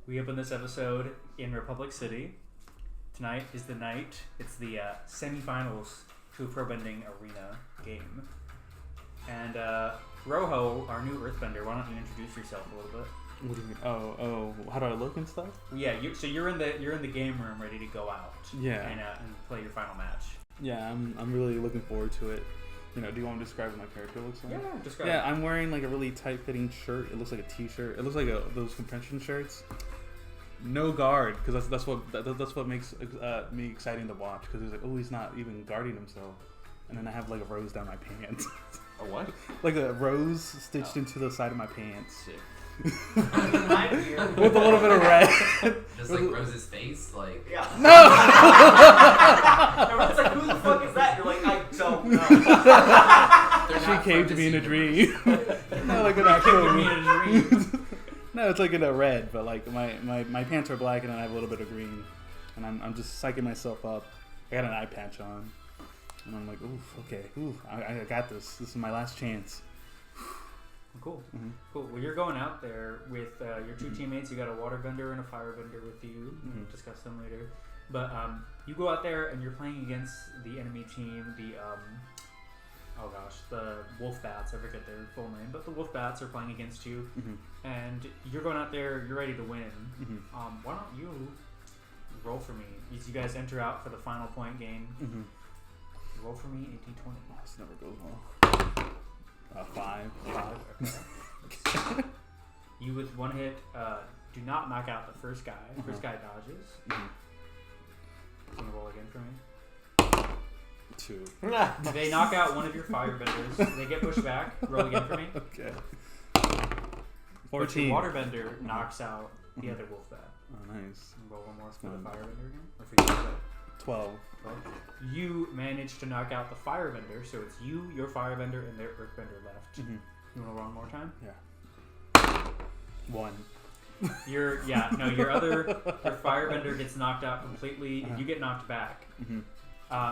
We open this episode in Republic City. Tonight is the night. It's the semifinals to a Pro Bending Arena game. And Rojo, our new Earthbender, why don't you introduce yourself a little bit? What do you mean? Oh, how do I look and stuff? Yeah, so you're in the game room ready to go out. Yeah. And play your final match. Yeah, I'm really looking forward to it. You know, do you want to describe what my character looks like? Yeah, describe. Yeah, I'm wearing like a really tight-fitting shirt. It looks like a t-shirt. It looks like those compression shirts. No guard, because that's what makes me exciting to watch. Because he's like, oh, he's not even guarding himself. And then I have like a rose down my pants. A what? Like a rose stitched into the side of my pants. Sick. With a little bit of red. Just like Rose's face, like No! Everyone's like, who the fuck is that? You're like, I don't know. She came to me in a dream. Not like an actual me in a dream. No, it's like in a red, but like my pants are black and then I have a little bit of green. And I'm just psyching myself up. I got an eye patch on. And I'm like, oof, okay, I got this. This is my last chance. Cool. Mm-hmm. Cool. Well, you're going out there with your two teammates. You got a waterbender and a firebender with you. Mm-hmm. We'll discuss them later. But you go out there and you're playing against the enemy team, the wolf bats. I forget their full name, but the wolf bats are playing against you. Mm-hmm. And you're going out there. You're ready to win. Mm-hmm. Why don't you roll for me? As you guys enter out for the final point game. Mm-hmm. Roll for me a d20. Oh, this never goes well. 5. Okay. You with one hit do not knock out the first guy. First guy dodges. Mm-hmm. Can you roll again for me? 2. They knock out one of your firebenders. They get pushed back. Roll again for me. Okay. But 14. your waterbender knocks out the other wolf bat. Oh, nice. Roll one more for the firebender again. Or for you, 12. 12. You managed to knock out the firebender, so it's you, your firebender, and their earthbender left. Mm-hmm. You want to roll one more time? Yeah. 1. Your firebender gets knocked out completely, and you get knocked back. Mm-hmm.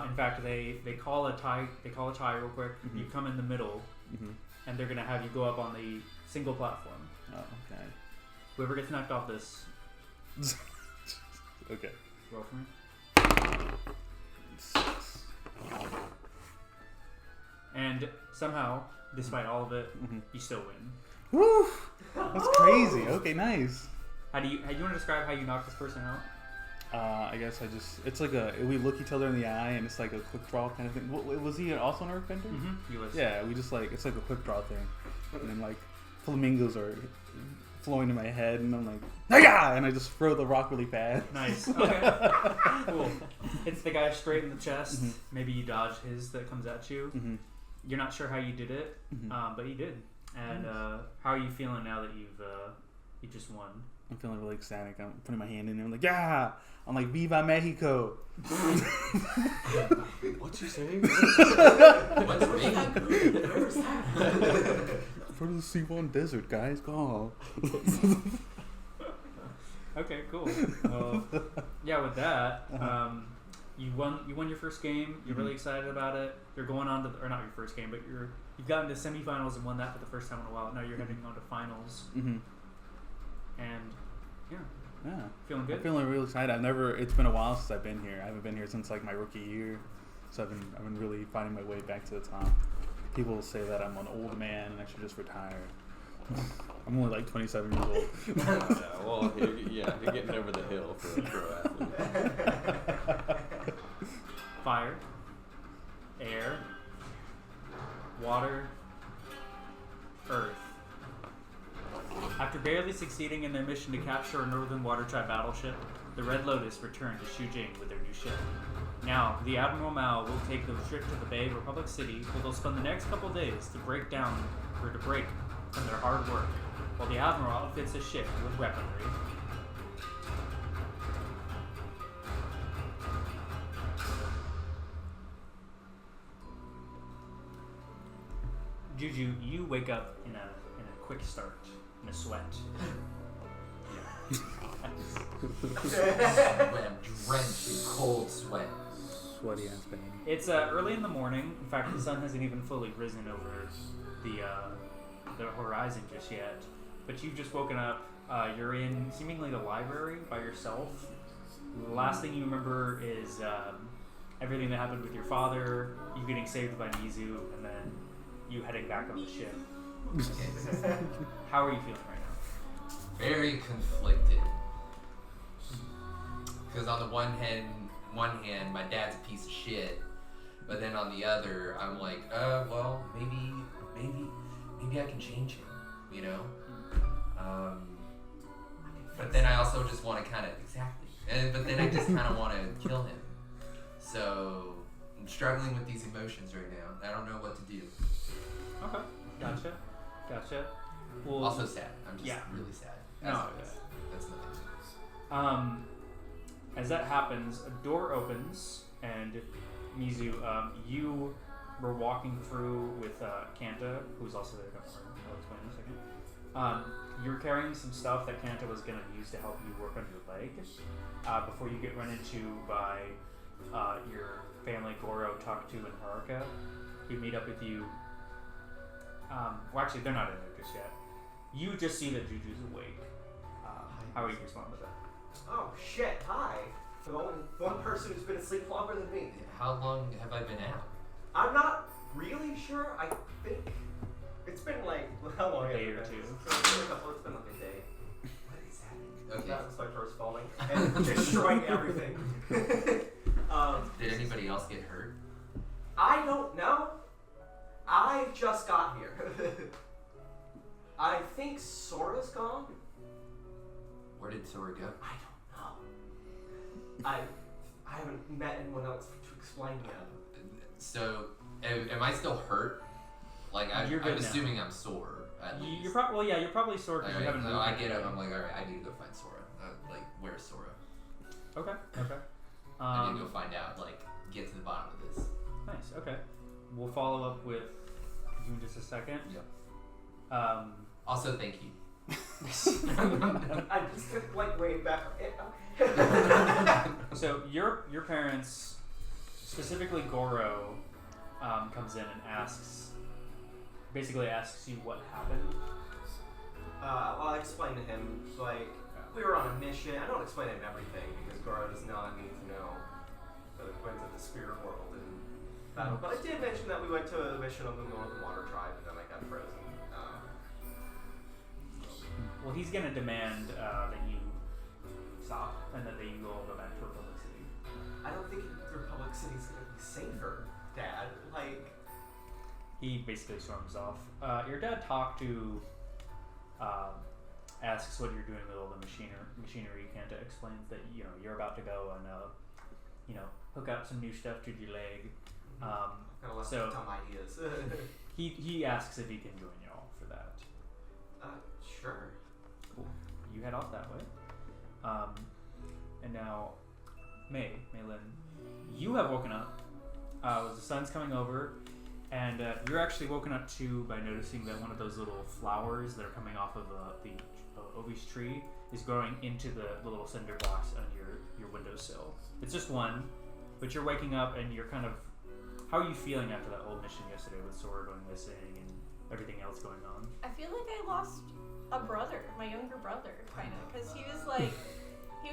In fact, they call a tie. They call a tie real quick. Mm-hmm. You come in the middle, and they're gonna have you go up on the single platform. Oh, okay. Whoever gets knocked off this, Okay. roll for me. 6. And somehow, despite all of it, you still win. Woo! That's crazy. Okay, nice. How do you want to describe how you knock this person out? I guess it's like we look each other in the eye and it's like a quick draw kind of thing. Was he also an earthbender? Mm-hmm. He was. Yeah, we just like, it's like a quick draw thing. And then like flamingos are flowing in my head and I'm like, "Hiya!" And I just throw the rock really fast. Nice. Okay. Cool. It's the guy straight in the chest. Mm-hmm. Maybe you dodge his that comes at you. Mm-hmm. You're not sure how you did it, but you did. And how are you feeling now that you just won? I'm feeling really ecstatic. I'm putting my hand in there. I'm like, yeah! I'm like, Viva Mexico! What's you saying? what's Mexico? Where's that? For the C1 desert, guys. Go. Okay, cool. Yeah, with that, you won your first game. You're really excited about it. You're going on to, or not your first game, but you've gotten to semifinals and won that for the first time in a while. Now you're heading on to finals. Mm-hmm. And yeah, feeling good. I'm feeling real excited. It's been a while since I've been here. I haven't been here since like my rookie year, so I've been really finding my way back to the top. People say that I'm an old man and I should just retire. I'm only like 27 years old. Well, you're getting over the hill for a pro athlete. Fire, air, water, earth. After barely succeeding in their mission to capture a Northern Water Tribe battleship, the Red Lotus returned to Shujing with their new ship. Now, the Admiral Mao will take the ship to the Bay of Republic City, where they'll spend the next couple days to break from their hard work, while the Admiral outfits his ship with weaponry. Juju, you wake up in a quick start, in a sweat. I'm drenched in cold sweat. Sweaty ass baby. It's early in the morning. In fact, the sun hasn't even fully risen over the horizon just yet. But you've just woken up. You're in seemingly the library by yourself. The last thing you remember is everything that happened with your father, you getting saved by Mizu, and then you heading back on the ship. Okay. How are you feeling right now? Very conflicted. Because on the one hand, my dad's a piece of shit, but then on the other, I'm like, well, maybe I can change him, you know. But then I also just want to kind of but then I just kind of want to kill him. So I'm struggling with these emotions right now. I don't know what to do. Okay, gotcha. Well, Also sad. I'm just yeah. really sad. No, That's nothing. As that happens, a door opens, and Mizu, you were walking through with Kanta, who's also there. I'll explain in a second. You're carrying some stuff that Kanta was going to use to help you work on your leg before you get run into by your family, Goro, Taktu, and Haruka, who meet up with you. Well, actually, they're not in there just yet. You just see that Juju's awake. How would you respond to that? Oh shit, hi. The only one person who's been asleep longer than me. How long have I been out? I'm not really sure. I think it's been like, how long? A day or has it two. been? It's been like a day. What is happening? Okay. That was my first falling and destroying everything. Did anybody else get hurt? I don't know. I just got here. I think Sora's gone. Where did Sora go? I don't know. I haven't met anyone else to explain yet. So, am I still hurt? Like, I'm You're good now. assuming I'm sore, at least. You're probably sore because you Alright, haven't so moved. I get up, I'm like, alright, I need to go find Sora. Like, where's Sora? Okay. I need to go find out, like, get to the bottom of this. Nice. Okay. We'll follow up with you in just a second. Yep. Also, thank you. I just took like way back. Okay. So your parents, specifically Goro, comes in and basically asks you what happened. Well, I explained to him, like, we were on a mission. I don't explain to him everything because Goro does not need to know the went to the spirit world and battle. But I did mention that we went to a mission on the Northern Water Tribe and then I got frozen. Well, he's gonna demand that you stop and that you all go back to Republic City. I don't think Republic City's gonna be safer, Dad. Like, He basically storms off. Your dad talked to, asks what you're doing with all the machinery. Kanta explains that you're about to go and hook up some new stuff to your leg. kind of left So- some ideas. He asks if he can join you all for that. Sure. Cool. You head off that way. And now, Maylin, you have woken up. The sun's coming over, and you're actually woken up too by noticing that one of those little flowers that are coming off of the obese tree is growing into the little cinder blocks on your windowsill. It's just one, but you're waking up and you're kind of. How are you feeling after that whole mission yesterday with Sora going missing and everything else going on? I feel like I lost a brother, my younger brother, kind of, because he was like, he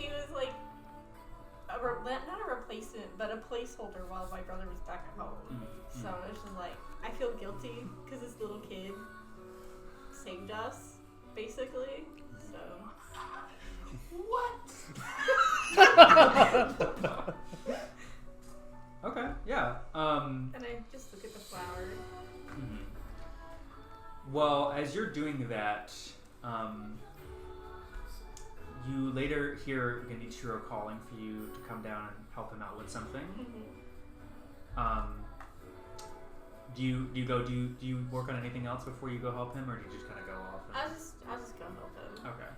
was like, not a replacement, but a placeholder while my brother was back at home. Mm-hmm. So it's just like, I feel guilty because this little kid saved us, basically. So. What? Okay, yeah. And I just look at the flower. Mhm. Well, as you're doing that, you later hear Genichiro calling for you to come down and help him out with something. Do you work on anything else before you go help him, or do you just kind of go off? I'll just go help him. Okay.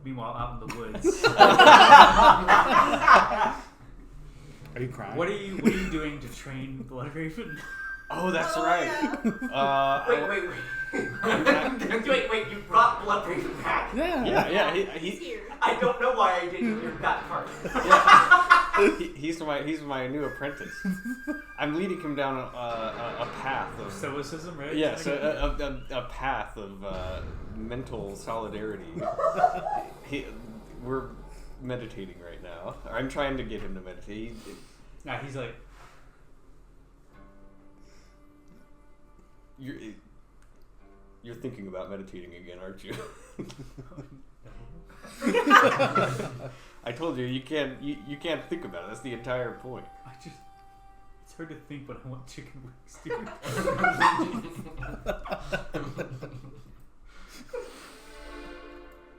Meanwhile, out in the woods, Are you crying? what are you doing to train Bloodraven? Oh, that's Oh, right. yeah. Wait, you brought Bloodraven back? Yeah. He's He, here. I don't know why I didn't hear that part. He's my new apprentice. I'm leading him down a path of Stoicism, right? yes, a path of mental solidarity. We're meditating right now. I'm trying to get him to meditate. Nah, he's like, You're thinking about meditating again, aren't you? I told you you can't think about it. That's the entire point. it's hard to think, but I want chicken wings, dude.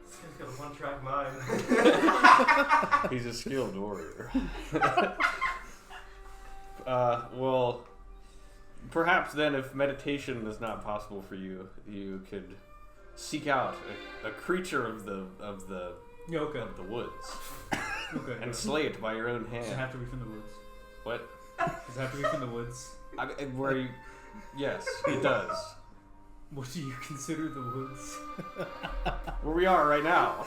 This guy's got a one-track mind. He's a skilled warrior. Well, perhaps then, if meditation is not possible for you, you could seek out a creature of the Yeah, okay. of the woods Okay. and slay it by your own Does it hand. have to be from the woods? What? Does it have to be from the woods? Where you? Yes, it does. What do you consider the woods? Where we are right now,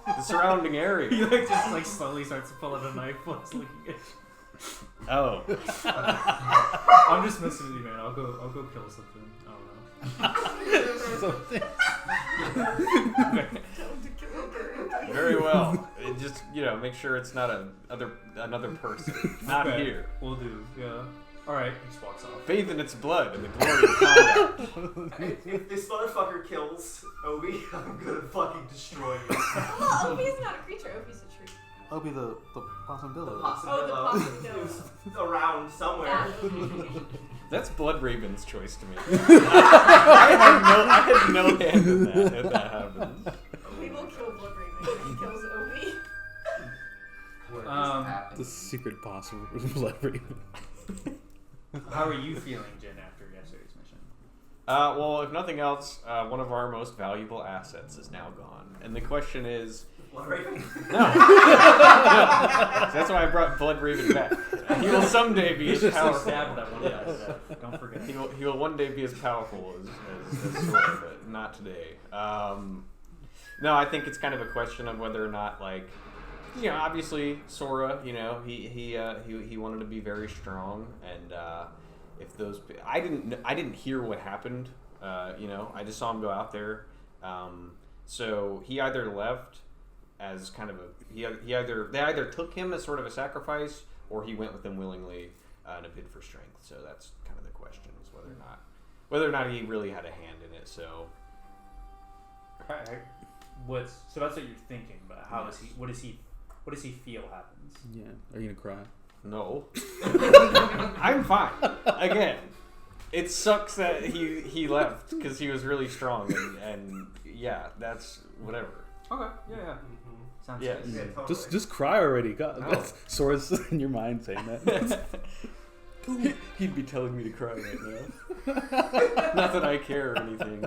the surrounding He area. like just like slowly starts to pull out a knife while he's looking at you. Oh, I'm just messing with you, man. I'll go kill something. I don't know. very well. It just make sure it's not another person. Not Okay. here. We'll do. Yeah. All right. He just walks off. Bathe in its blood and the glory of combat. If this motherfucker kills Obi, I'm gonna fucking destroy you. Well, Obi's not a creature. Obi's a tree. That'll be the possum The dillo. possibility possibility. is around somewhere. That's Blood Raven's choice to me. I had no hand in that if that happens. We will kill Blood Raven if he kills Obi. What is Um, happening? The secret possum blood raven. How are you feeling, Jen, after yesterday's mission? Well, if nothing else, one of our most valuable assets is now gone. And the question is... Blood Raven? No. No. That's why I brought Blood Raven back. He will someday be as Just like powerful. stab that one guy to death. Don't forget. He will one day be as powerful as Sora, but not today. No, I think it's kind of a question of whether or not, obviously Sora, he wanted to be very strong, and if those, I didn't hear what happened. I just saw him go out there. So he either left as kind of they either took him as sort of a sacrifice, or he went with them willingly in a bid for strength. So that's kind of the question, is whether or not he really had a hand in it. So So that's what you're thinking, but how is he? What does he feel happens? Yeah. Are you gonna cry? no, I'm fine. Again, it sucks that he left because he was really strong, and yeah, that's whatever. Okay. Yeah. Sounds Yes. good. Yeah, totally. Just cry already. God, No. that's Sora's in your mind saying that. He'd be telling me to cry right now. Not that I care or anything.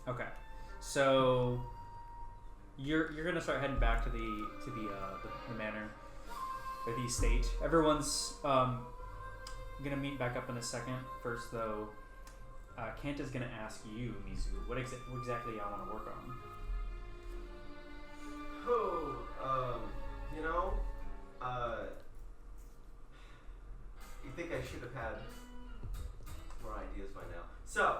Okay. So you're gonna start heading back to the manor, or the estate. Everyone's gonna meet back up in a second. First, though, Kent is gonna ask you, Mizu, what exactly y'all want to work on. You think I should have had more ideas by now. So,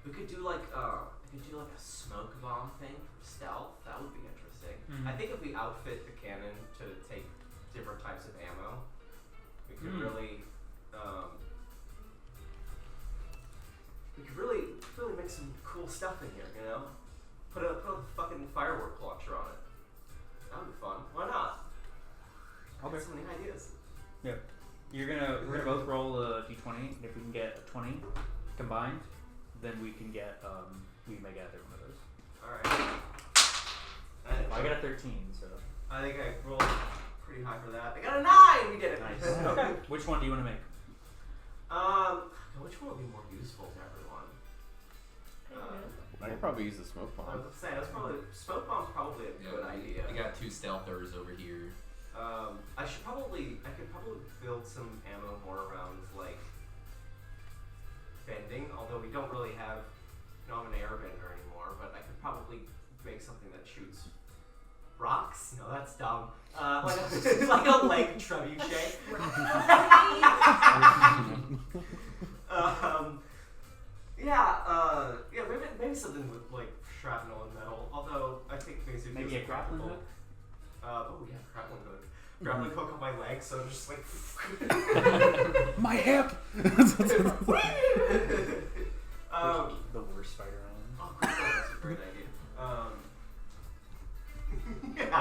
we could do like a smoke bomb thing for stealth. That would be interesting. Mhm. I think if we outfit the cannon to take different types of ammo, we could really make some cool stuff in here. Put a fucking firework launcher on it. That would be fun. Why not? I Okay. got so many ideas. We're gonna both roll a d20. And if we can get a 20 combined, then we can get we may get either one of those. All right. I got a 13, so I think I rolled pretty high for that. I got a 9. We did it. nice. Okay. Which one do you want to make? Which one would be more useful to everyone? I could probably use the smoke I bomb. was saying smoke bomb's probably a good idea. We got 2 stealthers over here. I could probably build some ammo more around bending. Although we don't really have I'm an airbender anymore, but I could probably make something that shoots rocks. No, that's dumb. Like a leg trebuchet. Maybe something with like shrapnel and metal. Although I think basically Maybe a grappling hook? Grappling hook. Grappling hook on my leg, so I'm just like My hip. The worst Spider-Man. Oh, that's a great idea. Well,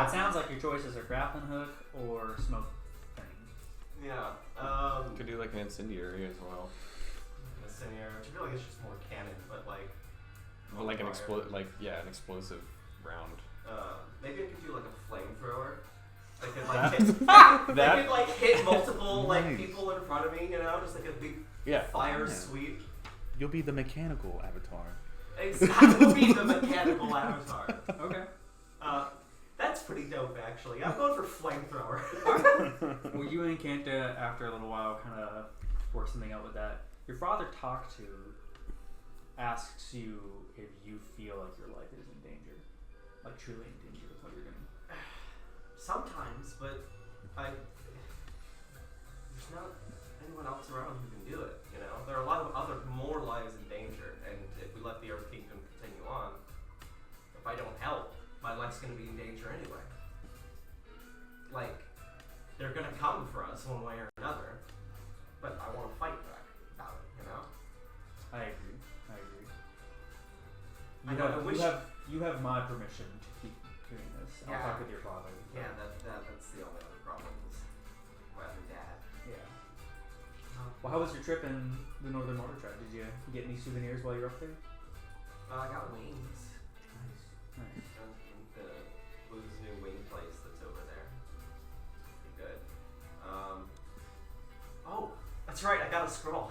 it sounds like your choices are grappling hook or smoke thing. Yeah. Could do like an incendiary as well. Incendiary, which I feel like it's just more cannon, but like. Well, like an fire. an explosive round. Maybe I could do like a flamethrower. They could That- hit multiple like Nice. people in front of me, you know, just like a big Yeah. fire Yeah. sweep. You'll be the mechanical avatar. Exactly, will be the mechanical avatar. Okay. That's pretty dope, actually. I'm going for flamethrower. Well, you and Kanta, after a little while, kind of work something out with that. Your father talked to asks you if you feel like your life is in danger, like truly in danger with what you're doing. Sometimes, but there's not anyone else around who can do it. You know, there are a lot of more lives in danger, and if we let the Earth Kingdom continue on, if I don't help, my life's going to be in danger anyway. Like, they're going to come for us one way or another, but I want to fight back about it. You know. I agree. You have my permission to keep doing this. I'll Yeah. talk with your father. Yeah, that's the only other problem is my other dad. Yeah. Well, how was your trip in the Northern Water Tribe? Did you get any souvenirs while you were up there? I got wings. Nice. The Blue's new wing place that's over there. Pretty good. Oh, that's right. I got a scroll.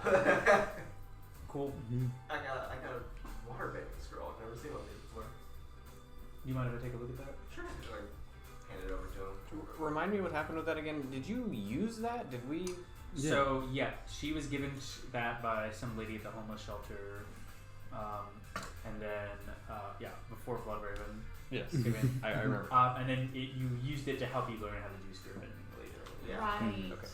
Cool. I got a water bending scroll. I've never seen one of these before. You mind if I take a look at that? Sure. I hand it over to him. Remind me what happened with that again. Did you use that? Did we? Yeah. So yeah, she was given that by some lady at the homeless shelter, and then before Bloodhaven. Yes. Given, I remember. and then you used it to help you learn how to do spearheading later. Yeah. Right. Okay.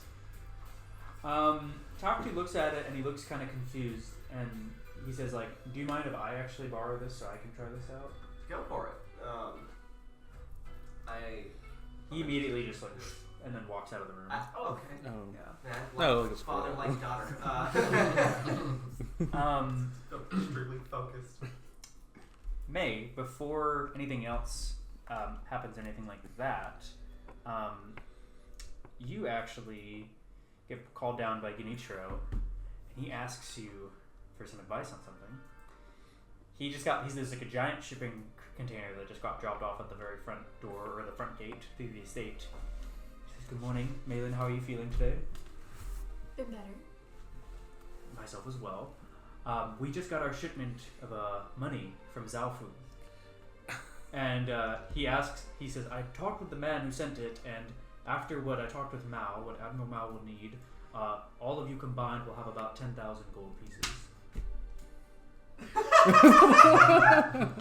Taktu looks at it and he looks kind of confused, and he says like, "Do you mind if I actually borrow this so I can try this out?" Go for it. He immediately just like, and then walks out of the room. Okay. Oh. Yeah. No, like a father, squirrel. like daughter. Extremely focused. May, before anything else happens, anything like that, you actually get called down by Genichiro, and he asks you for some advice on something. There's like a giant shipping container that just got dropped off at the very front door, or the front gate to the estate. He says, "Good morning, Malin, how are you feeling today?" Been better. Myself as well. We just got our shipment of money from Zalfu. And he says, "I talked with the man who sent it, and after what I talked with Mao, what Admiral Mao will need, all of you combined will have about 10,000 gold pieces."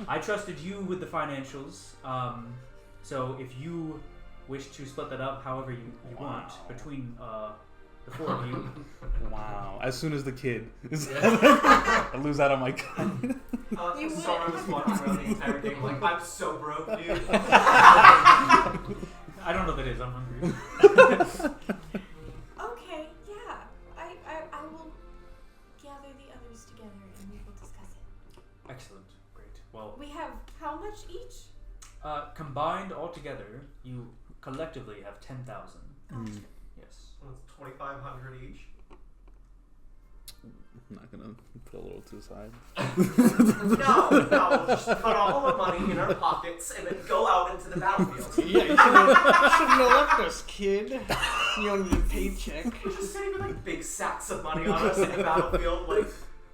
I trusted you with the financials, so if you wish to split that up however you want between the four of you. Wow. As soon as the kid I lose out on my gun. You Sora was walking around the entire game like, I'm so broke, dude. I don't know what that is, I'm hungry. Okay, yeah. I will gather the others together and we will discuss it. Excellent, great. Well, We have how much each? combined all together, you collectively have 10,000. Yes. That's 2,500 each. I'm not gonna put a little to the side. No, just put all the money in our pockets and then go out into the battlefield. Yeah, you shouldn't have left us, kid. You don't need a paycheck. We're just sitting with like big sacks of money on us in the battlefield, like,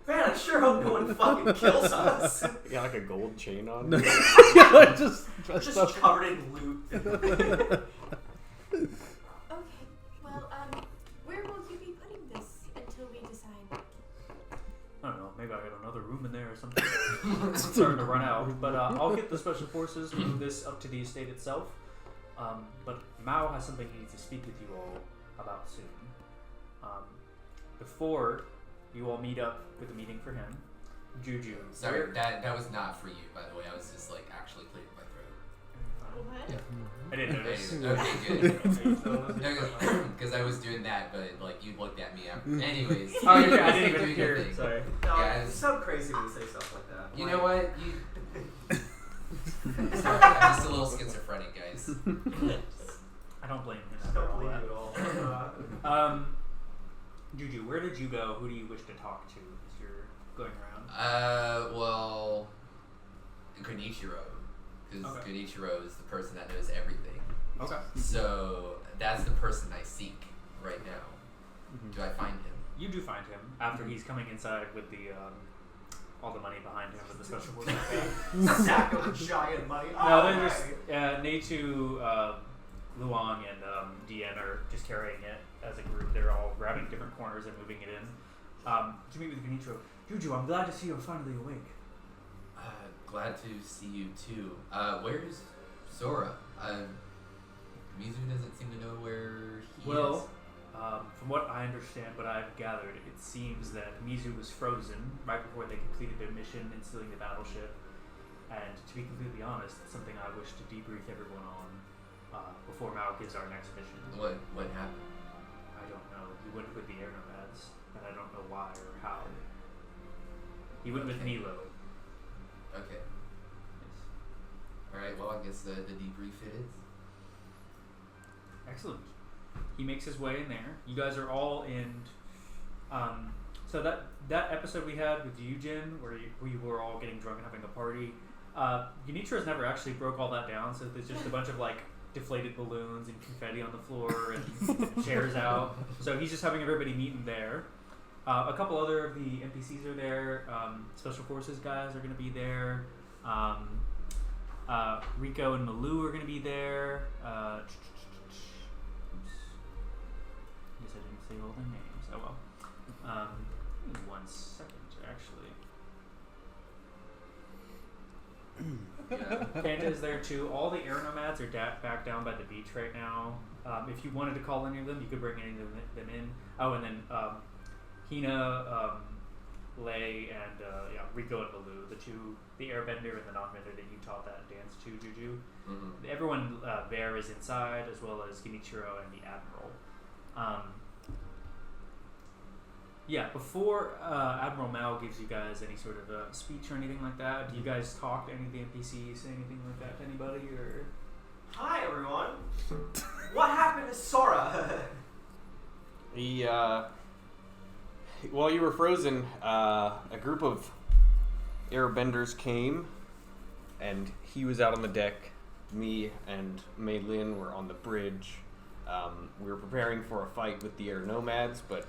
man, I sure hope no one fucking kills us. You got like a gold chain on. Just dressed Just up. covered in loot. Okay. Well, where will you be putting this until we decide? I don't know, maybe I got another room in there or something. get the special forces move this up to the estate itself. But Mao has something he needs to speak with you all about soon. Before you all meet up with a meeting for him, Juju. Sorry, where- that was not for you, by the way. I was just like actually clearing my throat. What? Yeah. I didn't notice. Okay, good. Because I was doing that, but like you looked at me. Anyways. Oh, yeah, I was, didn't like, even doing hear. your thing. Sorry. No, Yeah, it's so crazy when you say stuff like that. You Like, know what? Sorry, I'm just a little schizophrenic, guys. I don't blame him. Just for don't all believe that. you at all. Juju, where did you go? Who do you wish to talk to as you're going around? Well, Kenichiro. Because Okay. Kenichiro is the person that knows everything. Okay. So that's the person I seek right now. Do I find him? You do find him after he's coming inside with the all the money behind him with the special forces. Sack of giant money. No, Oh, they're just right. Neitu, Luong, and Dien are just carrying it as a group. They're all grabbing different corners and moving it in. To meet with Kenichiro. Juju, I'm glad to see you're finally awake. Glad to see you too. Where's Sora? Mizu doesn't seem to know where he is. From what I understand, what I've gathered, it seems that Mizu was frozen right before they completed their mission in stealing the battleship. And to be completely honest, it's something I wish to debrief everyone on before Mao gives our next mission. What happened? I don't know. He went with the air nomads, and I don't know why or how. He went with Okay. Milo. Okay. Yes. Alright, well I guess the debrief it is. Excellent. He makes his way in there. You guys are all in. So that episode we had with Eugen, where we were all getting drunk and having a party, Genitro's never actually broke all that down. So there's just a bunch of like deflated balloons and confetti on the floor and chairs out. So he's just having everybody meet in there. A couple other of the NPCs are there. Special Forces guys are going to be there. Rico and Malou are going to be there. Oops. I guess I didn't say all their names. Oh well. Give me 1 second, actually. Panda's there too. All the air nomads are back down by the beach right now. If you wanted to call any of them, you could bring any of them in. Oh, and then Hina, Lei, and Rico and Baloo, the airbender and the non-bender that you taught that dance to, Juju. Mm-hmm. Everyone there is inside, as well as Genichiro and the Admiral. Before Admiral Mao gives you guys any sort of a speech or anything like that, do you guys talk to any of the NPCs, say anything like that to anybody, or? Hi, everyone. What happened to Sora? He, while you were frozen, a group of airbenders came, and he was out on the deck. Me and Mei Lin were on the bridge. We were preparing for a fight with the air nomads, but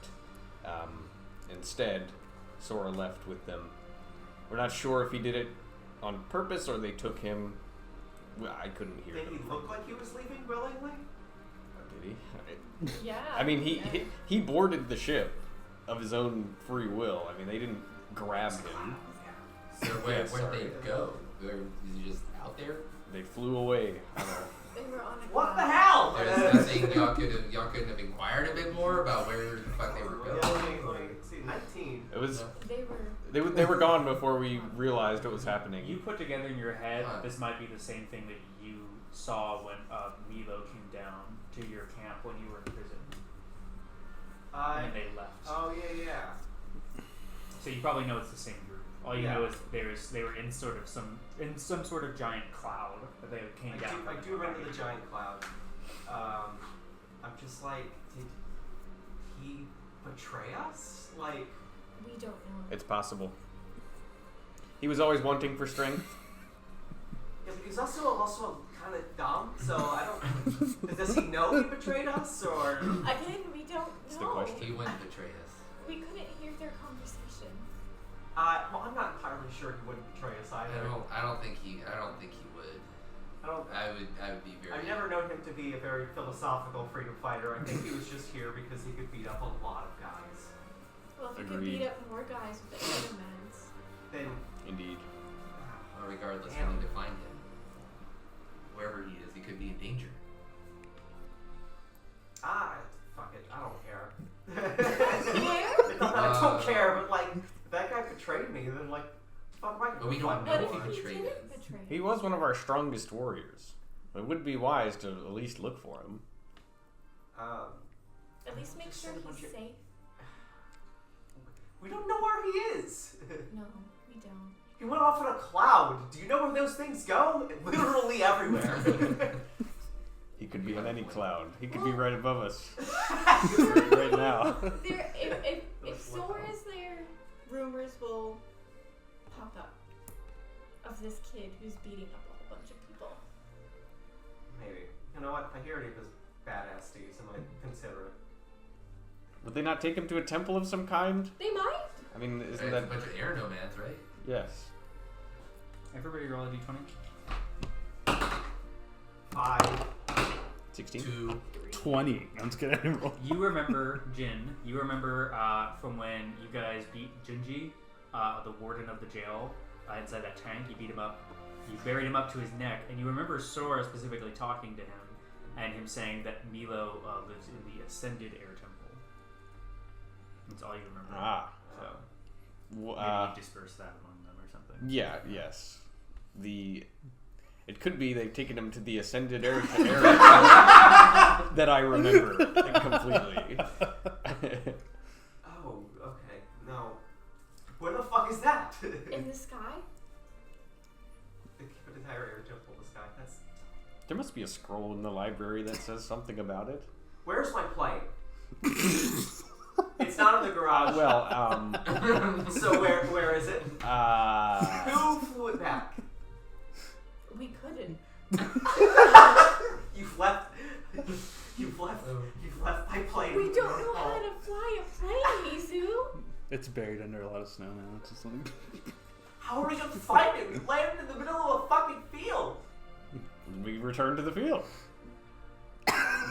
instead, Sora left with them. We're not sure if he did it on purpose or they took him. Well, I couldn't hear Did them. he look like he was leaving willingly? Did he? Yeah. I mean, he boarded the ship of his own free will. I mean, they didn't grab him. So where'd sorry. they go? Is he just out there? They flew away. I don't know. They were on a What the cloud. hell? There's nothing y'all couldn't have inquired a bit more about where the fuck they were Yeah, going. like, see, 19. It was They were. they were gone before we realized what was happening. You put together in your head Huh. that this might be the same thing that you saw when Milo came down to your camp when you were in prison, and then they left. Oh, yeah. So you probably know it's the same group. All you Yeah. know is they were in some sort of giant cloud that they came down. I do remember the giant cloud. I'm just like, did he betray us? Like, We don't know. It's possible. He was always wanting for strength. yeah, but he's also kind of dumb. So I don't. Does he know he betrayed us, or? Again, we don't know. That's the question. He wouldn't betray us. We couldn't hear their conversation. Well, I'm not entirely sure he wouldn't betray us either. I don't think he would. I would be very. I've never known him to be a very philosophical freedom fighter. I think he was just here because he could beat up a lot of guys. Well, if we could Agreed. beat up more guys with the Animans. Then, Indeed. Well, regardless, Damn. we need to find him. Wherever he is, he could be in danger. Fuck it. I don't care. Care? Not that I don't care, but like, if that guy betrayed me, then like, fuck am I gonna But we do? don't What know if if he he betrayed didn't us. betray? He was one of our strongest warriors. It would be wise to at least look for him. At least make Just sure send a bunch he's of- safe. We don't know where he is. No, we don't. He went off in a cloud. Do you know where those things go? Literally everywhere. He could be in any cloud. He could be right above us There, right now. if Sora is there, rumors will pop up of this kid who's beating up a whole bunch of people. Maybe. You know what? I hear he was badass deeds. I might consider it. Would they not take him to a temple of some kind? They might. I mean, It's isn't a that... bunch of air nomads, right? Yes. Everybody roll a d20. 5. 16? 2. 20. I'm just kidding. You remember Jin. You remember from when you guys beat Junji, the warden of the jail, inside that tank. You beat him up. You buried him up to his neck, and you remember Sora specifically talking to him, and him saying that Milo lives in the Ascended Air Temple. That's all you remember. Ah. So Well, maybe you disperse that among them or something. yeah, yes. It could be they've taken him to the Ascended area that I remember completely. Oh, okay. No. Where the fuck is that? In the sky? They keep an entire air temple in the sky. That's... There must be a scroll in the library that says something about it. Where's my plane? It's not in the garage. So where is it? Who flew it back? We couldn't. You've left my plane. We don't know how to fly a plane, Mizu. It's buried under a lot of snow now. It's just like... How are we gonna find it? We landed in the middle of a fucking field. We return to the field.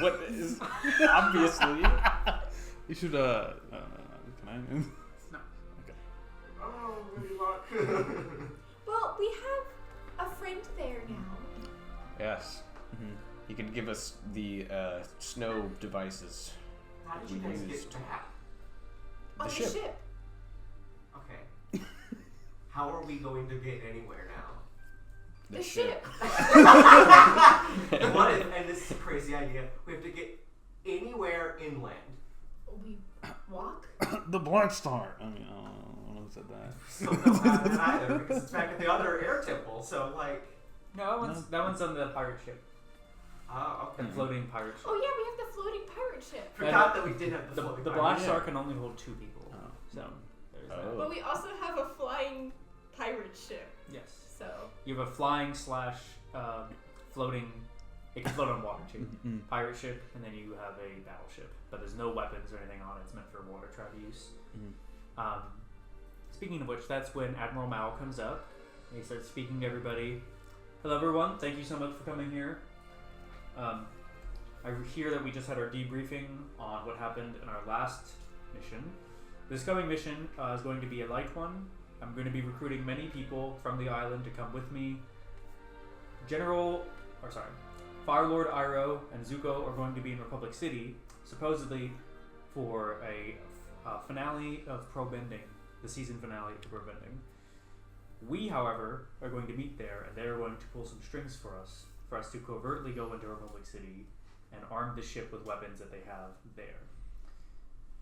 What is... Obviously... You should, can I? No. Okay. Oh, really luck. Well, we have a friend there now. Yes. Mm-hmm. He could give us the snow devices. How did We you guys used. get back? On the ship. Okay. How are we going to get anywhere now? The ship. What if, and this is a crazy idea, we have to get anywhere inland. We walk? The Black Star. I mean, I don't know who said that. Still don't have that either, because it's back at the other air temple, so like... No, that one's on the pirate ship. Oh, okay. The floating pirate ship. Oh yeah, we have the floating pirate ship. Forgot that we did have the The floating Black pirate. Star can only hold 2 people. Oh. So, there's Oh. But we also have a flying pirate ship. that. Yes. So You have a flying / floating. It can float on water too. Mm-hmm. Pirate ship, and then you have a battleship. But there's no weapons or anything on it. It's meant for water tribe use. Mm-hmm. Speaking of which, that's when Admiral Mao comes up. And he starts speaking to everybody. Hello, everyone. Thank you so much for coming here. I hear that we just had our debriefing on what happened in our last mission. This coming mission is going to be a light one. I'm going to be recruiting many people from the island to come with me. Firelord Iroh and Zuko are going to be in Republic City, supposedly for a finale of Pro Bending, the season finale of Pro Bending. We, however, are going to meet there, and they're going to pull some strings for us to covertly go into Republic City and arm the ship with weapons that they have there.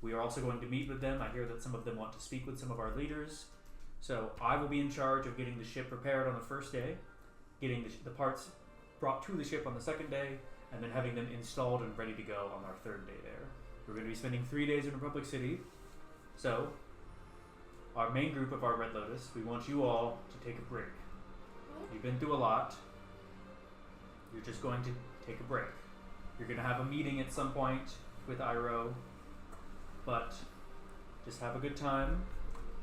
We are also going to meet with them. I hear that some of them want to speak with some of our leaders. So I will be in charge of getting the ship prepared on the first day, getting the parts brought to the ship on the second day, and then having them installed and ready to go on our third day there. We're going to be spending 3 days in Republic City. So, our main group of our Red Lotus, we want you all to take a break. You've been through a lot. You're just going to take a break. You're going to have a meeting at some point with Iroh, but just have a good time.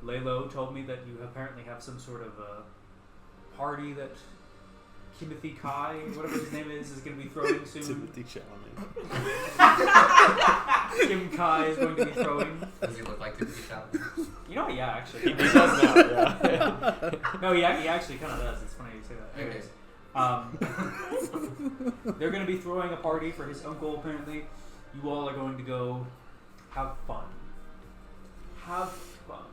Lalo told me that you apparently have some sort of a party that Timothy Kai, whatever his name is going to be throwing soon. Timothy Chalamet. Kim Kai is going to be throwing. Does he look like Timothy Chalamet? You know what? Yeah, actually. He does now. Yeah. No, he actually kind of does. It's funny you say that. Anyways, they're going to be throwing a party for his uncle. Apparently, you all are going to go have fun. Have fun.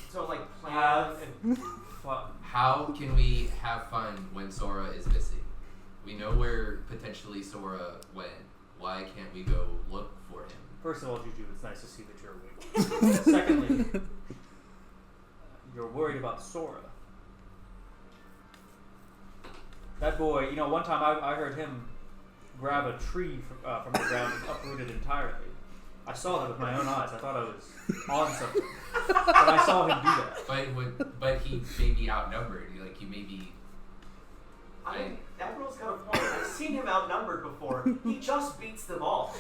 So like plan Have and fun. How can we have fun when Sora is missing? We know where potentially Sora went. Why can't we go look for him? First of all, Juju, it's nice to see that you're awake. Secondly, you're worried about Sora. That boy, one time I heard him grab a tree from the ground and uproot it entirely. I saw that with my own eyes. I thought I was on something. But I saw him do that. But he may be outnumbered. He may be. I mean, Admiral's got a point. I've seen him outnumbered before. He just beats them all.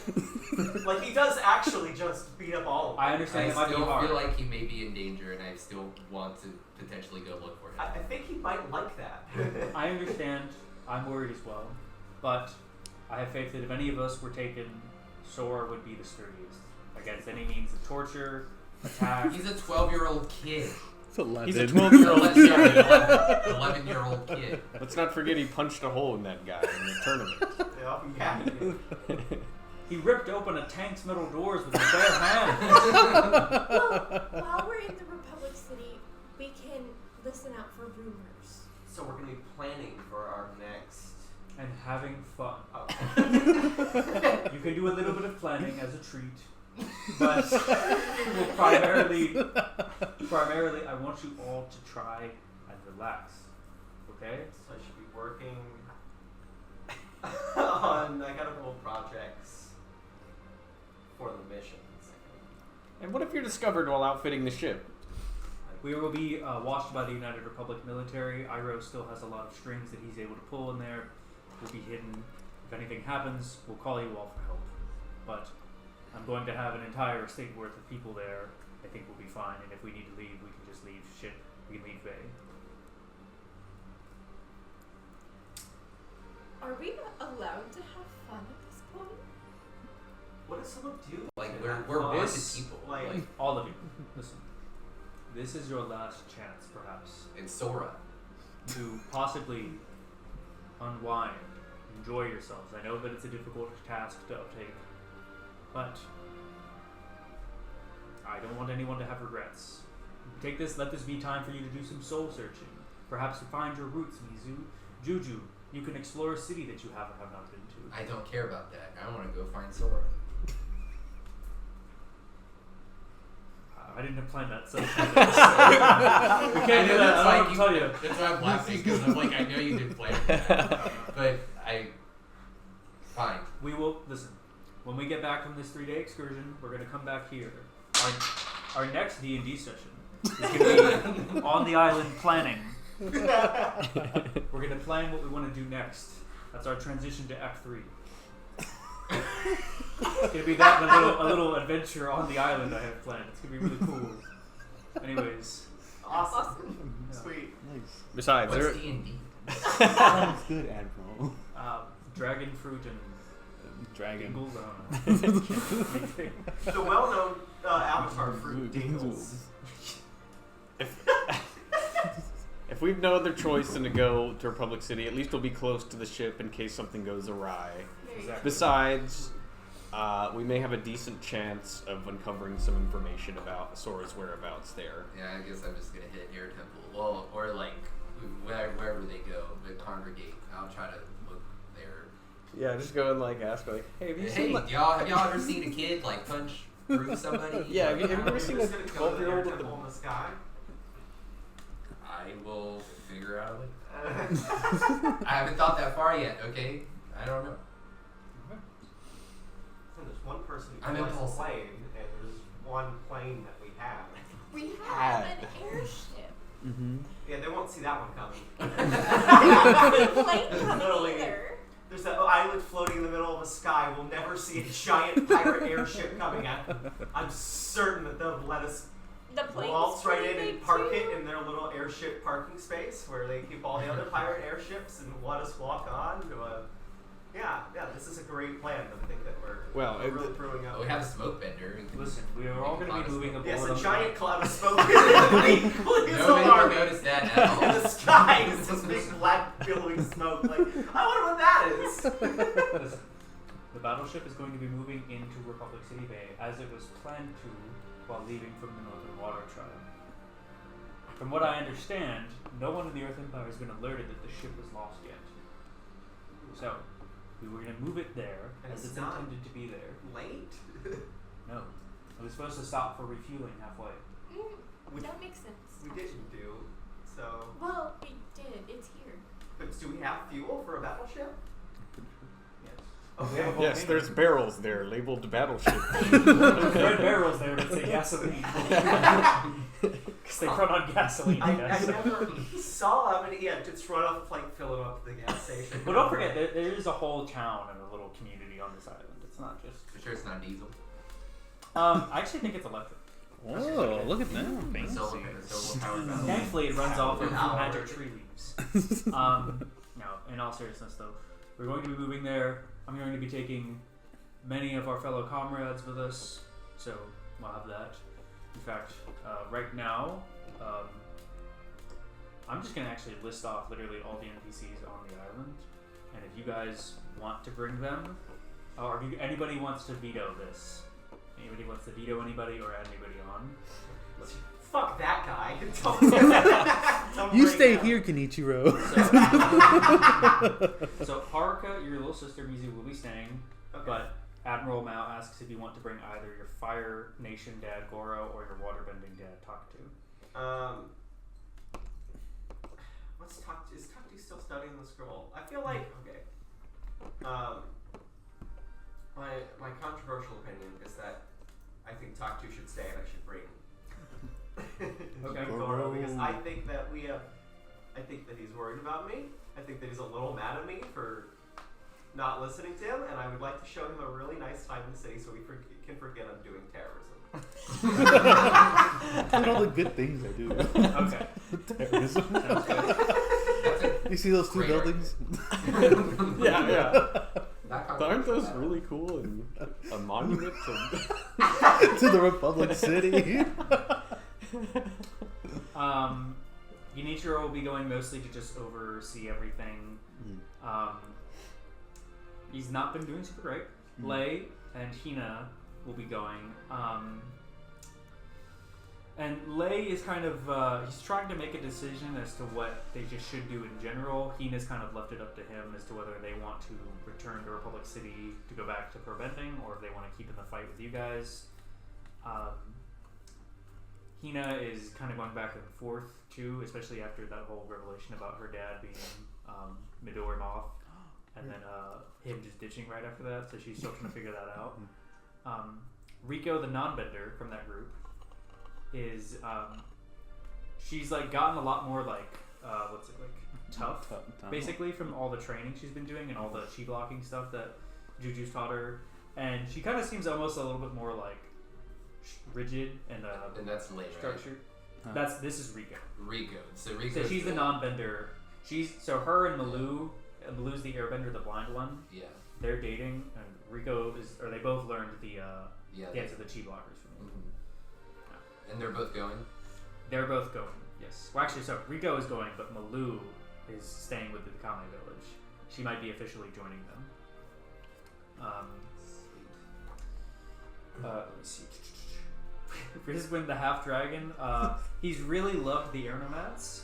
Like, he does actually just beat up all of them. I understand I it might be still hard. feel like he may be in danger, and I still want to potentially go look for him. I think he might like that. I understand. I'm worried as well. But I have faith that if any of us were taken, Sora would be the sturdiest against any means of torture, attack. He's a 12-year-old kid. It's 11. He's a 12-year-old kid. 11-year-old kid. Let's not forget he punched a hole in that guy in the tournament. Yeah, he did. He ripped open a tank's metal doors with his bare hands. Well, while we're in the Republic City, we can listen out for rumors. So we're going to be planning for our next... And having fun. Oh. You can do a little bit of planning as a treat, but well, primarily, I want you all to try and relax. Okay? So I should be working on a couple of projects for the missions. And what if you're discovered while outfitting the ship? We will be watched by the United Republic military. Iroh still has a lot of strings that he's able to pull in there. We'll be hidden. If anything happens, we'll call you all for help. But I'm going to have an entire estate worth of people there. I think we'll be fine. And if we need to leave, we can just leave ship. We can leave Bay. Are we allowed to have fun at this point? What does someone do? Like, to have we're fun? wanted people. Like, All of you, listen. This is your last chance, perhaps, And Sora. to possibly unwind, enjoy yourselves. I know that it's a difficult task to uptake, but I don't want anyone to have regrets. Take this, let this be time for you to do some soul searching. Perhaps to find your roots, Mizu. Juju, you can explore a city that you have not been to. I don't care about that. I want to go find Sora. I didn't have planned that, so we I can't know do that. that's I like don't tell you. That's why I'm laughing, because I'm like, I know you didn't plan that. But fine. We will listen. When we get back from this 3-day excursion, we're going to come back here. Our next D&D session is going to be on the island planning. We're going to plan what we want to do next. That's our transition to Act 3. It's going to be that and a little adventure on the island I have planned. It's going to be really cool. Anyways, awesome. yeah. Sweet. Nice. Besides, What's there, D&D? Sounds good, Admiral. dragon fruit and Dragon. dingles. I don't know. The well-known Avatar fruit dingles. if we've no other choice than to go to Republic City, at least we'll be close to the ship in case something goes awry. Exactly. Besides, we may have a decent chance of uncovering some information about Sora's whereabouts there. Yeah, I guess I'm just gonna hit Air Temple. Well, or like wherever they go, but congregate. I'll try to look there. Yeah, just go and ask hey, have you Hey, seen have y'all ever seen a kid punch through somebody? Yeah, have you ever seen a Just gonna go to the 12-year-old with temple in the sky. I will figure out a way. I haven't thought that far yet. Okay, I don't know. There's one person who I'm flies a impulsive. plane, and there's one plane that we have. We have an airship. Mm-hmm. Yeah, they won't see that one coming. The plane coming Literally. either. There's that island floating in the middle of the sky. We'll never see a giant pirate airship coming at them. I'm certain that they'll let us The plane's waltz right pretty in and big park too. it in their little airship parking space where they keep all the other pirate airships and let us walk on to a... Yeah, this is a great plan. I think that we're Well, We're really brewing up. Well, we have a smoke bender. We can- Listen, we are all we can going to be cloud moving smoke. aboard. Yes, a on giant the cloud of smoke is Nobody will alarming. notice that at In all. the sky is this big black billowing smoke. Like, I wonder what that is. Listen, the battleship is going to be moving into Republic City Bay as it was planned to while leaving from the Northern Water Tribe. From what I understand, no one in the Earth Empire has been alerted that the ship was lost yet. So, we were going to move it there And as it's it's not intended to be there. Late? No. It was supposed to stop for refueling halfway. We- That makes sense. We didn't do. So, Well, we did. It's here. but do we have fuel for a battleship? Yes. Okay. We have a yes, volcano. there's barrels there labeled battleship. Red barrels there that say gasoline. Because they run on gasoline. I guess. never saw how many. Yeah, just run off the plank, fill them up at the gas station. But don't forget, there is a whole town and a little community on this island. It's not just. For sure, it's not diesel. I actually think it's electric. Whoa, look at that. The solar, Fancy. the solar powered battle. Thankfully, it runs off of Power. magic tree leaves. No, in all seriousness, though, we're going to be moving there. I'm going to be taking many of our fellow comrades with us, so we'll have that. In fact, right now, I'm just going to actually list off literally all the NPCs on the island, and if you guys want to bring them, or if anybody wants to veto this, anybody wants to veto anybody or add anybody on, Fuck that guy. Don't You bring stay him. here, Kenichiro. So Haruka, your little sister Mizu, will be staying, Okay. but Admiral Mao asks if you want to bring either your Fire Nation dad Goro or your Waterbending dad Taktu. What's Taktu? Is Taktu still studying the scroll? I feel like okay. My controversial opinion is that I think Taktu should stay and I should bring Okay. Goro because I think that I think that he's worried about me. I think that he's a little mad at me for not listening to him, and I would like to show him a really nice time in the city so we can forget I'm doing terrorism. Look at all the good things I do. Okay. Terrorism. Sounds good. You see those two Great buildings? yeah, yeah. That Aren't those controversial really cool and a monument to To the Republic City. Yunichiro will be going mostly to just oversee everything. He's not been doing super great. Lei and Hina will be going. And Lei is kind of, he's trying to make a decision as to what they just should do in general. Hina's kind of left it up to him as to whether they want to return to Republic City to go back to Pro-Bending or if they want to keep in the fight with you guys. Hina is kind of going back and forth too, especially after that whole revelation about her dad being Midori Moth, and then him just ditching right after that. So she's still trying to figure that out. Riko, the non-bender from that group, is she's like gotten a lot more like tough, basically from all the training she's been doing and all the chi blocking stuff that Juju's taught her, and she kind of seems almost a little bit more like rigid and And that's Lei, right? structured. Huh. This is Riko. Riko. So Riko. So she's the non-bender. Her and Malou. Malou's the airbender, the blind one. Yeah. They're dating, and Riko they both learned the Yeah. dance of the chi blockers from me. Mhm. And they're both going. They're both going. Yes. Well, actually, so Riko is going, but Malou is staying with the Kame village. She might be officially joining them. Let's see. Rizwin the half dragon. He's really loved the air nomads.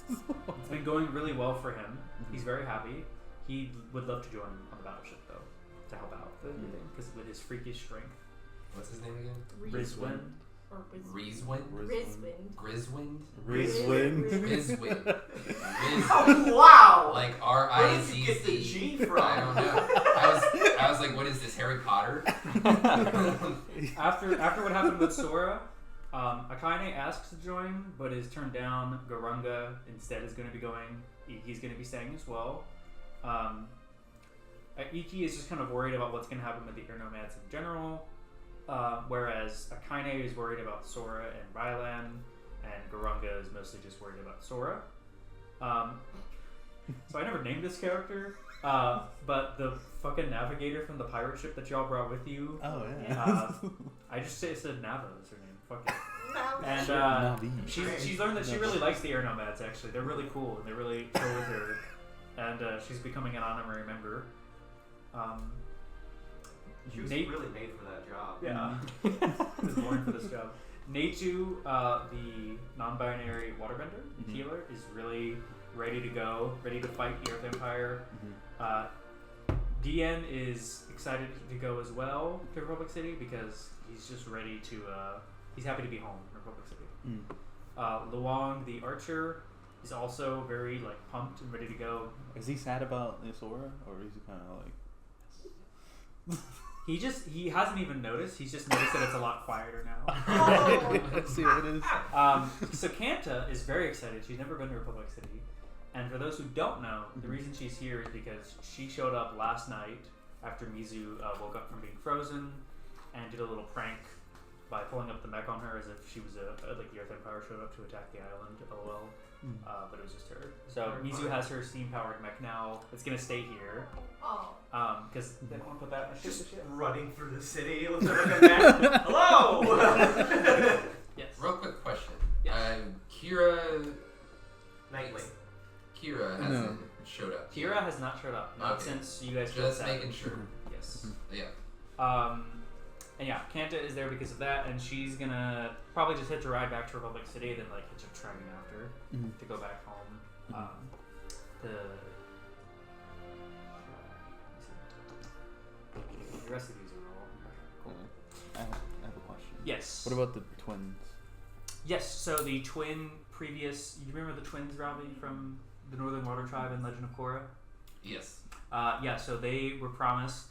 It's been going really well for him. He's very happy. He would love to join on the battleship though, to help out with everything, because with his freakish strength. What's his name again? Rizwin. Or Rizwind? Rizwind. Griswind? Rizwin. Rizwind. Oh wow! Like Where did you get the RIZZ. G from? I don't know. I was like, what is this, Harry Potter? After what happened with Sora, Akaine asks to join, but is turned down. Garunga instead is going to be going. Iki's going to be staying as well. Iki is just kind of worried about what's going to happen with the air nomads in general, whereas Akaine is worried about Sora and Rylan, and Garunga is mostly just worried about Sora. So I never named this character, But the fucking navigator from the pirate ship that y'all brought with you, Oh yeah. I just said Nava is her name. Fuck it. Now And Navi. she's learned that she really likes the air nomads. Actually, they're really cool and they're really chill with her. And she's becoming an honorary member. She was Nate, really made for that job. yeah, was born for this job. Natu, the non-binary waterbender healer, is really ready to go, ready to fight the Earth Empire. DN is excited to go as well to Republic City because he's just ready to. He's happy to be home in Republic City. Luong, the archer, is also very pumped and ready to go. Is he sad about Sora, or is he kind of like? He hasn't even noticed. He's just noticed that it's a lot quieter now. Let's see what it is. So Kanta is very excited. She's never been to Republic City. And for those who don't know, the reason she's here is because she showed up last night after Mizu woke up from being frozen and did a little prank by pulling up the mech on her as if she was the Earth Empire showed up to attack the island. LOL. But it was just her. So Mizu has her steam-powered mech now. It's gonna stay here. Oh. Because they don't want to put that in a Just ship. running through the city. Looks like a man. Hello. Yes. Real quick question. Yes. Kira Nightly. hasn't showed up. Kira has not showed up. Not Okay. since you guys Just got making sure. Yes. Yeah. And yeah, Kanta is there because of that, and she's gonna probably just hitch a ride back to Republic City, then hitch a train after to go back home. The rest of these are all cool. I have a question. Yes. What about the twins? Yes. So the twin previous, you remember the twins, Robbie, from the Northern Water Tribe in Legend of Korra? Yes. Yeah. So they were promised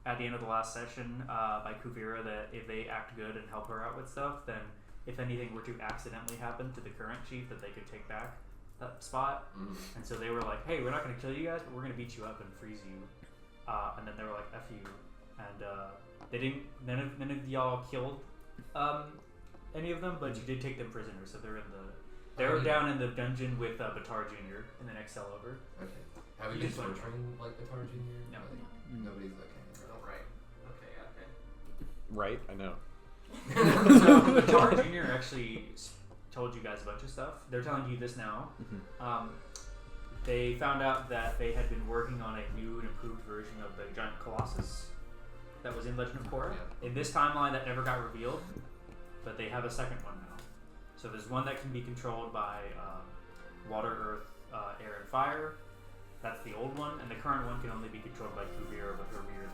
at the end of the last session by Kuvira that if they act good and help her out with stuff, then if anything were to accidentally happen to the current chief, that they could take back that spot. And so they were like, hey, we're not going to kill you guys, but we're going to beat you up and freeze you. And then they were like, F you. And they didn't. None of y'all killed any of them, but you did take them prisoners. So they're down in the dungeon with Batar Jr. in the next cell over. Okay. Have we You been just went torturing Batar Jr.? No. Nobody's okay. Oh, right. Okay. Right, I know. So Batar Jr. actually told you guys a bunch of stuff. They're telling you this now. They found out that they had been working on a new and improved version of the giant colossus that was in Legend of Korra. Yeah. In this timeline, that never got revealed, but they have a second one now. So there's one that can be controlled by water, earth, air, and fire. That's the old one, and the current one can only be controlled by Kuvira with her weird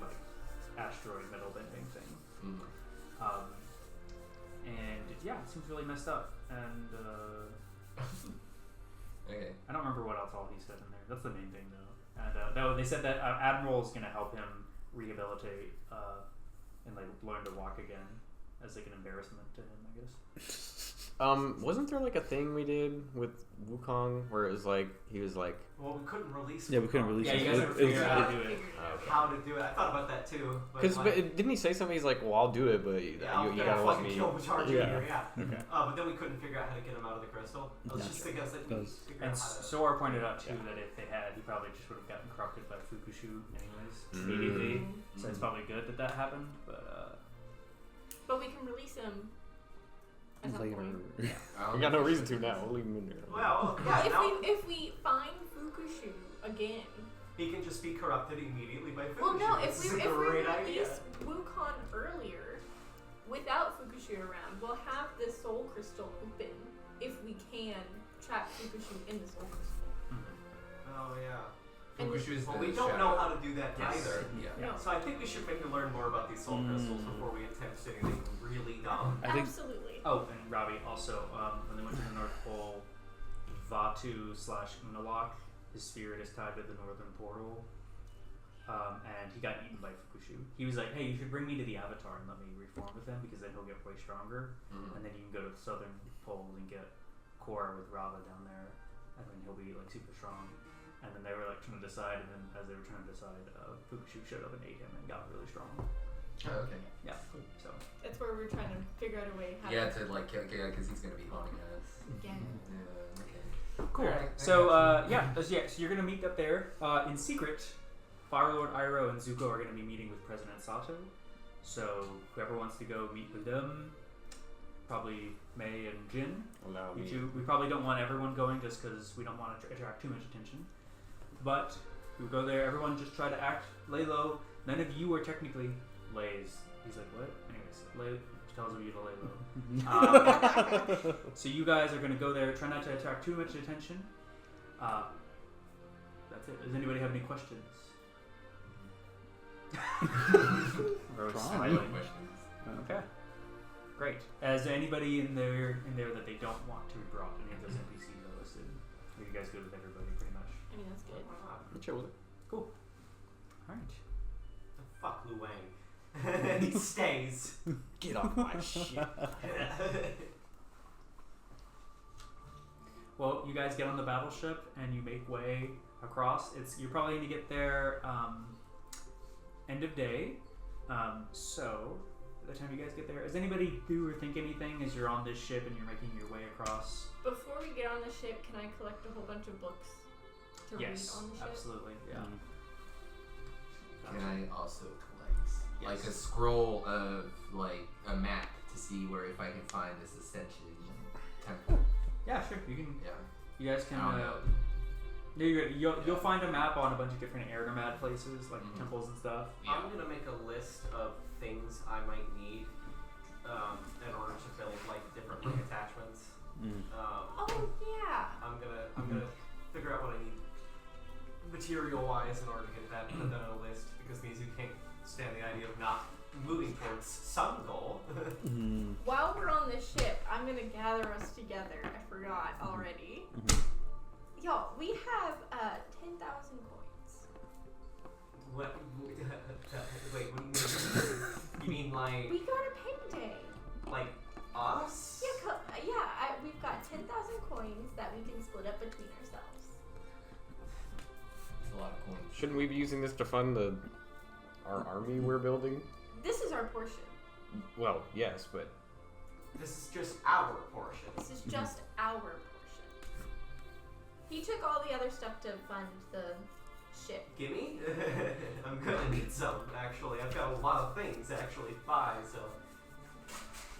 asteroid metal bending thing. And yeah, it seems really messed up. And Okay. I don't remember what else all he said in there. That's the main thing, though. And no, they said that Admiral is going to help him rehabilitate and learn to walk again as an embarrassment to him, I guess. Wasn't there a thing we did with Wukong where it was he was Well, we couldn't release. Yeah, we couldn't Wukong. release Yeah, it. you guys never figured out how to do it. How to do it? I thought about that too. because didn't he say something? He's like, well, I'll do it, but you gotta let me. kill Batar Jr. Yeah. Yeah. Okay. But then we couldn't figure out how to get him out of the crystal. I was just thinking, I was like, we need to figure And out how to. Sora pointed out too that if they had, he probably just would have gotten corrupted by Fukushu anyways immediately. So it's probably good that happened. But we can release him at some Later. point. We got no reason to now. We'll leave him in there. Well, yeah. Now If we find Fukushu again. he can just be corrupted immediately by Fukushu. Well, no. This If is we a great idea. release Wukong earlier, without Fukushu around, we'll have the Soul Crystal open if we can trap Fukushu in the Soul Crystal. Oh yeah. And Fukushu's Well, the we don't shadow. know how to do that Yes. either. Yeah. No. So I think we should maybe learn more about these soul crystals before we attempt anything really dumb. I think Absolutely. Oh, and Robbie also, when they went to the North Pole, Vatu/Unalak, his spirit is tied to the northern portal, and he got eaten by Fukushu. He was like, hey, you should bring me to the Avatar and let me reform with him because then he'll get way stronger, and then you can go to the southern poles and get Korra with Rava down there, and then he'll be super strong. And then they were trying to decide, and then as they were trying to decide, Fukushu showed up and ate him and got really strong. Oh, okay. Yeah, so. That's where we're trying to figure out a way how Yeah, to to kill because he's gonna be haunting us. again. Yeah. Okay. Cool. Alright, So I got so you're gonna meet up there in secret Firelord Iroh and Zuko are going to be meeting with President Sato. So whoever wants to go meet with them, probably May and Jin. Allow You me. two, we probably don't want everyone going just because we don't want to attract too much attention. But we go there. Everyone just try to lay low. None of you are technically lays. He's like, what? Anyways, tells you to lay low. So you guys are going to go there. Try not to attract too much attention. That's it. Does anybody have any questions? Rose Try. smiling. Okay. Great. Is there anybody in there that they don't want to be brought? Any of those NPCs are listed? Are you guys good with everybody, pretty much? I mean, that's good. I'm chill with it. Cool. All right. Fuck Lu Wang. He stays. Get off my shit. Well, you guys get on the battleship and you make way across. You're probably going to get there end of day. So by the time you guys get there, does anybody do or think anything as you're on this ship and you're making your way across? Before we get on the ship, can I collect a whole bunch of books to Yes, read on the ship? absolutely. Yeah. Can I also collect like a scroll of like a map to see where if I can find this ascension temple? Yeah, sure. You can. Yeah. You guys can. I don't know. You'll find a map on a bunch of different air nomad places like temples and stuff. Yeah. I'm gonna make a list of things I might need in order to build like different link attachments. Oh yeah. I'm gonna figure out what I need material wise in order to get that, put that on a list, because Mizu can't stand the idea of not moving towards some goal. While we're on this ship, I'm gonna gather us together. I forgot already. Y'all, we have 10,000 coins. What? Wait, what do you mean? You mean like We got a payday. like us? Yeah, we've got 10,000 coins that we can split up between ourselves. It's a lot of coins. Shouldn't we be using this to fund our army we're building? This is our portion. Well, yes, but This is just our portion. This is just our portion. He took all the other stuff to fund the ship. Gimme? I'm gonna need some, actually. I've got a lot of things to actually buy, so.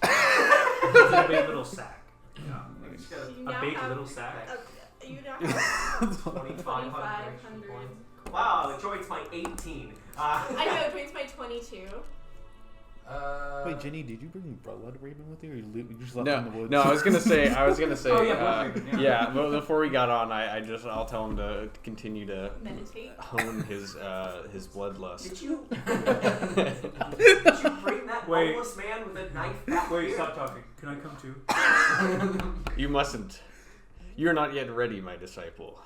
It's in a big little sack. Yeah. I just gotta You A now big have, little sack. You now have 2,500 2,500 points. Wow, it joins my 18. I know, it joins my 22. Wait, Jenny, did you bring Blood Raven with you, or you just left no, him in the woods? no. I was gonna say. Oh, yeah, Blood Raven, yeah. But before we got on, I'll tell him to continue to Meditate. hone his bloodlust. Did you bring that Wait. homeless man with a knife back Wait, here? stop talking. Can I come too? You mustn't. You're not yet ready, my disciple.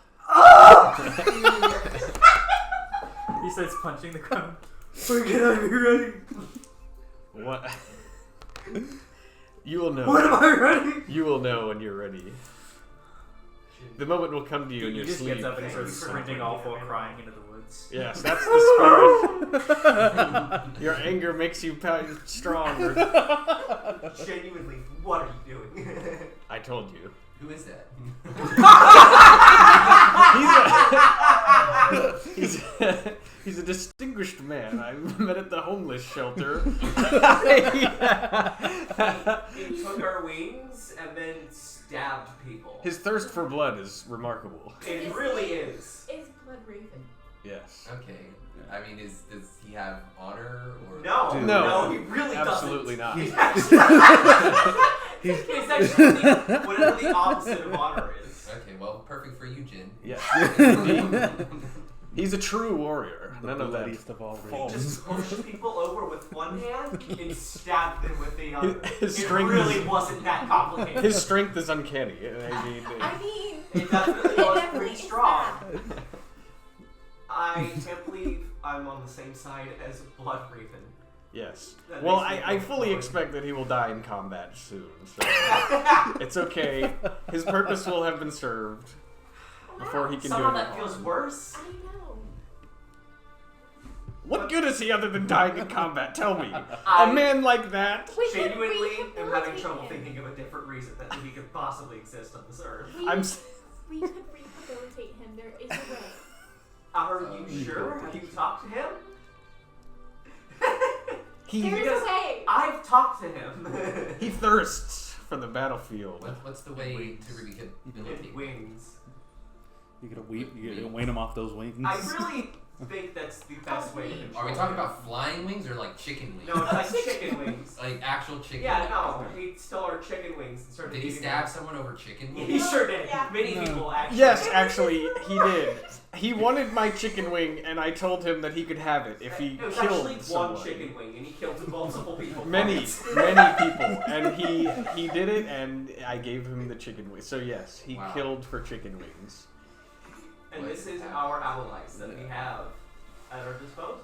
He starts punching the ground. Wait, get out of here, ready? What? You will know. What am I ready? You will know when you're ready. The moment will come to you in He your just sleep. gets up and Thank starts you for sprinting not off while bringing crying into the woods. Yes, that's the spirit. Your anger makes you stronger. Genuinely, what are you doing? I told you. Who is that? He's a distinguished man. I met at the homeless shelter. He took our wings and then stabbed people. His thirst for blood is remarkable. It really is. Is Blood Raven. Yes. Okay. I mean, does he have honor or No, Dude. no, he really Absolutely doesn't. not. It's actually whatever the opposite of honor is. Okay, well, perfect for you, Jin. Yes. He's a true warrior. The None of that. bloodiest of all false. ravens. Just pushed people over with one hand and stabbed them with the other. His It strength really is- wasn't that complicated. His strength is uncanny. I mean, It definitely it was definitely pretty is strong. that. I can't believe I'm on the same side as Blood Raven. Yes. That Well, makes me I feel fully forward. expect that he will die in combat soon. So it's okay. His purpose will have been served before he can Somehow do that any feels harm. worse. I know. What good is he other than dying in combat? Tell me. I A man like that. We could genuinely am having rehabilitate trouble him. thinking of a different reason that he could possibly exist on this earth. We, I'm. we could rehabilitate him. There is a way. Are you sure? Have you talked to him? There's a way. I've talked to him. He thirsts for the battlefield. What's the way to rehabilitate? It wings. You gotta wean him off those wings. I really think that's the best way to control Are we talking him. about flying wings or like chicken wings? No, it's like chicken wings. Like actual chicken Yeah, wings? no, he stole our chicken wings and started Did he eating stab them. someone over chicken Yeah, wings? he sure did. Yeah. Many people actually. Yes, actually, he did. He wanted my chicken wing, and I told him that he could have it if he It was killed actually someone. one chicken wing, and he killed multiple people. Many for it. people, and he did it, and I gave him the chicken wing. So yes, he Wow. killed for chicken wings. And this is our allies that we have at our disposal.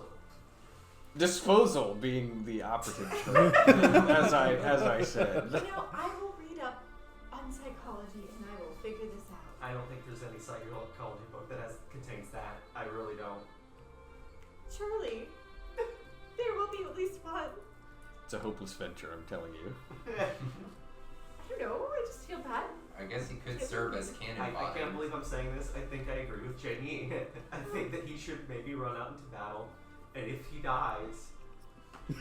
Disposal being the operative term, as I said. You know, I will read up on psychology and I will figure this out. I don't think there's any psychology book that contains that. I really don't. Surely, there will be at least one. It's a hopeless venture, I'm telling you. I don't know. I just feel bad. I guess he could serve as cannon I fodder. can't believe I'm saying this. I think I agree with Jenny. I think that he should maybe run out into battle, and if he dies,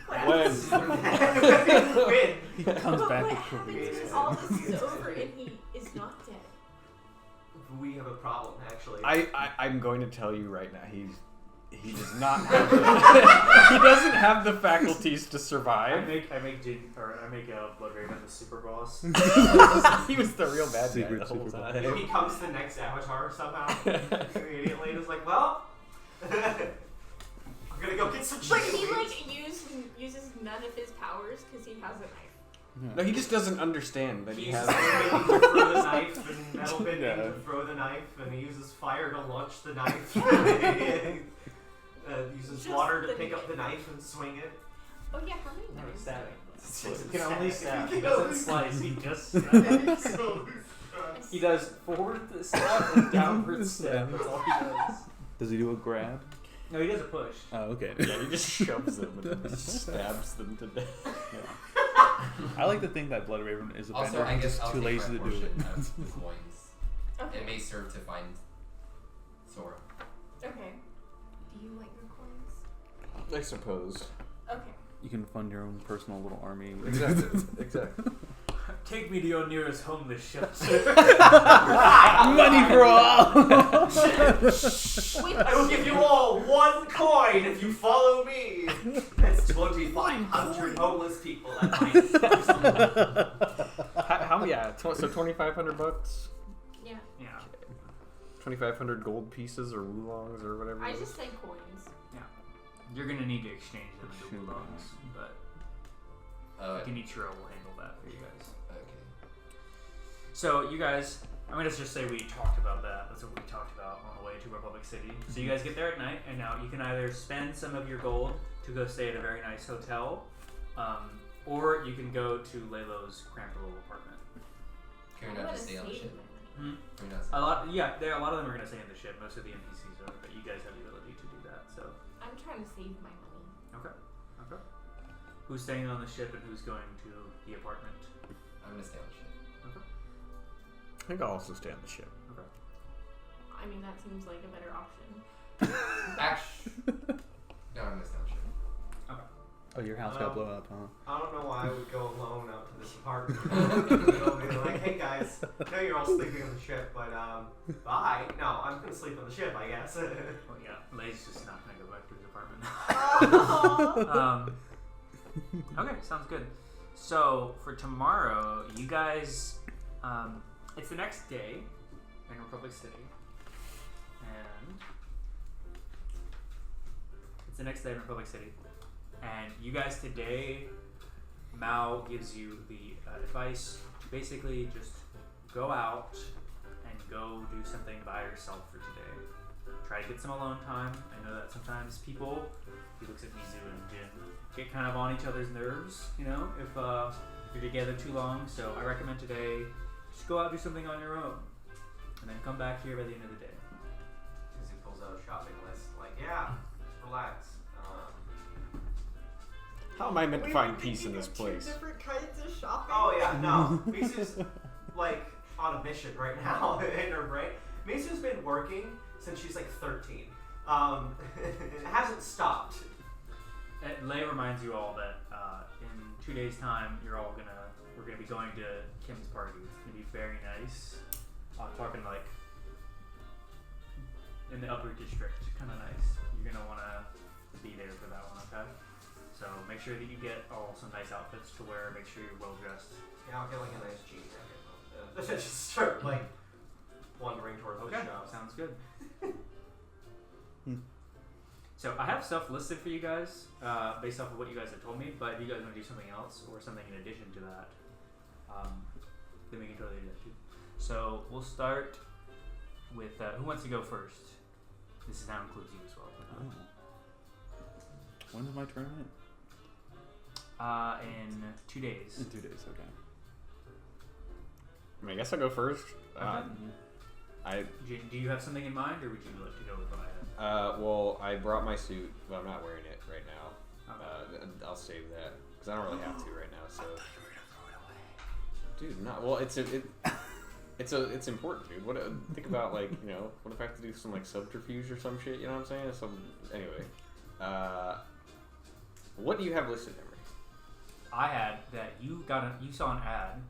When? win. He comes But back what with happens Korean. when all this is over and he is not dead? We have a problem, actually. I'm going to tell you right now, he does not have he doesn't have the faculties to I survive. make Blood Raven the super boss. He was the real bad guy Secret the whole super He time. becomes the next Avatar somehow. Immediately, and is like, well, I'm gonna go get some But chicken he wings. uses none of his powers because he has a knife. No, he just doesn't understand that he He's has. able to throw the knife, and metal bending Yeah. to throw the knife, and he uses fire to launch the knife. Uses Just water to the pick up knife. the knife and swing it. Oh yeah, how many No, knives? stabbing. He He can only stab. He He doesn't can slice. He just only- stabs. He does forward stab and downward stab. That's all he does. Does he do a grab? No, he does a push. Oh, okay. Yeah, he just shoves them and stabs them to death. I like to think that Blood Raven is a Also, bender. I He's guess just I'll too take lazy my to do portion it. of the coins. Okay. It may serve to find Sora. Okay. Do you like your coins? I suppose. Okay. You can fund your own personal little army. Exactly. Take me to your nearest homeless shelter. Money for all. I will give you all 1 coin if you follow me. That's 2,500 homeless people at my disposal. So $2,500? Yeah. Yeah. 2,500 gold pieces or oolongs or whatever. I it is? just say coins. You're gonna need to exchange them into Shoot. belongs, but Kenichiro will handle that for you guys. Okay. So you guys, I'm gonna just say we talked about that. That's what we talked about on the way to Republic City. So you guys get there at night, and now you can either spend some of your gold to go stay at a very nice hotel, or you can go to Lalo's cramped little apartment. Can we I'm not gonna just stay on the save ship? my money. Can we not stay? A lot of them are gonna stay in the ship. Most of the NPCs are, but you guys have the ability to do that. So I'm trying to save my money. okay. Who's staying on the ship and who's going to the apartment? I'm gonna stay on the ship. Okay. I think I'll also stay on the ship. Okay. I mean, that seems like a better option. Actually, no, I'm gonna stay on the ship. Oh, your house got blown up, huh? I don't know why I would go alone out to this apartment. They're like, hey guys, I know you're all sleeping on the ship, but bye. No, I'm gonna sleep on the ship, I guess. Well, yeah, Lay's just not gonna go back to his apartment. Oh. Okay, sounds good. So for tomorrow, you guys, it's the next day in Republic City, and you guys today, Mao gives you the advice to basically just go out and go do something by yourself for today. Try to get some alone time. I know that sometimes people, he looks at Mizu and Jin, get kind of on each other's nerves, you know, if you're together too long. So I recommend today, just go out and do something on your own, and then come back here by the end of the day. As he pulls out a shopping list, like, yeah, just relax. How am I meant to find peace in this place? Different kinds of shopping. Oh yeah, no. Misu's like on a mission right now in her brain. Misu's been working since she's like 13. It hasn't stopped. Lay reminds you all that in 2 days' time, we're gonna be going to Kim's party. It's gonna be very nice. I'm talking like in the upper district, kind of nice. You're gonna wanna be there for that one, okay? So make sure that you get some nice outfits to wear. Make sure you're well dressed. Yeah, I'll get like a nice jean jacket. Just start like wandering towards the shop. Sounds good. So I have stuff listed for you guys based off of what you guys have told me. But if you guys want to do something else or something in addition to that, then we can totally do that too. So we'll start with who wants to go first. This now includes you as well. When's my tournament? In 2 days. In 2 days, okay. I mean, I guess I'll go first. Do you have something in mind, or would you like to go with what I have? Well, I brought my suit, but I'm not wearing it right now. I'll save that because I don't really have to right now. So, dude, not well. It's important, dude. What think about like what if I have to do some like subterfuge or some shit? You know what I'm saying? Anyway, what do you have listed, Emery? I had that you saw an ad.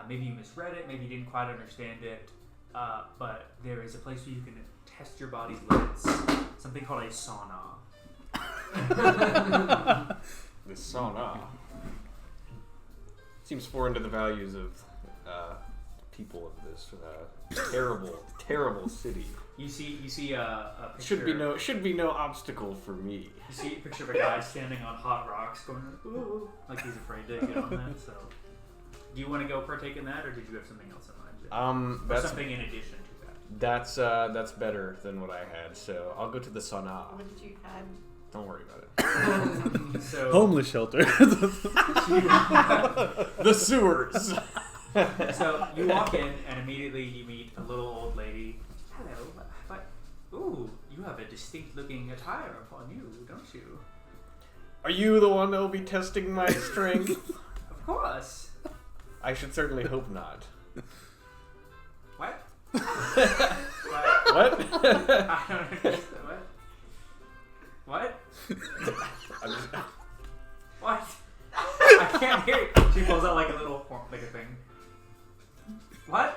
Maybe you misread it. Maybe you didn't quite understand it. But there is a place where you can test your body's limits. Something called a sauna. The sauna seems foreign to the values of people of this terrible city. You see a picture. Should be no obstacle for me. You see a picture of a guy standing on hot rocks, going ooh, like he's afraid to get on that. So, do you want to go partake in that, or did you have something else in mind? Or That's something in addition to that. that's better than what I had. So I'll go to the sauna. What did you have? Don't worry about it. So Homeless shelter. The sewers. So you walk in and immediately you meet a little old lady. Hello, ooh, you have a distinct looking attire upon you, don't you? Are you the one that will be testing my strength? Of course. I should certainly hope not. What? What? I don't understand. What? What? I can't hear you. She pulls out like a little like a thing. What?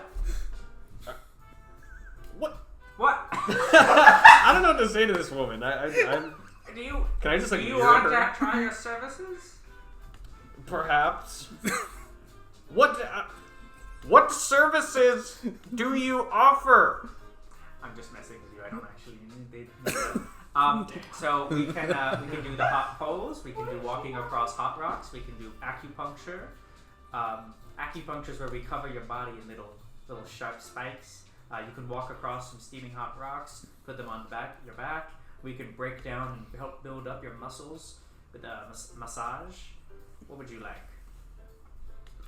What? What? I don't know what to say to this woman. Do you? Can I just like Do you mirror want her? to try your services? Perhaps. What services do you offer? I'm just messing with you. I don't actually need that. So we can do the hot poles. We can do walking across hot rocks. We can do acupuncture. Acupuncture is where we cover your body in little sharp spikes. You can walk across some steaming hot rocks, put them on your back. We can break down and help build up your muscles with a massage. What would you like?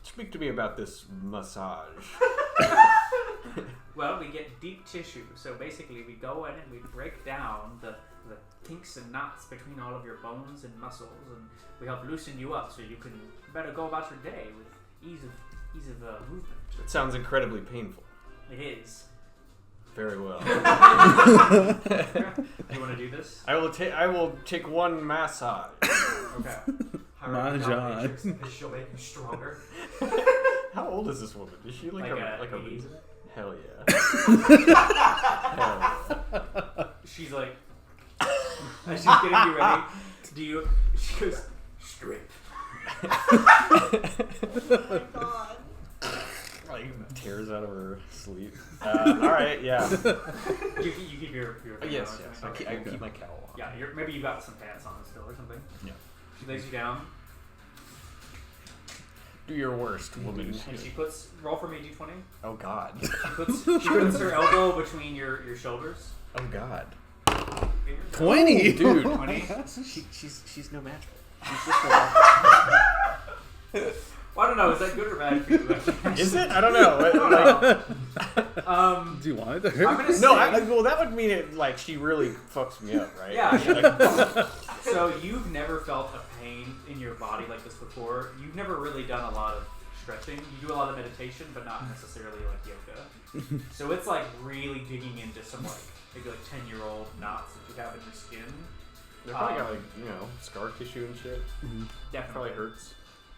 Speak to me about this massage. Well, we get deep tissue. So basically, we go in and we break down the kinks and knots between all of your bones and muscles, and we help loosen you up so you can better go about your day with ease of movement. It sounds incredibly painful. It is. Very well. You want to do this? I will take one massage. Okay. My God. Because she'll make you stronger. How old is this woman? Is she like a 80s? Hell yeah. Hell yeah. She's like, as she's getting you ready, she goes, strip. Oh my god. Like tears out of her sleep. Alright, yeah. You keep your thing Yes, on, yes. okay. I keep my cowl on. Yeah, maybe you got some pants on still or something. Yeah. She lays you down, Do your worst, woman. and she puts, roll for me d20. Oh god. She puts her elbow between your shoulders. Oh god. 20, Dude. 20. She's no match. Well, I don't know, is that good or bad for you? Is it? I don't know. Do you want it to I'm hurt? gonna say, No, well that would mean it like she really fucks me up, right? Yeah. Like, so you've never felt a pain in your body like this before. You've never really done a lot of stretching. You do a lot of meditation, but not necessarily like yoga. So it's like really digging into some like maybe like 10-year-old knots that you have in your skin. They probably got like scar tissue and shit. Definitely Probably hurts.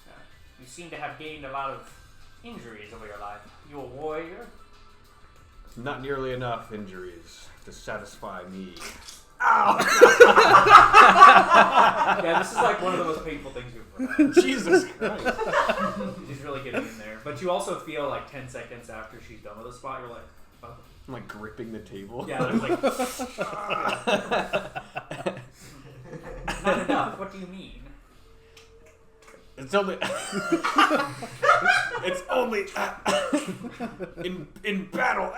Yeah. You seem to have gained a lot of injuries over your life. You a warrior? Not nearly enough injuries to satisfy me. Yeah, this is like one of the most painful things you've ever had. Jesus Christ. She's really getting in there. But you also feel like 10 seconds after she's done with a spot, you're like, oh. I'm like gripping the table. Yeah, there's like, not enough. What do you mean? It's only. It's only in battle.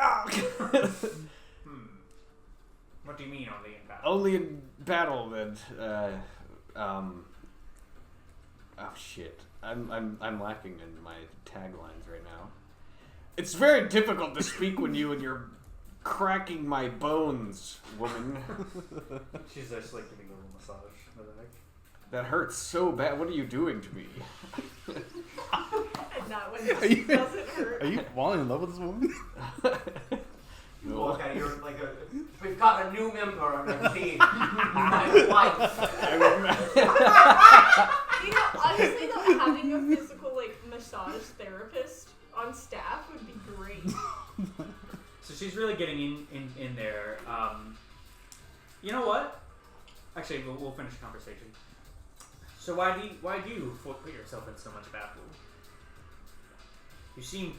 What do you mean only in battle? Only in battle that. Oh shit! I'm lacking in my taglines right now. It's very difficult to speak when you're cracking my bones, woman. She's just like giving a little massage in the neck. That hurts so bad. What are you doing to me? And not when it doesn't hurt. Are you falling in love with this woman? You walk out, you're like we've got a new member on our team. My wife. You know, honestly though, having a physical like massage therapist on staff would be great. So she's really getting in there. You know what? Actually, we'll finish the conversation. So why do you put yourself in so much battle? You seem,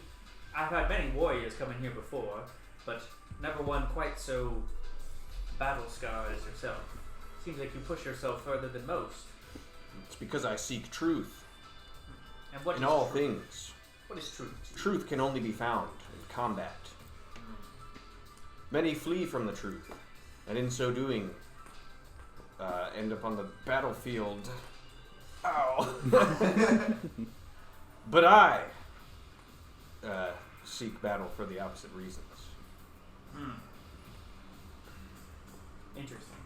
I've had many warriors come in here before, but never one quite so battle scarred as yourself. Seems like you push yourself further than most. It's because I seek truth And what in is all truth? things. What is truth? Truth can only be found in combat. Many flee from the truth, and in so doing, end up on the battlefield. Ow! But I seek battle for the opposite reasons. Interesting.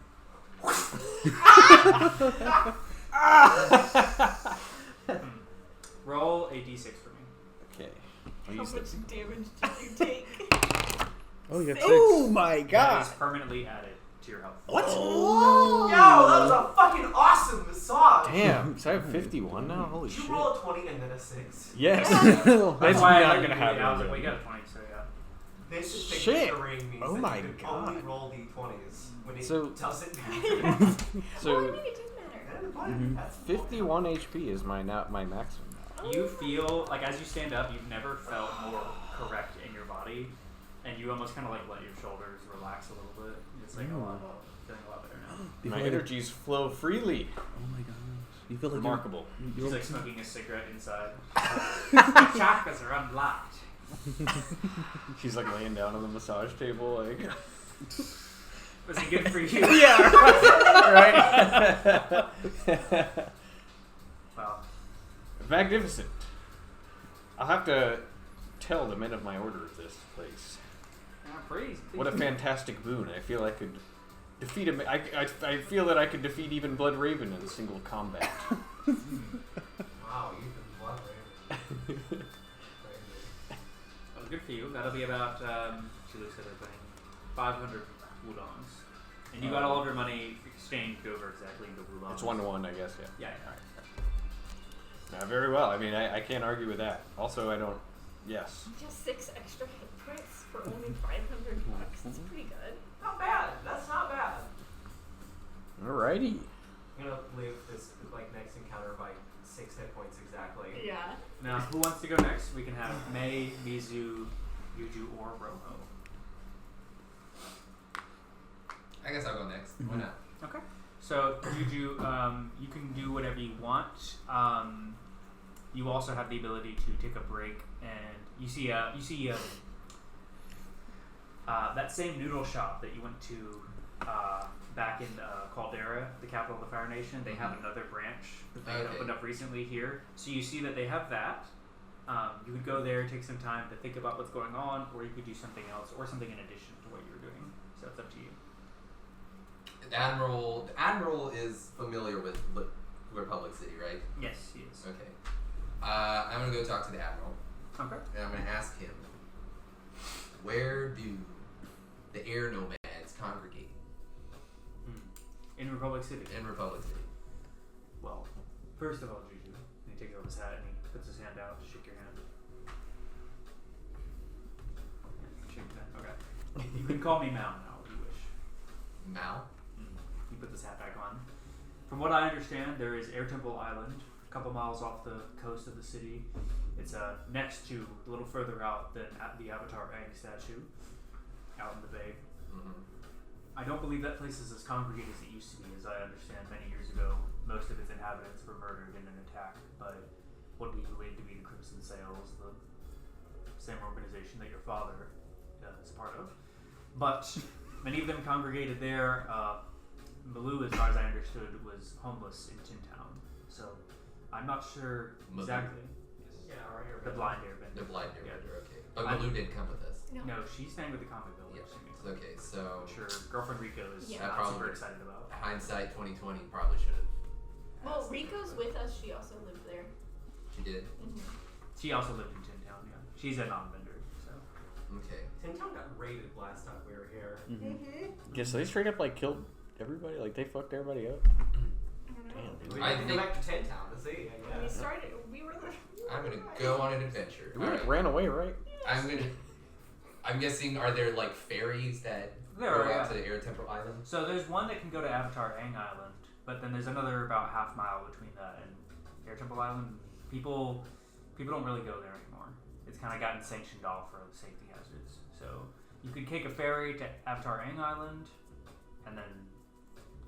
Roll a d6 for me. Okay. How much damage did you take? Oh, you got 6. Oh my That god! is permanently added to your health. What? Yo, that was a fucking awesome massage. Damn, so I have 51 now? Holy Did you shit. roll a 20 and then a 6? Yes. That's That's why not I gonna happen. I was like, well, you got a 20, so yeah. This is the Shit. terrain means Oh that my you can God. only roll d20s when it So- doesn't Well, matter. I So mean, it didn't matter. That's 51 HP is my maximum now. You feel like as you stand up, you've never felt more correct in your body, and you almost kind of like let your shoulders relax a little bit. It's like feeling a lot better now. My energies flow freely. Oh my gosh. You feel like Remarkable. She's like smoking a cigarette inside. Your chakras are unlocked. She's like laying down on the massage table, like. Was it good for you? Yeah, right. Well, Magnificent. I'll have to tell the men of my order of this place. praise. What a fantastic boon! I feel I could defeat him. I feel that I could defeat even Blood Raven in single combat. Wow, you've been blood raven. Well, good for you. That'll be about, she looks at everything, 500 wudongs. And you got all of your money exchanged over exactly into wudongs. It's 1-to-1, I guess. Yeah. Yeah, yeah. Very well. I mean, I can't argue with that. Also, I don't. Yes. Just 6 extra hit points for only $500. That's pretty good. Not bad. That's not bad. Alrighty. I'm gonna live this like next encounter by 6 hit points exactly. Yeah. Now, who wants to go next? We can have Mei, Mizu, Yuju, or Roho. I guess I'll go next. Why not? Okay. So, Yuju, you can do whatever you want. You also have the ability to take a break, and you see that same noodle shop that you went to back in Caldera, the capital of the Fire Nation. They have another branch that they had opened up recently here. So you see that they have that. You could go there, take some time to think about what's going on, or you could do something else, or something in addition to what you were doing. So it's up to you. The Admiral is familiar with Republic City, right? Yes, he is. Okay. I'm gonna go talk to the admiral, Okay. and I'm gonna ask him, where do the air nomads congregate In Republic City. in Republic City? Well, first of all, Juju, and he takes off his hat and he puts his hand out to shake your hand. Yeah, shake your hand. Okay. You can call me Mal now if you wish. Mal? He puts his hat back on. From what I understand, there is Air Temple Island, a couple miles off the coast of the city. It's next to, a little further out than at the Avatar Aang statue, out in the bay. Mm-hmm. I don't believe that place is as congregated as it used to be. As I understand, many years ago, most of its inhabitants were murdered in an attack by what we believe to be the Crimson Sails, the same organization that your father is part of. But many of them congregated there. Malou, as far as I understood, was homeless in Tin Town. So I'm not sure Malou. exactly. Yeah, right here. The blind airbender. The blind Yeah. airbender, okay. But Malou didn't come with us. No. No, she's staying with the comic village. Yeah. technically. Okay, so I'm sure girlfriend Rico is Yeah. not Probably- super excited about. hindsight 2020 probably should have. Well, Rico's with us. She also lived there. She did. She also lived in Tin Town. Yeah, she's a non-bender. So Okay. Tin Town got raided last time we were here. Yeah, so they straight up like killed everybody. Like they fucked everybody up. Damn, dude. We I had to go think- back to Tin Town to see, I We guess. started. We were the. I'm gonna go on an adventure. We Alright. ran away, right? I'm guessing, are there like ferries that There go are, out yeah. to the Air Temple Island? So there's one that can go to Avatar Aang Island, but then there's another about half mile between that and Air Temple Island. People don't really go there anymore. It's kind of gotten sanctioned off for safety hazards. So you could take a ferry to Avatar Aang Island, and then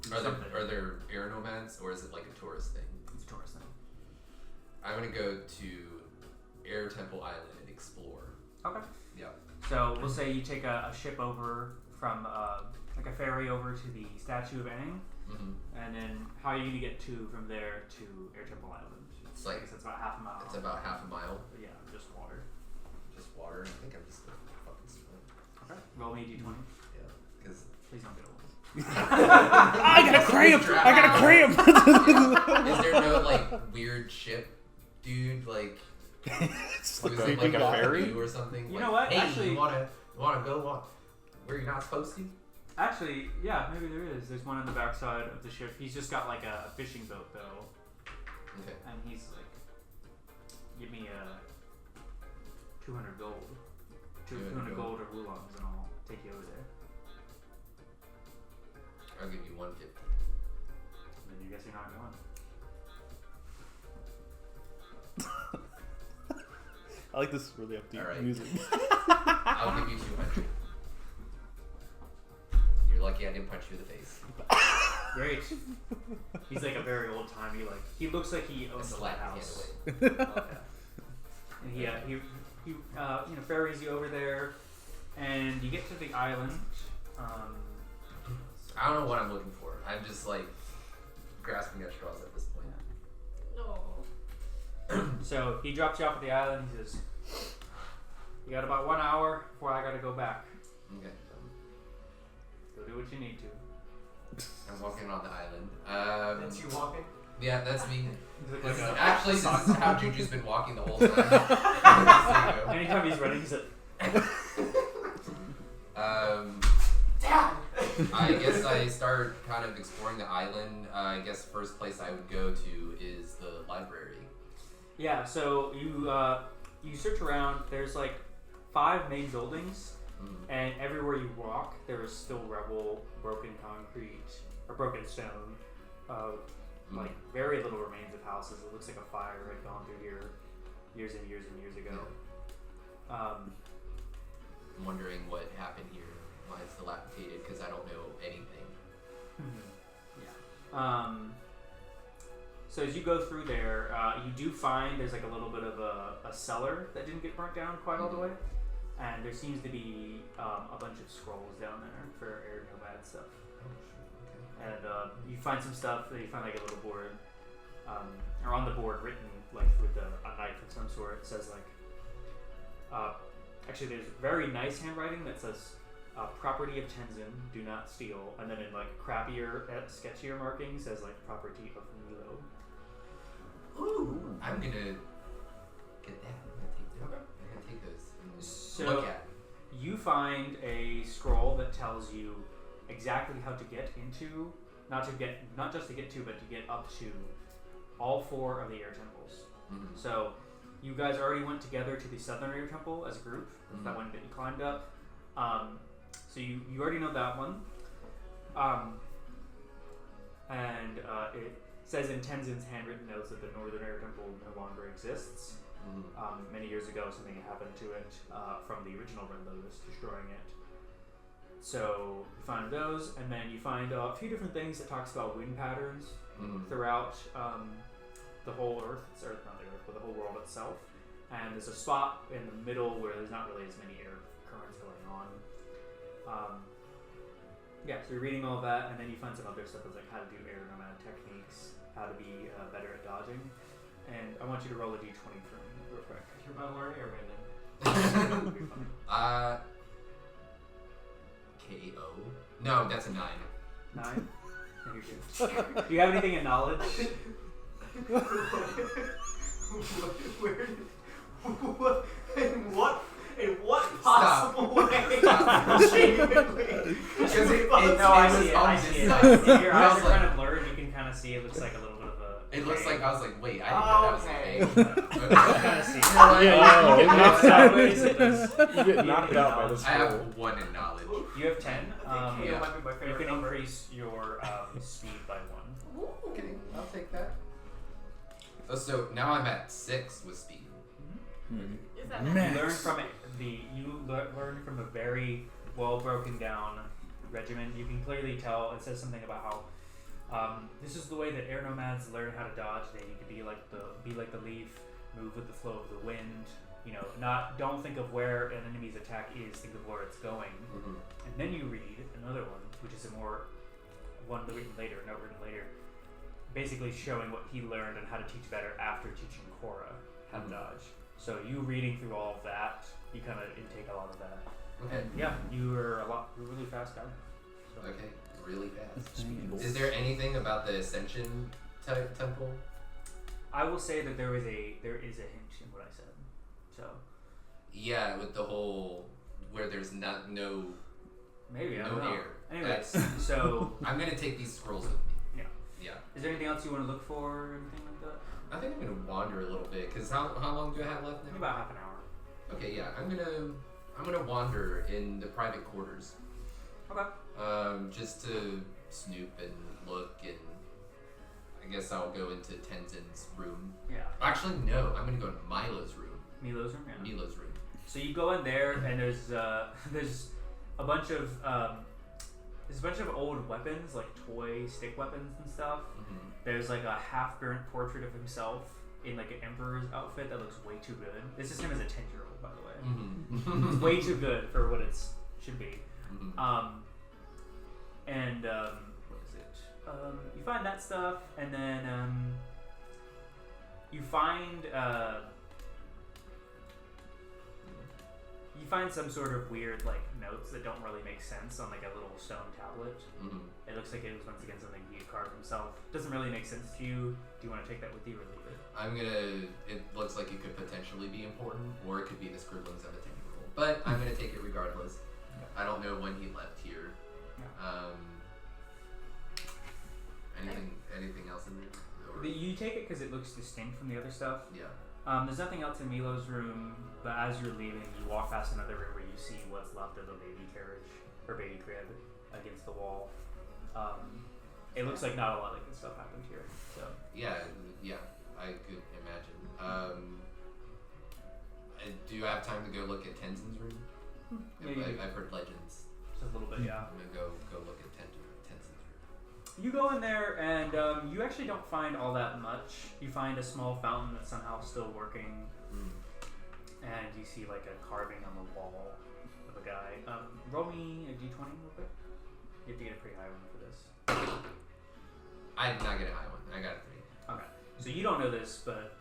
do something. Are there air nomads, or is it like a tourist thing? It's a tourist thing. I'm gonna go to Air Temple Island and explore. Okay. Yeah. So we'll say you take a ship over from like a ferry over to the statue of Aang, Mm-hmm. and then how are you gonna get from there to Air Temple Island? It's I like guess it's about half a mile. it's about half a mile. Yeah, just water. Just water. I think I'm just gonna fucking swim. Okay. Roll me a d20. Yeah. Because Please don't get old. I got a cramp. I got a cramp. is there no like weird ship, dude? Like It's like who's a, in, like a a ferry. canoe or something? You like, know what? Hey, Actually- you wanna go on where you're not supposed to? Actually, yeah, maybe there is. There's one on the backside of the ship. He's just got like a fishing boat though, Okay. and he's like, "Give me 200 gold, 200 gold or oolongs, and I'll take you over there." I'll give you 150. And then you guess you're not going. I like this really upbeat Alright. music. I'll give you 200. You're lucky I didn't punch you in the face. Great. He's like a very old timey. Like he looks like he I owns a slapped house. your hand away. Okay. And he ferries you over there, and you get to the island. I don't know what I'm looking for. I'm just like grasping at straws at this point. No. So he drops you off at the island. He says, "You got about 1 hour before I got to go back. Okay. Go do what you need to." I'm walking on the island. That's you walking? Yeah, that's me. He's This is, like actually, this is how Juju's been walking the whole time. anytime he's running, he's like, Dad! I guess I start kind of exploring the island. I guess first place I would go to is the library. yeah. So you search around. There's like 5 main buildings. And everywhere you walk, there is still rubble, broken concrete, or broken stone, like very little remains of houses. It looks like a fire had gone through here years and years and years ago. I'm wondering what happened here. Why it's dilapidated? Because I don't know anything. Yeah. So as you go through there, you do find there's like a little bit of a cellar that didn't get burnt down quite all the way. And there seems to be a bunch of scrolls down there for air nomad stuff. And you find some stuff. You find like a little board, or on the board written like with a knife of some sort. It says like, actually there's very nice handwriting that says, "Property of Tenzin, do not steal." And then in like crappier, sketchier markings says like, "Property of Milo." Ooh. I'm gonna find a scroll that tells you exactly how to get into, not just to get to, but to get up to all 4 of the air temples. Mhm. So you guys already went together to the southern air temple as a group. Mhm. That one that you climbed up. So you already know that one. And it says in Tenzin's handwritten notes that the northern air temple no longer exists. Mhm. Many years ago, something happened to it from the original Red Lotus, destroying it. So you find those, and then you find a few different things that talks about wind patterns Mhm. throughout the whole Earth. It's Earth, not the Earth, but the whole world itself. And there's a spot in the middle where there's not really as many air currents going on. So you're reading all that, and then you find some other stuff that's like how to do air nomad techniques, how to be better at dodging. And I want you to roll a d20 for me real quick. You're about to learn airbending. It'll be fun. KO. No, that's a 9. 9? No, you're good. Do you have anything in knowledge? In what possible way? Genuinely. Because it No, I was see it. on I this see it. side. I see it. Your I eyes was are like- kind of blurred. You can kind of see it looks like a little bit of a. It looks like I was like, wait, I didn't Oh, know that was okay. an You can kind of see it. Yeah, you get knocked out. Sideways, it does. You get knocked out by the I have scroll. 1 in knowledge. You have 10. KO yeah. might be my You favorite can number. increase your speed by 1. Okay, I'll take that. Oh, so now I'm at 6 with speed. Is that You Man. learn from learn from a very well broken down regimen. You can clearly tell it says something about how this is the way that air nomads learn how to dodge. They need to be like the leaf, move with the flow of the wind. You know, don't think of where an enemy's attack is. Think of where it's going. Mm-hmm. And then you read another one, which is one written later, note written later, basically showing what he learned and how to teach better after teaching Korra how to dodge. So you reading through all of that, you kind of intake a lot of that. Okay. And yeah, you're a really fast guy. So. Okay, really fast. Speed. Is there anything about the Ascension temple? I will say that there is a hint in what I said. So Yeah, with the whole where there's no maybe I no don't know. air. Anyways, That's- so I'm gonna take these scrolls with me. yeah. Yeah. Is there anything else you want to look for or anything like that? I think I'm gonna wander a little bit because how long do I have left Maybe now? about half an hour. Okay, yeah, I'm gonna wander in the private quarters. Okay. Just to snoop and look, and I guess I'll go into Tenzin's room. Yeah. Actually, no, I'm gonna go to Milo's room. Milo's room. Yeah. Milo's room. So you go in there, and there's a bunch of old weapons, like toy stick weapons and stuff. Mm-hmm. There's like a half-burnt portrait of himself in like an emperor's outfit that looks way too good. This is him as a 10-year-old, by the way. Mm-hmm. It's way too good for what it should be. Mm-hmm. What is it? You find that stuff, and then you find some sort of weird like notes that don't really make sense on like a little stone tablet. Mm-hmm. It looks like it was once again something he had carved himself. Doesn't really make sense to you. Do you want to take that with you or leave it? It looks like it could potentially be important, or it could be the scribblings of a 10-year-old. But I'm gonna take it regardless. I don't know when he left here. Yeah. Anything else in there? Or- You take it because it looks distinct from the other stuff. yeah. There's nothing else in Milo's room, but as you're leaving, you walk past another room where you see what's left of a baby carriage or baby crib against the wall. It looks like not a lot of good stuff happened here. So Yeah, I could imagine. Do you have time to go look at Tenzin's room? Maybe. I've heard legends. just a little bit, yeah. I'm gonna go look at Tenzin's room. You go in there and you actually don't find all that much. You find a small fountain that's somehow still working, and you see like a carving on the wall of a guy. Roll me a d20 real quick. You have to get a pretty high one for this. I did not get a high one. I got a 3. Okay. So you don't know this, but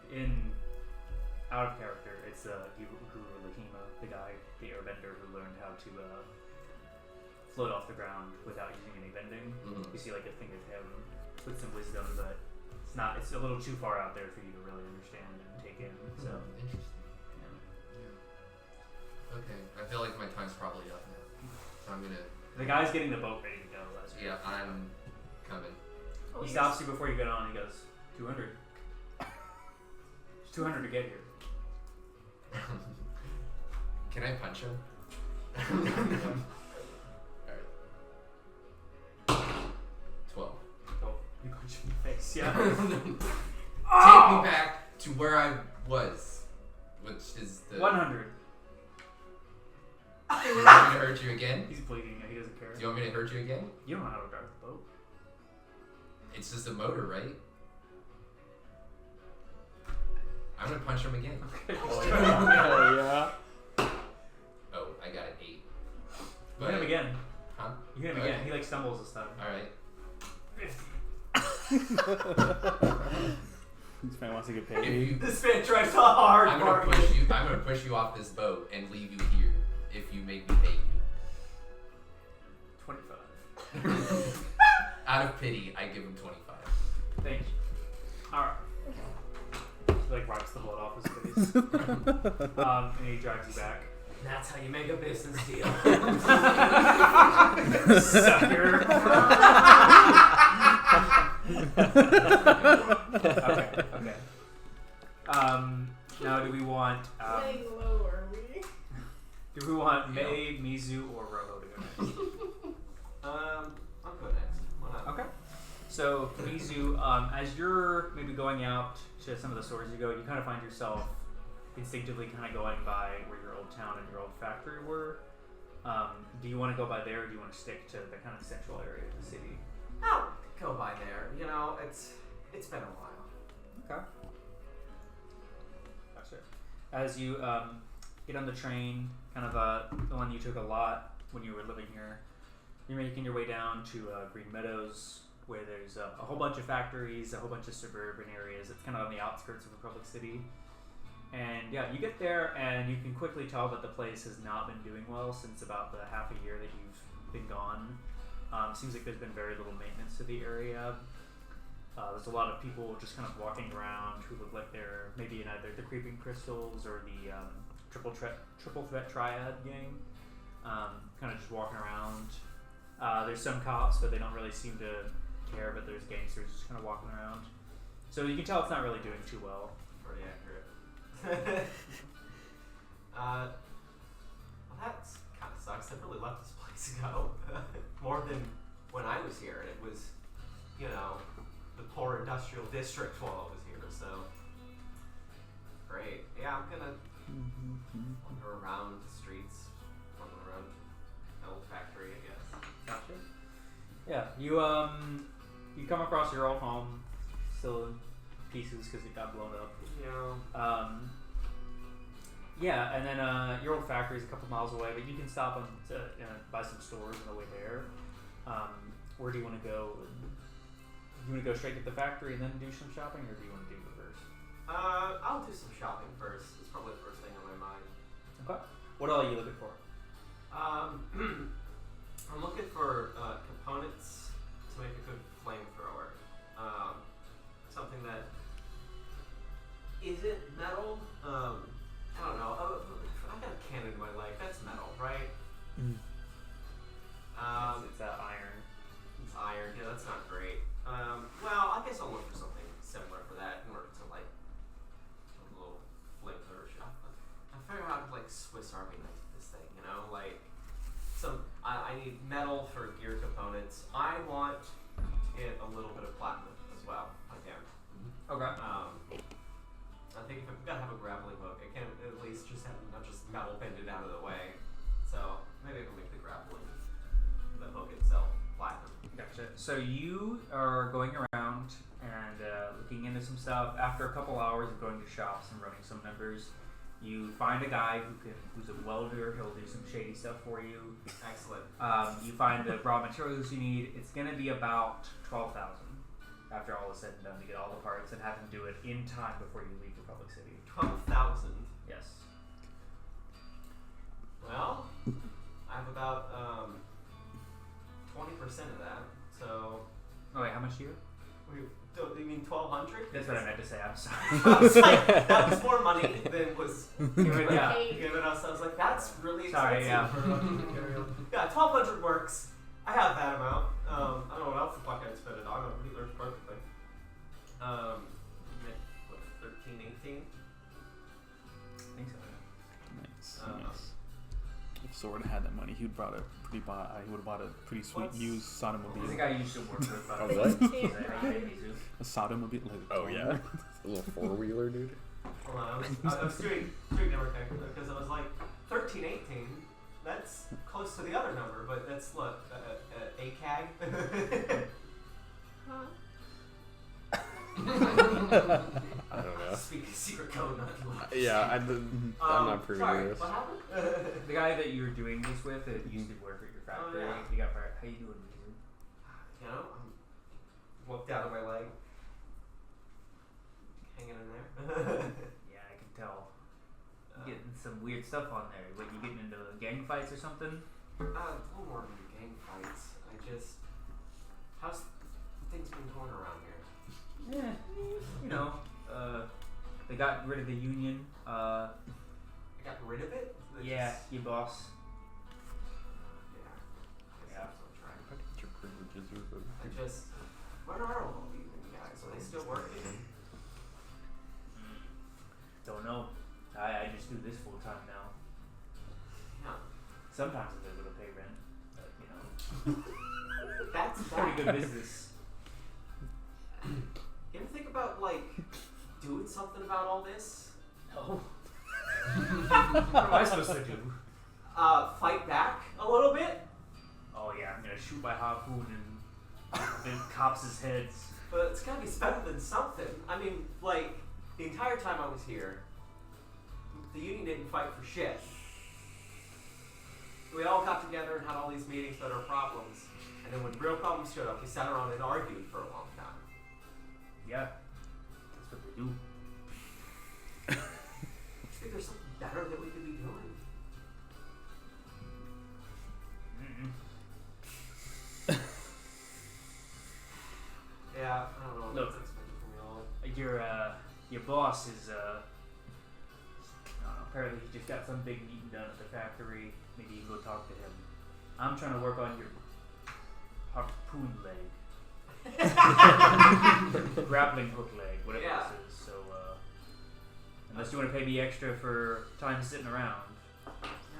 out of character, it's Guru Lahima, the guy, the airbender who learned how to float off the ground without using any bending. Mm-hmm. You see like a thing of him with some wisdom, but it's a little too far out there for you to really understand and take in. So Interesting. yeah. Yeah. Okay, I feel like my time's probably up. guy's getting the boat ready to go. Yeah, I'm coming. Oh, He yes. stops you before you get on. He goes, 200. It's 200 to get here. Can I punch him? Alright. 12. Oh, you punch him in the face. Yeah. Take me back to where I was, which is the. 100. Do you want me to hurt you again? He's bleeding. He doesn't care. Do you want me to hurt you again? You don't know how to drive the boat. It's just a motor, right? I'm gonna punch him again. Yeah. Oh, I got an 8. You hit him again. Huh? You hit him Okay. again. He like stumbles this time. Alright. This man wants to get If paid. you, This man tries so hard. I'm gonna bargain. push you. I'm gonna push you off this boat and leave you here if you make me pay you. 25. Out of pity, I give him 25. Thank you. Alright. He like wipes the blood off his face. And he drags you back. That's how you make a business deal. Sucker. Okay. Now do we want Laying low, are we? do we want May, Mizu, or Roho to go next? I'll go next. Why not? Okay. So Mizu, as you're maybe going out to some of the stores you go, you kind of find yourself instinctively kind of going by where your old town and your old factory were. Do you want to go by there, or do you want to stick to the kind of central area of the city? I'll go by there. You know, it's been a while. Okay. Gotcha. As you get on the train, kind of the one you took a lot when you were living here, you're making your way down to Green Meadows, where there's a whole bunch of factories, a whole bunch of suburban areas. It's kind of on the outskirts of Republic City. And yeah, you get there and you can quickly tell that the place has not been doing well since about the half a year that you've been gone. Seems like there's been very little maintenance to the area. There's a lot of people just kind of walking around who look like they're maybe in either the Creeping Crystals or the Triple Threat Triad gang. Kind of just walking around. There's some cops, but they don't really seem to care, but there's gangsters just kind of walking around. So you can tell it's not really doing too well. Pretty accurate. Well, that kind of sucks. I really let this place go. More than when I was here. It was, you know, the poor industrial district while I was here. So, great. Yeah, I'm gonna wander around the streets, wander around the old factory, I guess. Gotcha. Yeah, you come across your old home, still in pieces because it got blown up. You know, Yeah, and then your old factory is a couple miles away, but you can stop and buy some stores on the way there. Where do you want to go? Do you want to go straight to the factory and then do some shopping, or do you want to do reverse? I'll do some shopping first. It's probably the first thing on my mind. Okay. What all are you looking for? I'm looking for components to make a good flamethrower. Something that isn't metal. I don't know. I got a cannon in my leg. That's metal, right? It's iron. It's iron. Yeah, that's not great. Well, I guess I'll look for something similar for that in order to like a little flamethrower shop. I figure out like Swiss Army knife this thing, you know, like some. I need metal for gear components. I want to get a little bit of platinum as well. I can. Okay. I think if I've got to have a grappling hook, I can at least just have not just metal bended out of the way. So maybe I can make the grappling, the hook itself, platinum. Gotcha. So you are going around and looking into some stuff. After a couple hours of going to shops and running some numbers, you find a guy who's a welder. He'll do some shady stuff for you. Excellent. You find the raw materials you need. It's going to be about 12,000 after all is said and done to get all the parts and have him do it in time before you leave Republic City. 12,000. Yes. Well, I have about 20% of that. So, Oh wait, how much do you? you mean 1,200? That's what I meant to say. I'm sorry. I was like, that was more money than was Yeah. given us. I was like, that's really Sorry, expensive yeah. for material. Yeah, 1,200 works. I have that amount. I don't know what else the fuck I'd spend it on. He learns perfectly. What, 13, 18? I think so. Nice. Uh, Nice. If Soren had that money, he would bought a pretty. He would have bought a pretty sweet What's- used He's sodomobile. the guy you used to work with. By A the way. what? He's like, "Hey, Jesus." A sodomobile. Like Oh yeah, a little 4-wheeler, dude. Hold on, I was doing everything because it was like 13, 18. That's close to the other number, but that's what, a CAG? Huh? I don't know. Speaking secret code, not Yeah, I'm not privy sorry, to this. what happened? The guy that you were doing this with, that used to work at your factory, yeah. he got fired. How you doing, dude? You know, looked down at my leg. Hanging in there. Yeah, I can tell. You getting some weird stuff on there. What, you getting into gang fights or something? A little more than gang fights. How's things been going around here? Yeah, you know, they got rid of the union. I got rid of it? Yeah, your boss. Yeah. Yeah. I'm trying. How did your privileges or Where are all the union guys? Are they still working? Don't know. I just do this full time now. Yeah. Sometimes I'm able to pay rent, but you know, That's pretty that. good business. You ever think about, like, doing something about all this? No. What am I supposed to do? Fight back a little bit? Oh yeah, I'm gonna shoot my harpoon and the cops' heads. But it's gotta be better than something. I mean, like, the entire time I was here, the union didn't fight for shit. We all got together and had all these meetings about our problems. And then when real problems showed up, we sat around and argued for a long time. Yeah, that's what they do. I think there's something better that we could be doing. Mm-mm. Yeah, I don't know Look. what's expected from y'all. Your boss is apparently he just got some big meeting done at the factory. Maybe you can go talk to him. I'm trying to work on your harpoon leg. Grappling hook leg, whatever Yeah. this is. So unless you want to pay me extra for time sitting around.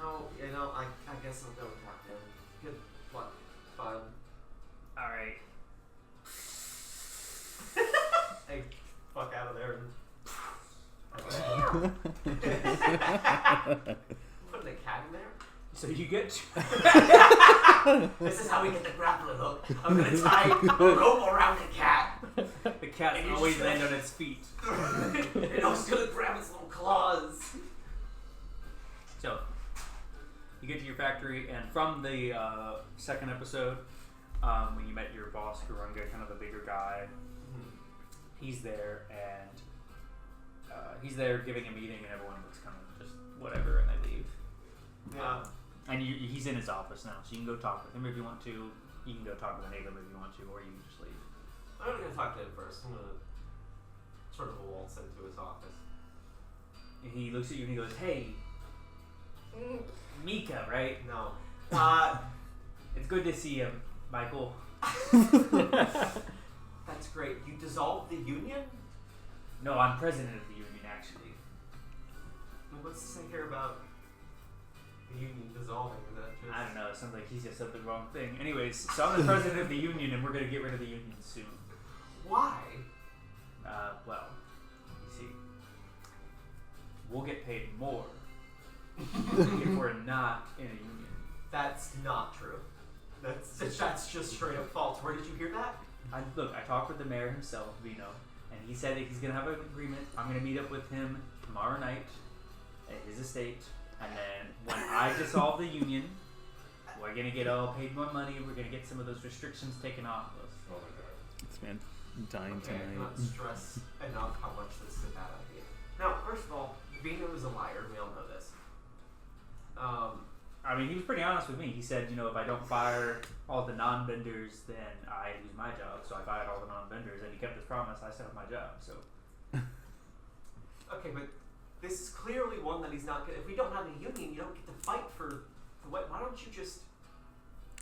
No, I guess I'll go and talk to him. Good luck, bud. Alright. Hey, fuck out of there. Putting a cat in there? So you get This is how we get the grappling hook. I'm gonna tie a rope around the cat. the cat And you always just- land on its feet. And I was gonna grab its little claws. So, you get to your factory, and from the second episode, when you met your boss, Garunga, kind of a bigger guy, he's there, and he's there giving a meeting, and everyone looks kind of just whatever, and they leave. Yeah. And he's in his office now, so you can go talk with him if you want to. You can go talk with Natum if you want to, or you can just leave. I'm gonna talk to him first. I'm gonna sort of waltz into his office. And he looks at you and he goes, "Hey, Mika, right? No. It's good to see you, Michael." That's great. You dissolved the union? No, I'm president of the union, actually. What's to say here about the union dissolving? Is that just... I don't know. It sounds like he just said the wrong thing. Anyways, so I'm the president of the union, and we're going to get rid of the union soon. Why? Well, you see, we'll get paid more if we're not in a union. That's not true. That's just straight up false. Where did you hear that? I talked with the mayor himself, Vino, and he said that he's going to have an agreement. I'm going to meet up with him tomorrow night at his estate, and then when I dissolve the union, we're going to get all paid more money. We're going to get some of those restrictions taken off of us. Oh my god. This man dying Okay, I tonight. cannot stress enough how much this is a bad idea. Now, first of all, Vino is a liar. We all know this. I mean, he was pretty honest with me. He said, if I don't fire all the non-benders, then I lose my job. So I fired all the non-benders, and he kept his promise. I still have my job. So Okay, but this is clearly one that he's not gonna. If we don't have a union, you don't get to fight for what? Why don't you just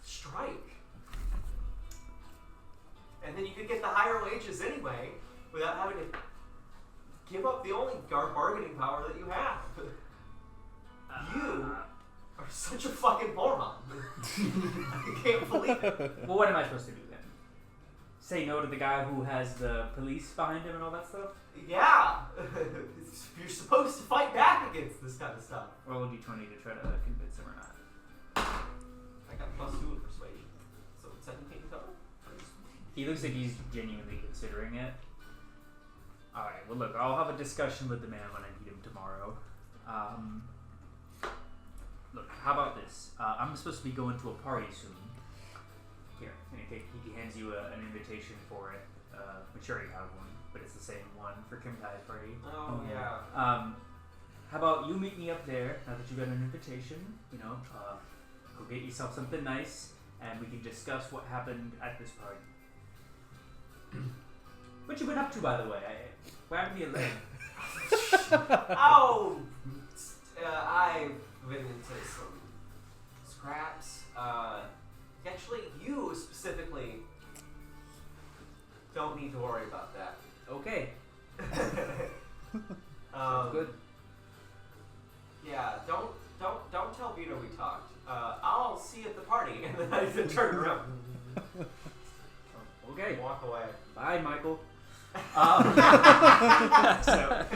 strike? and then you could get the higher wages anyway without having to give up the only bargaining power that you have. You are such a fucking moron. I can't believe it. Well, what am I supposed to do then? Say no to the guy who has the police behind him and all that stuff? Yeah. You're supposed to fight back against this kind of stuff. Roll a d20 to try to convince him or not. I got +2 in persuasion. So it's 17 total? He looks like he's genuinely considering it. Alright, well look, I'll have a discussion with the man when I meet him tomorrow. Look, how about this? I'm supposed to be going to a party soon. Here, and he hands you an invitation for it. I'm sure you have one, but it's the same one for Kim Tai's party. Oh, yeah. How about you meet me up there, now that you got an invitation, you know, go get yourself something nice, and we can discuss what happened at this party. What you been up to, by the way? What happened to your leg? Oh! I've been into some scraps. Actually, you specifically don't need to worry about that. Okay. Good. Yeah, don't tell Vito we talked. I'll see you at the party, and then I just turn around. Okay. Walk away. Bye, Michael. So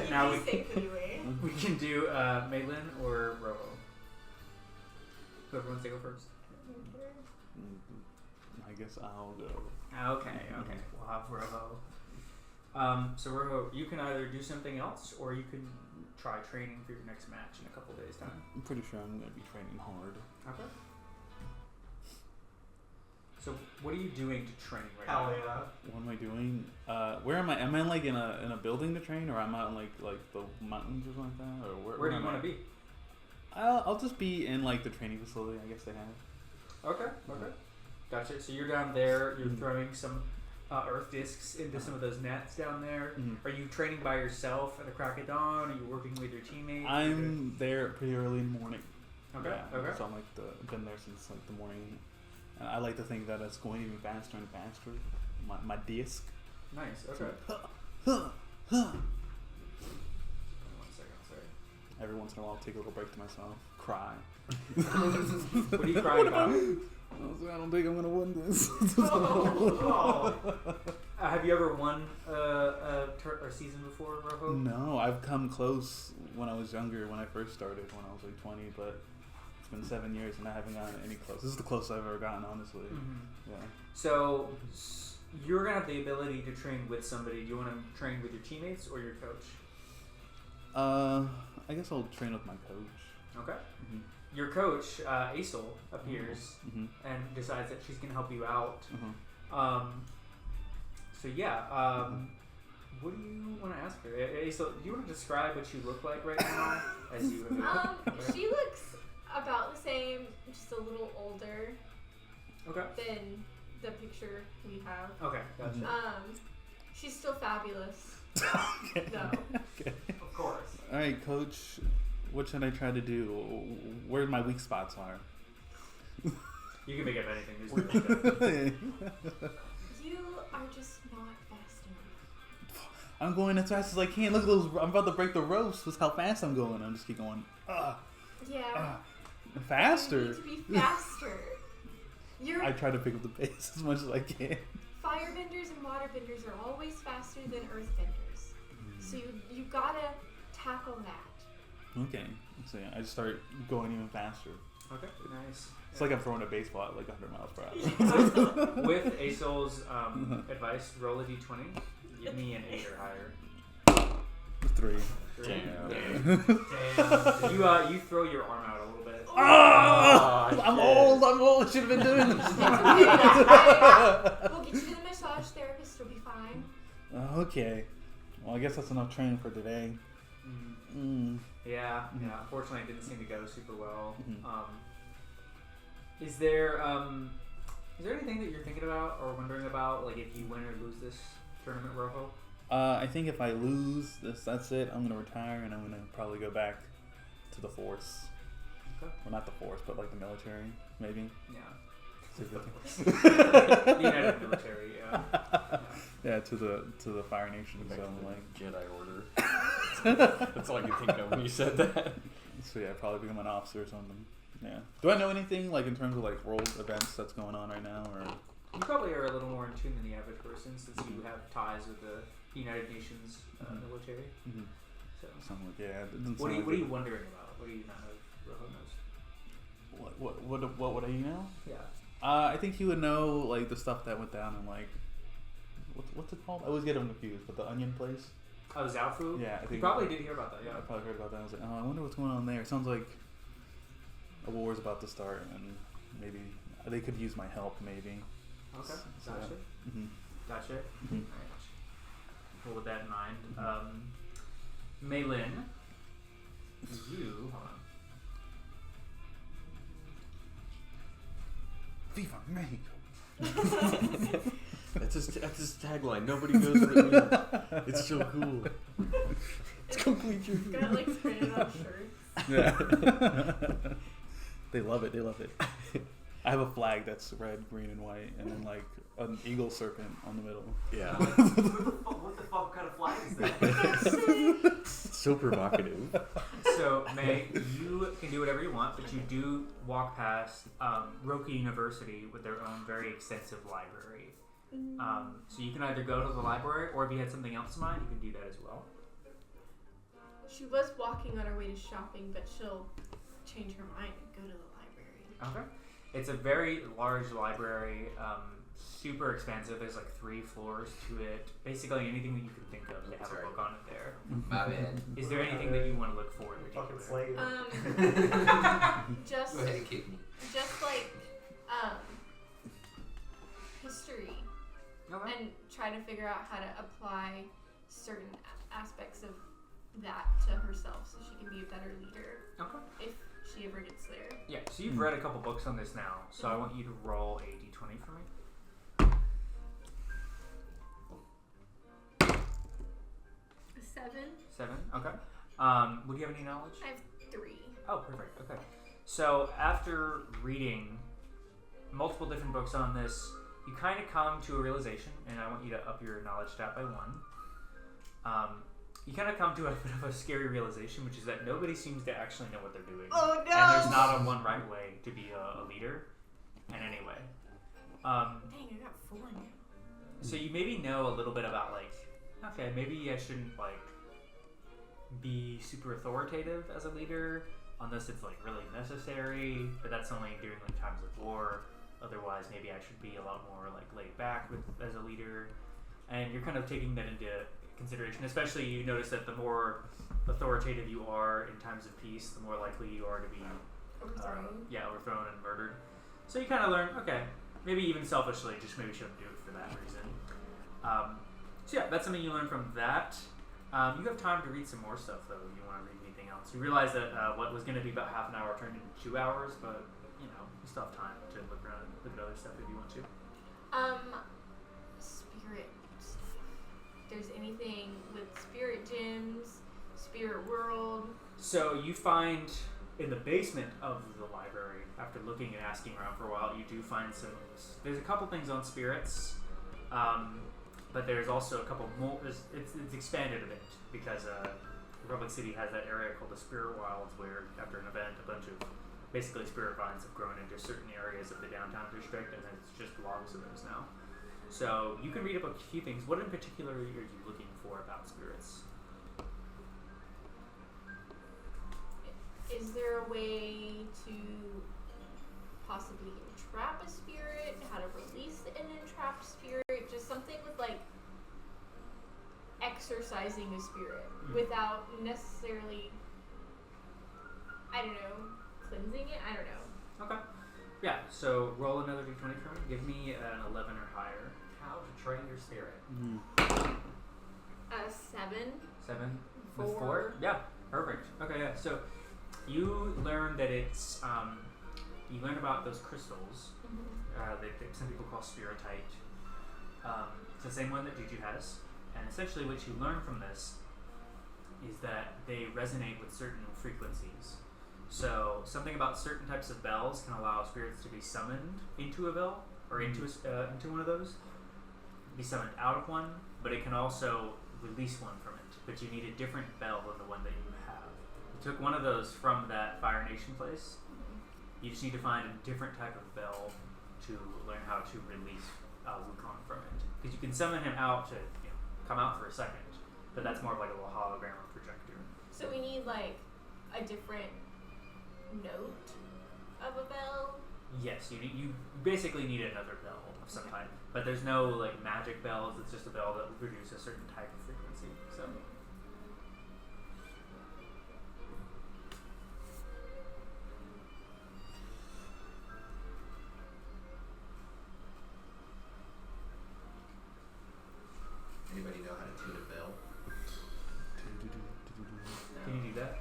now we can do Maylin or Roho. Whoever wants to go first. I guess I'll go. Okay. We'll have Roho. So Roho, you can either do something else or you can try training for your next match in a couple days' time. I'm pretty sure I'm gonna be training hard. Okay. So what are you doing to train right Hell now? yeah. What am I doing? Where am I? Am I like in a building to train, or am I in like the mountains or something like that? Or Where do you want to be? I'll just be in like the training facility. I guess they have. Okay. Gotcha. So you're down there. You're throwing some earth discs into some of those nets down there. Mm-hmm. Are you training by yourself at the crack of dawn? Are you working with your teammates? I'm there pretty early in the morning. Okay. Yeah, Okay. So I'm like been there since like the morning, and I like to think that it's going even faster and faster. My disc. Nice. Okay. Huh. 1 second. Sorry. Every once in a while, I'll take a little break to myself, cry. What are you crying about? I don't think I'm gonna win this. Have you ever won a season before, Roho? No, I've come close when I was younger, when I first started, when I was like 20, but it's been 7 years and I haven't gotten any close. This is the closest I've ever gotten, honestly. Mm-hmm. Yeah. So you're gonna have the ability to train with somebody. Do you want to train with your teammates or your coach? I guess I'll train with my coach. Okay. Mm-hmm. Your coach, Aisel, appears Mm-hmm. and decides that she's gonna help you out. Mm-hmm. So yeah. What do you want to ask her? Aisel, do you want to describe what you look like right now? As you She looks about the same, just a little older Okay. than the picture we have. Okay. Gotcha. She's still fabulous. Okay. No. Okay. Of course. All right, coach. What should I try to do? Where my weak spots are? You can make up anything. Just make it up. You are just not fast enough. I'm going as fast as I can. Look at those. I'm about to break the ropes with how fast I'm going. I'm just keep going. Yeah. Faster. You need to be faster. You're I try to pick up the pace as much as I can. firebenders and waterbenders are always faster than earthbenders. So you gotta tackle that. Okay. So yeah, I just start going even faster. Okay. Nice. It's like I'm throwing a baseball at like 100 miles per hour. With Asol's advice, roll a d20. Give me an 8 or higher. 3. Damn. You throw your arm out a little bit. I'm old. I should have been doing this. We'll get you to the massage therapist. It'll be fine. Okay. Well, I guess that's enough training for today. Yeah. Unfortunately, it didn't seem to go super well. Is there anything that you're thinking about or wondering about, like if you win or lose this tournament, Rojo? I think if I lose this, that's it. I'm gonna retire and I'm gonna probably go back to the force. Okay. Well, not the force, but like the military, maybe. Yeah. The United Military. Yeah, to the Fire Nation. Back So to the like, Jedi Order. That's all I could think of when you said that. so yeah, probably become an officer or something. Yeah. Do I know anything like in terms of like world events that's going on right now, or? You probably are a little more in tune than the average person since you have ties with the United Nations military. Mm-hmm. So, Something like yeah. It doesn't what sound are like you wondering about? What do you not know? Rojo knows. What would I know? Yeah. I think he would know like the stuff that went down in like what's it called? I always get them confused, but the onion place. Oh, Zaofu? Yeah, I think You probably did hear about that. Yeah. I probably heard about that. I was like, oh, I wonder what's going on there. It sounds like a war's about to start, and maybe they could use my help. Maybe. Okay. So, Gotcha. mm-hmm. Gotcha. Mm-hmm. Alright. Well, with that in mind, Maylin, you hold on. Viva Mexico. That's his tagline. Nobody knows what it means. It's so cool. It's complete your Got like printed on shirts. Yeah. They love it. They love it. I have a flag that's red, green, and white, and then like an eagle serpent on the middle. Yeah. What the fuck kind of flag is that? It's so provocative. So, May, you can do whatever you want, but you do walk past Roki University with their own very extensive library. So you can either go to the library, or if you had something else in mind, you can do that as well. She was walking on her way to shopping, but she'll change her mind and go to the library. Okay. It's a very large library, super expansive. There's like 3 floors to it. Basically anything that you can think of, they have a book on it there. My bad. Is there anything that you want to look for in Fucking particular? slave. Just Go ahead and kick me. like history, Okay. and try to figure out how to apply certain aspects of that to herself so she can be a better leader Okay. if she ever gets there. Yeah, so you've read a couple books on this now, so I want you to roll a d20 for me. A 7. 7, okay. Would you have any knowledge? I have 3. Oh, perfect. Okay. So after reading multiple different books on this, you kind of come to a realization, and I want you to up your knowledge stat by 1. You kind of come to a bit of a scary realization, which is that nobody seems to actually know what they're doing. Oh no! And there's not a one right way to be a leader in any way. Dang, I got 4 now. So you maybe know a little bit about like, okay, maybe I shouldn't like be super authoritative as a leader unless it's like really necessary, but that's only during like times of war. Otherwise, maybe I should be a lot more like laid back as a leader. And you're kind of taking that into consideration, especially you notice that the more authoritative you are in times of peace, the more likely you are to be overthrown and murdered. So you kind of learn, okay, maybe even selfishly, just maybe shouldn't do it for that reason. So yeah, that's something you learn from that. You have time to read some more stuff though. If you want to read anything else, you realize that what was going to be about half an hour turned into 2 hours, but you know you still have time to look around and look at other stuff if you want to. Spirit stuff. There's anything with spirit gyms, spirit world. So you find in the basement of the library, after looking and asking around for a while, you do find there's a couple things on spirits, but there's also a couple more. It's expanded a bit because Republic City has that area called the Spirit Wilds, where after an event, a bunch of basically spirit vines have grown into certain areas of the downtown district, and it's just logs of those now. So you can read up a few things. What in particular are you looking for about spirits? Is there a way to possibly entrap a spirit? How to release an entrapped spirit? Just something with like exercising a spirit without necessarily, I don't know, cleansing it? I don't know. Okay. Yeah, so roll another d20 for me. Give me an 11 or higher. How to train your spirit. 7. 7? With 4. 4? Yeah, perfect. Okay, yeah. So you learn that it's, you learn about those crystals that some people call spiritite. It's the same one that Juju has. And essentially what you learn from this is that they resonate with certain frequencies. So something about certain types of bells can allow spirits to be summoned into a bell or into one of those. Be summoned out of one, but it can also release one from it. But you need a different bell than the one that you have. You took one of those from that Fire Nation place. You just need to find a different type of bell to learn how to release Wukong from it. Because you can summon him out to come out for a second, but that's more of like a little hologram or projector. So we need like a different note of a bell. Yes, you basically need another bell of some kind, but there's no like magic bells. It's just a bell that will produce a certain type of frequency. So. Anybody know how to tune a bell? Can you do that?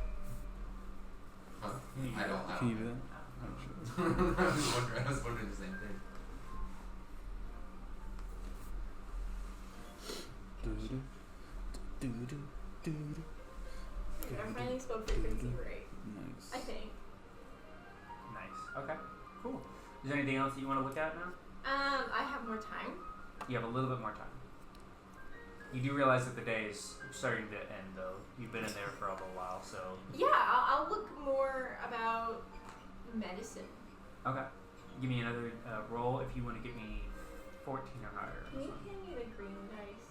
Huh? Can you do I don't. Can you do that? I'm sure. I was wondering the same thing. I finally spelled frequency right. Nice. I think. Nice. Okay. Cool. Is there anything else that you want to look at now? I have more time. You have a little bit more time. You do realize that the day is starting to end, though. You've been in there for a little while, so. Yeah, I'll look more about medicine. Okay. Give me another roll if you want to give me 14 or higher. Can you hand me the green dice?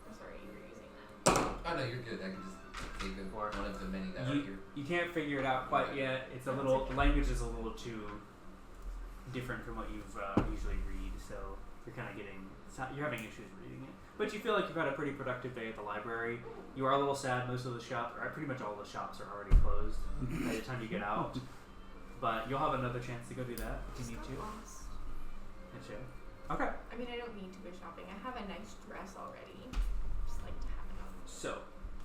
I'm sorry, you were using that. Oh no, you're good. I can just take one of the many that are here. You can't figure it out quite yet. It's a little. The language is a little too different from what you've usually read, so you're kind of getting. You're having issues reading it. But you feel like you've had a pretty productive day at the library. You are a little sad. Most of the shops, or pretty much all the shops, are already closed by the time you get out. But you'll have another chance to go do that if you need to. Lost. That's it. Okay. I mean, I don't need to go shopping. I have a nice dress already. Just like to have it on. So,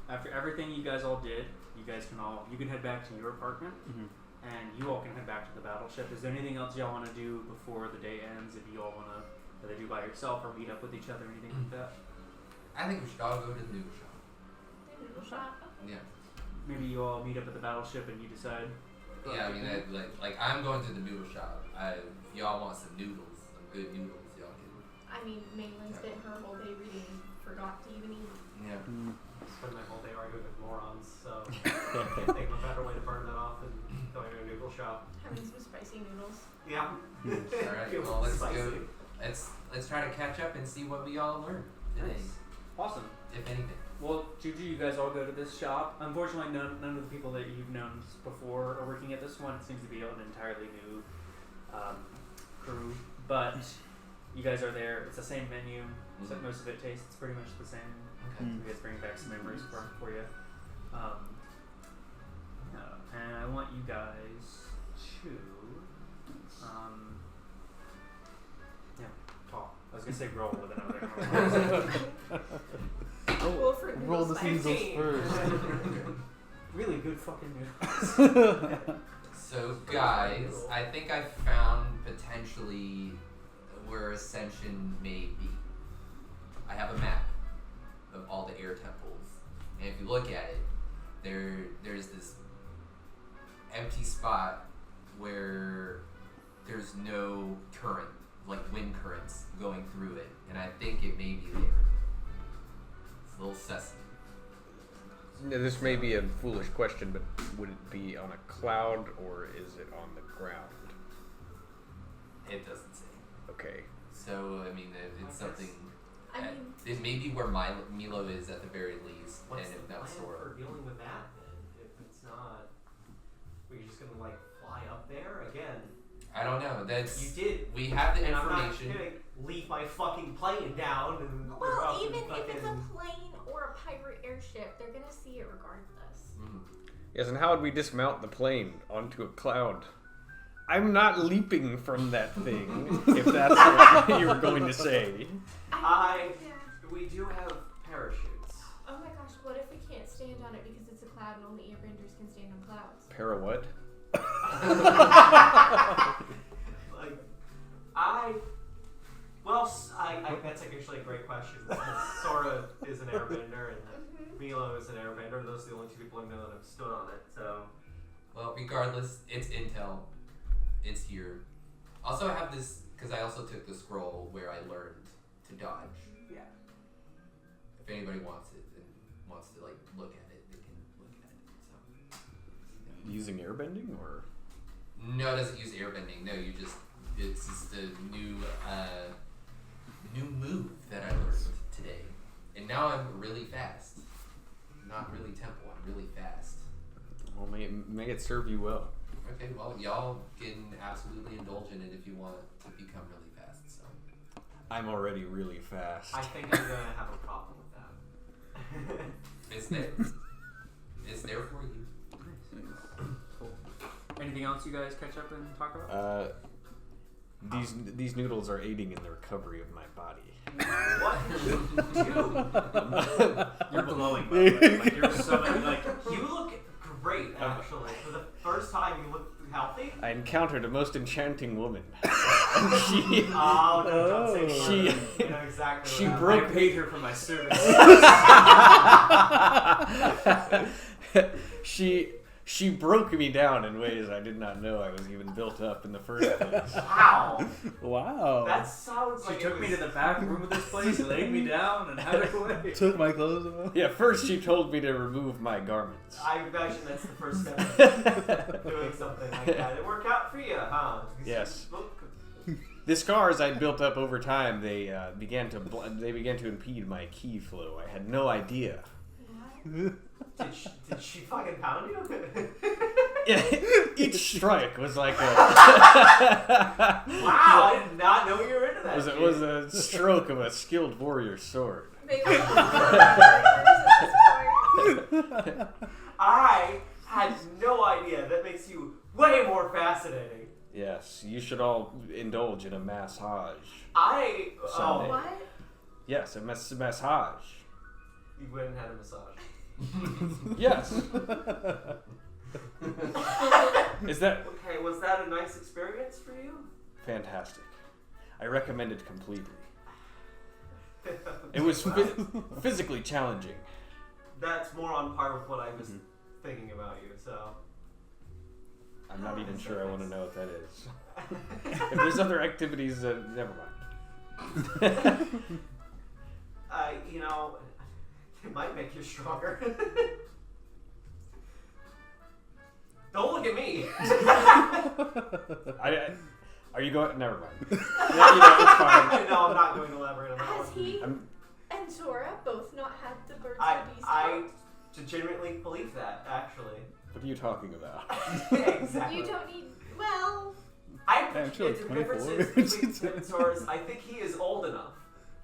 after everything you guys all did, you can head back to your apartment, and you all can head back to the battleship. Is there anything else y'all want to do before the day ends? If you all want to, whether do by yourself or meet up with each other, or anything like that. I think we should all go to the noodle shop. The noodle shop. Yeah. Maybe you all meet up at the battleship and you decide. Yeah, I mean, like I'm going to the noodle shop. If y'all want some noodles, some good noodles, y'all can. I mean, Maitland spent her whole day reading and forgot to even eat. Yeah. Spend my whole day arguing with morons, so I think a better way to burn that off than going to a noodle shop. Having some spicy noodles. Yeah. All right. It Well, was let's spicy. go. Let's try to catch up and see what we all learned today, Awesome. if anything. Well, Juju, you guys all go to this shop. Unfortunately, none of the people that you've known before are working at this one. It seems to be an entirely new crew. But you guys are there. It's the same menu. So most of it tastes pretty much the same. Okay. You guys bring back some memories for you. And I want you guys to talk. I was gonna say roll, but then I was like, Roll for Roll the noodles. noodles first. really good fucking noodles. So, guys, I think I found potentially where Ascension may be. I have a map of all the air temples, and if you look at it, there's this empty spot where there's no current, like wind currents going through it, and I think it may be there. It's a little sesame. Now, this may be a foolish question, but would it be on a cloud or is it on the ground? It doesn't say. Okay. So, I mean, it's something. I mean, It may be where Milo is at the very least, What's and the if not plan Sora. for dealing with that then? If it's not, we're just gonna like fly up there again. I don't know. That's You did. we have the And I'm not information. gonna leave my fucking plane down and go well, up even and if it's a fucking- plane or a pirate airship, they're gonna see it regardless. Mhm. Yes, and how would we dismount the plane onto a cloud? I'm not leaping from that thing, if that's what you were going to say. We do have parachutes. Oh my gosh, what if we can't stand on it because it's a cloud and only airbenders can stand on clouds? Para what? That's actually a great question. Sora is an airbender and Milo is an airbender. Those are the only two people I know that have stood on it. So, Well, regardless, it's intel. It's here. Also, I have this because I also took the scroll where I learned to dodge. Yeah. If anybody wants it and wants to like look at it, they can look at it. So. Using airbending or? No, it doesn't use airbending. No, it's just a new move that I learned today. And now I'm really fast. Not really tempo, I'm really fast. Well, may it serve you well. Okay, well, y'all can absolutely indulge in it if you want to become really fast, so. I'm already really fast. I think I'm gonna have a problem with that. It's there. It's there for you. Cool. Anything else you guys catch up and talk about? These noodles are aiding in the recovery of my body. What did you do? You're glowing, by the way. Like, you're so like. You look great, actually. For the first time, you look healthy. I encountered a most enchanting woman. She Oh, no, don't say She- words. You know exactly she what happened. broke- I paid her for my service. she broke me down in ways I did not know I was even built up in the first place. Wow. Wow. That sounds She like took me to the back room of this place, laid me down, and had it away. Took my clothes off. Yeah, first she told me to remove my garments. I imagine that's the first step of doing something like that. It worked out for you, huh? Yes. Look- The scars I'd built up over time, they began to impede my ki flow. I had no idea. Did she fucking pound you? Each strike was like a Wow, I did not know you were into that. was a stroke of a skilled warrior sword. Maybe we'll at this point. I had no idea. That makes you way more fascinating. Yes, you should all indulge in a massage. Sunday. What? Yes, a massage. You went and had a massage. Yes. Is that Okay, was that a nice experience for you? fantastic? I recommend it completely. It was physically challenging. That's more on par with what I was thinking about you, so. I'm not even sure I want to know what that is. If there's other activities, never mind. You know, it might make you stronger. Don't look at me. Are you going? Never mind. Yeah, it's fine. No, I'm not going to elaborate on that Has one. he I'm- and Sora both not had the birds I and bees? legitimately believe that, actually. What are you talking about? Exactly. You don't need. Well, I'm sure the like difference 24. is between him and Sora's, I think he is old enough.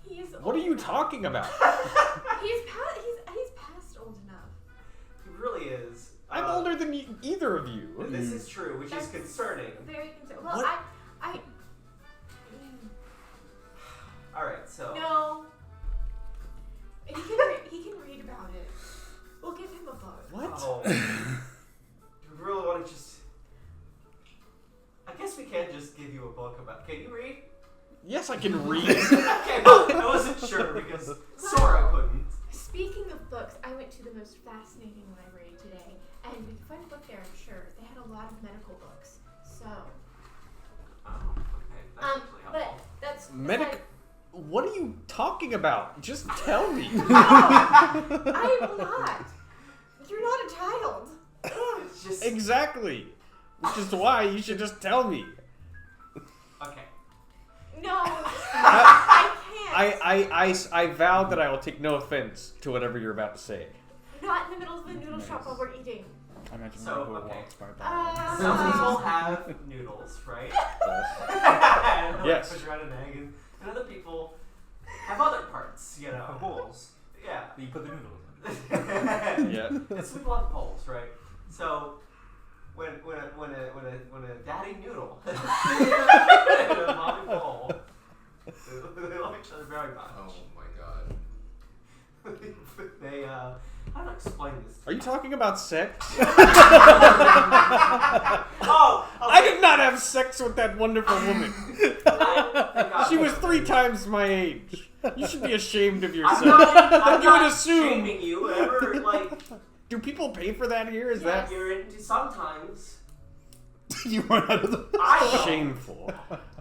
he is. What are old you enough. talking about? He's past old enough. He really is. I'm older than either of you. This is true, which is That's concerning. Very concerned. Well, What? I. Alright, so. No. He can read about it. We'll give him a book. What? Oh. Do we really want to just. I guess we can just give you a book about. Can you read? Yes, I can read. Okay, well, I wasn't sure because Sora couldn't. Speaking of books, I went to the most fascinating library today, and we could find a book there, I'm sure. They had a lot of medical books. So, Oh, okay. That's actually but helpful. that's Medic. What are you talking about? Just tell me. I am not. You're not a child. It's just. Exactly. Which is why you should just tell me. Okay. No, I can't. I vow that I will take no offense to whatever you're about to say. Not in the middle of the noodle shop while we're eating. I imagine So, who okay. walks by. Some people have noodles, right? And they'll, Yes. Like, push around an egg, and other people have other parts, you know. Holes. Yeah. You put the noodles in. Yeah. And some love bowls, right? So when a daddy noodle and a mommy bowl, they love each other very much. Oh my god. They how do I explain this? Are you talking about sex? Oh, I did not have sex with that wonderful woman. She was 3 times my age. You should be ashamed of yourself. I'm You would not assume- shaming you ever, like. Do people pay for that here? Is Yes. Sometimes. You run out of the. I that don't. shameful?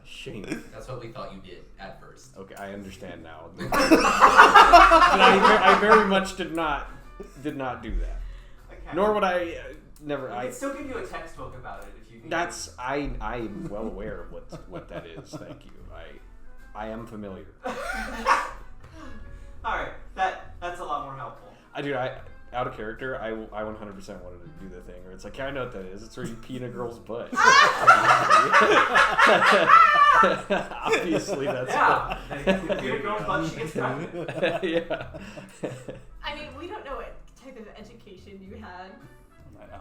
Shameful. That's what we thought you did at first. Okay, I understand now. But I very much did not do that. Okay. Nor would I never. I can still give you a textbook about it if you need. That's I'm well aware of what that is. Thank you. I am familiar. All right, that's a lot more helpful. Out of character, I 100% wanted to do the thing where it's like, yeah, I know what that is. It's where you pee in a girl's butt. Obviously, that's Yeah. You pee in a girl's butt, she gets pregnant. yeah. I mean, we don't know what type of education you had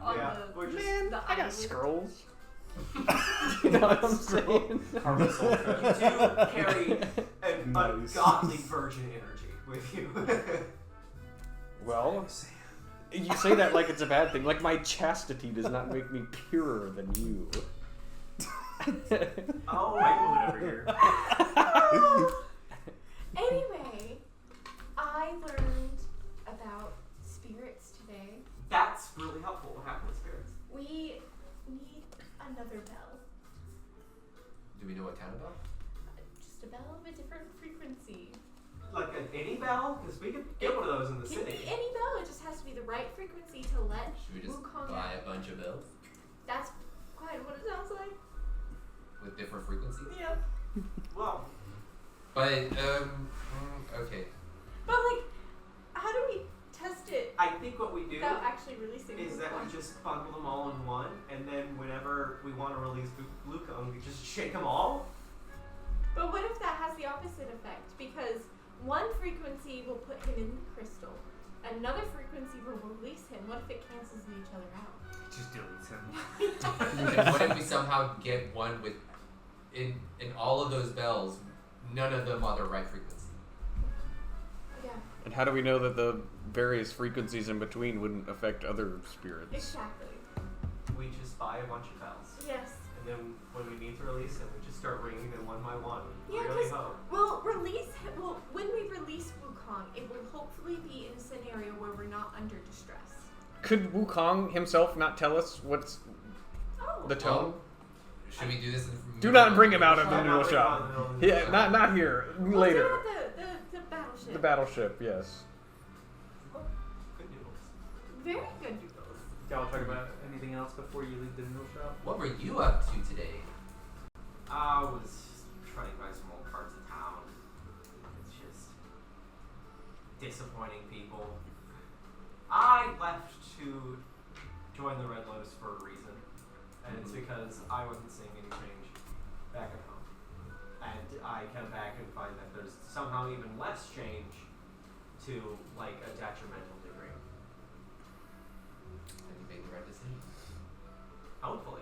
on Yeah, the we're just- the I got island. scrolls. You know what I'm saying? You do carry an Nice. ungodly virgin energy with you. Well, you say that like it's a bad thing. Like my chastity does not make me purer than you. Oh, White woman over here. Anyway, I learned about spirits today. that's really helpful. What happened with spirits? We need another bell. Do we know what kind of bell? Just a bell of a different frequency. Like any bell? Because we could get one of those in the Can city. be any bell, it just has to be the right frequency to let Should we just Wukong buy out. a bunch of bells That's quite what it sounds like. with different frequencies? Yeah. Well, But okay. But like, how do we test it I think what we do without actually releasing is that we just bundle them all in one, and then whenever we want to release Glucone, we just shake them all. But what if that has the opposite effect? Because one frequency will put him in the crystal, another frequency will release him. What if it cancels each other out? Just deletes him. And what if we somehow get one with in all of those bells, none of them are the right frequency? Yeah, And how do we know that the various frequencies in between wouldn't affect other spirits? exactly. We just buy a bunch of bells, Yes. and then when we need to release them, we just start ringing them one by one. Yeah, Really 'cause hope. we'll release him. Well, when we release Wukong, it will hopefully be in a scenario where we're not under distress. Could Wukong himself not tell us what's Oh. the tone? Well, should we do this in Do not bring him out of the Try not noodle to shop. go out in the middle of the Yeah, shop. not here. We'll Later. do it at the battleship. The battleship, yes. Good noodles. Very good noodles. Y'all talk about anything else before you leave the noodle shop? What were you up to today? I was trying to buy some old parts of town. It's just disappointing people. I left to join the Red Lotus for a reason, and it's because I wasn't seeing any change back at home. And I come back and find that there's somehow even less change to like a detrimental degree. Have you made the right decision? Hopefully.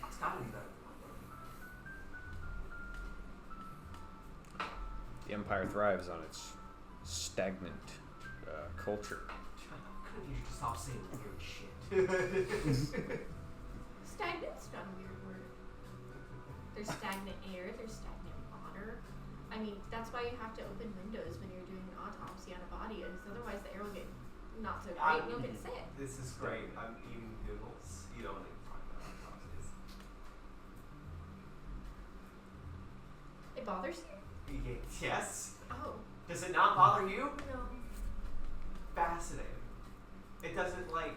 It's gotta be better. The Empire thrives on its stagnant culture. Couldn't you just stop saying weird shit? Stagnant's not a weird word. There's stagnant air, there's stagnant water. I mean, that's why you have to open windows when you're doing an autopsy on a body, because otherwise the air will get not so great and you'll get sick. This is great. I'm eating noodles. You don't need to talk about autopsies. It bothers you? Yes. Oh, Does it not bother you? no. Fascinating. It doesn't like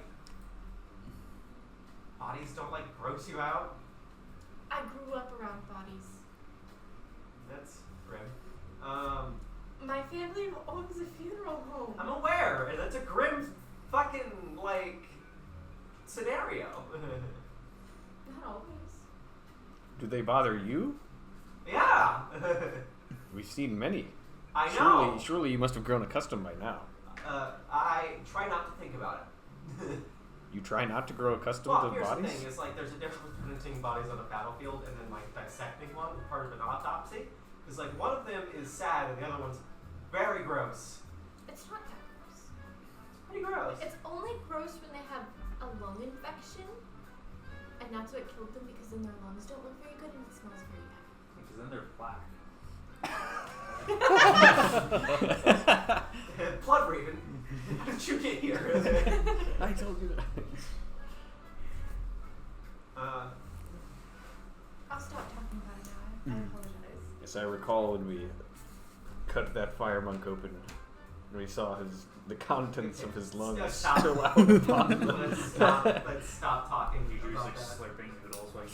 bodies don't like gross you out. I grew up around bodies. That's grim. My family owns a funeral home. I'm aware, and that's a grim fucking like scenario. Not always. Do they bother you? Yeah. We've seen many. I know. Surely you must have grown accustomed by now. I try not to think about it. You try not to grow accustomed Well, to here's bodies? the thing: is like there's a difference between seeing bodies on a battlefield and then like dissecting one as part of an autopsy. Because like one of them is sad and the other one's very gross. It's not that gross. It's pretty gross. It's only gross when they have a lung infection, and that's what killed them because then their lungs don't look very good and it smells very bad. Because then they're black. Blood breathing. How did you get here? I told you that. I'll stop talking about it now. I apologize. Yes, I recall when we cut that fire monk open, and we saw the contents of his lungs Stop. spill out upon them. Let's stop talking Juju's about like that. slurping noodles while you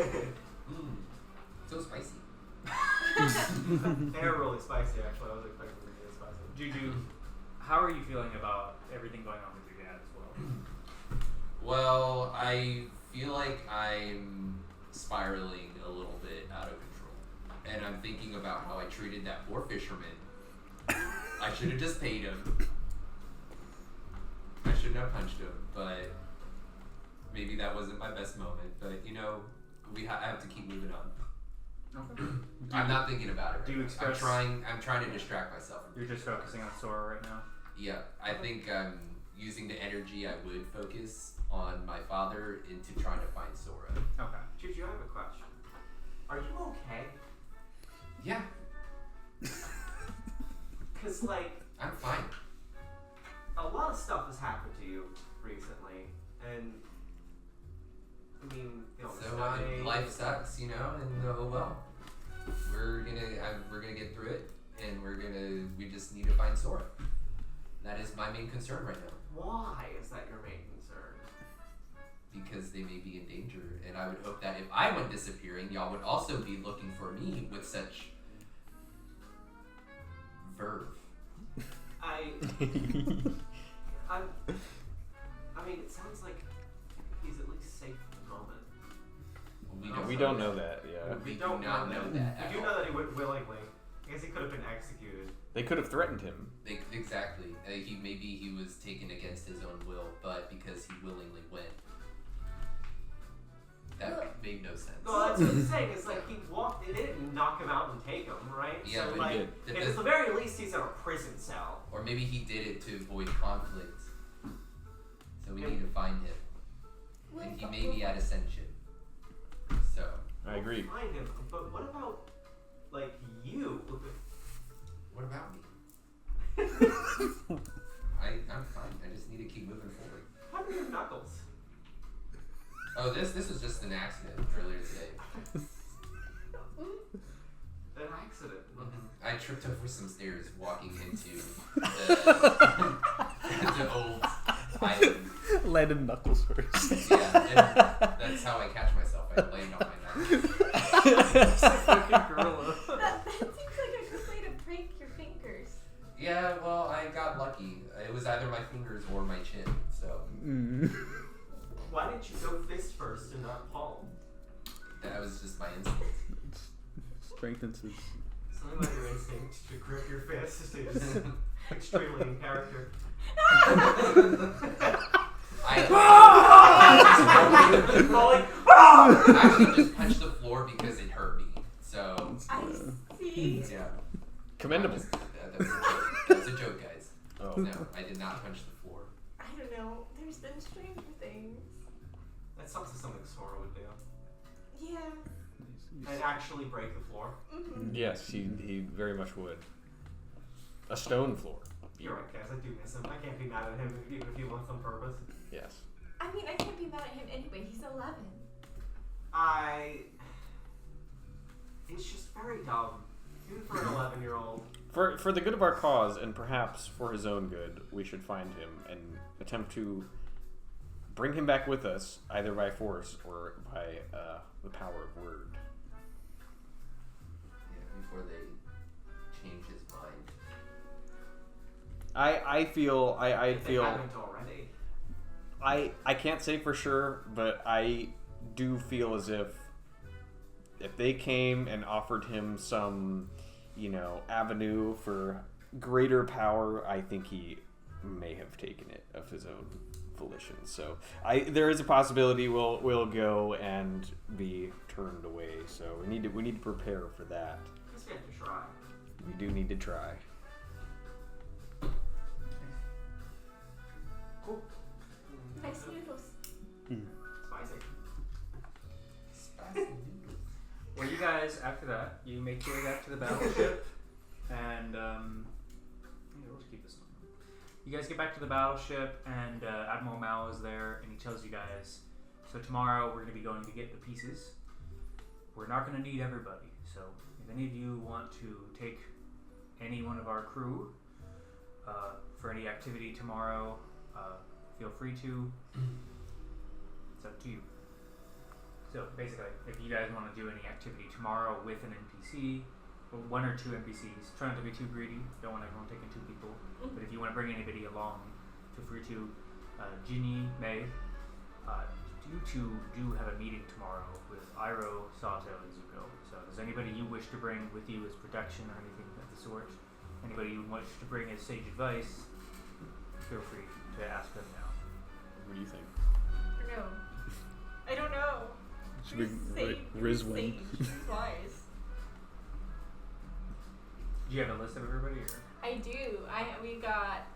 say So spicy. They're really spicy, actually. I was expecting them to be really spicy. Juju, how are you feeling about everything going on with your dad as well? Well, I feel like I'm spiraling a little bit out of control. And I'm thinking about how I treated that poor fisherman. I should have just paid him. I shouldn't have punched him, but maybe that wasn't my best moment. But you know, I have to keep moving on. Okay. I'm not thinking about it. Do you right now. express- I'm trying to distract myself. You're just focusing on Sora right now? Yeah, I think using the energy I would focus on my father into trying to find Sora. Okay. Juju, I have a question. Are you okay? Yeah, Because, like, I'm fine. a lot of stuff has happened to you recently, and I mean, you know, So life sucks, you know, and oh well. We're gonna get through it, and we just need to find Sora. That is my main concern right now, Why is that your main concern? because they may be in danger, and I would hope that if I went disappearing, y'all would also be looking for me with such verve. I mean, it sounds like he's at least safe at the moment. We don't know that, yeah. We do not know that. We at do all. know that he went willingly. I guess he could have been executed. They could have threatened him. Exactly. He was taken against his own will, but because he willingly went. That made no sense. No, that's what I'm saying. It's like he walked. They didn't knock him out and take him, right? Yeah, so but like, he at the very least, he's in a prison cell. Or maybe he did it to avoid conflict. So we need to find him. And he may be at Ascension. So. I agree. Find him, but what about like you? What about me? I'm fine. I just need to keep moving forward. How are your knuckles? Oh, this was just an accident earlier today. An accident. I tripped over some stairs walking into the old items. Landed knuckles first. Yeah, and that's how I catch myself. I land on my knuckles. Fucking gorilla. That seems like a good way to break your fingers. Yeah, well, I got lucky. It was either my fingers or my chin. So Why didn't you go fist first and not palm? that was just my instinct. Strengthens his. Something like your instinct to grip your fist is extremely in character. I Falling. actually just punched the floor because it hurt me. So I see. yeah, Commendable. That was a joke. That was a joke, guys. Oh. No, I did not punch the floor. I don't know. There's been stranger things. That sounds like something Sora would do. Yeah. And actually break the floor. Mm-hmm. Yes, he very much would. A stone floor. You're right, guys. I do miss him. I can't be mad at him even if he wants on purpose. Yes. I mean, I can't be mad at him anyway. He's 11. It's just very dumb. Even for an 11-year-old. For the good of our cause, and perhaps for his own good, we should find him and attempt to bring him back with us, either by force or by the power of word. Yeah, before they change his mind. I feel If they haven't already. I can't say for sure, but I do feel as if they came and offered him some, avenue for greater power, I think he may have taken it of his own volition. So there is a possibility we'll go and be turned away. So we need to prepare for that. I guess we have to try. We do need to try. Cool. Nice noodles. Spicy. Well, you guys, after that, you make your way back to the battleship, and you guys get back to the battleship, and Admiral Mao is there, and he tells you guys, so tomorrow we're going to be going to get the pieces. We're not going to need everybody, so if any of you want to take any one of our crew for any activity tomorrow, feel free to. It's up to you. So basically, if you guys want to do any activity tomorrow with an NPC, or 1 or 2 NPCs, try not to be too greedy, don't want everyone taking 2 people, but if you want to bring anybody along, feel free to. Ginny, May, you two do have a meeting tomorrow with Iroh, Sato, and Zuko. So if there's anybody you wish to bring with you as protection or anything of the sort, anybody you wish to bring as sage advice, feel free to ask them now. What do you think? I don't know. Should we Rizwin? Who's wise? Do you have a list of everybody? Or? I do. We got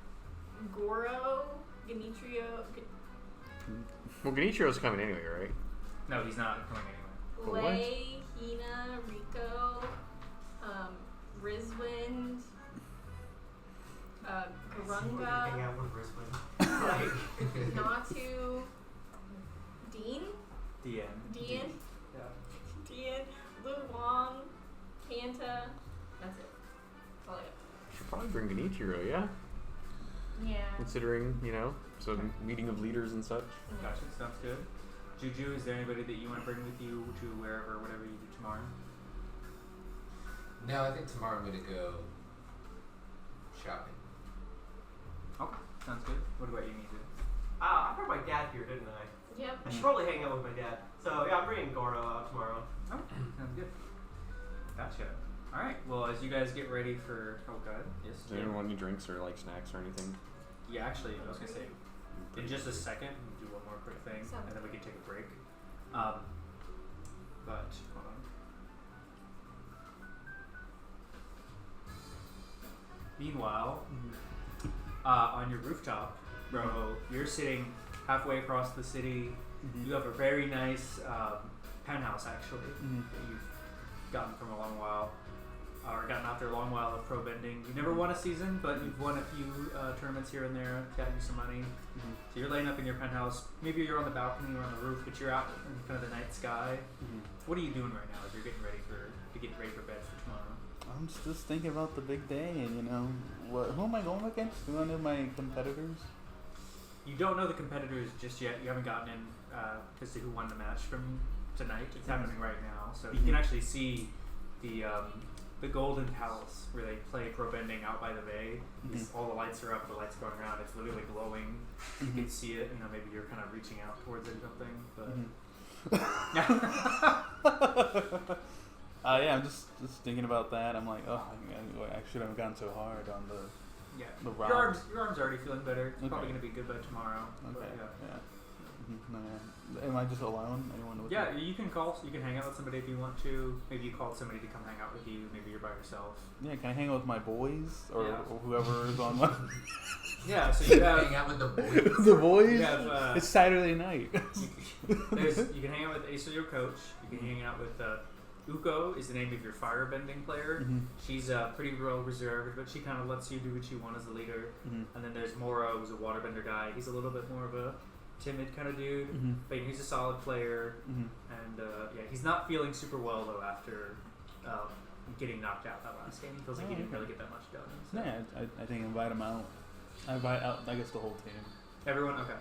Goro, Genitrio, Well, Genichio's coming anyway, right? No, he's not coming anywhere. Lei, Hina, Rico, Rizwind, Garunga, Hang out with Rizwin. Like, Natu, Dean, The end. Dean, Yeah. Dean, Lu Wang, Kanta. That's it. That's all I got. Should probably bring Genichiro, yeah? Yeah. Considering, some meeting of leaders and such. Gotcha, sounds good. Juju, is there anybody that you want to bring with you to wherever, whatever you do tomorrow? No, I think tomorrow I'm gonna go shopping. Okay, sounds good. What about you, Mizu? I brought my dad here, didn't I? Yep. I should probably hang out with my dad. So yeah, I'm bringing Gordo out tomorrow. Oh, sounds good. Gotcha. All right. Well, as you guys get ready for, oh god, yes. Does anyone want any drinks or like snacks or anything? Yeah, actually, I was gonna say, in just a second, we'll do one more quick thing, Sounds and then we can take a break. But hold on. Meanwhile, on your rooftop, bro, you're sitting halfway across the city. You have a very nice penthouse, actually, that you've gotten from a long while, or gotten after a long while of pro bending. You've never won a season, but you've won a few tournaments here and there, gotten you some money. So you're laying up in your penthouse. Maybe you're on the balcony or on the roof, but you're out in kind of the night sky. What are you doing right now as you're getting ready for bed for tomorrow? I'm just thinking about the big day, and who am I going against? One of my competitors. You don't know the competitors just yet. You haven't gotten in to see who won the match from tonight. It's happening right now, so you can actually see the Golden Palace where they play pro bending out by the bay. All the lights are up, the lights are going around. It's literally glowing. You can see it. Maybe you're kind of reaching out towards it or something. But yeah, I'm just thinking about that. I'm like, oh, I should have gone so hard on the. yeah, The your arm's already feeling better. It's probably Okay. gonna be good by tomorrow. But Okay. yeah. Yeah. No, yeah. Am I just alone? Anyone with Yeah, me? you can call. You can hang out with somebody if you want to. Maybe you called somebody to come hang out with you. Maybe you're by yourself. Yeah, can I hang out with my boys or, Yeah. or whoever is on my Yeah, so you have. Hang out with the boys. the boys? You have It's Saturday night. you can hang out with Ace, your coach. You can hang out with Uko is the name of your firebending player. She's pretty well reserved, but she kind of lets you do what you want as a leader. And then there's Moro, who's a waterbender guy. He's a little bit more of a timid kind of dude, but he's a solid player. And yeah, he's not feeling super well though after getting knocked out that last game. He feels like he didn't really get that much done. So. Yeah, I think invite him out. I invite out, I guess, the whole team. Everyone, okay,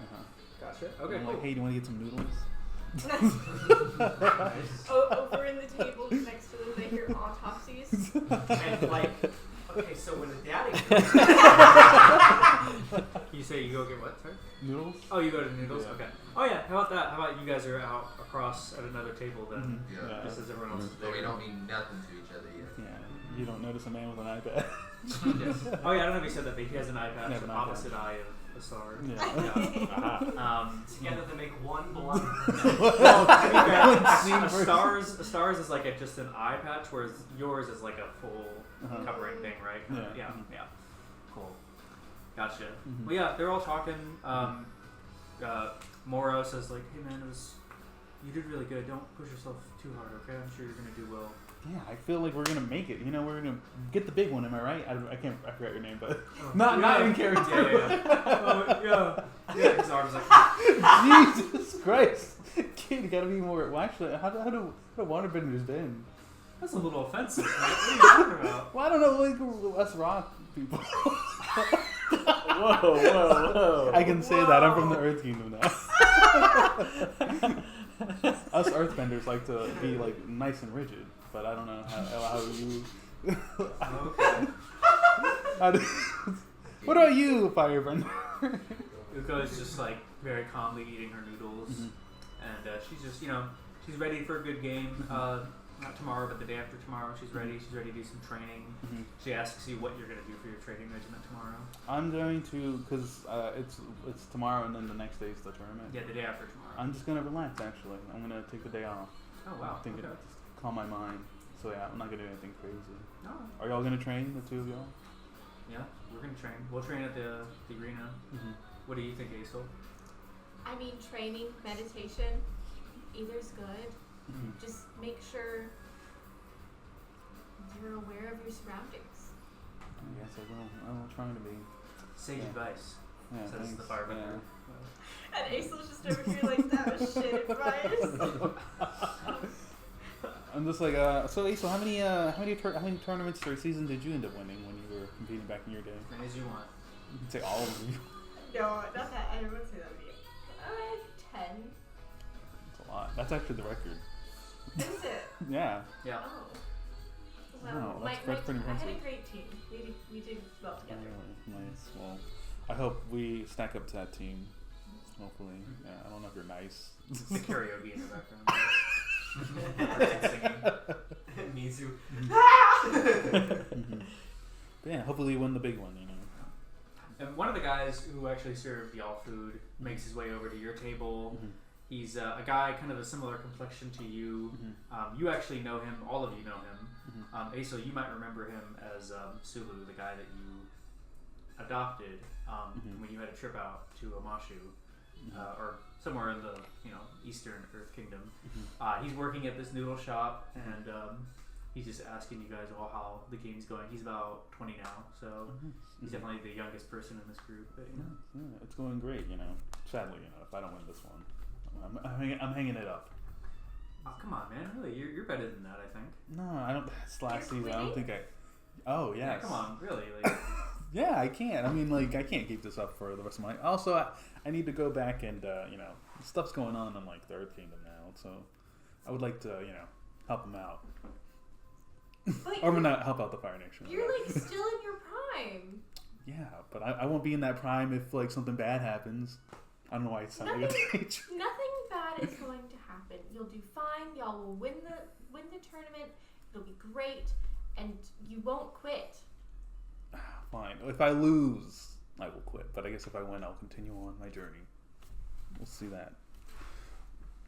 Gotcha. okay, I'm cool. like, hey, do you want to get some noodles? Over in the table next to them, they hear autopsies. And like, okay, so when the daddy You say you go get what? Sorry. Noodles? Oh, you go to Noodles? Yeah. Okay. Oh yeah, how about that? How about you guys are out across at another table then? Yeah. Just as everyone else is But we there. don't mean nothing to each other yet. Yeah, you don't notice a man with an iPad. Yes. Oh yeah, I don't know if he said that, but he has an eye patch, Yeah, the an eye opposite eye of Asar. Yeah. together they make one blind. Well, to be fair, Same a person. stars is like just an eye patch, whereas yours is like a full covering thing, right? Yeah. Yeah. Cool. Gotcha. Well, yeah, they're all talking. Moro says like, "Hey man, you did really good. Don't push yourself too hard, okay? I'm sure you're gonna do well Yeah, I feel like we're gonna make it. You know, we're gonna get the big one. Am I right? I forgot your name, but not in character. Yeah. His arms like. Jesus Christ, kid, you gotta be more. Well, actually, how do waterbenders bend? That's a little offensive. Right? What are you talking about? Well, I don't know, like us rock people. Whoa. I can say that. I'm from the Earth Kingdom now. Us Earthbenders like to be like nice and rigid, but I don't know how you. Okay. What about you, Firebender? Uko is just like very calmly eating her noodles, and she's just she's ready for a good game. Not tomorrow, but the day after tomorrow, she's ready. She's ready to do some training. She asks you what you're going to do for your training regiment tomorrow. I'm going to, because it's tomorrow and then the next day is the tournament. Yeah, the day after tomorrow. I'm just going to relax, actually. I'm going to take the day off. Oh, wow. I'm thinking Okay. just calm my mind. So, yeah, I'm not going to do anything crazy. No. Are y'all going to train, the two of y'all? Yeah, we're going to train. We'll train at the arena. What do you think, Aisel? I mean, training, meditation, either's good. Just make sure you're aware of your surroundings. I guess I will try to be. Sage advice, Yeah, says thanks. the firebender. And Acel's just over here like, that was shit advice. I'm just like, so Aisel, how many tournaments or seasons did you end up winning when you were competing back in your day? As many as you want. You can say all of them. No, not that. I wouldn't say that would be 10. That's a lot. That's actually the record. Is it? Yeah. Yeah. Oh. Wow, Well, that's pretty I had impressive. a great team. We did well together. Nice. Well, I hope we stack up to that team. Hopefully. Yeah, I don't know if you're nice. The karaoke in the background. Mizu. But yeah, hopefully you win the big one, you know. And one of the guys who actually served y'all food makes his way over to your table. He's a guy kind of a similar complexion to you. You actually know him. All of you know him. Aisel, you might remember him as Sulu, the guy that you adopted when you had a trip out to Amashu, or somewhere in the Eastern Earth Kingdom. He's working at this noodle shop, and he's just asking you guys all how the game's going. He's about 20 now, so he's definitely the youngest person in this group. But, Yeah, it's going great, you know. Sadly, if I don't win this one, I'm hanging it up. Oh, come on, man! Really, you're better than that, I think. No, I don't. It's last You're season. I don't think I. Oh yes. Yeah, come on, really. Like, Yeah, I can't. I mean, like, I can't keep this up for the rest of my. Also, I need to go back and stuff's going on in like the Earth Kingdom now, so I would like to help them out. But Or not help out the Fire Nation. you're like still in your prime. Yeah, but I won't be in that prime if like something bad happens. I don't know why it sounds like a teacher. Nothing bad is going to happen. You'll do fine. Y'all will win the tournament. It'll be great, and you won't quit. Fine. If I lose, I will quit. But I guess if I win, I'll continue on my journey. We'll see that.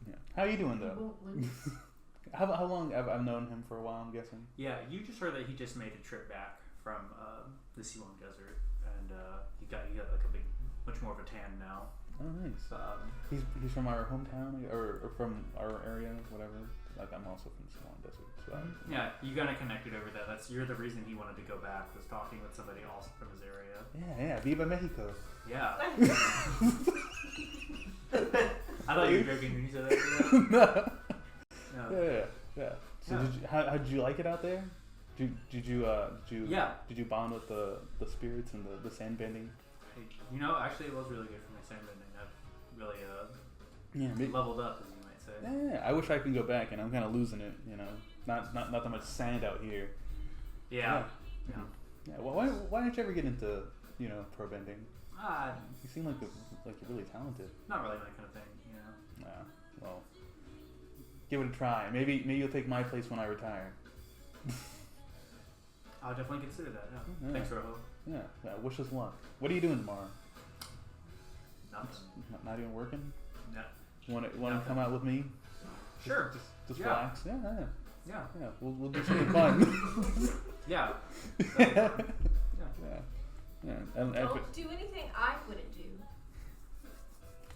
Yeah. How are you doing You though? won't lose. How long? I've known him for a while, I'm guessing. yeah, you just heard that he just made a trip back from the Siwon Desert, and he got like a much more of a tan now. Oh, nice. He's from our hometown or from our area, whatever. Like I'm also from Swan Desert, so Yeah, you kind of connected over that. You're the reason he wanted to go back, was talking with somebody else from his area. yeah. Viva Mexico. Yeah. I thought you were joking when you said that. No. Yeah. So Yeah. how did you like it out there? Did you Yeah. Did you bond with the spirits and the sand bending? Actually, it was really good for my sandbending. I've really Yeah. leveled up, as you might say. Yeah. I wish I could go back, and I'm kind of losing it. Not that much sand out here. Yeah. Yeah. Well, why didn't you ever get into pro bending? Ah, You seem like you're really talented. not really my kind of thing, Yeah. Well, give it a try. Maybe you'll take my place when I retire. I'll definitely consider that. Yeah. Yeah. Thanks, Rojo. Yeah. Wish us luck. What are you doing tomorrow? Nothing. Not even working? No. Want to Nothing. come out with me? Sure. Just Yeah. relax. Yeah. Yeah. We'll do something fun. Yeah. Yeah. Yeah. And Don't do anything I wouldn't do.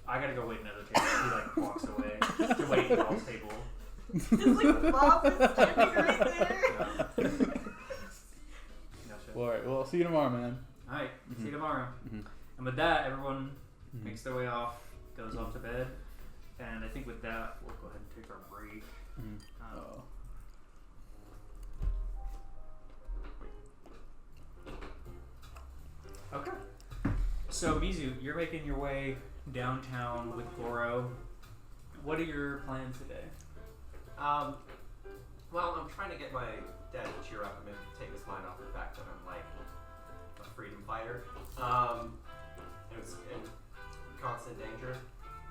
I gotta go wait another table. He walks away to wait at y'all's table. It's like Bob is standing right there. Gotcha. Well, all right. Well, I'll see you tomorrow, man. Alright, see you tomorrow. Mhm. And with that, everyone Mhm. makes their way off, goes off to bed. And I think with that, we'll go ahead and take our break. Mhm. Um, Okay. So, Mizu, you're making your way downtown with Goro. What are your plans today? Well, I'm trying to get my dad to cheer up and take his mind off the fact that I'm like a freedom fighter. It was in constant danger.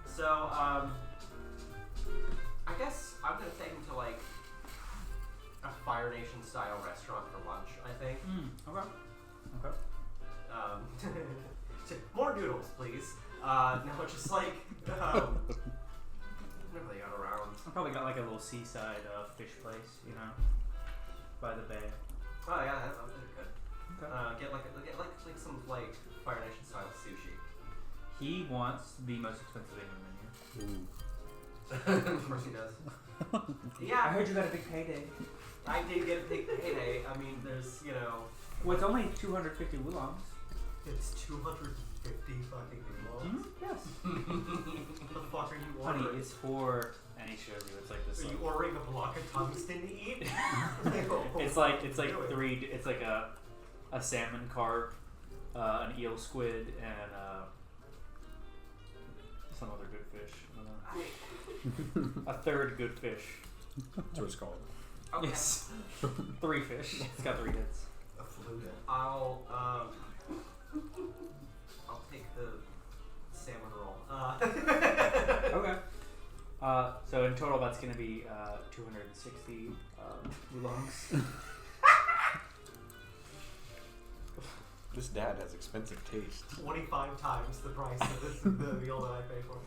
So, I guess I'm gonna take him to like a Fire Nation style restaurant for lunch, I think. Okay. Okay. More noodles, please. No, just like whatever they got around. I probably got like a little seaside fish place, you know, by the bay. Oh yeah, that would be good. Okay. Get like some like Fire Nation style sushi. He wants the most expensive thing on the menu. Ooh. Of course he does. I Yeah, heard you got a big payday. I did get a big payday. I mean, there's Well, it's only 250 oolongs. it's 250 fucking people. Yes. What the fuck are you Honey, ordering? it's for, and he shows you, it's like this. Are you Like, ordering a block of tungsten to eat? it's like Really? three. It's like a salmon carp, an eel squid, and some other good fish. I don't know. A third good fish. That's what it's called. Okay. Yes. 3 fish. It's got 3 hits. A flute. I'll take the salmon roll. Okay. So in total, that's going to be 260 oolongs. This dad has expensive taste. 25 times the price of the meal that I pay for.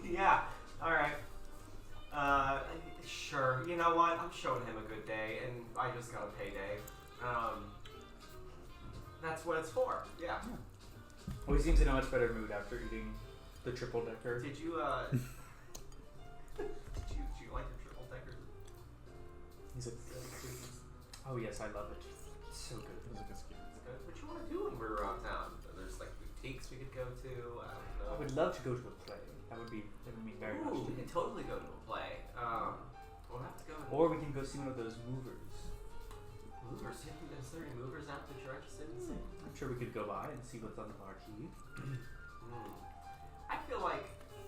Yeah. All right. Sure. You know what? I'm showing him a good day, and I just got a payday. That's what it's for. Yeah. Well, he seems in a much better mood after eating the triple decker. Did you did you like the triple decker? He's like, oh yes, I love it. It's so good. What you want to do when we're around town? There's like boutiques we could go to. I don't know. I would love to go to a play. That would mean very much Ooh, to we me. could totally go to a play. We'll have to go. Or we can go see one of those movers. Movers. Is there any movers out the church city? I'm sure we could go by and see what's on the marquee. I feel like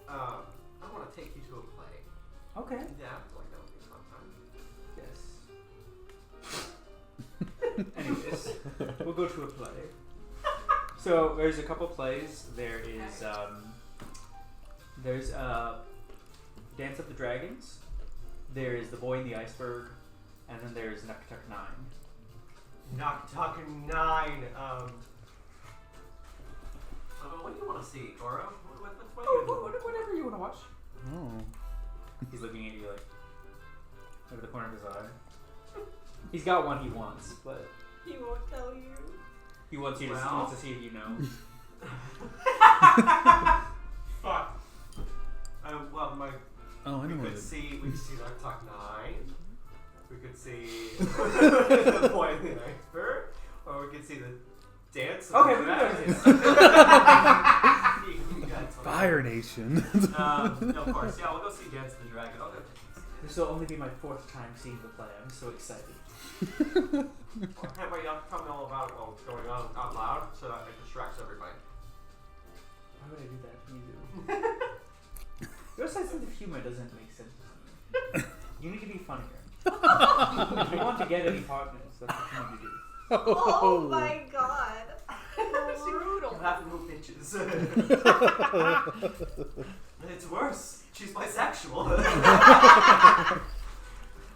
I want to take you to a play. Okay. Yeah, I feel like that would be a fun time. Yes. Anyways, we'll go to a play. So there's a couple plays. There is there's Dance of the Dragons. There is The Boy in the Iceberg, and then there's Nuktuk 9. Nuktuk 9. What do you want to see, Goro? What are you doing? Whatever you want to watch. Oh. He's looking at you like out of the corner of his eye. He's got one he wants, but He won't tell you. he wants you to he Well. wants to see if you know. Fuck. Well, Oh, I we know what could it is. see Nuktuk 9. We could see the Boy in the Iceberg, or we could see the Dance of Okay, the we can Dragons. Fire Nation. No, of course. Yeah, we'll go see Dance of the Dragon. I'll go. This will only be my 4th time seeing the play. I'm so excited. Hey, wait, I'll tell me all about what's going on out loud so that it distracts everybody. Why would I do that to you? Your sense of humor doesn't make sense to me. You need to be funnier. If you want to get any partners, that's what you need to do. Oh my god. Brutal. You have to move inches. It's worse. She's bisexual.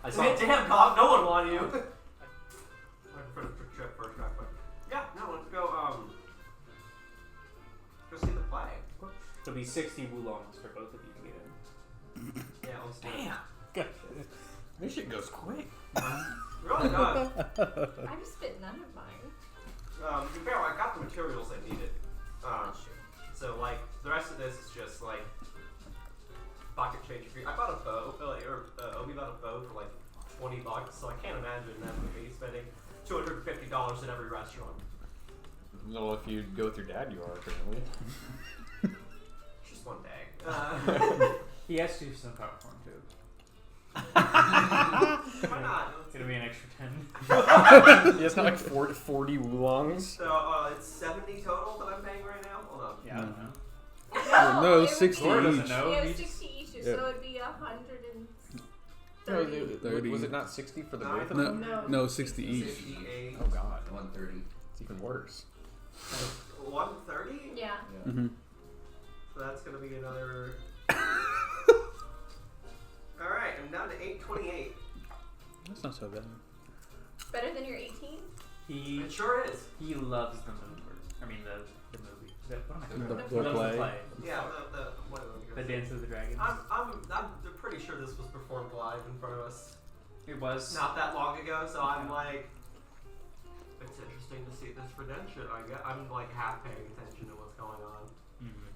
I saw. Damn, Cobb, no one wanted you. For the trip first track, but yeah, no, let's go. Go see the play. It'll be 60 oolongs for both of you to get in. Yeah, let's do Damn. This shit goes quick. it. Really does. I just spit none of mine. To be fair, I got the materials I needed. So like the rest of this is just like pocket change. I bought a bow $20, so I can't imagine them would be spending $250 at every restaurant. Well, if you go through Dad, you are apparently. Just one day. He has to do some popcorn too. Why not? It'll be an extra 10. Yeah, it's not like 40 oolongs. So it's 70 total that I'm paying right now. Hold on. Yeah, I don't know. No, it would 60 be- Laura doesn't each. know. Yeah, He 60 each, Yeah. so it'd be 130. No, 30. was it not 60 for the No, both of No, them? no, 60 each. 68. Oh God, 130. it's even worse. 130? Yeah. Mm-hmm. So that's gonna be another. Alright, I'm down to 828. That's not so bad. Better than your 18? He It sure is. he loves the movie. I mean the movie. Is that, what am I talking The about? the He loves play. the play. Yeah, what The Dance of the Dragons. I'm pretty sure this was performed live in front of us It was. not that long ago, so I'm like, it's interesting to see this redemption. I'm like half paying attention to what's going on. Mhm.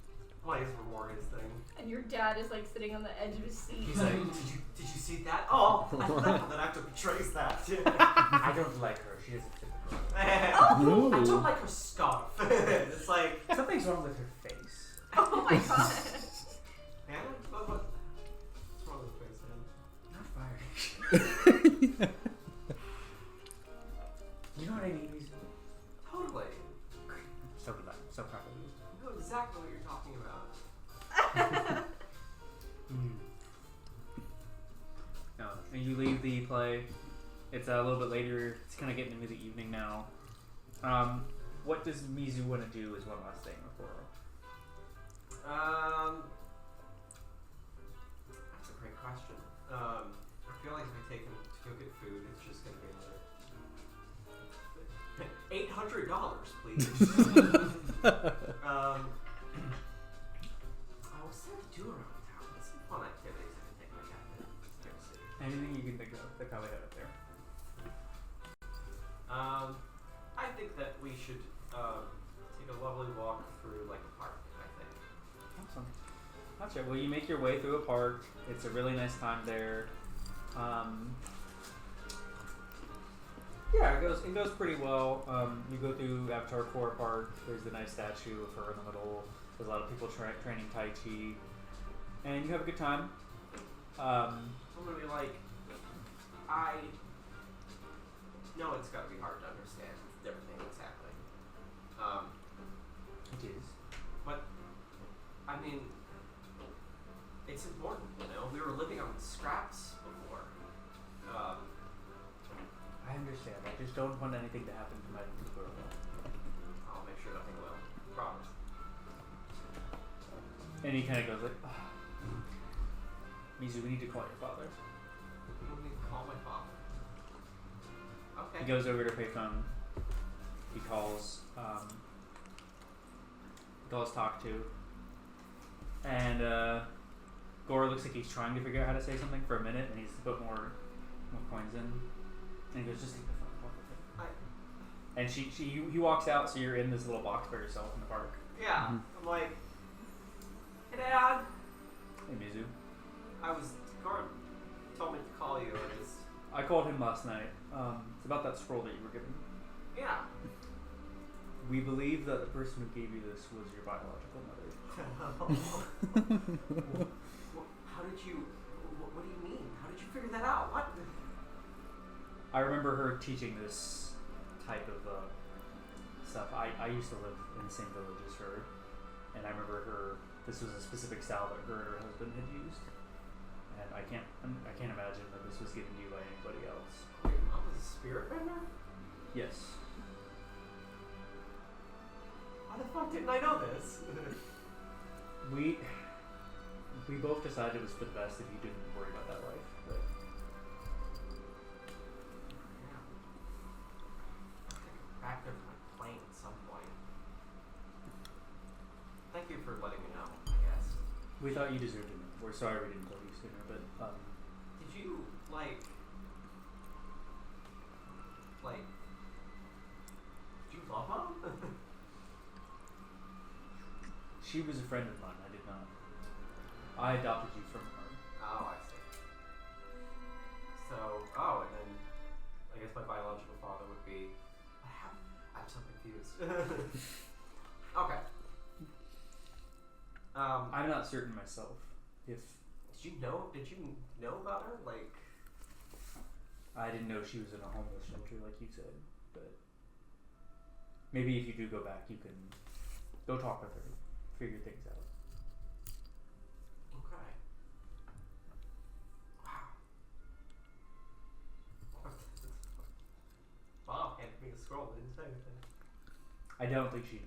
Plays for more his thing. And your dad is like sitting on the edge of his seat. He's like, did you see that? Oh, I forgot that I have to trace that. I don't like her. She is a typical. Oh, I Ooh. don't like her scarf. It's like, Something's wrong with her face. Oh my god. man, what's wrong with his face, man? Not fired. You know what I mean? Totally. So good. So proud of you. I know exactly what you're talking about. No, and you leave the play. It's a little bit later. It's kind of getting into the evening now. What does Mizu want to do? Is one last thing before. That's a great question. I feel like if I take him to go get food, it's just gonna be another $800, please. What's there to do around town? What's some fun activities I can take my cat to? Anything you can think of that probably got up there. I think that we should take a lovely walk through like a park. I think. Awesome. Gotcha. Well, you make your way through a park. It's a really nice time there. Yeah, it goes pretty well. You go through Avatar Core Park. There's the nice statue of her in the middle. There's a lot of people training Tai Chi, and you have a good time. I'm gonna be like, I know it's gotta be hard to understand everything that's happening. It is. But I mean, it's important, you know. We were living on scraps before. I understand. I just don't want anything to happen to my little girl. I'll make sure nothing will. Promise. And he kind of goes like, Mizu, we need to call your father. Let me call my father. Okay. He goes over to payphone. He calls. Talk to. And Gora looks like he's trying to figure out how to say something for a minute, and he's put more coins in. And he goes, just take the phone. Talk with it. And he walks out, so you're in this little box by yourself in the park. Yeah. I'm like, hey Dad. Hey Mizu. Gordon told me to call you. I called him last night. It's about that scroll that you were given. Yeah. We believe that the person who gave you this was your biological mother. How did you? What do you mean? How did you figure that out? What? I remember her teaching this type of stuff. I used to live in the same village as her, and I remember this was a specific style that her and her husband had used. And I can't imagine that this was given to you by anybody else. Wait, Mom was a spirit bender? Yes. How the fuck didn't I know this? We both decided it was for the best if you didn't worry about that life. But Yeah. Back there to my plane at some point. Thank you for letting me know, I guess. we thought you deserved it. We're sorry we didn't tell you sooner, but Did you, did you love Mom? she was a friend of mine. I did not. I adopted you from her. Oh, I see. So, Oh, and then I guess my biological father would be. I'm so confused. Okay. I'm not certain myself. If Did you know about her? Like, I didn't know she was in a homeless shelter, like you said, but maybe if you do go back, you can go talk with her, figure things out. okay. Wow. Mom handed me a scroll. Didn't say anything. I don't think she knew.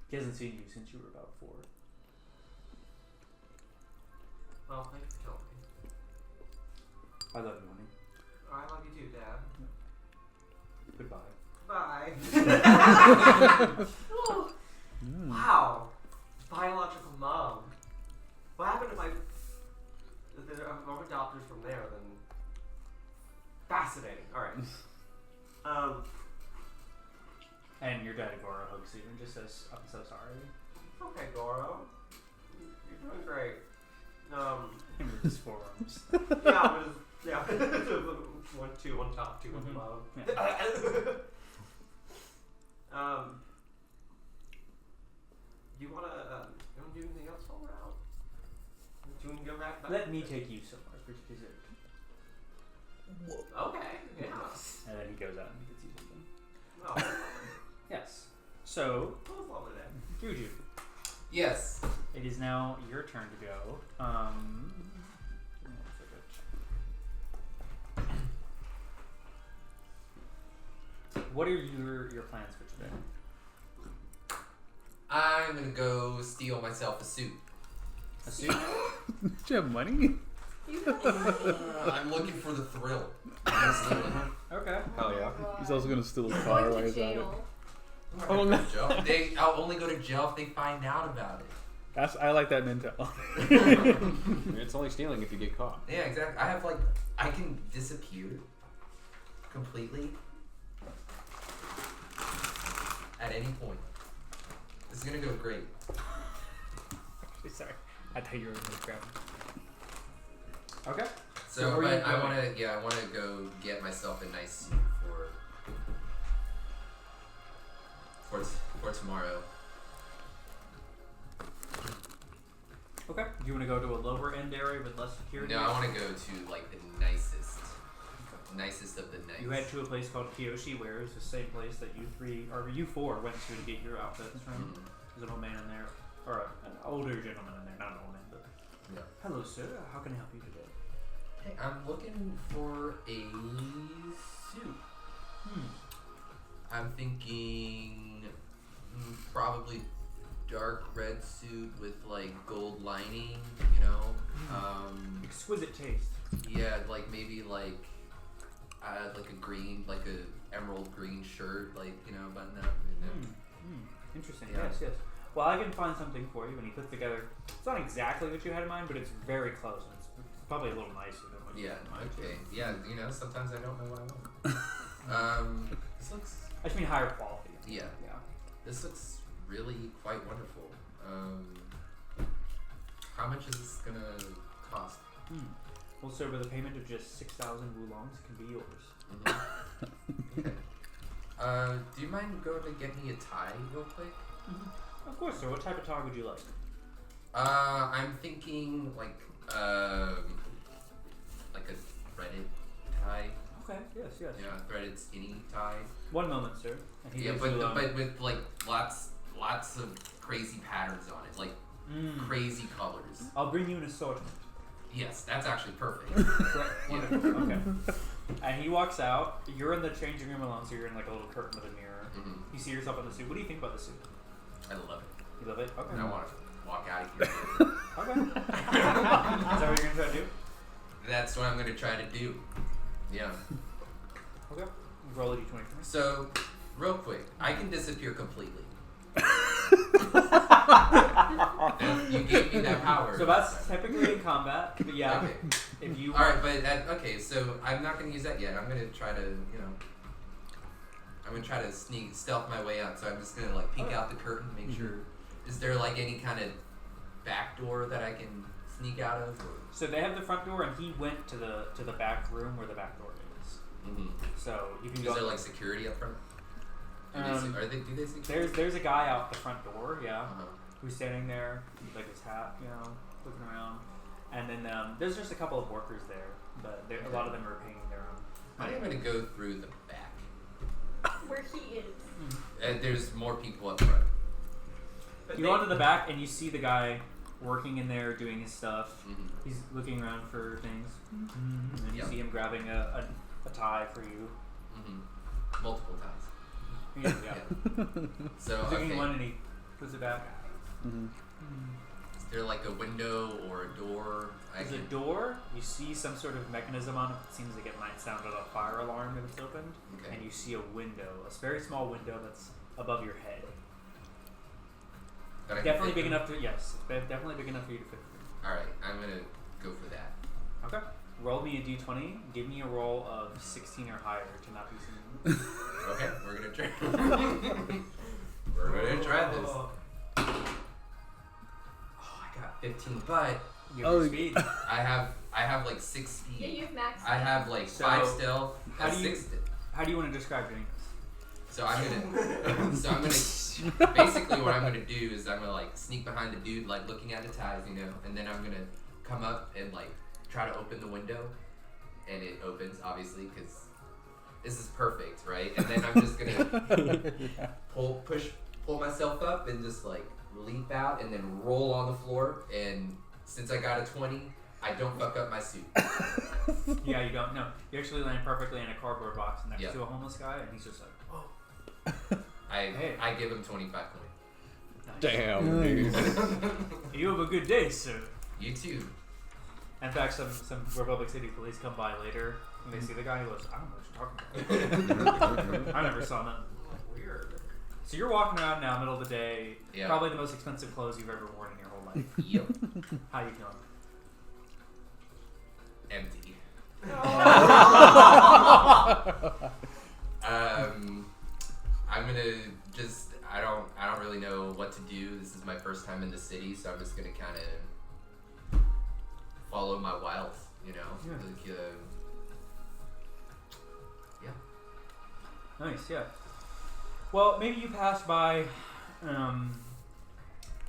She hasn't seen you since you were about 4. Well, thank you for telling me. I love you, honey. I love you too, Dad. Goodbye. Bye. Mm. Wow. Biological mom. What happened if I'm adopted from there? Then fascinating. All right. And your dad Goro hugs you and just says, "I'm so sorry." Okay, Goro. You're doing great. And with his forearms. Yeah. 1, 2, 1 top, 2 Mhm. on bottom. Yeah. You wanna do anything else while we're out? Do you wanna go back? Let me take you somewhere for dessert. Okay. Yeah. And then he goes out and gets you something. Oh, that was Yes. So, lovely then. Juju, Yes. it is now your turn to go. One second. What are your plans for today? I'm gonna go steal myself a suit. A suit? Do you have money? I'm looking for the thrill. I'm stealing. Okay. Hell yeah. He's also gonna steal a He's car going while to he's at it. jail. I'm not gonna go to jail. I'll only go to jail if they find out about it. I like that mentality. It's only stealing if you get caught. Yeah, exactly. I can disappear completely at any point. This is gonna go great. Sorry. I thought you were going to grab him. Okay. So, where are you but I going? wanna go get myself a nice suit for tomorrow. Okay. Do you want to go to a lower end area with less security? No, I want to go to like the nicest of the nice. You head to a place called Kiyoshi, where it's the same place that you 4 went to get your outfits from. Mhm. There's an old man in there, or an older gentleman in there, not an old man, but. Yeah. Hello, sir. How can I help you today? Hey, I'm looking for a suit. I'm thinking probably dark red suit with like gold lining, you know. Exquisite taste. Yeah, like maybe like a green, like a emerald green shirt, like, you know, button up. You know? Interesting. Yeah. Yes. Well, I can find something for you. And he puts together. It's not exactly what you had in mind, but it's very close. And it's probably a little nicer than what you Yeah. had in mind. Okay. Yeah. You know, sometimes I don't know what I want. This looks. I just mean higher quality. Yeah. Yeah. This looks really quite wonderful. How much is this gonna cost? Well, sir, with a payment of just 6,000 wulongs, it can be yours. Okay. Do you mind going to get me a tie real quick? Of course, sir. What type of tie would you like? I'm thinking like a threaded tie. Okay. Yes. Yeah, a threaded skinny tie. One moment, sir. And he Yeah, gives but you, but with like lots of crazy patterns on it, like crazy colors. I'll bring you an assortment. Yes, that's actually perfect. Correct. Wonderful. Okay. And he walks out. You're in the changing room alone, so you're in like a little curtain with a mirror. Mhm. You see yourself in the suit. What do you think about the suit? I love it. You love it? Okay. And I want to walk out of here. Okay. Is that what you're gonna try to do? That's what I'm gonna try to do. Yeah. Okay. Roll a d20 for me. So, real quick, I can disappear completely. You gave me that power. So that's typically in combat, but yeah. Okay. If you. All right, but okay, so I'm not gonna use that yet. I'm gonna try to, I'm gonna try to stealth my way out. So I'm just gonna like peek out the curtain, make sure. Is there like any kind of back door that I can sneak out of? Or? So they have the front door, and he went to the back room where the back door is. Mm-hmm. So you can Is go. there like security up front? Do they security? There's a guy out the front door, yeah, Uh-huh. who's standing there with like his hat, looking around. And then there's just a couple of workers there, but a lot of them are paying their own. I think I'm gonna go through the back. Where he is. And there's more people up front. You go into the back and you see the guy working in there doing his stuff. Mm-hmm. He's looking around for things. And then you Yep. see him grabbing a tie for you. Mm-hmm. Multiple times. Yeah. So He's looking okay. one and he puts it back. Is there like a window or a door? There's a door. You see some sort of mechanism on it. It seems like it might sound like a fire alarm if it's opened. Okay. And you see a window, a very small window that's above your head. That I can Definitely fit big through? enough to definitely big enough for you to fit through. Alright, I'm gonna go for that. Okay. Roll me a d20. Give me a roll of 16 or higher to not be seen. Okay, we're gonna try. We're gonna try this. Oh, I got 15, but Your speed. I have like 6 speed. Yeah, you have max. I have like So, 5 still. how do you- 6 How do you want to describe doing this? So I'm gonna basically what I'm gonna do is I'm gonna like sneak behind the dude like looking at the ties, and then I'm gonna come up and like try to open the window, and it opens obviously because this is perfect, right? And then I'm just gonna pull myself up and just like leap out and then roll on the floor, and since I got a 20, I don't fuck up my suit. Yeah, you don't. No, you actually land perfectly in a cardboard box next Yep. to a homeless guy, and he's just like, "Whoa." I give him 25 points. Nice. Damn, dude. You have a good day, sir. You too. In fact, some Republic City police come by later and they see the guy. He goes, "I don't know what you're talking about. I never saw nothing." Weird. So you're walking around now, middle of the day. Yeah. Probably the most expensive clothes you've ever worn in your whole life. Yep. How you feeling? Empty. I'm gonna just I don't really know what to do. This is my first time in the city, so I'm just gonna kind of follow my wilds, Yeah. Like, Nice, yeah. Well, maybe you pass by.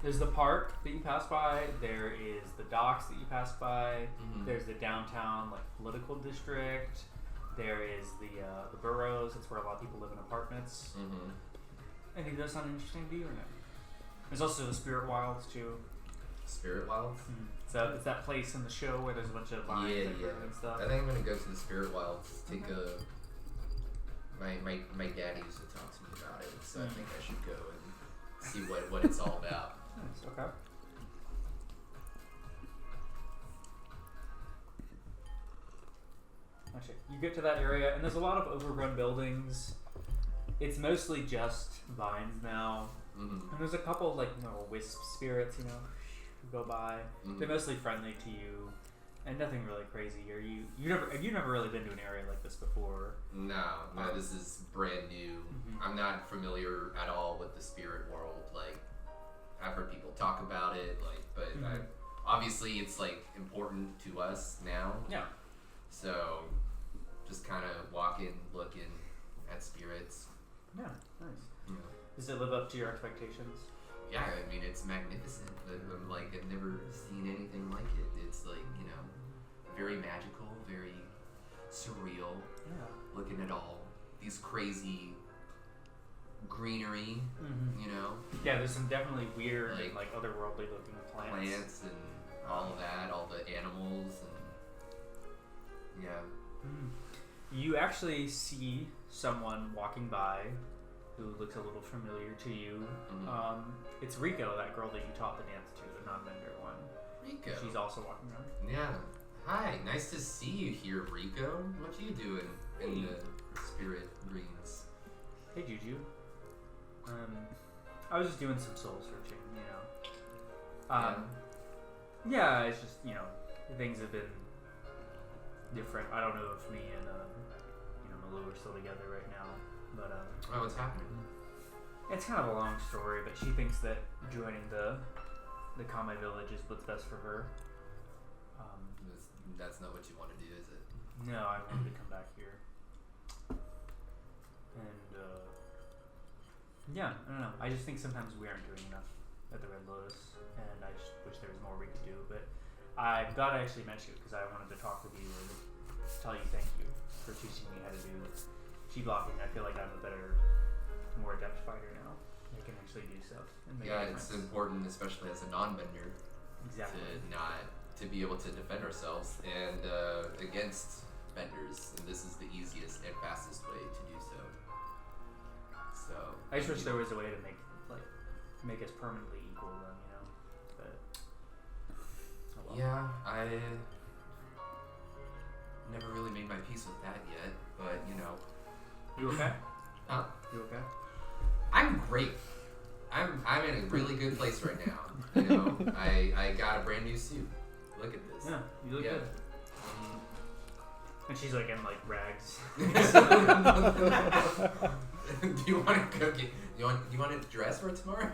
There's the park that you pass by. There is the docks that you pass by. Mhm. There's the downtown political district. There is the boroughs. That's where a lot of people live in apartments. Mm-hmm. Any of those sound interesting to you or no? There's also the Spirit Wilds too. Spirit wilds. So it's that place in the show where there's a bunch of vines Yeah, that grow and stuff. I think I'm gonna go to the spirit wilds. Take a. My daddy used to talk to me about it, so I think I should go and see what it's all about. Nice. Okay. Actually, you get to that area, and there's a lot of overgrown buildings. It's mostly just vines now, Mm-hmm. and there's a couple like little wisp spirits, who go by. Mhm. They're mostly friendly to you, and nothing really crazy here. You've never really been to an area like this before. No, this is brand new. Mhm. I'm not familiar at all with the spirit world. Like, I've heard people talk about it, but Mhm. obviously it's like important to us now. Yeah. So, just kind of walking, looking at spirits. Yeah. Nice. You know. Does it live up to your expectations? Yeah, I mean it's magnificent. I'm like I've never seen anything like it. It's like very magical, very surreal. Yeah. Looking at all these crazy greenery, Mm-hmm. Yeah, there's some definitely weird and Like, otherworldly looking plants and all of that, all the animals and yeah. Mm. You actually see someone walking by who looks a little familiar to you. Mhm. It's Rico, that girl that you taught the dance to, the non-vendor one. Rico. She's also walking around. Yeah. Hi, nice to see you here, Rico. What you doing in the spirit greens? Hey, Juju. I was just doing some soul searching, Yeah, it's just, things have been different. I don't know if me and, Malou are still together right now, but, Oh, what's happening? it's kind of a long story, but she thinks that joining the Kame village is what's best for her. That's not what you want to do, is it? No, I wanted to come back here. And, yeah, I don't know. I just think sometimes we aren't doing enough at the Red Lotus, and I just wish there was more we could do. But I'm glad I actually met you, because I wanted to talk with you and tell you thank you for teaching me how to do G blocking. I feel like I'm a better, more adept fighter now. I can actually do stuff and make a It's difference. important, especially as a non-bender, Exactly. to be able to defend ourselves and against benders, and this is the easiest and fastest way to do so. So I just wish there was a way to make us permanently equal, then, you know. But oh well. Yeah, I never really made my peace with that yet, but you know. You okay? Huh? You okay? I'm great. I'm in a really good place right now. You know, I got a brand new suit. Look at this. Yeah, you look Yeah. good. And she's like in like rags. Do you want to go get? You want to dress for tomorrow?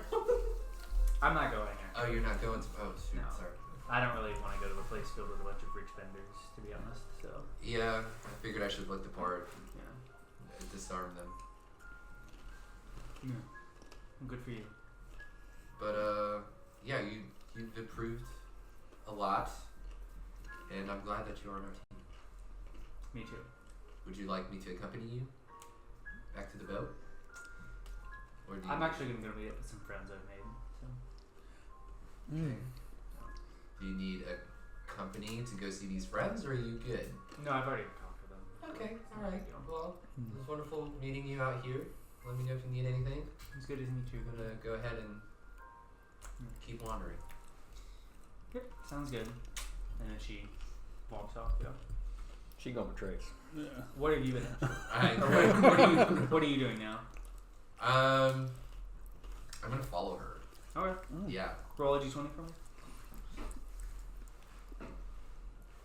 I'm not going actually. Oh, you're not going to. Oh, shoot. No. Sorry. I don't really want to go to a place filled with a bunch of rich vendors, to be honest. So Yeah, I figured I should look the part, yeah, disarm them. good for you. But yeah, you've improved a lot, and I'm glad that you are on our team. Me too. Would you like me to accompany you back to the boat? Or do you I'm actually gonna go meet up with some friends I've made. So Mm. Do you need a company to go see these friends, or are you good? no, I've already talked to them. Okay, alright. Well, Mm. it was wonderful meeting you out here. Let me know if you need anything. It's good to meet you. I'm gonna go ahead and keep wandering. Yep, sounds good. And then she walks off. Yeah. She gonna betray us. Yeah. What have you been up to? Alright. Or what are you doing now? I'm gonna follow her. Alright. Yeah. Roll a d20 for me.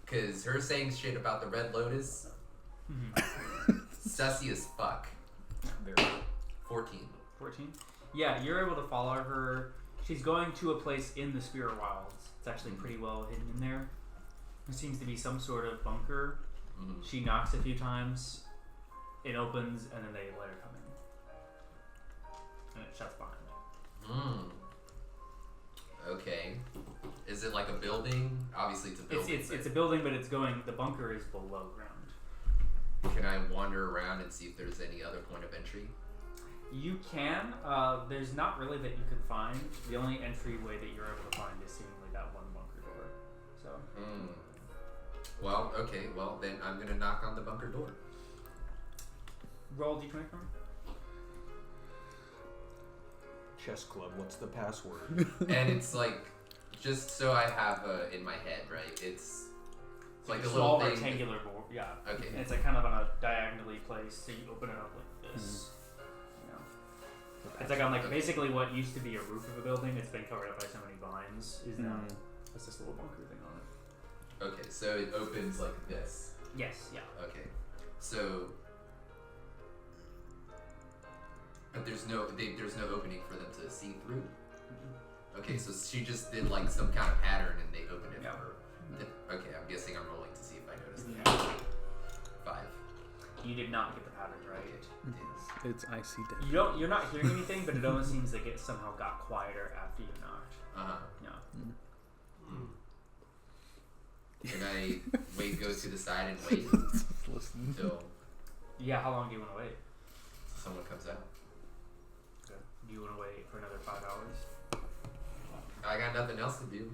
Cause her saying shit about the Red Lotus, Mm-hmm. sussy as fuck. Very. 14. 14. Yeah, you're able to follow her. She's going to a place in the Spirit Wilds. It's actually pretty well hidden in there. There seems to be some sort of bunker. Mm-hmm. She knocks a few times. It opens, and then they let her come in. And it shuts behind her. Okay. Is it like a building? Obviously, it's a building. It's a building, but the bunker is below ground. Can I wander around and see if there's any other point of entry? You can. There's not really that you can find. The only entryway that you're able to find is seemingly that one bunker door. So. Well, okay. Well, then I'm gonna knock on the bunker door. Roll d20 for me. Chess club. What's the password? And it's like, just so I have in my head, right? It's like a It's little all thing. rectangular board. Yeah. Okay. And it's like kind of on a diagonally placed, so you open it up like this. You know. It's like on like basically what used to be a roof of a building. It's been covered up by so many vines. Is now it's this little bunker thing on it. Okay, so it opens like this. Yes. Yeah. Okay, so but there's no opening for them to see through. Okay, so she just did like some kind of pattern and they opened it Yeah. for her. Okay, I'm guessing I'm rolling to see if I notice Yeah. that. 5. You did not get the pattern right. Okay. It's icy death. You're not hearing anything, but it almost seems like it somehow got quieter after you knocked. Yeah. Can I go to the side and wait Listen. until Yeah. How long do you want to wait? someone comes out? Okay. Do you want to wait for another 5 hours? I got nothing else to do.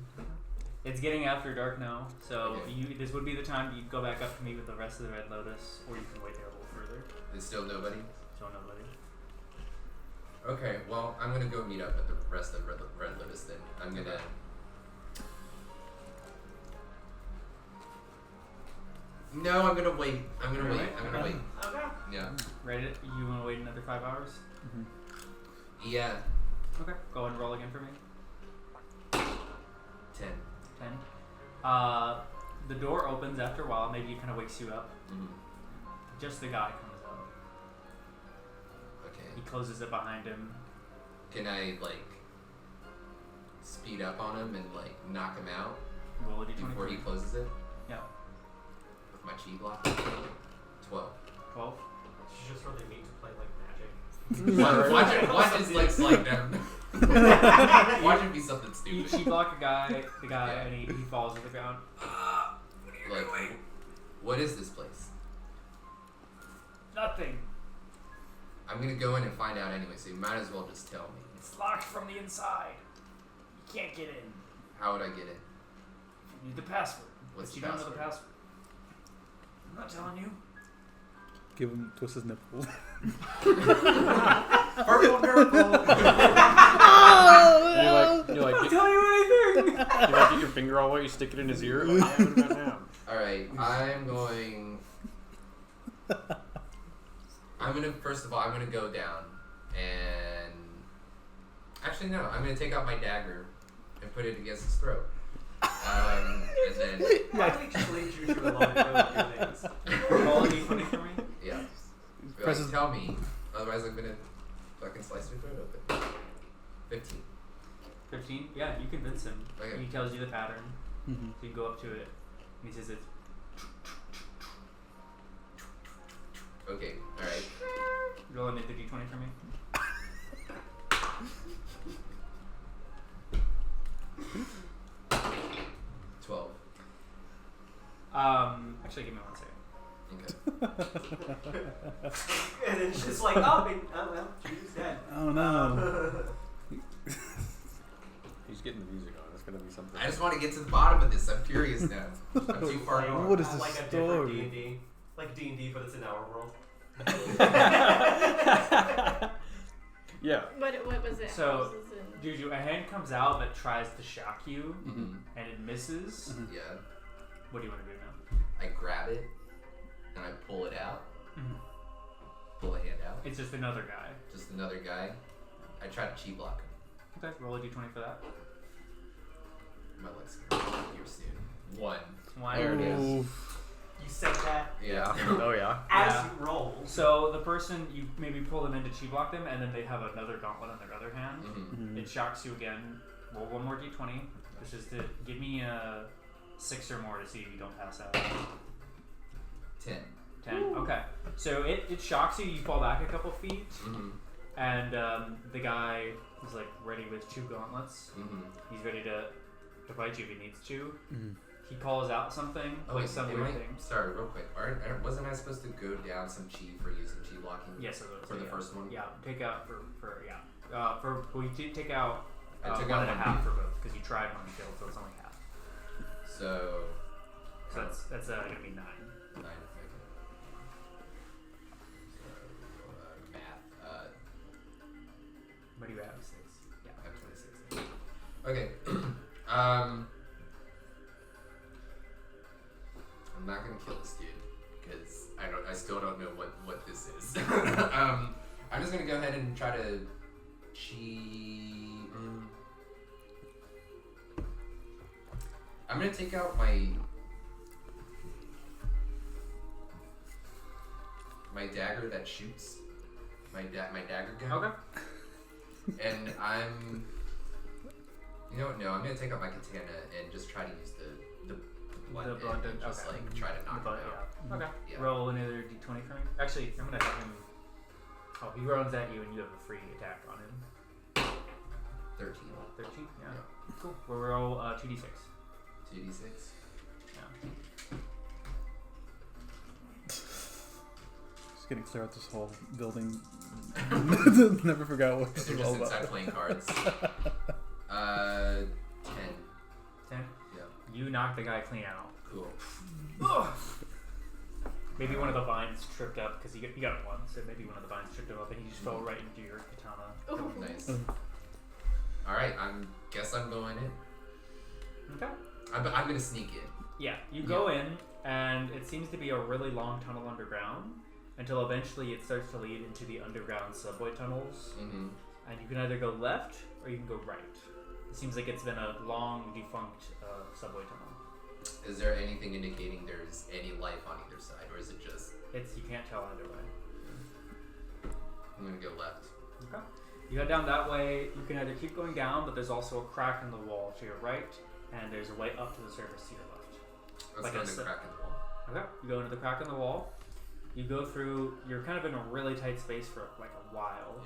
It's getting after dark now, so Okay. this would be the time you go back up to meet with the rest of the Red Lotus, or you can wait there a little further. There's still nobody? So nobody. Okay, well, I'm gonna go meet up at the rest of Red Lotus then. I'm gonna... No, I'm gonna wait. I'm gonna wait. I'm gonna wait. Okay. Yeah. Ready? You want to wait another 5 hours? Yeah. Okay. Go ahead and roll again for me. 10. 10. The door opens after a while. Maybe it kind of wakes you up. Mm-hmm. Just the guy comes out. Okay. He closes it behind him. Can I, like, speed up on him and, like, knock him out Roll a d20. before he closes it? Yeah. My chi block. 12. 12. It's just where they meet to play like magic. Watch his legs slide down. Watch it be something You stupid. block the guy, Yeah. and he falls to the ground. Like, what is this place? Nothing. I'm gonna go in and find out anyway, so you might as well just tell me. It's locked from the inside. You can't get in. How would I get in? You need the password. What's But you the don't know the password? password. I'm not telling you. Give him twist his nipple. Purple nurple. You like I'll tell you anything. you like get your finger all wet, you stick it in his ear. Like, yeah, what about now? Alright, I'm gonna, first of all, I'm gonna go down and. Actually, no, I'm gonna take out my dagger and put it against his throat. And then. Why do we just leave Juju alone to go do things? Roll a d20 for me. Yeah. Be Presses- like, tell me, otherwise I'm gonna fucking slice your throat open. 15. 15. Yeah, you convince him. Okay. He tells you the pattern. Mm-hmm. So you go up to it, and he says it's. Okay, alright. Roll another d20 for me. $12. Actually, give me 1 second. Okay. And then she's like, oh well, Juju's dead. Oh no. He's getting the music on. It's gonna be something. I just want to get to the bottom of this. I'm curious now. I'm too far Like, gone. What is the like a story? different D&D. Like D&D, but it's in our world. Yeah. What was it? So- Houses and- Juju, a hand comes out that tries to shock you, Mhm. and it misses. Yeah. What do you want to do now? I grab it and I pull it out. Pull the hand out. It's just another guy. Just another guy. I try to chi block him. Okay, roll a d20 for that. My leg's gonna be here soon. 1. One. There it is. Oof. You said that Yeah. Oh yeah. as Yeah. you roll. So the person, you maybe pull them in to chi block them, and then they have another gauntlet on their other hand. Mm-hmm. It shocks you again. Roll one more d20. This is to give me a 6 or more to see if you don't pass out. 10. 10. Okay. So it shocks you. You fall back a couple feet, Mm-hmm. and the guy is like ready with 2 gauntlets. Mm-hmm. He's ready to fight you if he needs to. Mhm. He calls out something, like some weird thing. Sorry, real quick. Wasn't I supposed to go down some chi for using chi blocking? Yes, For the first one? Yeah, take out for we did take out I took 1 out and a one half beat. for both because you tried one and failed, so it's only half. So. So that's gonna be 9. 9. Okay. Math. What do you have? 6. Yeah. I have 26. Okay. I'm not gonna kill this dude because I still don't know what this is. I'm just gonna go ahead and try to I'm gonna take out my dagger that shoots. My dagger gun. Okay. And I'm. You know what? No, I'm gonna take out my katana and just try to use the blunt end blunt and end, just okay. like try to knock him out. Yeah. Okay. Yeah. Roll another d20 for me. Actually, I'm gonna have him. Oh, he runs at you and you have a free attack on him. 13. 13. Yeah. Yeah. Cool. We'll roll 2d6. 2d6. Yeah. Just getting clear out this whole building. Never forgot what this They're was just all inside about. playing cards. 10. 10. Yeah. You knock the guy clean out. Cool. Maybe one of the vines tripped up because you got 1, so maybe one of the vines tripped him up and he just fell right into your katana. Ooh. Nice. Alright, guess I'm going in. Okay. I'm gonna sneak in. Yeah, you go in, and it seems to be a really long tunnel underground until eventually it starts to lead into the underground subway tunnels. Mm-hmm. And you can either go left or you can go right. It seems like it's been a long defunct subway tunnel. Is there anything indicating there's any life on either side, or is it just You can't tell either way. I'm gonna go left? Okay. You head down that way. You can either keep going down, but there's also a crack in the wall to your right, and there's a way up to the surface to your left. Let's Like go I in the said- crack in the wall. Okay. You go into the crack in the wall. You go through. You're kind of in a really tight space for like a while,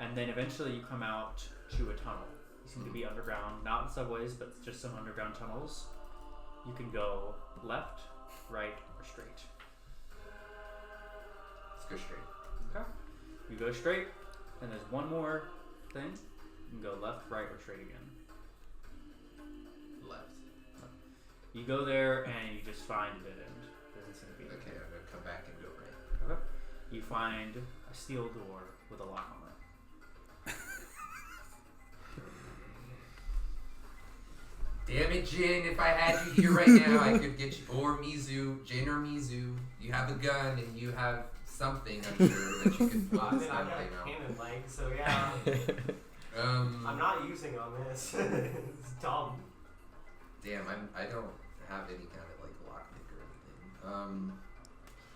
and then eventually you come out to a tunnel. You seem to be underground, not in subways, but just some underground tunnels. You can go left, right, or straight. Let's go straight. Okay. You go straight, and there's one more thing. You can go left, right, or straight again. Left. You go there, and you just find a dead end. Doesn't seem to be Okay, I'm gonna come back and go right. Okay. You find a steel door with a lock on it. Damn it, Jin! If I had you here right now, I could get you. Or Mizu, Jin or Mizu. You have a gun and you have something, I'm sure, that you can block I mean, I got something a out. cannon leg, so yeah. I'm not using on this. It's dumb. Damn, I don't have any kind of like lockpick or anything.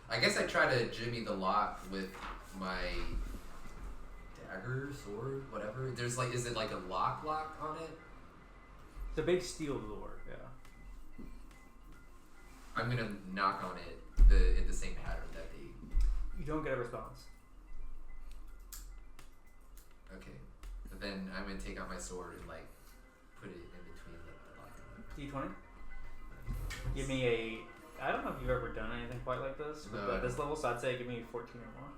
I guess I try to jimmy the lock with my dagger, sword, whatever. There's like, is it like a lock on it? It's a big steel door, yeah. I'm gonna knock on it in the same pattern that they. You don't get a response. Okay, but then I'm gonna take out my sword and like put it in between the lock and D20. Give me a. I don't know if you've ever done anything quite like this, but No, I at this don't. level, so I'd say give me 14 or more.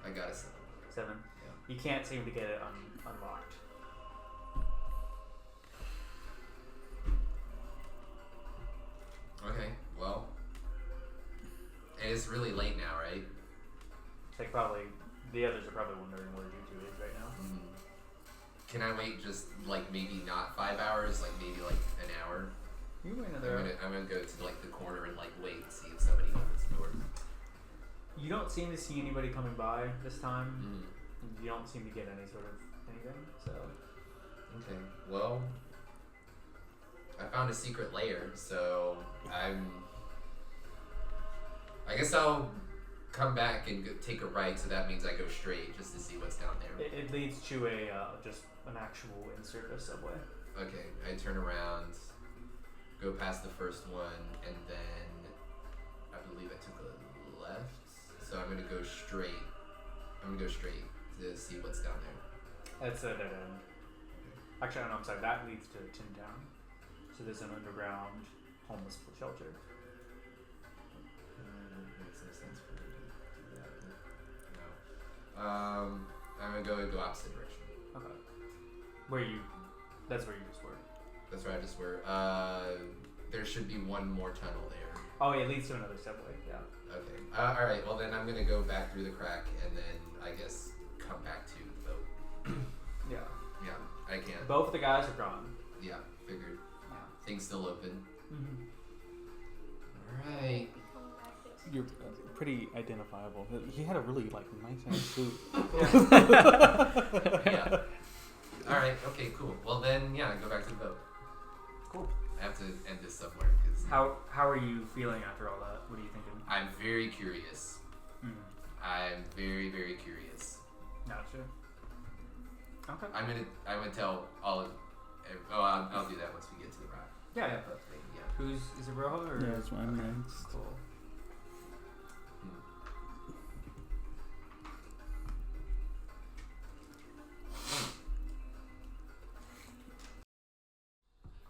I got a 7. 7. Yeah. You can't seem to get it unlocked. Okay, well, and it's really late now, right? It's like probably the others are probably wondering where G2 is right now. Can I wait just like maybe not 5 hours, like maybe like an hour? You wait another. I'm gonna go to like the corner and like wait and see if somebody opens the door. You don't seem to see anybody coming by this time. You don't seem to get any sort of anything. So Okay, well, I found a secret lair, so I guess I'll come back and take a right, so that means I go straight just to see what's down there. it leads to a just an actual in-service subway. Okay, I turn around, go past the first one, and then I believe I took a left, so I'm gonna go straight. I'm gonna go straight to see what's down there. That's a dead end. Actually, no, I'm sorry. That leads to Tin Town. So there's an underground homeless shelter. Makes no sense for me to do that. No. I'm gonna go opposite direction. Okay. That's where you just were. That's where I just were. There should be one more tunnel there. Oh, yeah, it leads to another subway. Yeah. Okay. All right. Well, then I'm gonna go back through the crack and then I guess come back to the boat. Yeah. Yeah, I can. Both the guys are gone. Yeah, figured. Yeah. Things still open. Mm-hmm. All right. You're pretty identifiable. He had a really like nice ass suit. Yeah. All right. Okay. Cool. Well then, yeah, go back to the boat. Cool. I have to end this somewhere because How are you feeling after all that? What are you thinking? I'm very curious. I'm very, very curious. Gotcha. Okay. I'm gonna tell all of. I'll do that once we get to the rock. Yeah. Thing. Yeah. Is it Rojo or? Yeah, that's what I'm next. Cool.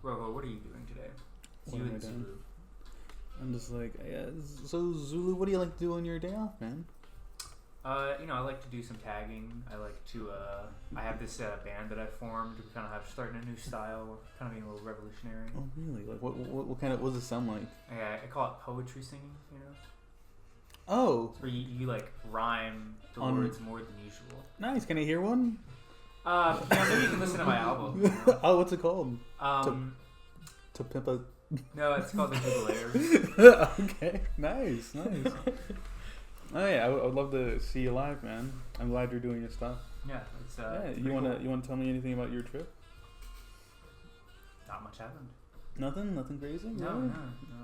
Rojo, what are you doing today? What You am I and doing? Zulu. I'm just like, yeah, so Zulu, what do you like to do on your day off, man? I like to do some tagging. I like to, I have this band that I formed. We kind of have starting a new style, kind of being a little revolutionary. Oh, really? Like, what kind of, what does it sound like? I call it poetry singing, you know? Oh, Where you like rhyme the On- words more than usual. nice. Can I hear one? Maybe you can listen to my album. You know? Oh, what's it called? To pimp a. No, it's called The Jubilaires. Okay, nice. Oh yeah, I would love to see you live, man. I'm glad you're doing your stuff. Yeah, it's Yeah, pretty you wanna cool. tell me anything about your trip? Not much happened. Nothing crazy. No, really? no,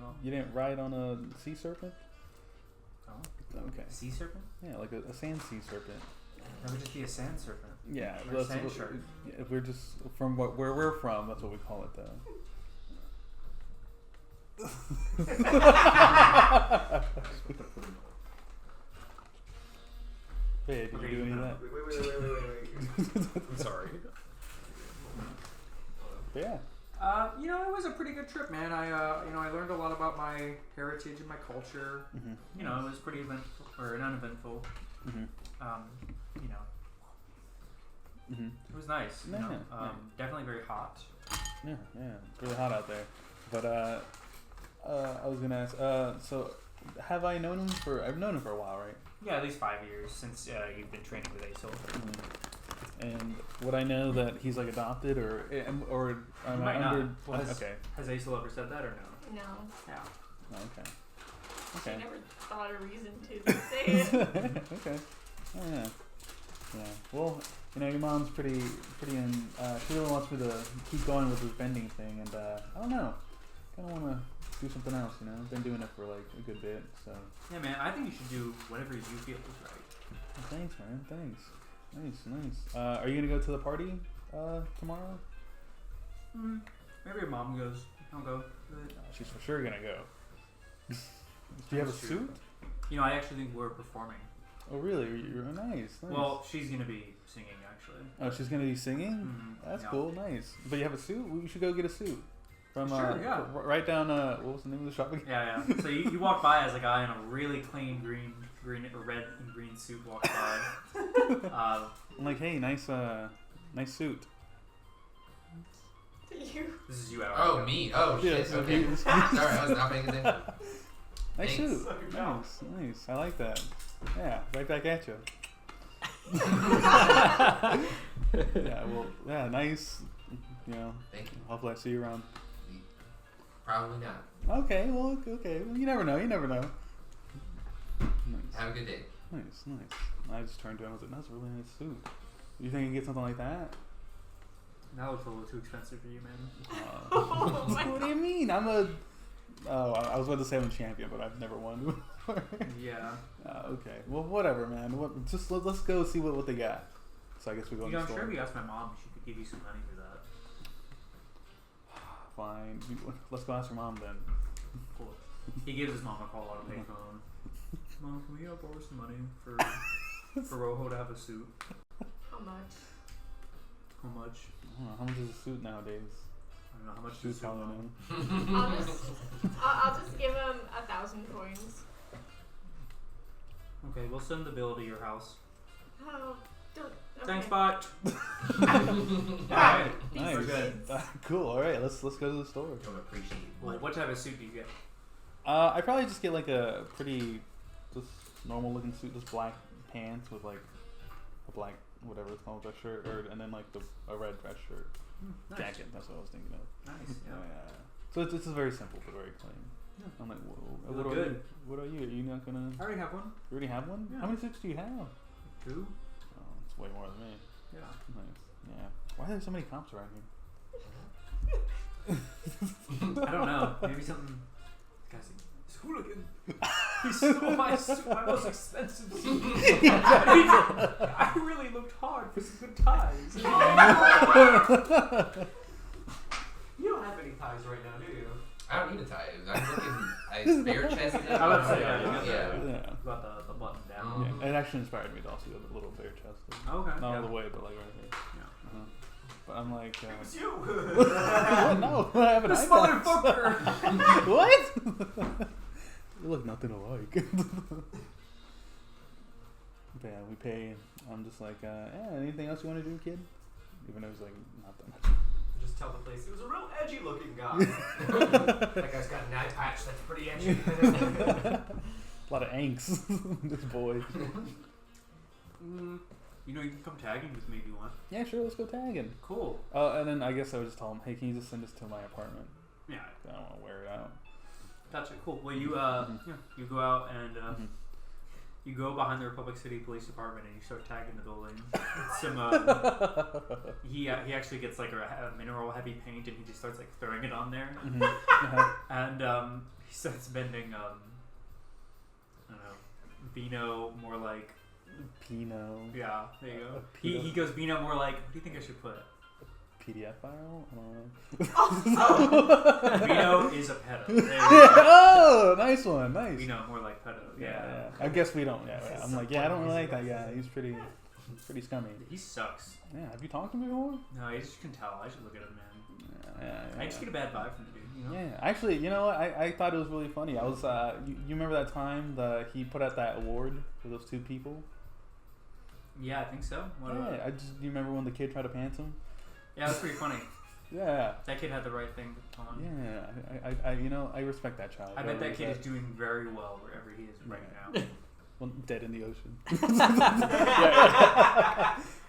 no. You didn't ride on a sea serpent? Oh, Okay. sea serpent? Yeah, like a sand sea serpent. That would just be a sand serpent. Yeah, Or a sand shark. Yeah, we're just from where we're from. That's what we call it, though. Hey, did you do any of that? Wait. I'm sorry. But yeah. You know, it was a pretty good trip, man. I learned a lot about my heritage and my culture. Mm-hmm. You know, it was pretty eventful or uneventful. Mm-hmm. You know, Mm-hmm. it was nice. You Yeah, know, yeah. definitely very hot. Yeah, it's really hot out there. But I was gonna ask. So, have I known him for? I've known him for a while, right? Yeah, at least 5 years since you've been training with ASOL. And would I know that he's like adopted, or am You I might under? not. Well, Okay. Has ASOL ever said that or no? No. Yeah. Oh, okay. I Okay. never thought a reason to say it. Okay. Oh yeah. Yeah. Well, you know, your mom's pretty in. She really wants me to keep going with this bending thing, and I don't know. Kind of want to do something else. You know, I've been doing it for like a good bit, so. Yeah, man. I think you should do whatever you feel is right. Thanks, man. Thanks. Nice. Are you gonna go to the party tomorrow? Maybe your mom goes. I'll go. She's for sure gonna go. Do you have a That's true. suit? You know, I actually think we're performing. Oh, really? You're nice. Well, she's gonna be singing actually. Oh, she's gonna be singing. Mhm. That's Yeah. cool. Nice. But you have a suit? We should go get a suit. From Sure, yeah. right down. What was the name of the shop again? Yeah. So you walk by as a guy in a really clean red and green suit walks by. I'm like, hey, nice suit. You. This is you out. Oh, me. Oh, shit. Yes, Okay. yes. Sorry, I was not paying attention. Nice Thanks. suit. Nice. I like that. Yeah, right back at you. Yeah. Well. Yeah. Nice. You know. Thank you. Hopefully, I see you around. Probably not. Okay. Well. Okay. Well, you never know. Nice. Have a good day. Nice. I just turned to him. I was like, "That's a really nice suit. You think you can get something like that?" That looks a little too expensive for you, man. Oh my What do you mean? I was about to say I'm a champion, but I've never won before. Yeah. Okay. Well, whatever, man. Let's go see what they got. So I guess we go You in know, the I'm store. sure if you asked my mom, she could give you some money for that. Fine. Let's go ask your mom then. Cool. He gives his mom a call on a payphone. Mom, can we borrow some money for Rojo to have a suit? How much? How much? I don't know, how much is a suit nowadays? I don't know how much Suit is a suit. probably Mom? known. I'll just give him 1,000 coins. Okay, we'll send the bill to your house. Oh, don't. Okay. Thanks, bot. Alright. Nice. We're good. Cool. All right. Let's go to the store. Don't appreciate Well, what type of suit do you get? I probably just get like a pretty just normal looking suit, just black pants with like a black whatever it's called, dress shirt, and then like a red dress shirt. Nice. Jacket. That's what I was thinking of. Nice. Yeah. Yeah. So it's just very simple but very clean. Yeah. I'm like, You what look are good. you? What are you? Are you not gonna? I already have one. You already have one? Yeah. How many suits do you have? 2. Oh, it's way more than me. Yeah. Nice. Yeah. Why are there so many cops around here? I don't know. Maybe something. This guy's a hooligan. He stole my suit, my most expensive suit. I really looked hard for some good ties. You don't have any ties right now, do you? I don't need a tie. I'm bare chested. I would say, yeah. yeah. Yeah. Got the button down. Yeah. It actually inspired me to also go a little bare chested. Okay. Not yeah. all the way, but like right here. Yeah. Uh-huh. But I'm like, It was you. no, I have an This eye patch. motherfucker! What? You look nothing alike. But yeah, we pay. I'm just like, yeah, anything else you want to do, kid? Even though it's like not that much. Just tell the place it was a real edgy looking guy. That guy's got an eye patch that's pretty edgy. A lot of angst, this boy. You know, you can come tagging with me if you want. Yeah, sure, let's go tagging. Cool. And then I guess I would just tell him, hey, can you just send this to my apartment? Yeah. I don't want to wear it out. Gotcha. Cool. Well, you you go out and you go behind the Republic City Police Department and you start tagging the building. Some he actually gets like a mineral heavy paint and he just starts like throwing it on there. And he starts bending I don't know, vino more like Pinot. yeah. There you go. Pinot. He goes vino more like. What do you think I should put? PDF file. I don't know. Vino is a pedo. There you go. Oh, nice one, nice. Vino, more like pedo. Yeah. I guess we don't. Yeah, I'm like, I don't really like that guy. He's pretty scummy. He sucks. Yeah, have you talked to him before? No, I just can tell. I should look at him, man. Yeah. I just get a bad vibe from the dude, you know? Yeah, actually, you know what? I thought it was really funny. I was, you remember that time he put out that award for those two people? Yeah, I think so. What about it? Yeah, do you remember when the kid tried to pants him? Yeah, that's pretty funny. Yeah. That kid had the right thing on. Yeah, I respect that child. I bet that kid is doing very well wherever he is right now. Well, dead in the ocean.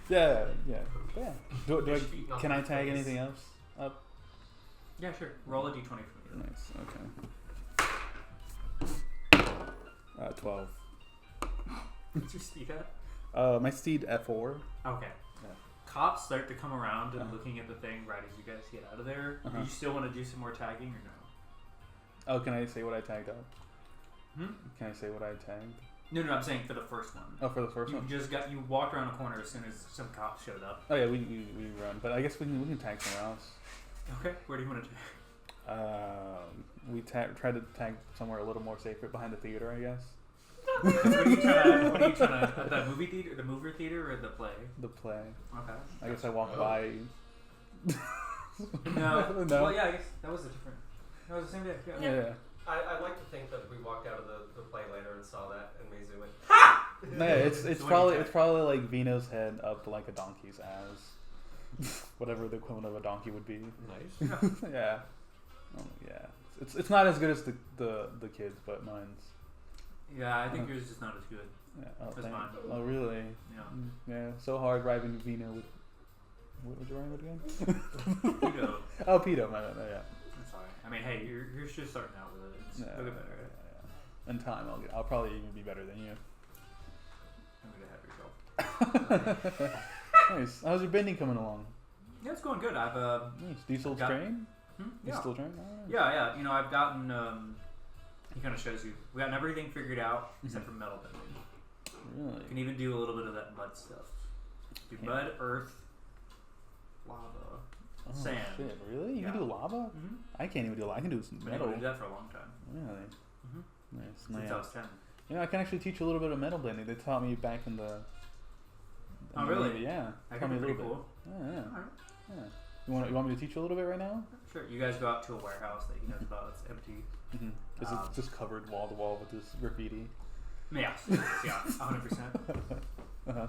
Yeah. Yeah. Can I tag anything else up? Yeah, sure. Roll a d20 for me. Nice. Okay. 12. What's your speed at? My steed F4. Okay. Yeah. Cops start to come around and Uh-huh. looking at the thing right as you guys get out of there. Uh-huh. Do you still want to do some more tagging or no? Oh, can I say what I tagged up? Hmm? Can I say what I tagged? No, I'm saying for the first one. Oh, for the first one. You walked around a corner as soon as some cops showed up. Oh yeah, we run, but I guess we can tag somewhere else. Okay, where do you want to tag? We try to tag somewhere a little more safer behind the theater, I guess. What are you trying to? The movie theater, the movie theater, or the play? The play. Okay. I guess I walked by. No. No. Well, yeah, I guess that was a different. That was the same day. Yeah. Yeah. I like to think that we walked out of the play later and saw that, and Maisie went, No, it's So what do you probably tag? it's probably like Vino's head up like a donkey's ass, whatever the equivalent of a donkey would be. Nice. Yeah. Yeah. It's not as good as the kids, but mine's. Yeah, I think yours is just not as good. Yeah. Oh, That's thanks. mine. Oh really? Yeah. Yeah. So hard driving Vino with. What would you rhyme with again? You go. Oh, Pedo. My bad. Yeah. I'm sorry. I mean, hey, you're just starting out with it. It's Yeah, it'll get better. yeah. In time, I'll probably even be better than you. I'm gonna have yourself. Nice. How's your bending coming along? Yeah, it's going good. I've Nice. Do you still Got- train? You yeah. still train? Oh, Yeah. You know, I've gotten. He kind of shows you. We gotten everything figured out except for metal bending. Really? You can even do a little bit of that mud stuff. Do Yeah. mud, earth, lava, Oh, sand. shit. Really? You Yeah. can do lava? Mm-hmm. I can't even do lava. I can do some Been able metal. to do that for a long time. Really? Mhm. Nice. Since I Yeah. was 10. You know, I can actually teach you a little bit of metal blending. They taught me back in the. Oh, really? Yeah. That Taught could me be a pretty little cool. bit. Yeah. Alright. Yeah. You want me to teach you a little bit right now? Sure. You guys go out to a warehouse that he knows about. It's empty. Mm-hmm. Is it just covered wall to wall with this graffiti? Yeah. Yeah. 100%. Uh-huh.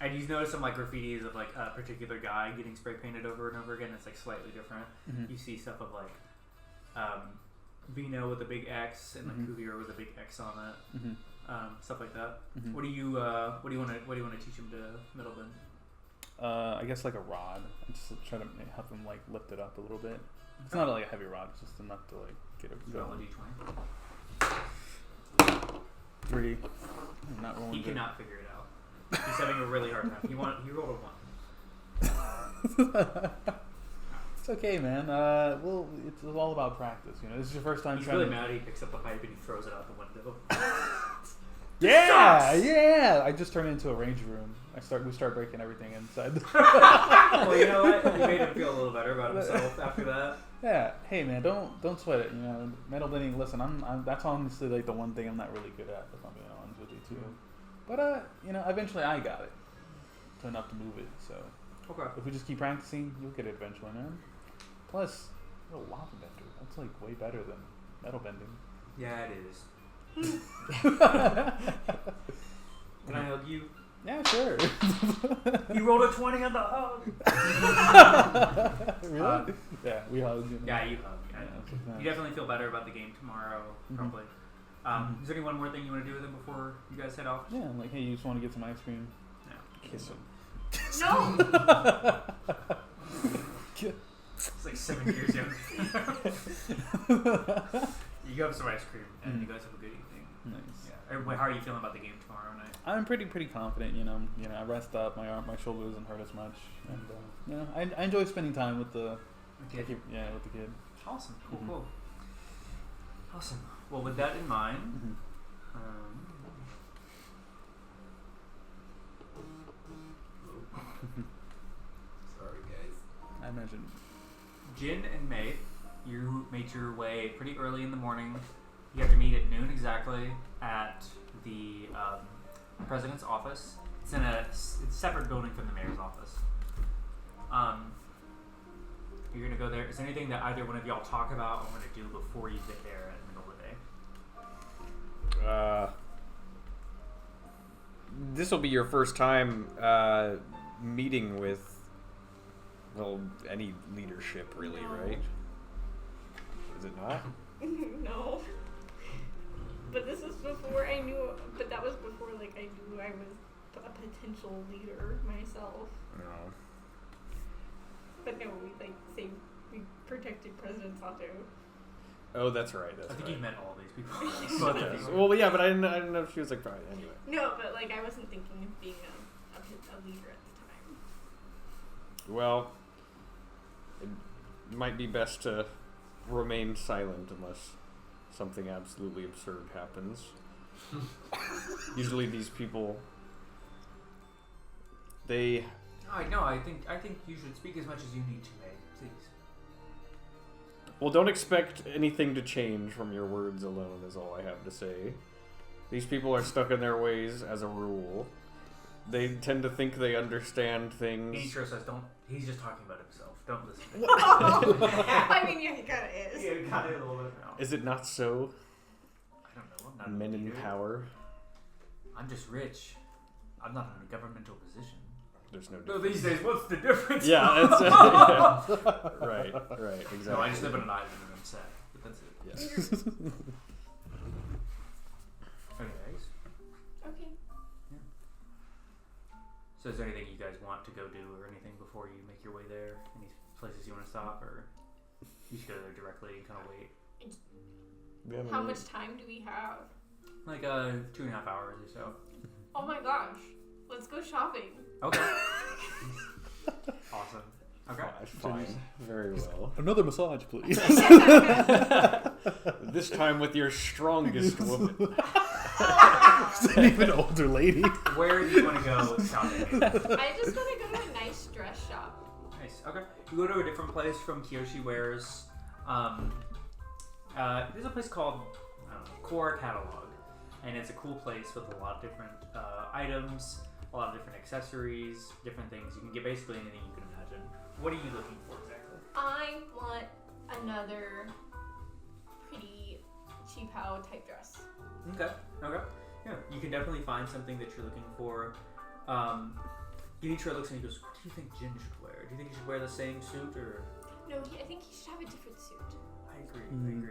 And you notice some like graffitis of like a particular guy getting spray painted over and over again. It's like slightly different. Mm-hmm. You see stuff of like Vino with a big X and like Mhm. Cuvier with a big X on it. Mm-hmm. Stuff like that. Mhm. What do you want to teach him to middle bend? I guess like a rod. I just try to help them like lift it up a little bit. It's not like a heavy rod. It's just enough to like get it Roll a going. d20. 3. I'm not rolling. He good. cannot figure it out. He's having a really hard time. He rolled a 1. It's okay, man. Well, it's all about practice. You know, this is your first time He's trying really to. mad. He picks up the pipe and he throws it out the window. Yeah, yeah. I just turned into a range room. We start breaking everything inside. Well, you know what? You made him feel a little better about himself after that. Yeah. Hey, man, don't sweat it. You know, metal blending. Listen, I'm that's honestly like the one thing I'm not really good at. If I'm being honest with you too. But you know, eventually I got it. To enough to move it. So Okay. if we just keep practicing, you'll get it eventually, man. Plus, you're a lava bender. That's like way better than metal bending. Yeah, it is. Can I hug you? Yeah, sure. You rolled a 20 on the hug. Really? Yeah, we hug. Yeah, you hug. Yeah. Yeah, that's nice. You definitely feel better about the game tomorrow, Mhm. probably. Is there any one more thing you want to do with him before you guys head off? Yeah, like, hey, you just want to get some ice cream? No. Kiss him. No! It's like 7 years younger. You go have some ice cream, and you guys have a good evening. Nice. Yeah. How are you feeling about the game tomorrow night? I'm pretty confident. You know, I rest up. My shoulder doesn't hurt as much, and you know, I enjoy spending time with the Okay. with the kid. Awesome. Cool. Mhm. Cool. Awesome. Well, with that in mind, Mm-hmm. Sorry, guys. imagine. Jin and May, you made your way pretty early in the morning. You have to meet at noon exactly at the president's office. It's in a separate building from the mayor's office. You're gonna go there. Is there anything that either one of y'all talk about or want to do before you get there in the middle of the day? This will be your first time meeting with, well, any leadership, really, No. right? Is it not? No. But this is before I knew. But that was before like I knew I was a potential leader myself. No. But no, we protected President Sato. Oh, that's right. That's I think right. you met all these people. Yes. Well, yeah, but I didn't know if she was like fine. Anyway. No, but like I wasn't thinking of being a leader at the time. Well, it might be best to remain silent unless something absolutely absurd happens. Usually these people, they... No, I think you should speak as much as you need to, May. Please. Well, don't expect anything to change from your words alone is all I have to say. These people are stuck in their ways as a rule. They tend to think they understand things. Ichiro says, "Don't." He's just talking about himself. Don't listen. I mean, yeah, he kind of is. Yeah, got it a little bit. No. Is it not so? I don't know. I'm not a Men in leader. power? I'm just rich. I'm not in a governmental position. There's no No, difference. these days, what's the difference? Yeah, it's, yeah. Right, exactly. No, I just live on an island and I'm sad. But that's it. Yeah. Anyways, Okay. so is there anything you guys want to go do or anything before you make your way there? Any places you want to stop, or you should go there directly and kind of wait? How much time do we have? Like 2.5 hours or so. Oh my gosh. Let's go shopping. Okay. Awesome. Okay. Fine. Very well. Another massage, please. This time with your strongest woman. It's an even older lady. Where do you want to go shopping? I just want to go to a nice dress shop. Nice. Okay. You go to a different place from Kyoshi Wares. There's a place called Core Catalog, and it's a cool place with a lot of different items, a lot of different accessories, different things. You can get basically anything you can imagine. What are you looking for exactly? I want another pretty cheap-how type dress. Okay. Yeah, you can definitely find something that you're looking for. Genichiro looks and he goes, "What do you think Jin should wear? Do you think he should wear the same suit or?" No, I think he should have a different suit. I agree. Mm.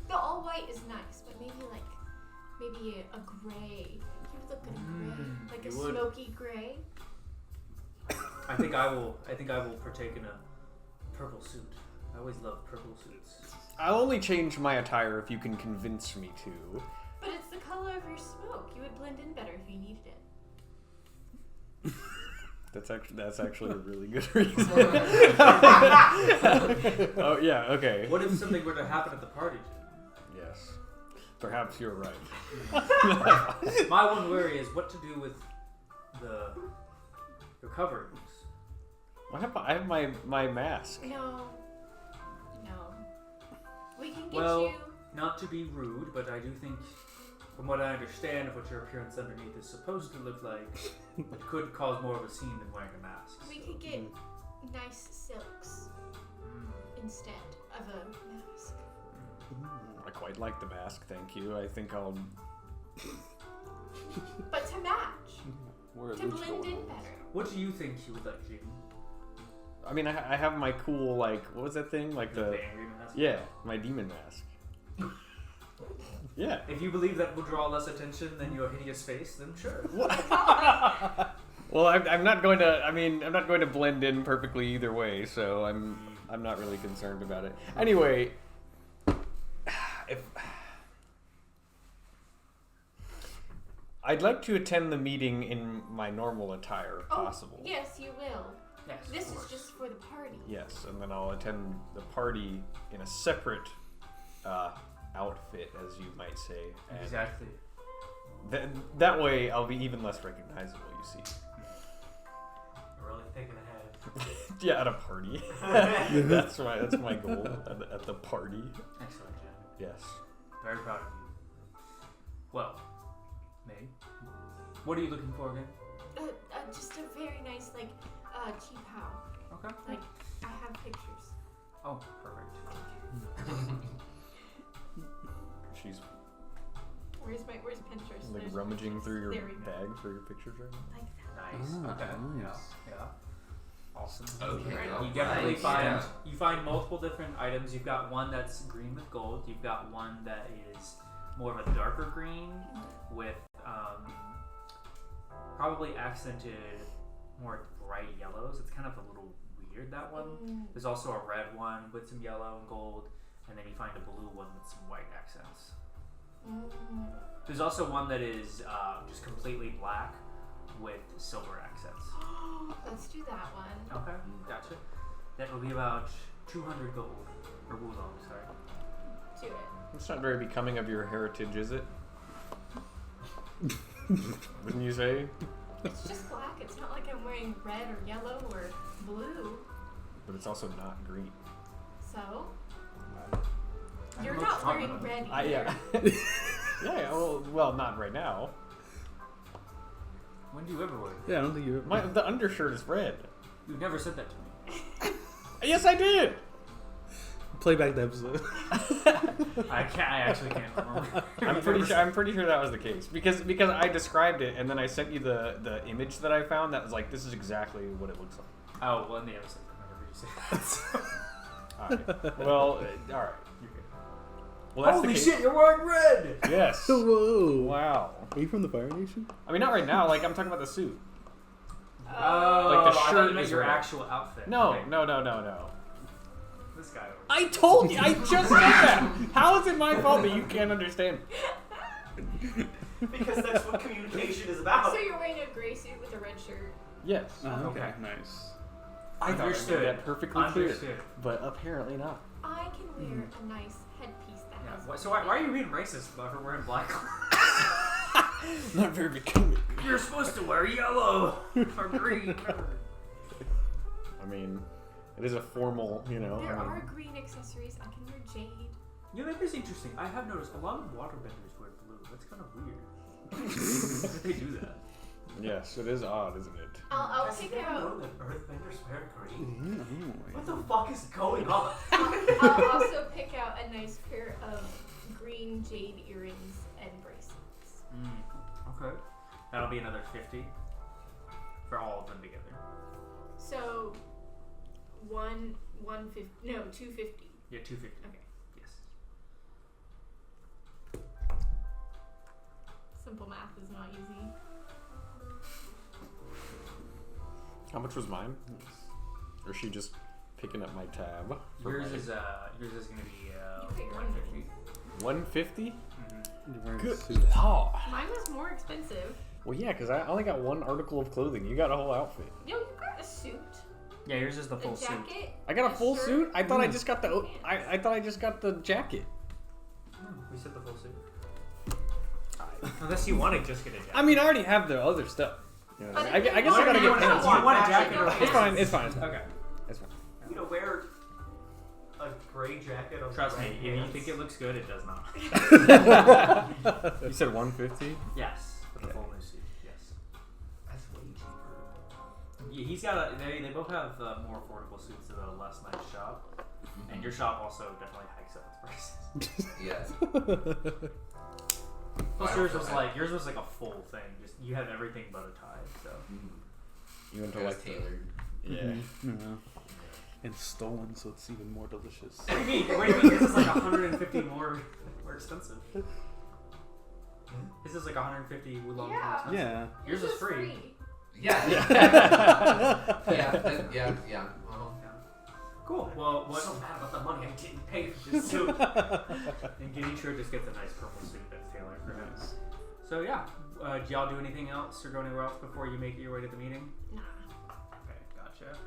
The all white is nice, but maybe a gray. He would look good in gray, like a you would. smoky gray. I think I will partake in a purple suit. I always love purple suits. I'll only change my attire if you can convince me to. But it's the color of your smoke. You would blend in better if you needed it. That's actually a really good reason. Oh yeah, okay. What if something were to happen at the party? Yes. Perhaps you're right. My one worry is what to do with the coverings. I have my mask. No. We can get Well, you. not to be rude, but I do think, from what I understand of what your appearance underneath is supposed to look like, it could cause more of a scene than wearing a mask. We could get nice silks instead of a mask. I quite like the mask, thank you. I think I'll But to match, wear to blend in better. What do you think you would like, Jim? I mean, I have my cool, like, what was that thing? Like The the angry mask? yeah, my demon mask. Yeah. If you believe that will draw less attention than your hideous face, then sure. Well, I'm not going to. I mean, I'm not going to blend in perfectly either way, so I'm not really concerned about it. Anyway, if I'd like to attend the meeting in my normal attire, if possible. Oh, yes, you will. Yes, This of is course. just for the party. Yes, and then I'll attend the party in a separate outfit, as you might say. And Exactly. that way, I'll be even less recognizable. You see. We're really thinking ahead. Yeah, at a party. that's my goal at the party. Excellent, Jen. Yes. Very proud of you. Well, May, what are you looking for again? Just a very nice, like, cheap house. Okay. Like, I have pictures. Oh, perfect. She's Where's Pinterest? like There's rummaging Pinterest. through your There we go. bag for your pictures right now. Like that. Nice. Ah, Okay. nice. Yeah. Awesome. Okay, You definitely right, find yeah. you find multiple different items. You've got one that's green with gold. You've got one that is more of a darker green with probably accented more bright yellows. It's kind of a little weird, that one. There's also a red one with some yellow and gold, and then you find a blue one with some white accents. There's also one that is just completely black with silver accents. Let's do that one. Okay, gotcha. That will be about 200 gold. Or wulong, sorry. Do it. It's not very becoming of your heritage, is it? Wouldn't you say? It's just black. It's not like I'm wearing red or yellow or blue. But it's also not green. So? I You're don't know not what wearing you're talking red I, either. yeah. Yeah, well, not right now. When do you ever wear it? Yeah, I don't think you. The undershirt is red. You've never said that to me. Yes, I did. Play back the episode. I actually can't remember. I'm pretty sure that was the case because I described it and then I sent you the image that I found that was like, this is exactly what it looks like. Oh, well, in the episode, I never heard you say that. All right. Well, all right. You're good. Well, that's Holy the case. shit, you're wearing red! Yes. Whoa! Wow. Are you from the Fire Nation? I mean, not right now. Like, I'm talking about the suit. Oh, Like the I thought shirt you meant is your red. actual outfit. No, Okay. no. This guy over I told you. I just said that. How is it my fault that you can't understand? Because that's what communication is about. So you're wearing a gray suit with a red shirt. Yes. Okay, Okay. nice. I thought I Understood. made that perfectly clear, Understood. but apparently not. I can wear a nice headpiece that Yeah. has. So why are you being racist about her wearing black? Not very becoming. You're supposed to wear yellow or green. I mean, it is a formal, you know. There I mean, are green accessories. I can wear jade. You know, that is interesting. I have noticed a lot of waterbenders wear blue. That's kind of weird. Why did they do that? yes, it is odd, isn't it? I'll Has pick he ever out. known that earthbenders wear green? Mm-hmm. What the fuck is going on? I'll also pick out a nice pair of green jade earrings and bracelets. Okay. That'll be another 50 for all of them together. So, 250. Yeah, 250. Okay. Yes. Simple math is not easy. How much was mine? Or is she just picking up my tab? Yours is gonna be You paid 150. 150? You're wearing a Good suit. lord. Mine was more expensive. Well, yeah, because I only got one article of clothing. You got a whole outfit. No, you got a suit, Yeah, yours is the a full suit. jacket. I got a full shirt. suit. I thought I Mm. just got the. I thought I just got the jacket. We said the full suit. Unless you want to just get a jacket. I mean, I already have the other stuff. You know, But I if guess you I gotta want- get pants. You want a jacket or It's It's fine. It's fine. It's fine. Okay. It's fine. You know, wear a gray jacket on Trust me, gray if you pants. think it looks good, it does not. You said 150. Yes, for the Okay. full new suit. Yes. That's way cheaper. Yeah, he's got a. They both have more affordable suits at a less nice shop, and your shop also definitely hikes up its prices. Yes. Plus yours was like a full thing. Just you have everything but a tie. So You went to It was like the, tailored. yeah. Mhm. And stolen, so it's even more delicious. what do you mean? What do you mean? This is like 150 more expensive. This is like 150 wulong more Yeah. expensive. Yeah. Yours is free. Yeah. Yeah. Yeah. Uh-huh. Cool. Well, I'm what? so mad about the money I didn't pay for this suit. And Ziggy&Crew just gets a nice purple suit that's tailored for him. Nice. So yeah, do y'all do anything else or go anywhere else before you make your way to the meeting? Nah. Okay, gotcha.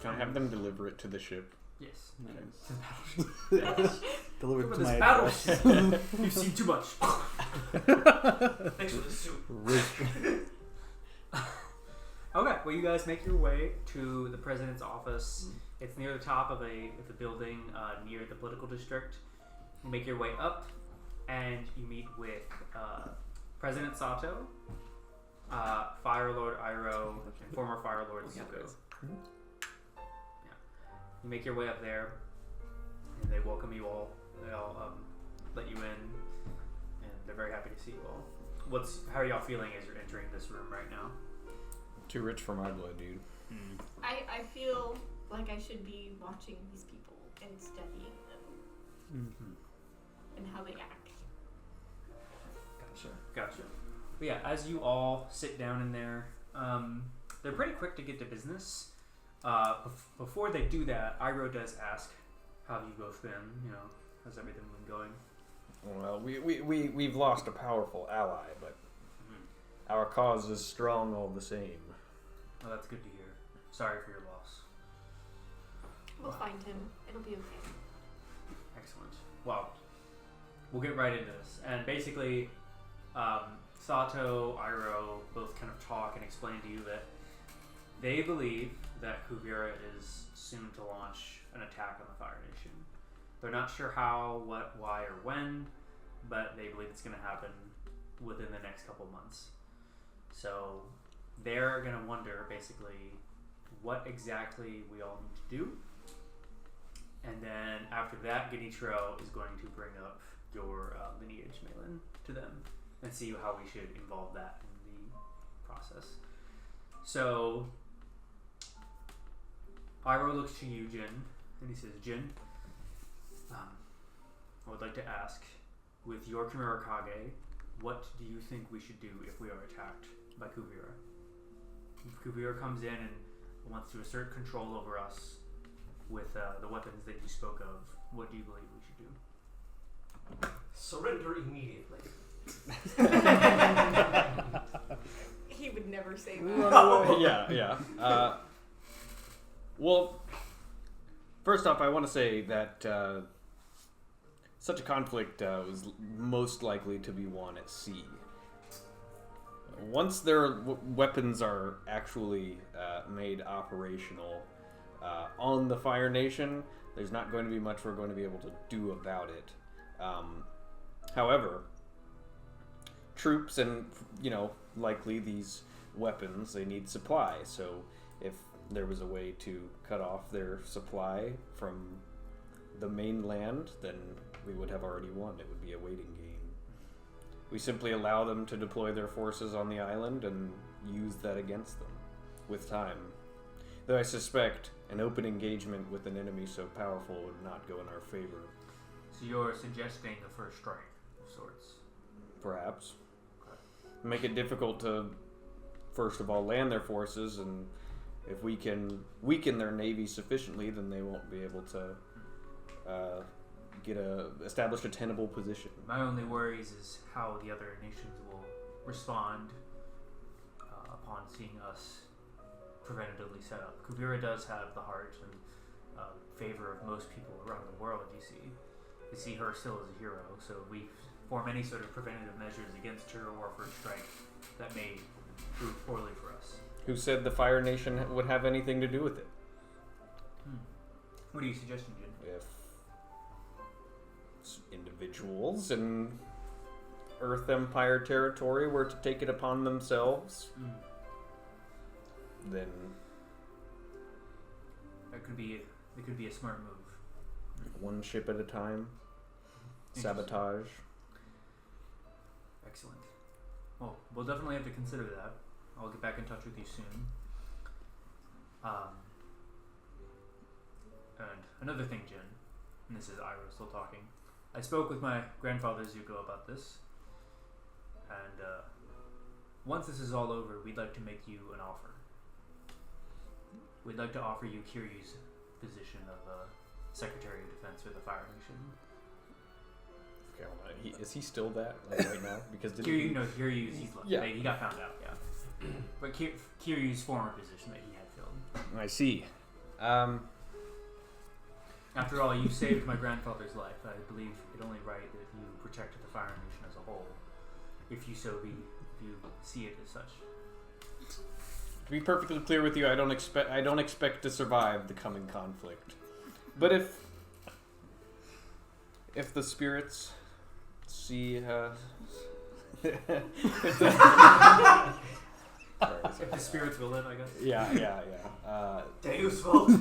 Can I have them deliver it to the ship? Yes. Nice. Yes. Delivered Look to at my this address. battle. You've seen too much. Thanks for the soup. Okay, well, you guys make your way to the president's office. It's near the top of a building near the political district. You make your way up, and you meet with President Sato, Fire Lord Iroh, and former Fire Lord Zuko. Yeah. You make your way up there, and they welcome you all. They all let you in, and they're very happy to see you all. How are y'all feeling as you're entering this room right now? Too rich for my blood, dude. I feel like I should be watching these people and studying them and how they act. Gotcha. But yeah, as you all sit down in there, they're pretty quick to get to business. Before they do that, Iroh does ask, "How have you both been? You know, how's everything been going?" Well, we've lost a powerful ally, but our cause is strong all the same. Well, that's good to hear. Sorry for your loss. We'll find him. It'll be okay. Excellent. Well, we'll get right into this. And basically, Sato, Iroh both kind of talk and explain to you that they believe that Kuvira is soon to launch an attack on the Fire Nation. They're not sure how, what, why, or when, but they believe it's going to happen within the next couple months. So they're going to wonder, basically, what exactly we all need to do. And then after that, Genichiro is going to bring up your lineage, Malin, to them and see how we should involve that in the process. So Iroh looks to you, Jin, and he says, "Jin, I would like to ask, with your Chimera Kage, what do you think we should do if we are attacked by Kuvira? If Kuvira comes in and wants to assert control over us with the weapons that you spoke of, what do you believe we should do?" Surrender immediately. He would never say that. Yeah. Well, first off, I want to say that such a conflict was most likely to be won at sea. Once their weapons are actually made operational on the Fire Nation, there's not going to be much we're going to be able to do about it. However, troops and, likely these weapons, they need supply. So if there was a way to cut off their supply from the mainland, then we would have already won. It would be a waiting game. We simply allow them to deploy their forces on the island and use that against them with time. Though I suspect an open engagement with an enemy so powerful would not go in our favor. So you're suggesting a first strike of sorts? Perhaps. Make it difficult to, first of all, land their forces, and if we can weaken their navy sufficiently, then they won't be able to establish a tenable position. My only worries is how the other nations will respond upon seeing us preventatively set up. Kuvira does have the heart and favor of most people around the world, you see. They see her still as a hero, so if we form any sort of preventative measures against her or first strike, that may prove poorly for us. Who said the Fire Nation would have anything to do with it? What are you suggesting, Jin? If individuals in Earth Empire territory were to take it upon themselves, then It could be a smart move. one ship at a time, sabotage. Excellent. Well, we'll definitely have to consider that. I'll get back in touch with you soon. And another thing, Jin, and this is Iroh still talking. I spoke with my grandfather Zuko about this, and once this is all over, we'd like to make you an offer. We'd like to offer you Kiryu's position of Secretary of Defense for the Fire Nation. Okay, hold on. Is he still that right now? Because Kiryu's he's left. Yeah. He got found out. Yeah, but Kiryu's former position that he had filled. I see. After all, you saved my grandfather's life. I believe it only right that you protected the Fire Nation as a whole, if you see it as such. To be perfectly clear with you, I don't expect to survive the coming conflict. But if the spirits see Sorry. If the spirits will live, I guess. Yeah. Deus Vult.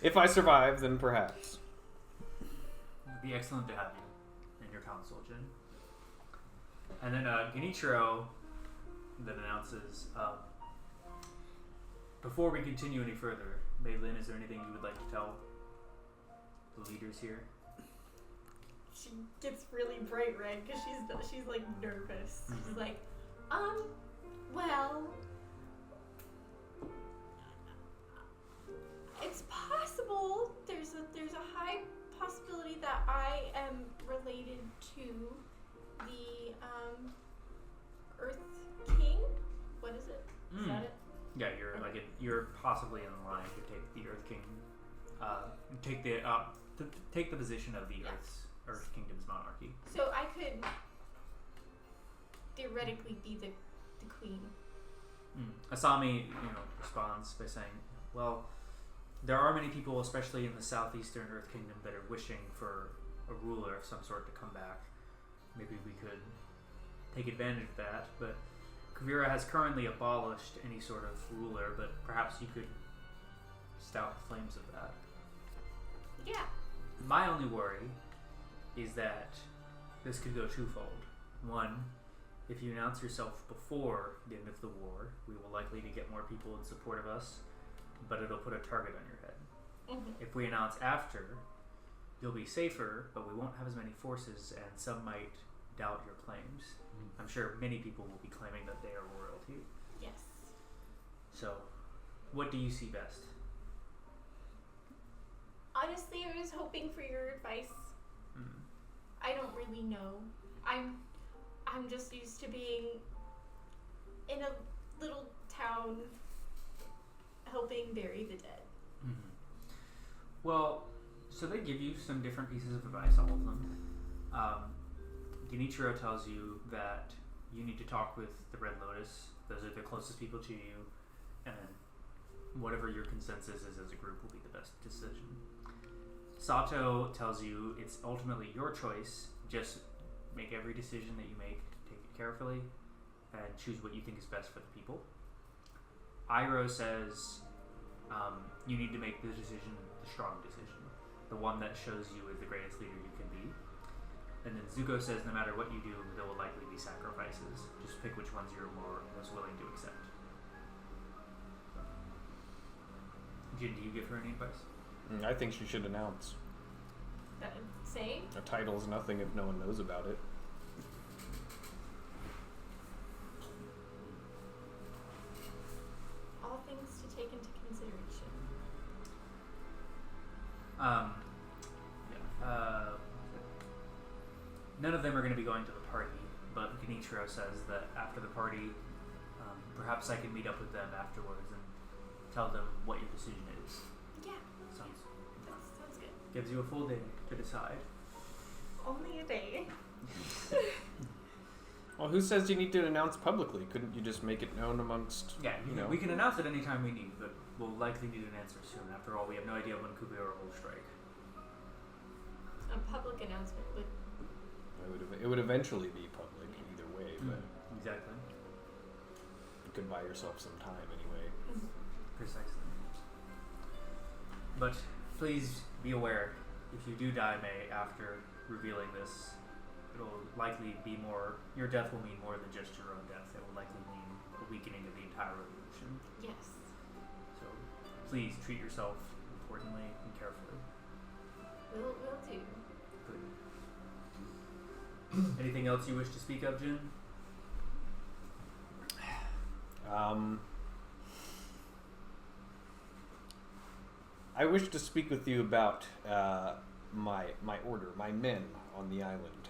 If I survive, then perhaps. It'd be excellent to have you in your council, Jin. And then Genichiro then announces, before we continue any further, Maylin, is there anything you would like to tell the leaders here? She gets really bright red because she's like nervous. She's like, well, it's possible. There's a high possibility that I am related to the Earth King. What is it? Is that it? Yeah, you're possibly in line to take the Earth King, take the position of the Earth Kingdom's monarchy. So I could theoretically be the queen. Asami, responds by saying, "Well, there are many people, especially in the southeastern Earth Kingdom, that are wishing for a ruler of some sort to come back. Maybe we could take advantage of that, but Kuvira has currently abolished any sort of ruler, but perhaps you could stout the flames of that." Yeah. My only worry is that this could go twofold. One, if you announce yourself before the end of the war, we will likely to get more people in support of us, but it'll put a target on your head. If we announce after, you'll be safer, but we won't have as many forces, and some might doubt your claims. I'm sure many people will be claiming that they are royalty. Yes. So, what do you see best? Honestly, I was hoping for your advice. I don't really know. I'm just used to being in a little town helping bury the dead. Well, so they give you some different pieces of advice, all of them. Genichiro tells you that you need to talk with the Red Lotus. Those are the closest people to you, and whatever your consensus is as a group will be the best decision. Sato tells you it's ultimately your choice. Just make every decision that you make, take it carefully, and choose what you think is best for the people. Iroh says you need to make the decision, the strong decision, the one that shows you as the greatest leader you can be. And then Zuko says no matter what you do, there will likely be sacrifices. Just pick which ones you're most willing to accept. Jin, do you give her any advice? I think she should announce. Say? A title's nothing if no one knows about it. All things to take into consideration. None of them are going to be going to the party, but Genichiro says that after the party, perhaps I can meet up with them afterwards and tell them what your decision is. Yeah. Sounds good. Gives you a full day to decide. Only a day. Well, who says you need to announce publicly? Couldn't you just make it known amongst? Yeah, we can announce it anytime we need, but we'll likely need an answer soon. After all, we have no idea when Kuvira will strike. A public announcement would. It would eventually be public either way, but Exactly. you could buy yourself some time anyway. Precisely. But please be aware, if you do die, May, after revealing this, it'll likely be more. Your death will mean more than just your own death. It will likely mean a weakening of the entire revolution. Yes. So please treat yourself importantly and carefully. Will do. Anything else you wish to speak of, Jin? I wish to speak with you about my order, my men on the island.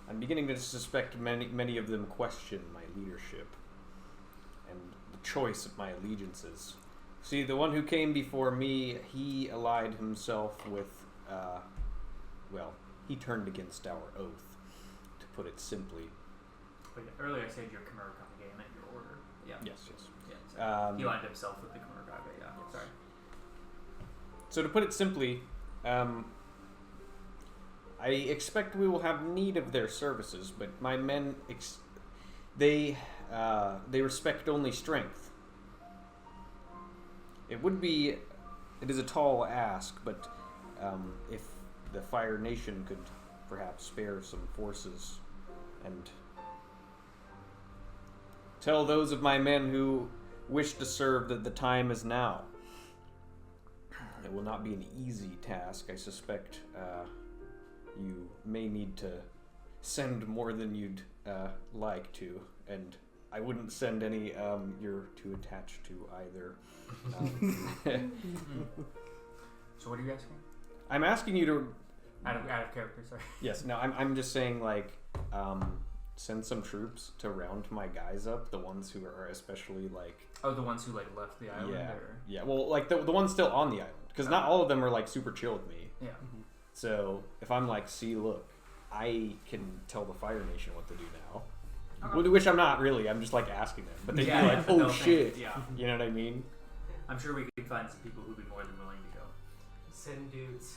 I'm beginning to suspect many of them question my leadership and the choice of my allegiances. See, the one who came before me, he allied himself with, well, he turned against our oath, to put it simply. But earlier I said your Khmer Kage, I meant your order. Yeah. Yes, yes. Yeah. Sorry. He aligned himself with the Khmer Kage. Yeah. Sorry. So to put it simply, I expect we will have need of their services, but my men, they respect only strength. It is a tall ask, but if the Fire Nation could perhaps spare some forces and tell those of my men who wish to serve that the time is now. It will not be an easy task. I suspect you may need to send more than you'd like to, and I wouldn't send any you're too attached to either. So what are you asking? I'm asking you to... Out of character, sorry. Yes, no, I'm just saying, like, send some troops to round my guys up, the ones who are especially, like... Oh, the ones who, like, left the island? Yeah, or? yeah. Well, like, the ones still on the island. Because not all of them are, like, super chill with me. Yeah. So, if I'm like, see, look, I can tell the Fire Nation what to do now. Okay. Which I'm not really, I'm just, like, asking them. But they'd be like, but oh, they'll shit. think- yeah. You know what I mean? I'm sure we could find some people who'd be more than willing to go. Send dudes.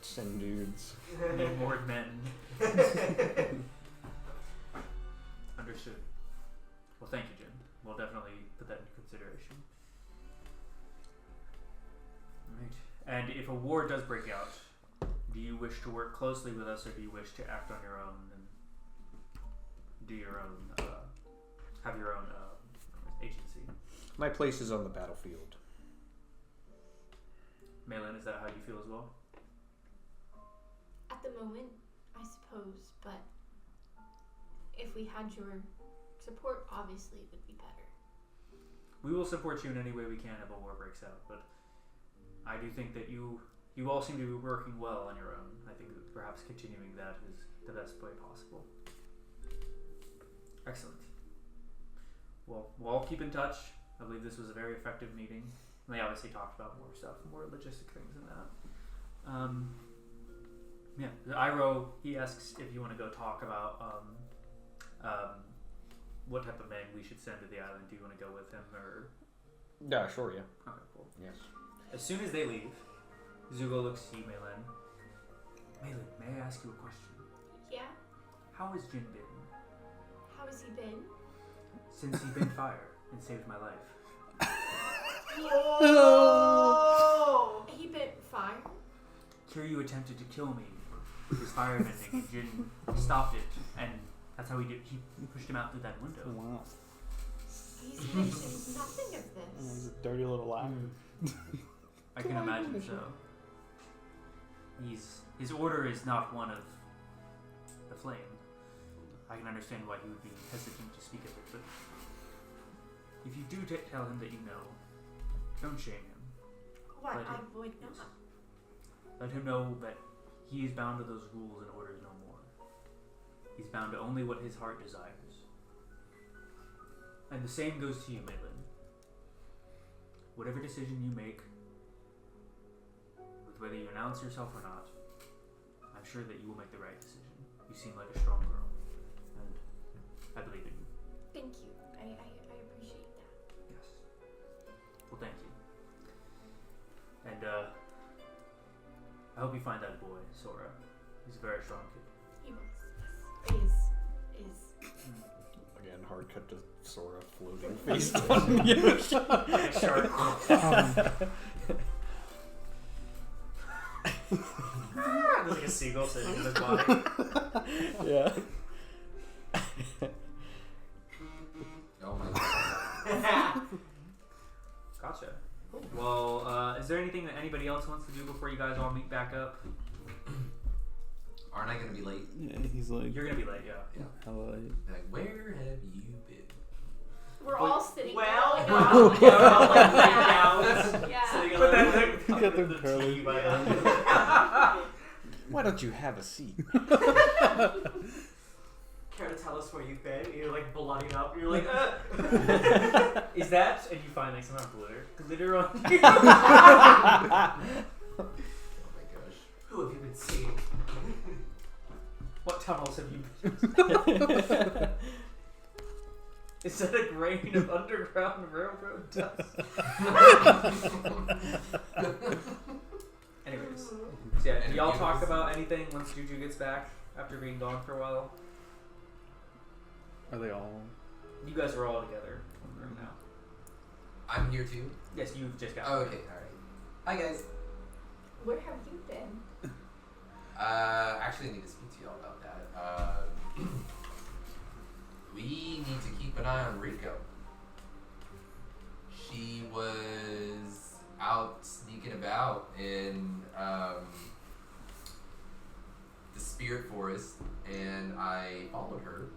Send dudes. Need more men. Understood. Well, thank you, Jim. We'll definitely put that into consideration. Right. And if a war does break out, do you wish to work closely with us, or do you wish to act on your own and do your own, have your own agency? My place is on the battlefield. Malin, is that how you feel as well? At the moment, I suppose, but if we had your support, obviously it would be better. We will support you in any way we can if a war breaks out, but I do think that you all seem to be working well on your own. I think that perhaps continuing that is the best way possible. Excellent. Well, we'll all keep in touch. I believe this was a very effective meeting. And they obviously talked about more stuff, more logistic things than that. Yeah, Iro, he asks if you want to go talk about what type of man we should send to the island. Do you want to go with him, or? Yeah, sure, yeah. Okay, cool. Yes. As soon as they leave, Zugo looks to you, Malin. Malin, may I ask you a question? Yeah? How has Jin been? How has he been? Since he been fire and saved my life. Oh! He bit fire? Kiryu attempted to kill me with his fire bending, and Jin stopped it, and that's how he pushed him out through that window. Wow. He's mentioned nothing of He's this. a dirty little liar. I can imagine so. His order is not one of the flame. I can understand why he would be hesitant to speak of it, but if you do tell him that you know, don't shame him. What? Let I him- would yes. not. Let him know that he is bound to those rules and orders no more. He's bound to only what his heart desires. And the same goes to you, Malin. Whatever decision you make, with whether you announce yourself or not, I'm sure that you will make the right decision. You seem like a strong girl, and I believe in you. Thank you. I appreciate that. Yes. Well, thank you. And I hope you find that boy, Sora. He's a very strong kid. He was. Yes. Is. Again, hard cut to Sora floating face on the ocean. There's like a seagull sitting in his body. Yeah. Oh my god. Gotcha. Cool. Well, is there anything that anybody else wants to do before you guys all meet back up? Aren't I gonna be late? Yeah, he's like, You're gonna be late, yeah. Yeah. hello. Like, where have you been? We're all sitting Well, down. no. Yeah. Yeah. Yeah. But then You got them curly. Why don't you have a seat? Care to tell us us where you've been. You're like bloodied up. You're like, Is that? And you find like some kind of glitter on you. Oh my gosh. who have you been seeing? What tunnels have you been? Is that a grain of underground railroad dust? Anyways, so yeah, do y'all talk about anything once Juju gets back after being gone for a while? Are they all? You guys are all together in the room now. I'm here too. Yes, you've just got. Oh, okay, alright. Hi guys. Where have you been? Actually, I need to speak to y'all about that. We need to keep an eye on Rico. She was out sneaking about in the spirit forest, and I followed her,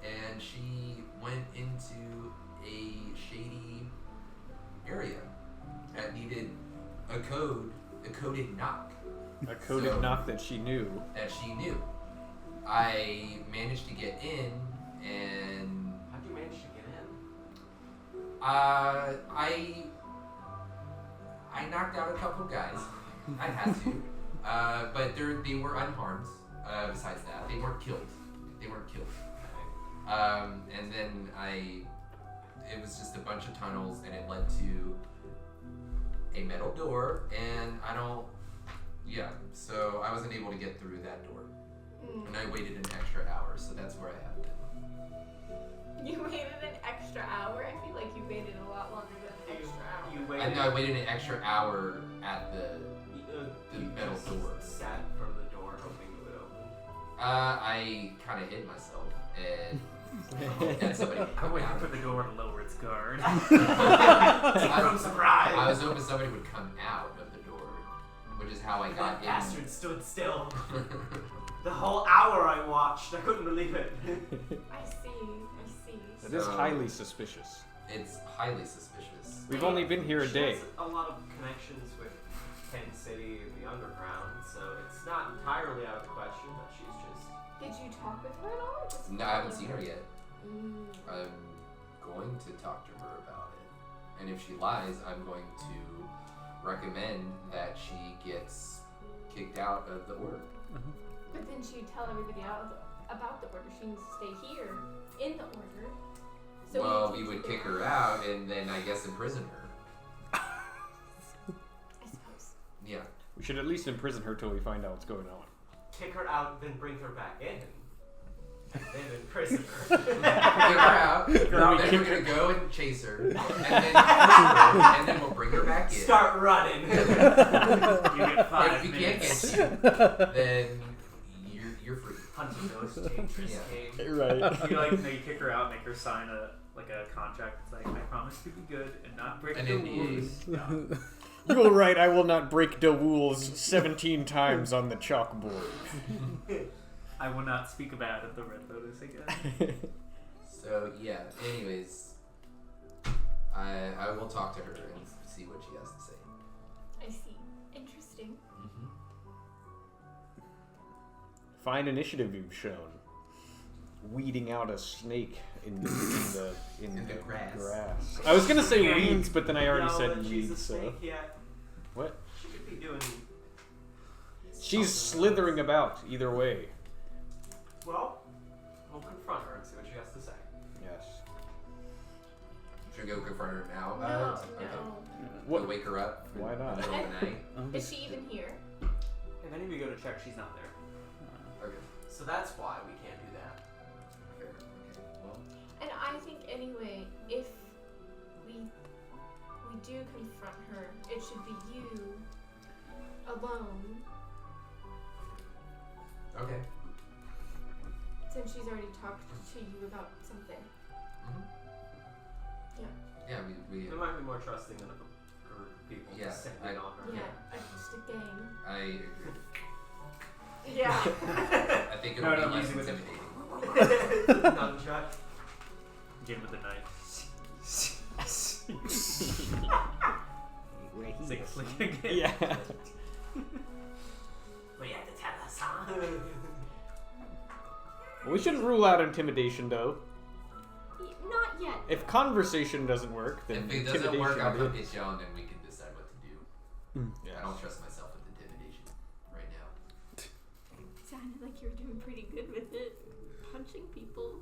and she went into a shady area that needed a coded knock. A coded So- knock that she knew. That she knew. I managed to get in, and How'd you manage to get in? I knocked out a couple guys. I had to, but they were unharmed. Besides that, they weren't killed. And then it was just a bunch of tunnels, and it led to a metal door, and so I wasn't able to get through that door. And I waited an extra hour, so that's where I have been. You waited an extra hour? I feel like you waited a lot longer than an extra hour. You I waited. know I waited an extra hour at the You metal just door. sat from the door hoping it would open. I kind of hid myself and had somebody I'm come waiting out. for the door to lower its guard. From surprise. I was hoping somebody would come out of the door, which is how I That got bastard stood still. in. The whole hour I watched. I couldn't believe it. I see. That is highly suspicious. It's highly suspicious. We've only been here a She day. has a lot of connections with Penn City and the underground, so it's not entirely out of the question that she's just. Did you talk with her at all? or just No, I haven't seen her yet. Mm. I'm going to talk to her about it. And if she lies, I'm going to recommend that she gets kicked out of the order. But then she'd tell everybody about the order. She needs to stay here in the order. So Well, can we would keep kick it- her out and then I guess imprison her. I suppose. Yeah. We should at least imprison her till we find out what's going on. Kick her out, then bring her back in. And then imprison her. Kick her out. Then we're gonna go and chase her, and then imprison her, and then we'll bring her back in. Start running. You get 5 If we can't minutes. get you, then you're free. Hunting those dangerous Yeah. game. Right. You you kick her out, make her sign a contract. It's like, I promise to be good and not break An the NDA. rules. Yeah. You will write, I will not break the rules 17 times on the chalkboard. I will not speak about the Red Lotus again. So yeah. Anyways, I will talk to her and see what she has to say. I see. Interesting. Fine initiative you've shown. Weeding out a snake in the grass. I was gonna say Yeah, you- weeds, but then I already know said that she's a weeds. So snake yet. what? She could be doing. She's something slithering about either way. else. Well, we'll confront her and see what she has to say. Yes. Should we go confront her now? No, Okay. no. We'll wake her up. Why in not? the middle of the night. Is she even here? If any of you go to check, she's not there. Okay. So that's why we can't do that. Fair. Okay. Well. And I think anyway, if we do confront her, it should be you alone, Okay. since she's already talked to you about something. Yeah. We. There might be more trusting than a group of people. Yeah, just simply on her. Yeah, just a gang. I agree. Yeah. I think it'll No, be no, less easy with it. intimidating. Nunchuck. Jin with the knife. Zig flick again. Yeah. Well, you have to tell us, huh? Well, we shouldn't rule out intimidation, though. Not yet. If conversation doesn't work, then If it doesn't intimidation work, I'll come is. get you on and we can decide what to do. Yeah. I don't trust myself with intimidation right now. Sounded like you were doing pretty good with it. Punching people.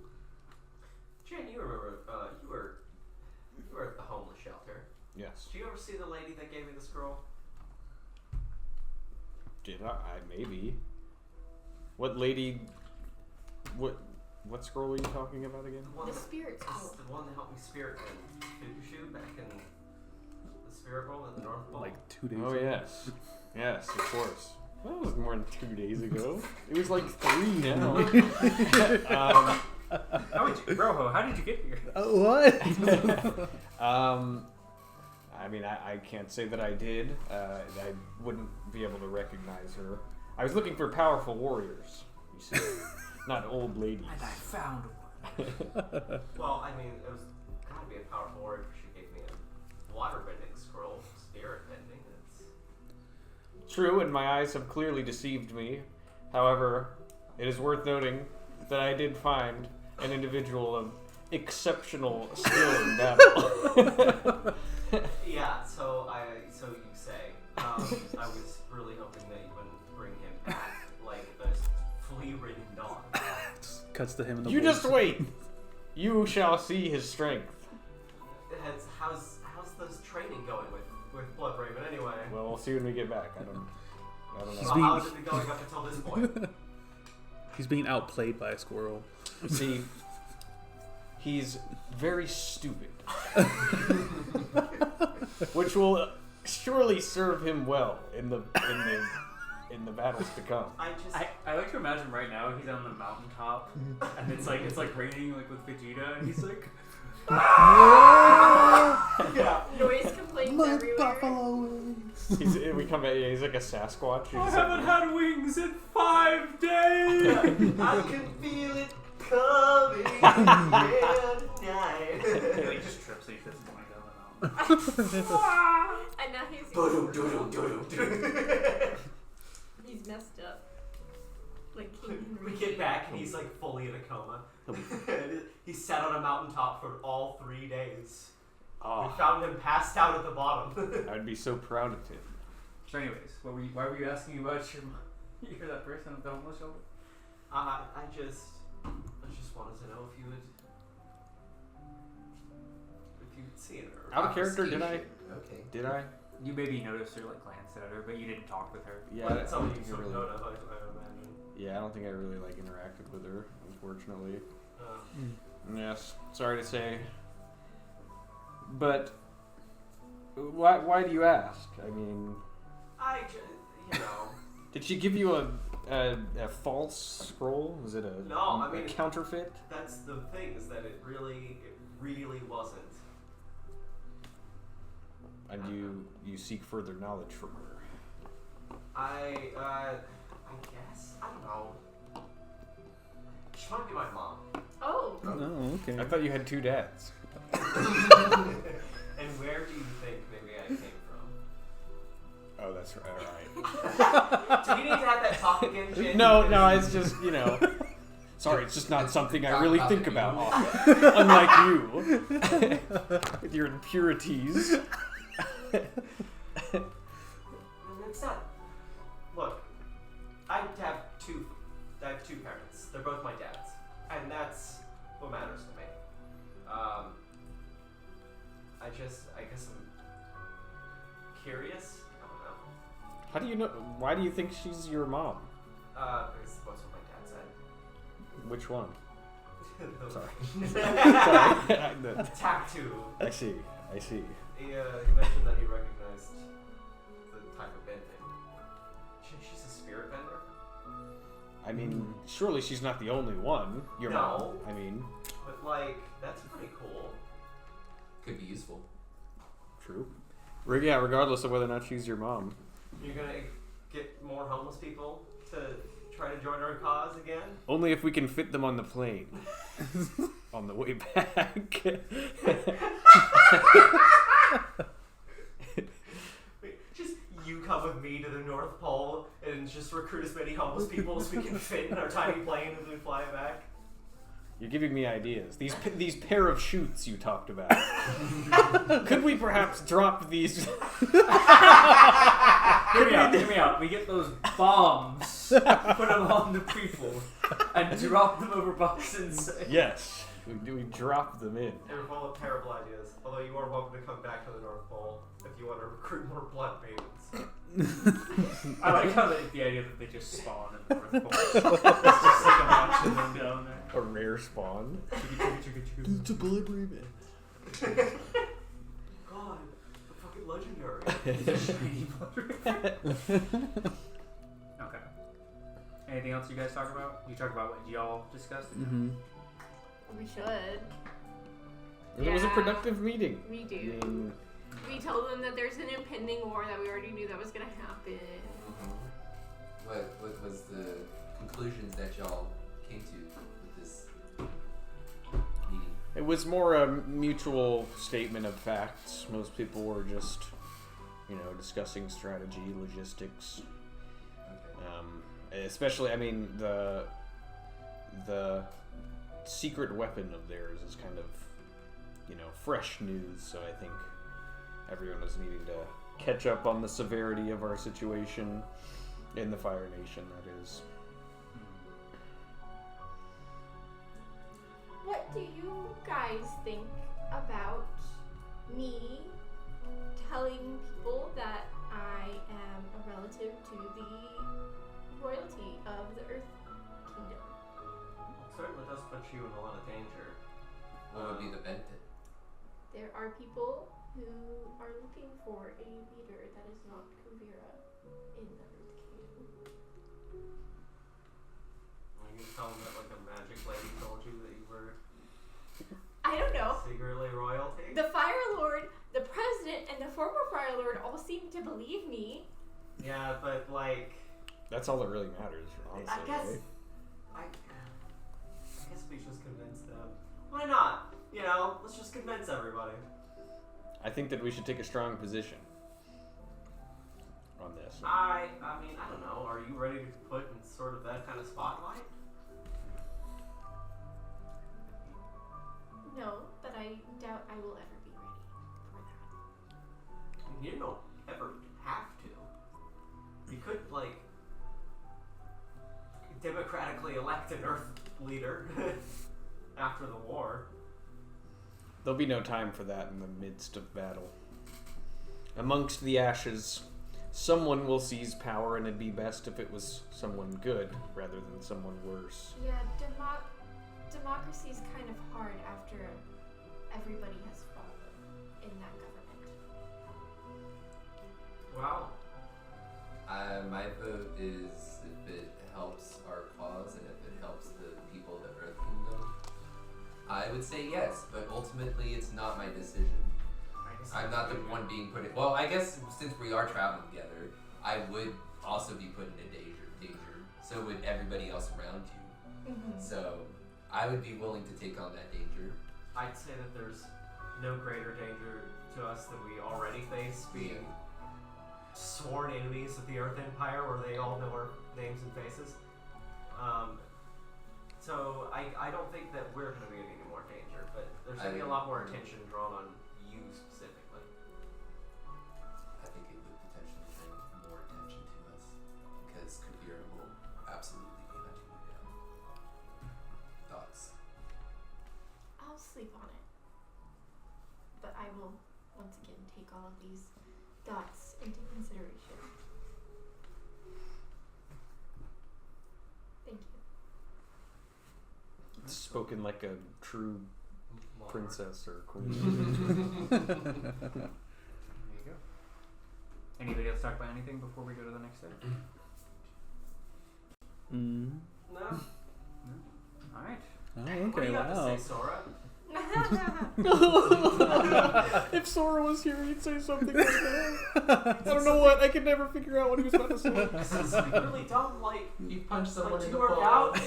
Jen, you remember, you were at the homeless shelter. Yes. Did you ever see the lady that gave me the scroll? Did I? Maybe. What lady? What scroll are you talking about again? The spirit It's scroll. the one that helped me spirit in Fukushu back in the spirit world in the North Pole. Like 2 days Oh ago. yes, yes, of course. That was more than 2 days ago. It was like 3 now. Rojo, how did you get here? What? I mean, I can't say that I did. I wouldn't be able to recognize her. I was looking for powerful warriors, you see, not old ladies. And I found one. Well, I mean, it was gotta be a powerful warrior if she gave me a water bending scroll, spirit bending. It's True, and my eyes have clearly deceived me. However, it is worth noting that I did find an individual of exceptional skill in battle. yeah. So you say. I was really hoping that you wouldn't bring him back like a flea-ridden dog. Just cuts to him in the You woods. just wait. You shall see his strength. How's this training going with Blood Raven anyway? Well, we'll see when we get back. I don't know. Well, how has it been going up until this point? He's being outplayed by a squirrel. See, he's very stupid, which will surely serve him well in the battles to come. I like to imagine right now he's on the mountaintop and it's like raining like with Vegeta and he's like Yeah. Noise complaints everywhere. We come back. Yeah, he's like a Sasquatch. I He's haven't had wings in 5 days. I can feel it coming tonight. He just trips and he doesn't want to go down. And now he's he's messed up. Like King We Henry. get back and he's like fully in a coma. He sat on a mountaintop for all 3 days. Oh, We found him passed out at the bottom. I'd be so proud of him. So anyways, why were you asking about you're that person at the homeless shelter? I just wanted to know if you'd seen her. Out of character, did I? Okay. Did I? You maybe noticed her like glanced at her, but you didn't talk with her. Yeah. Well, I that's don't something you think I took really- note of, I imagine. Yeah, I don't think I really like interacted with her, unfortunately. Uh, Yes, sorry to say. But why do you ask? I mean, you know. did she give you a false scroll? Was it a No, I mean- a counterfeit? That's the thing, is that it really wasn't. And you seek further knowledge from her. I guess. I don't know. She might be my mom. Oh. Oh, okay. I thought you had 2 dads. And where do you think maybe I came from? Oh, that's right. Do you need to have that talk again, Jin? No, it's just, sorry, it's just not something I really think about often. Unlike you, with your impurities. It's not. Look, I have two parents. They're both my dads, and that's what matters to me. I guess I'm curious. I don't know. How do you know? Why do you think she's your mom? Because that's what my dad said. Which one? Sorry. Sorry. Tack 2. I see. He mentioned that he recognized the type of bending. She's a spirit bender? I mean, surely she's not the only one. Your mom. No. I mean, But, that's pretty cool. Could be useful. true. Yeah, regardless of whether or not she's your mom. You're gonna get more homeless people to try to join our cause again? Only if we can fit them on the plane. On the way back. Just you come with me to the North Pole in and just recruit as many homeless people as we can fit in our tiny plane as we fly back. You're giving me ideas. These pair of chutes you talked about. Could we perhaps drop these? Hear me out. We get those bombs, put them on the people, and drop them over Boston's. Yes. We drop them in. They were full of terrible ideas. Although you are welcome to come back to the North Pole if you want to recruit more blood maidens. I like how the idea that they just spawn in the North Pole. It's just like a bunch of them down there. A rare spawn. It's a blood raven. God, the fucking legendary. Okay. Anything else you guys talk about? You talk about what y'all discussed? Mm-hmm. We should. It was a Yeah. productive meeting. We I do. mean, We told them that there's an impending war that we already knew that was gonna happen. What was the conclusions that y'all came to with this meeting? it was more a mutual statement of facts. Most people were just, discussing strategy, logistics. Okay. Especially, I mean, the secret weapon of theirs is kind of, fresh news. So I think everyone was needing to catch up on the severity of our situation in the Fire Nation, that is. What do you guys think about me telling people that I am a relative to the royalty of the Earth Kingdom? It certainly does put you in a lot of danger. What would be the benefit? There are people who are looking for a leader that is not Kuvira in the Earth Kingdom. Are you tell them that like a magic lady told you that you were I don't know. secretly royalty? The Fire Lord, the President, and the former Fire Lord all seem to believe me. Yeah, but like, That's all that really matters, honestly. I guess, right? I guess we just convince them. Why not? Let's just convince everybody. I think that we should take a strong position on this. I mean, I don't know. Are you ready to put in sort of that kind of spotlight? No, but I doubt I will ever be ready for that. I mean, you don't ever have to. You could, like, democratically elect an Earth leader after the war. There'll be no time for that in the midst of battle. Amongst the ashes, someone will seize power, and it'd be best if it was someone good rather than someone worse. Yeah, democracy is kind of hard after everybody has fallen in that government. Wow. My vote is if it helps our cause and if it helps the people of the Earth Kingdom. I would say yes, but ultimately it's not my decision. I'm not the one being put in. Well, I guess since we are traveling together, I would also be put in danger. So would everybody else around you. Mm-hmm. So I would be willing to take on that danger. I'd say that there's no greater danger to us than we already face, being sworn enemies of the Earth Empire, where they all know our names and faces. So I don't think that we're going to be in any more danger, but there's going to be a lot more attention drawn on you specifically. I think it would potentially bring more attention to us because Kavira will absolutely be hunting you down. Thoughts? I'll sleep on it. But I will once again take all of these thoughts into consideration. Thank you. Spoken like a true princess or queen. There you go. Anybody else talk about anything before we go to the next step? Mm. No? Alright. Oh, What do okay, you have wow. to say, Sora? If Sora was here, he'd say something like that. I don't know what. I could never figure out what he was about to say. This is really dumb, like, You punch someone like in to the work ball. out.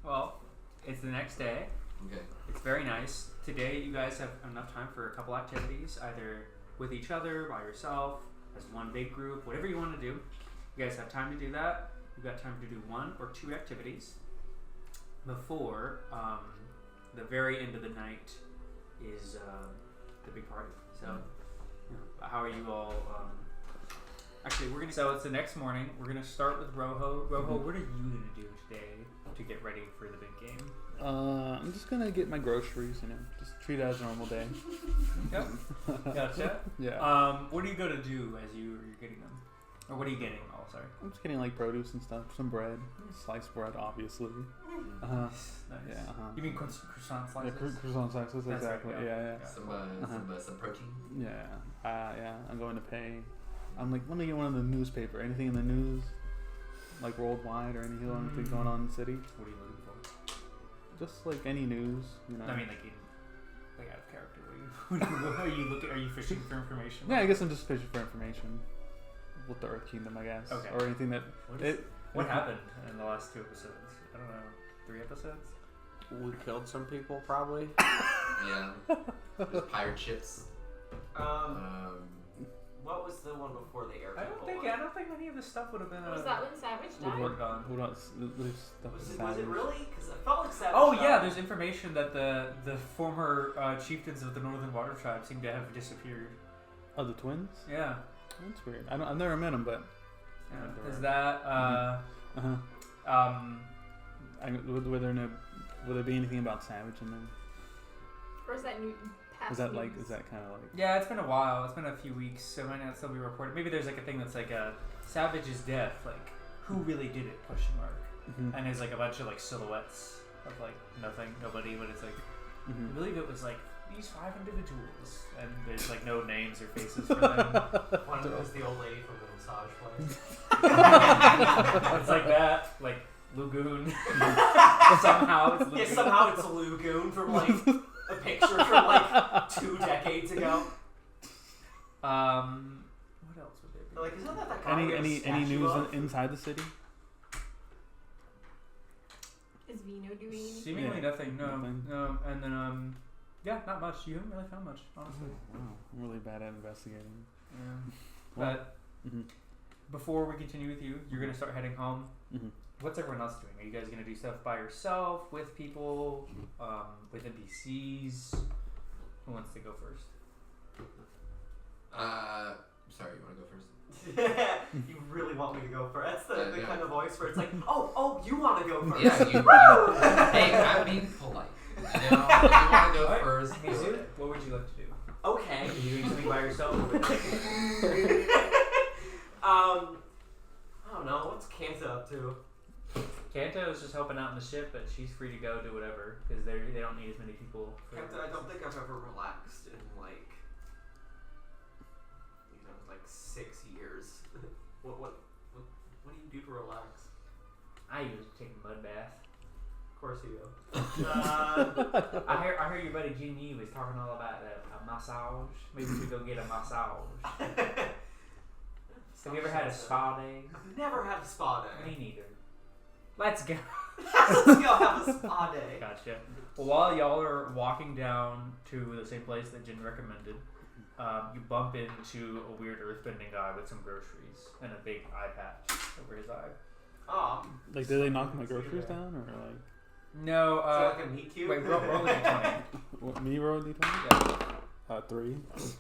Well, it's the next day. Okay. It's very nice. Today you guys have enough time for a couple activities. Either with each other, by yourself, as one big group, whatever you want to do. You guys have time to do that. You've got time to do 1 or 2 activities before the very end of the night is the big party. So, how are you all? Actually, we're gonna. So it's the next morning. We're gonna start with Rojo. Rojo, what are you gonna do today to get ready for the big game? I'm just gonna get my groceries. Just treat it as a normal day. Yep. Gotcha. Yeah. What are you gonna do as you're getting them? Or what are you getting? Oh, sorry. I'm just getting like produce and stuff. Some bread, sliced bread, obviously. Nice. Yeah. You mean croissant Yeah, slices? croissant slices, That's right, exactly. yeah. Yeah. Some protein. Yeah. Yeah. I'm going to pay. I'm like, let me get one of the newspaper. Anything in the news, like worldwide or anything going on in the city. What are you looking for? Just like any news, I mean, like out of character. Are you looking? Are you fishing for information? Yeah, I guess I'm just fishing for information with the Earth Kingdom, I guess, Okay. or anything that. What happened in the last 2 episodes? I don't know. 3 episodes? We killed some people, probably. Yeah. There's pirate ships. What was the one before the air? I don't think any of this stuff would have been. Was that when Savage died? worked on. Hold on, there's stuff Was it really? Because I felt like Savage. Oh died. yeah, there's information that the former chieftains of the Northern Water Tribe seem to have disappeared. Oh, the twins? Yeah. That's weird. I've never met them, but. Yeah. Is that Will there be anything about Savage in them? Or is that new past Is that news? kind of like? Yeah, it's been a while. It's been a few weeks, so it might not still be reported. Maybe there's like a thing that's like a Savage's death, like who really did it? ? And there's like a bunch of like silhouettes of like nobody, but it's like I believe it was like these 5 individuals, and there's like no names or faces for them. One of them was the old lady from the massage place. It's like that, like Lagoon. Somehow it's Lagoon. Yeah, somehow it's a Lagoon from like a picture from like 2 decades ago. What else would there be? Like, isn't that kind of Any news inside the city? Is Vino doing anything? Seemingly nothing. No. Nothing. No. And then yeah, not much. You haven't really found much, honestly. Wow, I'm really bad at investigating. Yeah. Well, But before we continue with you, you're gonna start heading home. What's everyone else doing? Are you guys gonna do stuff by yourself, with people, with NPCs? Who wants to go first? Sorry, you want to go first? You really want me to go first? That's the Yeah. kind of voice where it's like, oh, you want to go first. Yeah, hey, I'm being polite. If you want to go first, do Mizu, it. what would you like to do? Okay. Are you doing something by yourself? I don't know. What's Kanta up to? Kanto is just helping out in the ship, but she's free to go do whatever because they don't need as many people. For Kanta, I don't think I've ever relaxed in like 6 years. What do you do to relax? I usually take a mud bath. Of course you do. I hear your buddy Jin was talking all about a massage. Maybe we should go get a massage. Have you ever had a spa day? I've never had a spa day. Me neither. Let's go. Let's go have a spa day. Gotcha. Well, while y'all are walking down to the same place that Jin recommended, you bump into a weird earthbending guy with some groceries and a big eye patch over his eye. Oh. Like, did they knock my groceries down, or like? No, Is it like a meat cute? wait, roll a d20. What, me roll d20? Yeah. 3.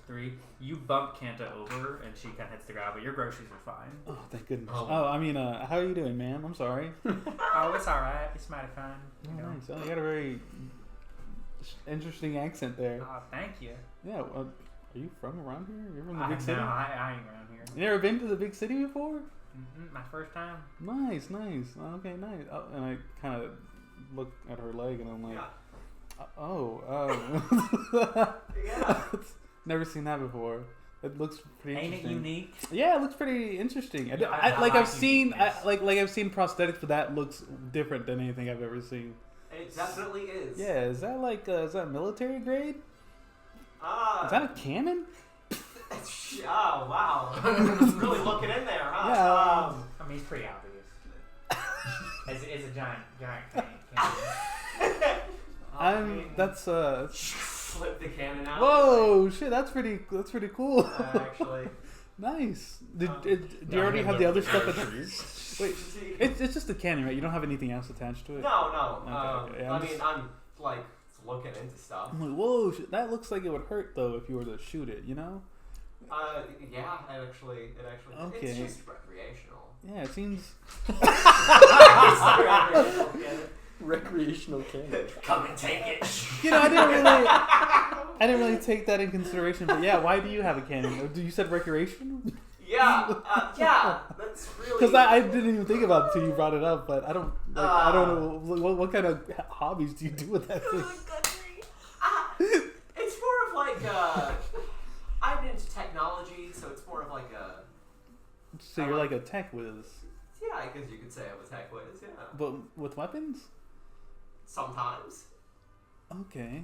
3. You bump Kanta over, and she kind of hits the ground, but your groceries are fine. Oh, thank goodness. Oh. Oh, I mean, how are you doing, ma'am? I'm sorry. Oh, it's alright. It's mighty fine. You know. Nice. Oh, you got a very interesting accent there. Oh, thank you. Yeah. Are you from around here? You're from the I big city? know, I ain't around here. You never been to the big city before? My first time. Nice. Okay, nice. Oh, and I kind of look at her leg, and I'm like, Yeah. never seen that before. It looks pretty Ain't it interesting. unique? Yeah, it looks pretty interesting. I I've seen uniqueness. I've seen prosthetics, but that looks different than anything I've ever seen. It definitely is. Yeah, is that like is that military grade? Ah. Is that a cannon? Oh, wow. Really looking in there, huh? Yeah. I mean, it's pretty obvious. It's a giant thing. That's slip the cannon out. Whoa, shit! That's pretty cool. Actually. Nice. Do No, you already I have the other stuff? trees. Wait, it's just a cannon, right? You don't have anything else attached to it. No. Okay, yeah, I mean, I'm like looking into stuff. I'm like, whoa, that looks like it would hurt though if you were to shoot it. You know? Yeah, it actually. Okay. It's just recreational. Yeah, it seems. Recreational cannon. Come and take it. You know, I didn't really take that in consideration. But yeah, why do you have a cannon? You said recreation? Yeah, that's really. Because I didn't even think about it until you brought it up. But I don't know what kind of hobbies do you do with that thing? It's more of like I'm into technology, so it's more of like a. So you're like a tech whiz, Yeah, I guess you could say I'm a tech whiz. Yeah. but with weapons. Sometimes. Okay,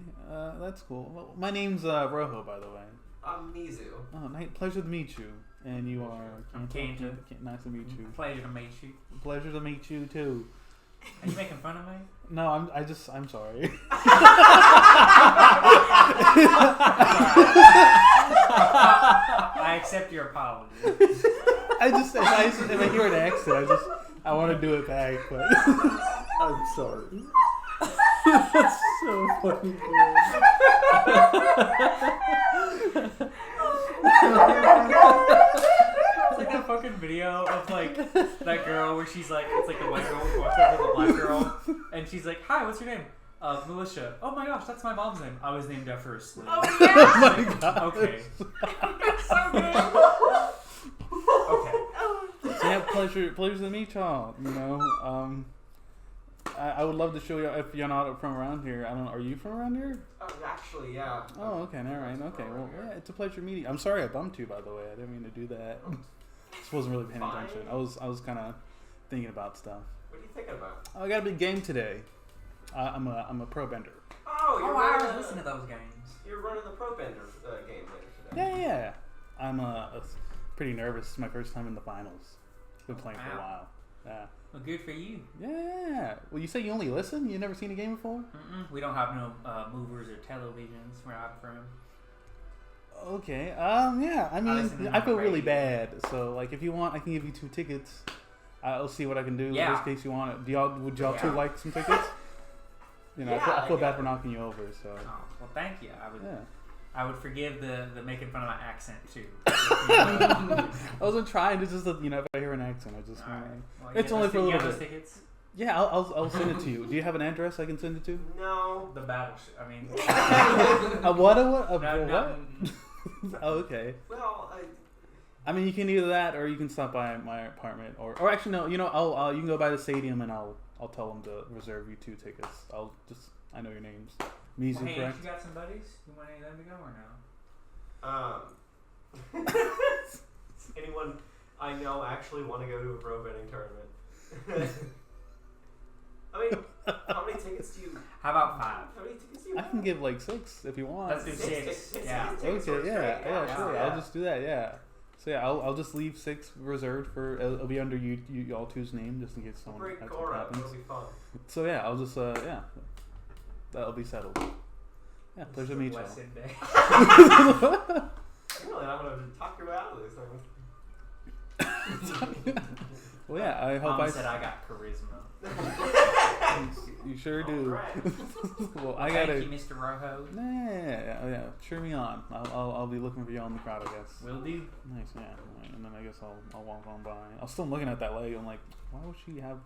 that's cool. Well, my name's Rojo, by the way. I'm Mizu. Oh, pleasure to meet you. And you are. I'm Kanto. Nice to meet you. Pleasure to meet you. Pleasure to meet you too. Are you making fun of me? No, I'm sorry. I accept your apology. if I hear an accent, I want to do it back, but I'm sorry. That's so funny. It's like that fucking video of like that girl where she's like, it's like the white girl walks up to the black girl, and she's like, "Hi, what's your name?" Militia. Oh my gosh, that's my mom's name. I was named after a slave. Oh yeah. oh my god. Okay. So good. Okay. So yeah, pleasure to meet y'all. You know, I would love to show you if you're not from around here. I don't know. Are you from around here? Actually, yeah. Oh, okay, all right, okay. Well, yeah, it's a pleasure meeting. I'm sorry I bumped you, by the way. I didn't mean to do that. Just wasn't really paying Fine. attention. I was kind of thinking about stuff. What are you thinking about? Oh, I got a big game today. I'm a pro bender. Oh, you're Oh, I running was the- listening to those games. You're running the Pro Bender game later today. Yeah. I'm pretty nervous. It's my first time in the finals. Been playing for a Wow. while. Yeah. Well, good for you. Yeah. Well, you say you only listen? You never seen a game before? We don't have no movers or televisions where I'm from. Okay. Yeah. I listen mean, to I feel my really radio. bad. So, like, if you want, I can give you 2 tickets. I'll see what I can do. Yeah. In this case, you want it. Would y'all Yeah. two like some tickets? You know, I Yeah, feel I bad got for it. knocking you over. So. Oh, well, thank you. Yeah. I would forgive the making fun of my accent too. I wasn't trying to just, if I hear an accent, I just. Alright. Well, It's only for a you little have those bit. tickets? Yeah, I'll send it to you. Do you have an address I can send it to? No. The battleship. I mean, A what? A what? A no, what? Oh, okay. Well, I mean, you can either that, or you can stop by my apartment, or actually no. You know, I'll you can go by the stadium, and I'll tell them to reserve you 2 tickets. I know your names. Mizu, well, hey, correct? you got some buddies? You want any of them to go or no? does anyone I know actually want to go to a pro betting tournament? I mean, how many tickets do you? How about 5? How many tickets do you? I can give like 6 if you want. Let's do 6. Yeah. Tickets Okay, works yeah, great. yeah, sure. Yeah. I'll just do that. Yeah. So yeah, I'll just leave 6 reserved for. It'll be under y'all two's name, just in case someone Break that's what Gora. happens. It'll be fun. So yeah, I'll just yeah, that'll be settled. Yeah, pleasure to meet y'all. Blessed day. Really, I'm gonna talk your way out of this thing. Well, yeah, I hope Mom said I got charisma. You sure do. Alright. Well, I Thank gotta. you, Mr. Rojo. Yeah. Cheer me on. I'll be looking for you in the crowd, I guess. Will do. Nice, yeah. Right, and then I guess I'll walk on by. I'm still looking at that leg. I'm like, why would she have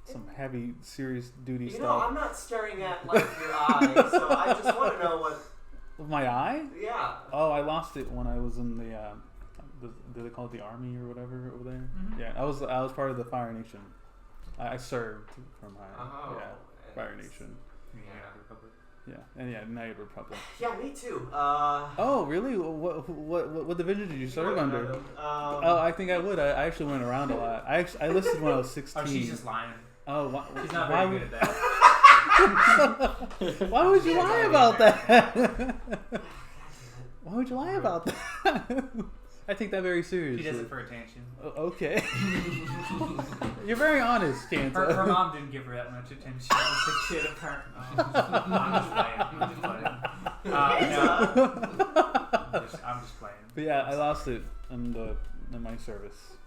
some heavy, serious duty You know, stuff? I'm not staring at like your eyes, so I just want to know what. With my eye? Yeah. Oh, I lost it when I was in the. Do they call it the army or whatever over there? Mhm. Yeah, I was part of the Fire Nation. I served for my Oh. yeah and Fire Nation. Yeah, Republic. Yeah, and yeah, United Republic. Yeah, me too. Oh, really? What division did you serve wouldn't under? know them. Oh, I think I would. I actually went around a lot. I listed when I was 16. Oh, she's just lying. Oh, She's not why very good at that. Why would you lie about that? Why would you lie about that? I take that very seriously. She does it for attention. Okay. You're very honest, Kanta. Her mom didn't give her that much attention as a kid, apparently. I'm just playing. No. I'm just playing. But yeah, I lost it in my service,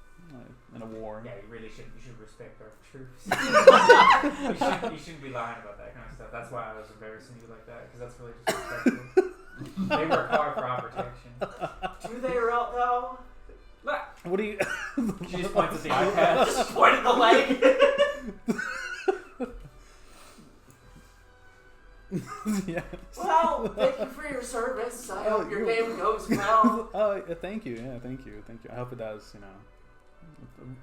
in a war. Yeah, you really shouldn't. You should respect our troops. you shouldn't be lying about that kind of stuff. That's why I was embarrassing you like that, because that's really disrespectful. They work hard for our protection. Do they though? Look, What do you? she just points at the iPad. Just point at the leg. Yes. Well, thank you for your service. I hope your game goes well. Thank you. Yeah, thank you. I hope it does. A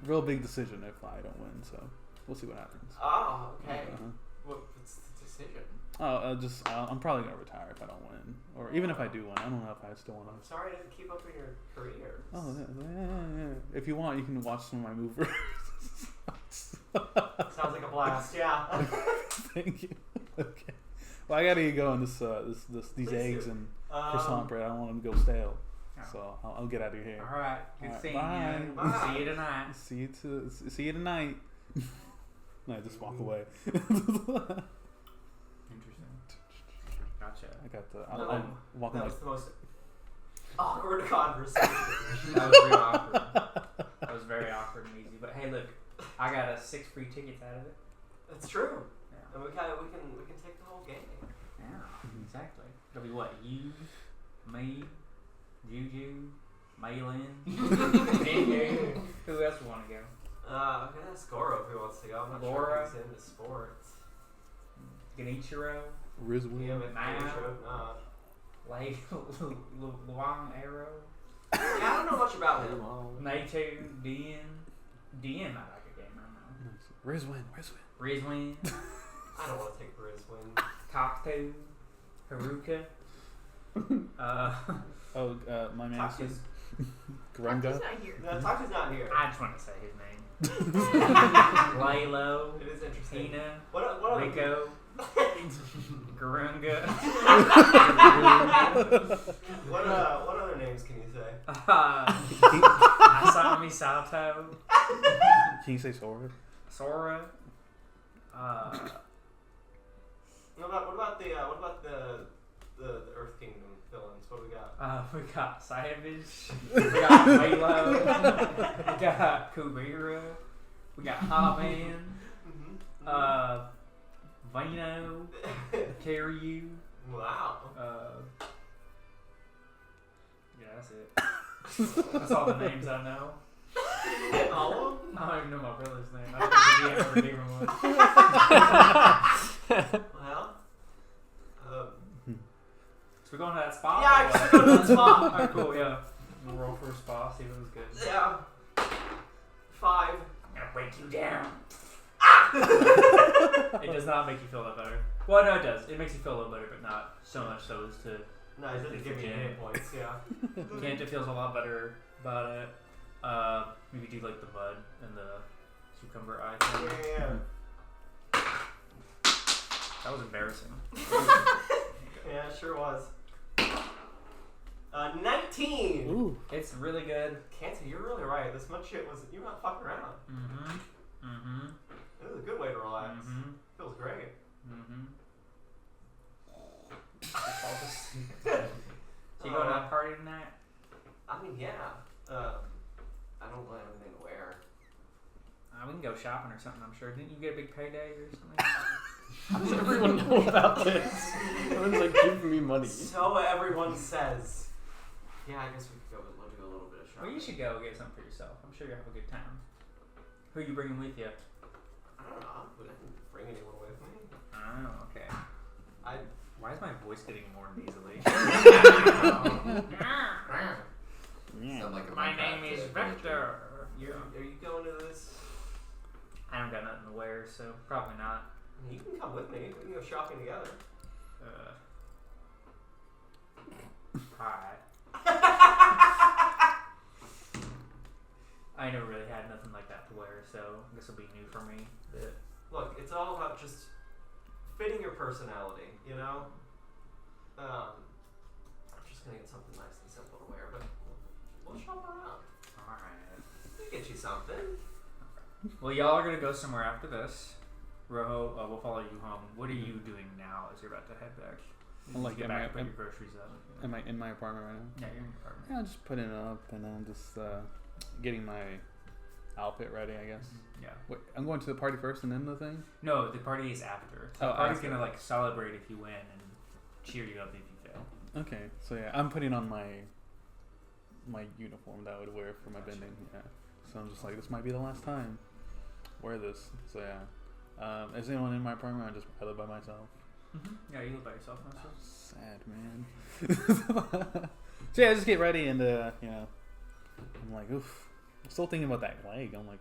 real big decision if I don't win. So we'll see what happens. Oh, okay. Uh-huh. What's the decision? I'm probably gonna retire if I don't win, or even if I do win. I don't know if I still want I'm sorry I didn't keep up in your career. Oh, yeah. If you want, you can watch some of my movies. Sounds like a blast. Yeah. Thank you. Okay. Well, I gotta get going. These Please eggs do. and croissant bread. I don't want them to go stale. Oh. So I'll get out of here. all right. Good Alright, seeing bye. you. Bye. See you tonight. See you tonight. No, I just walk away. Interesting. Gotcha. I got the. No, I'm walking That like. was the most awkward conversation. That was real awkward. That was very awkward and easy. But hey, look, I got 6 free tickets out of it. That's true. Yeah. And we can take the whole game. Yeah, exactly. It'll be what? You, me, Juju, Maylin, Dingo. Who else want to go? I'm gonna ask Goro if he wants to go. I'm not Goro? sure if he's into sports. Genichiro, Rizwan. Yeah, but Nah. not. like Luang Arrow, Yeah, I don't know much about him. Nato, Dian. Dian might like a game, I don't know. Rizwan. Rizwin, I don't want to take Rizwin. Cocteau, Haruka. My man says Taku's Grunga. He's not here. no, Taku's not here. I just want to say his name. Lalo, It is interesting. Tina, What other Rico, Garunga. what other names can you say? Asami Sato, Can you say Sora? Sora. What about the Earth Kingdom villains? What do we got? We got Savage, we got Milo, we got Kubera, we got Hot Man, Vino, Karyu. Wow. Yeah, that's it. That's all the names I know. All of them? I don't even know my brother's name. I don't think the DM ever gave him one. Well. So we're going to that spot? Yeah, I or just what? go to that spot. Alright, cool, yeah. We'll roll for a spot, see if it was good. Yeah. 5. I'm gonna break you down. It does not make you feel that better. Well, no, it does. It makes you feel a little better, but not so much so as to. No, it doesn't give me any hit points. Yeah. Kent, it feels a lot better about it. Maybe do like the mud and the cucumber eye thing. Yeah. That was embarrassing. Yeah, it sure was. 19. Ooh. It's really good. Cancer, you're really right. This much shit was. You're not fucking around. This is a good way to relax. Feels great. So you going to that party tonight? I mean, yeah. I don't really have anything to wear. We can go shopping or something, I'm sure. Didn't you get a big payday or something? How does everyone know about this? Everyone's like giving me money. So everyone says. Yeah, I guess we could go. We'll do a little bit of shopping. Well, you should go get something for yourself. I'm sure you'll have a good time. Who are you bringing with you? I don't know. I didn't bring anyone with me. Oh, okay. Why is my voice getting more nasally? Sound like a My Minecraft name is villager. Vector. Are you going to this? I don't got nothing to wear, so probably not. You can come with me. We can go shopping together. Alright. I never really had nothing like that to wear, so this will be new for me. But Look, it's all about just fitting your personality, you know? I'm just gonna get something nice and simple to wear, but we'll shop around. alright. We'll get you something. Well, y'all are gonna go somewhere after this. Rojo, we'll follow you home. What are you doing now as you're about to head back? I'm like, get am back I, and put your groceries up. am I in my apartment right now? Yeah, you're in your apartment. Yeah, I'm just putting it up and I'm just getting my outfit ready, I guess. Yeah. Wait, I'm going to the party first and then the thing? No, the party is after. Oh, The party's after. gonna like celebrate if you win and cheer you up if you fail. Okay, so yeah, I'm putting on my uniform that I would wear for my Gotcha. bending. Yeah, so I'm just like, this might be the last time wear this. So yeah, is anyone in my apartment? I live by myself. Yeah, you live by yourself now. So. Sad man. So yeah, I just get ready and you know, I'm like, oof. I'm still thinking about that leg. I'm like,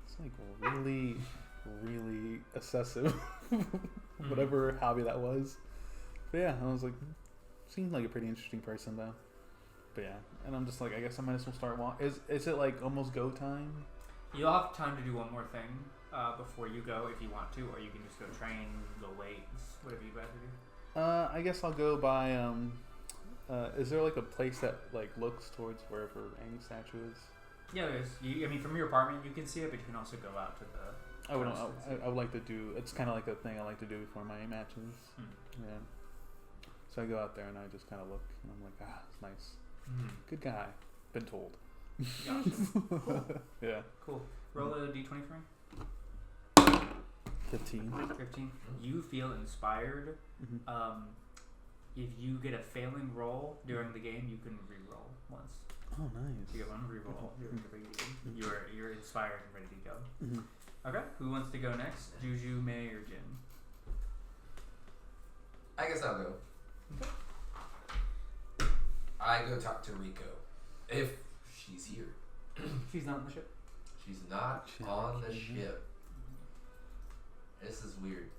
it's like really, really excessive. Whatever hobby that was. But yeah, I was like, seemed like a pretty interesting person though. But yeah, and I'm just like, I guess I might as well start walking. Is it like almost go time? You'll have time to do one more thing before you go if you want to, or you can just go train, go weights, whatever you'd rather do. I guess I'll go by. Is there like a place that like looks towards wherever Annie's statue is? Yeah, there is. I mean, from your apartment you can see it, but you can also go out to the. I would like to do. It's kind of like a thing I like to do before my matches. Yeah. So I go out there and I just kind of look and I'm like, it's nice. Good guy. Been told. Gotcha. Cool. Yeah. Cool. Roll a d20 for me. 15. 15. You feel inspired. If you get a failing roll during the game, you can re-roll once. Oh, nice. You get one re-roll. You're inspired and ready to go. Okay. Who wants to go next? Juju, May, or Jin? I guess I'll go. I go talk to Rico. If she's here. She's not on the ship. She's not on the ship. This is weird.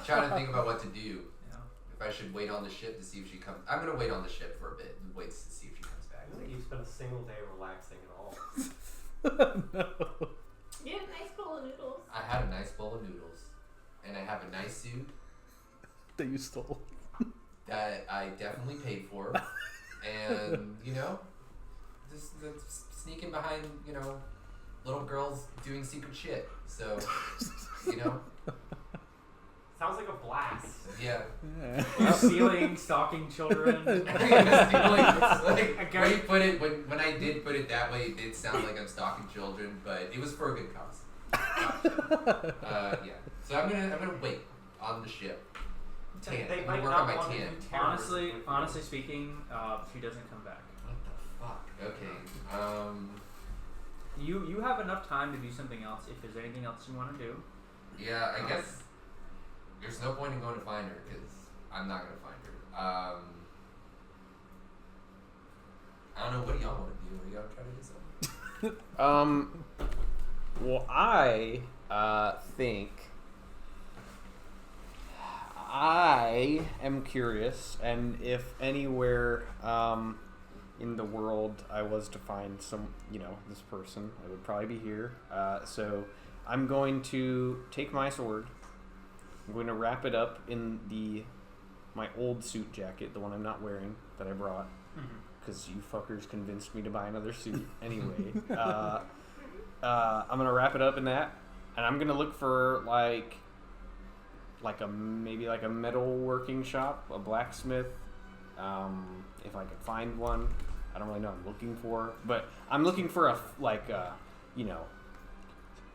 Trying to think about what to do. Yeah. If I should wait on the ship to see if she comes. I'm gonna wait on the ship for a bit and wait to see if she comes back. I don't think you spent a single day relaxing at all. You had a nice bowl of noodles. I had a nice bowl of noodles, and I have a nice suit That you stole. that I definitely paid for, and just sneaking behind little girls doing secret shit. So Sounds like a blast. yeah. Yeah. You're stealing, stalking children. Like, where you put it, when I did put it that way, it did sound like I'm stalking children, but it was for a good cause. Yeah. So I'm gonna wait on the ship. Tan. They I'm might gonna work not on my want to tan. do terrorism. Honestly speaking, she doesn't come back. What the fuck? Okay. You have enough time to do something else if there's anything else you want to do. Yeah, I guess there's no point in going to find her because I'm not gonna find her. I don't know. What do y'all want to do? Are y'all trying to do something? Well, I think I am curious, and if anywhere in the world I was to find this person, I would probably be here. So I'm going to take my sword. I'm going to wrap it up in my old suit jacket, the one I'm not wearing that I brought, because you fuckers convinced me to buy another suit anyway. I'm gonna wrap it up in that, and I'm gonna look for maybe a metal working shop, a blacksmith. If I could find one, I don't really know what I'm looking for, but I'm looking for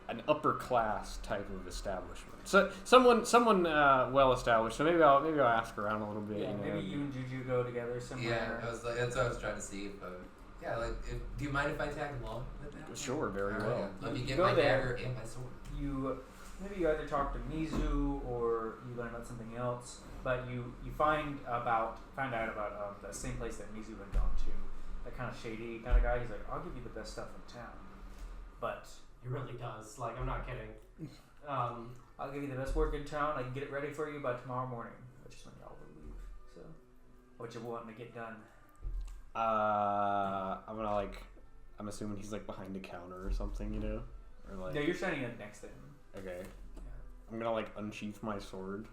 an upper class type of establishment. So someone well established. So maybe I'll ask around a little bit. Yeah, maybe you and Juju go together somewhere. Yeah, that's what I was trying to see. Do you mind if I tag along with that? Sure, very All right, well. Let me get Go my there. dagger and my sword. You either talk to Mizu or you learn about something else, but you find out about the same place that Mizu had gone to. That kind of shady kind of guy. He's like, I'll give you the best stuff in town, but He really does. Like, I'm not kidding. I'll give you the best work in town. I can get it ready for you by tomorrow morning, which is when y'all will leave. So, what you wanting to get done? I'm assuming he's behind a counter or something, or No, you're standing next to him. Okay. Yeah. I'm gonna unsheath my sword,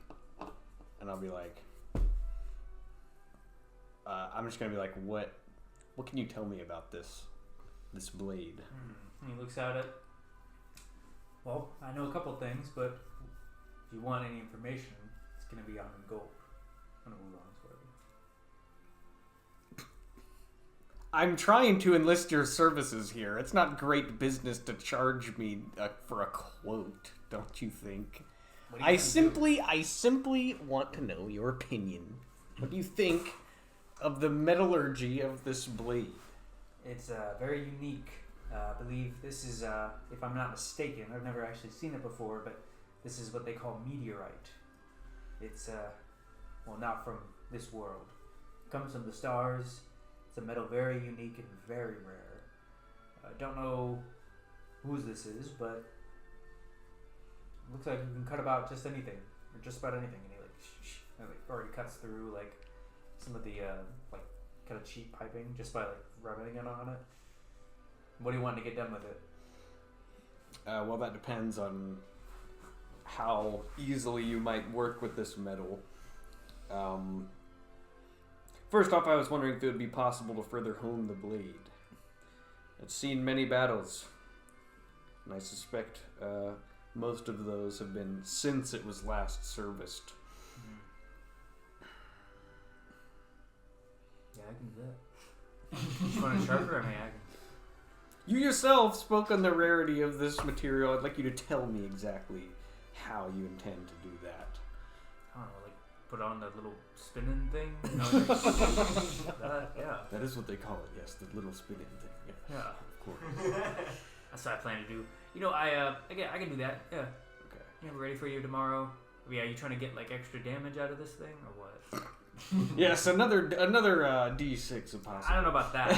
and I'll be I'm just gonna be what can you tell me about this blade? And he looks at it. Well, I know a couple things, but if you want any information, it's gonna be on gold. I'm gonna move on slightly. I'm trying to enlist your services here. It's not great business to charge me for a quote, don't you think? I simply want to know your opinion. What do you think of the metallurgy of this blade? It's very unique. I believe this is, if I'm not mistaken, I've never actually seen it before, but this is what they call meteorite. It's, well, not from this world. It comes from the stars. It's a metal very unique and very rare. I don't know whose this is, but it looks like you can cut about just anything, or just about anything, and it like already cuts through like some of the like kind of cheap piping just by like rubbing it on it. What do you want to get done with it? Well, that depends on how easily you might work with this metal. First off, I was wondering if it would be possible to further hone the blade. It's seen many battles, and I suspect most of those have been since it was last serviced. Yeah, I can do that. You want a sharper? I mean, I can. You yourself spoke on the rarity of this material. I'd like you to tell me exactly how you intend to do that. I don't know, like put on the little spinning thing. You know, that, yeah. That is what they call it, yes, the little spinning thing. Yeah. Of course. That's what I plan to do. You know, I can do that. Yeah. Okay. Yeah, we're ready for you tomorrow. Yeah, you trying to get like extra damage out of this thing or what? Yes, another D6 if possible. I don't know about that,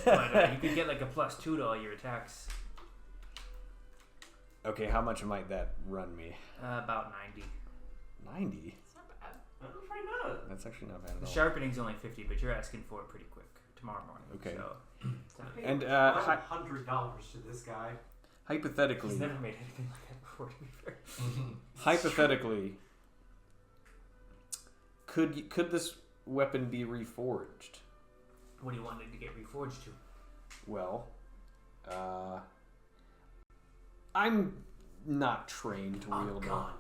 but you could get like a +2 to all your attacks. Okay, how much might that run me? About 90. 90? It's not bad. That's pretty good. That's actually not bad at The all. sharpening's only 50, but you're asking for it pretty quick tomorrow morning. Okay. So, I paid And, $100 to this guy. Hypothetically, he's never made anything like that before. To be fair. hypothetically, could this weapon be reforged? What do you want it to get reforged to? Well, I'm not trained to A wield gun.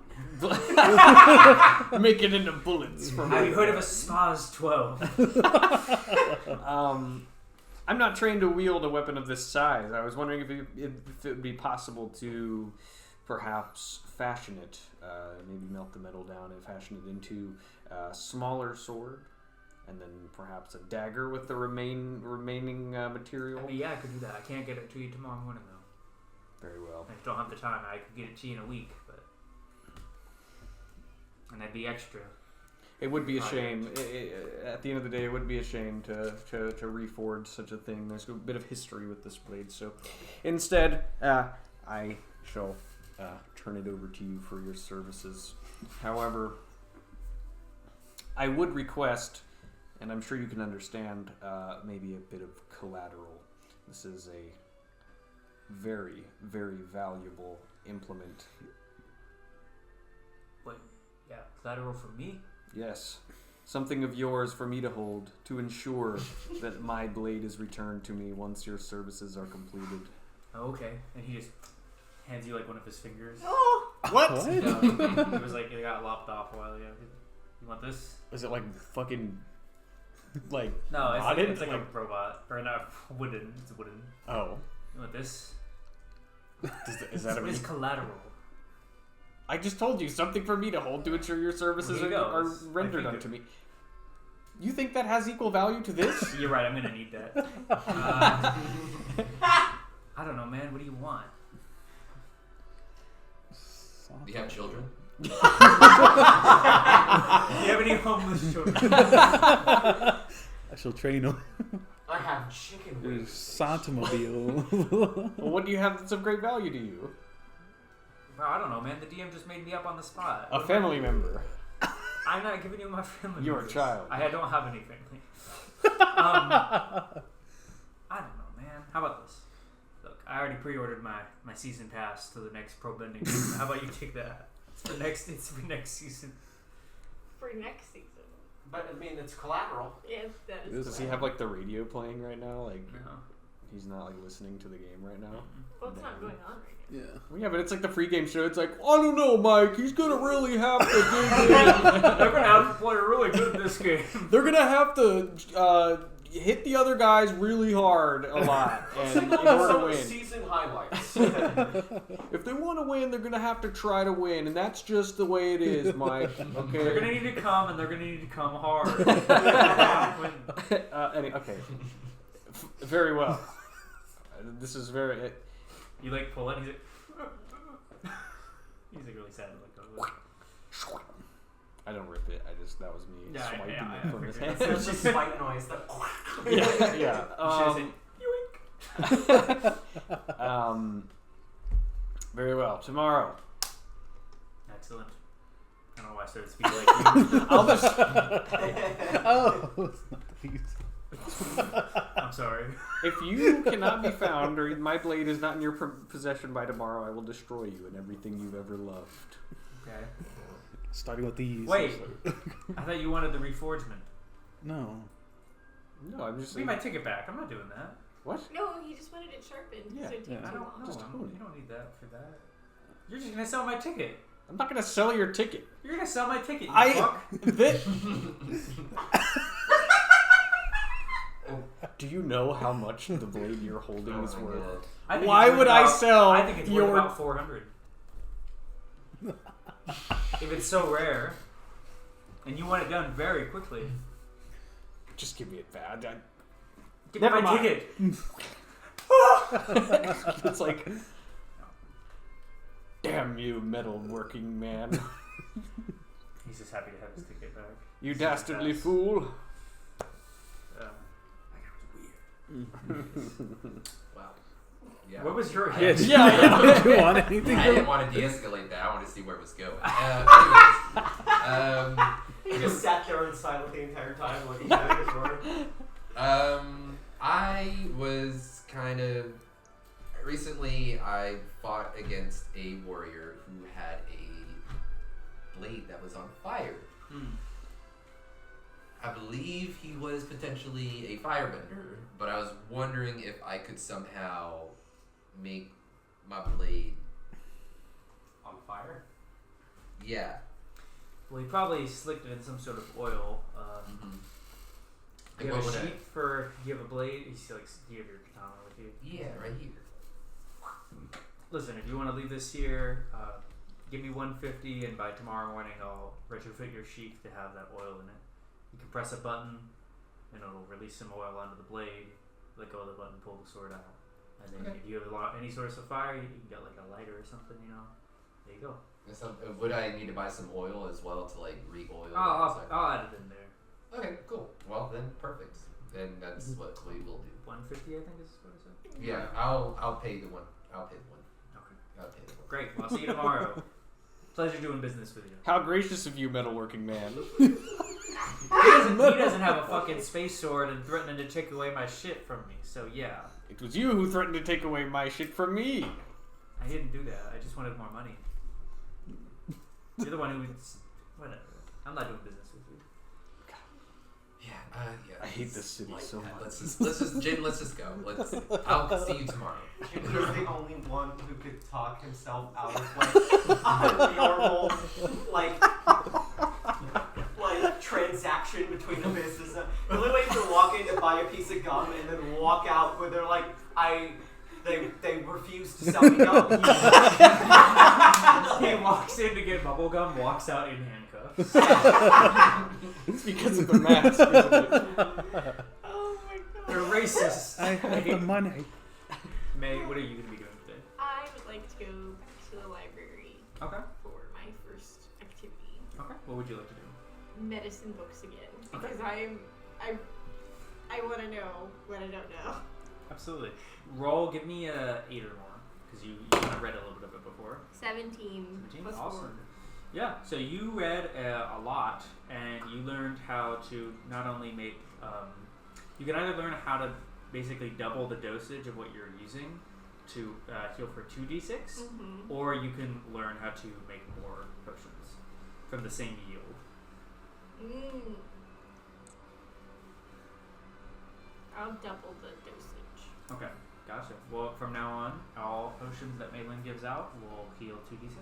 Make it into bullets. From Have you heard of a SPAS 12? I'm not trained to wield a weapon of this size. I was wondering if it would be possible to perhaps fashion it, maybe melt the metal down and fashion it into a smaller sword, and then perhaps a dagger with the remaining material. I mean, yeah, I could do that. I can't get it to you tomorrow morning, though. Very well. I just don't have the time. I could get it to you in a week, but... And that'd be extra. It would be a shame. At the end of the day, it would be a shame to reforge such a thing. There's a bit of history with this blade, so instead, I shall turn it over to you for your services. However, I would request, and I'm sure you can understand, maybe a bit of collateral. This is a very, very valuable implement. What? Yeah, collateral for me? Yes. Something of yours for me to hold to ensure that my blade is returned to me once your services are completed. Oh, okay. And he just hands you like one of his fingers. What? It was like it got lopped off a while ago. You want this? Is it like fucking like No, it's like, modded? a robot. Or not wooden. It's wooden. Oh. You want this? Is that It's collateral. I just told you something for me to hold to ensure your services Well, here you go. are It's my rendered finger. unto me. You think that has equal value to this? You're right. I'm gonna need that. I don't know, man. What do you want? Do you have children? Do you have any homeless children? I shall train him. I have chicken There's wings. Santamobile. Well, what do you have that's of great value to you? Bro, I don't know, man. The DM just made me up on the spot. A family member. I'm not giving you my family. You're a members. child. I don't have any family. I don't know, man. How about this? Look, I already pre-ordered my season pass to the next pro bending game. How about you take that? It's for next season. For next season. But I mean, it's collateral. Yes, that is. Does he have like the radio playing right now? Like No. He's not like listening to the game right now. Well, it's not going on right now. Yeah. Well, yeah, but it's like the pregame show. It's like, I don't know, Mike. He's gonna really have to dig in. They're gonna have to play really good in this game. They're gonna have to hit the other guys really hard a lot, and in order to Some win. season highlights. If they want to win, they're gonna have to try to win, and that's just the way it is, Mike. Okay. They're gonna need to come, and they're gonna need to come hard. Okay. Very well. This is very. You like pull it. He's like, he's like really sad to let go. I don't rip it. That was me Yeah, swiping yeah, it from his hand. It's just spite noise. Yeah. Very well. Tomorrow. Excellent. I don't know why I started speaking like you. I'll just. Oh, it's not these. I'm sorry. If you cannot be found, or my blade is not in your possession by tomorrow, I will destroy you and everything you've ever loved. Okay. Starting with these. Wait. I thought you wanted the reforgement. No. No, I'm just Give me saying. my ticket back. I'm not doing that. What? No, he just wanted it sharpened. Yeah. So it takes Yeah. too I don't. long. No, Just own it. you don't need that for that. You're just gonna sell my ticket. I'm not gonna sell your ticket. You're gonna sell my ticket. You I. fuck. Do you know how much the blade you're holding is worth? I think Why it's worth would I about- sell I think it's worth your- about 400. If it's so rare, and you want it done very quickly, Just give me it back. give me Never my mind. ticket. It's like, damn you, metal working man! He's just happy to have his ticket back. You So dastardly that's- fool! Wow. Yeah. What was your Yeah, head? did you want anything? I didn't want to de-escalate that. I wanted to see where it was going. Anyways, He just sat there in silence the entire time looking at it before. I was kind of recently. I fought against a warrior who had a blade that was on fire. I believe he was potentially a firebender, but I was wondering if I could somehow make my blade. On fire? Yeah. Well, he probably slicked it in some sort of oil. Do you Like, have what a would I- sheet for? Do you have a blade? You see, like, do you have your katana with you? Yeah, right here. Listen, if you want to leave this here, give me 150, and by tomorrow morning I'll retrofit your sheath to have that oil in it. You can press a button, and it'll release some oil onto the blade. Let go of the button, pull the sword out, and then Okay. if you have any source of fire, you can get like a lighter or something. You know, there you go. Would I need to buy some oil as well to like re-oil? I'll add it in there. Okay, cool. Well then, perfect. Then that's what we will do. 150, I think is what I said. Yeah, I'll pay the one. I'll pay the one. Okay. I'll pay the one. Great. Well, I'll see you tomorrow. Pleasure doing business with you. How gracious of you, metalworking man! He doesn't have a fucking space sword and threatening to take away my shit from me. So yeah, It was you who threatened to take away my shit from me. I didn't do that. I just wanted more money. You're the one who was... Whatever. I'm not doing business with you. Yeah. I hate this city so much. Let's just, Jin. Let's just go. I'll see you tomorrow. He was the only one who could talk himself out of like a normal like transaction between the business. The only way you can walk in to buy a piece of gum and then walk out where they're like, they refuse to sell me gum. He walks in to get bubblegum, walks out in handcuffs. It's because of the mask, isn't it? Oh my god. They're racist. I have the money. May, what are you going to be doing today? I would like to go back to the library Okay. for my first activity. Okay. What would you like to do? Medicine books again. Okay. Because I want to know what I don't know. Absolutely. Roll, give me a 8 or more. Because you kind of read a little bit of it before. 17 plus 4. Awesome. Yeah, so you read a lot, and you learned how to not only make, you can either learn how to basically double the dosage of what you're using to heal for 2d6, or you can learn how to make more potions from the same yield. I'll double the dosage. Okay. Gotcha. Well, from now on, all potions that Malin gives out will heal 2d6.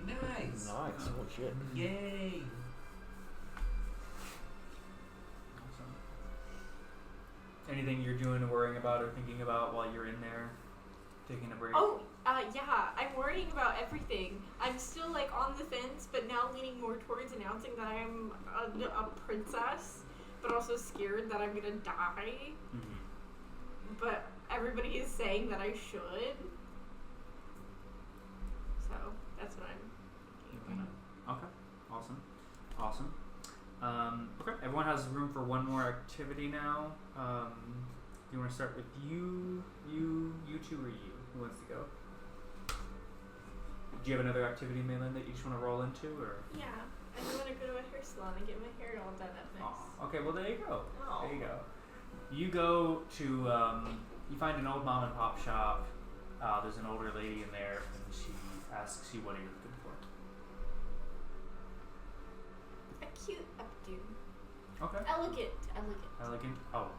Nice. Nice. Oh shit. Yay. Awesome. Anything you're doing or worrying about or thinking about while you're in there, taking a break? Oh, yeah, I'm worrying about everything. I'm still like on the fence, but now leaning more towards announcing that I'm a princess, but also scared that I'm gonna die. Mm-hmm. But everybody is saying that I should. So that's what I'm thinking about. Okay. Awesome. Okay. Everyone has room for one more activity now. You want to start with you two, or you? Who wants to go? Do you have another activity, Malin, that you just want to roll into, or? Yeah, I do want to go to a hair salon and get my hair all done up next. Aw, okay, well there you go. Oh. There you go. You go to you find an old mom and pop shop. There's an older lady in there, and she asks you what are you looking for. A cute updo. Okay. Elegant. Oh,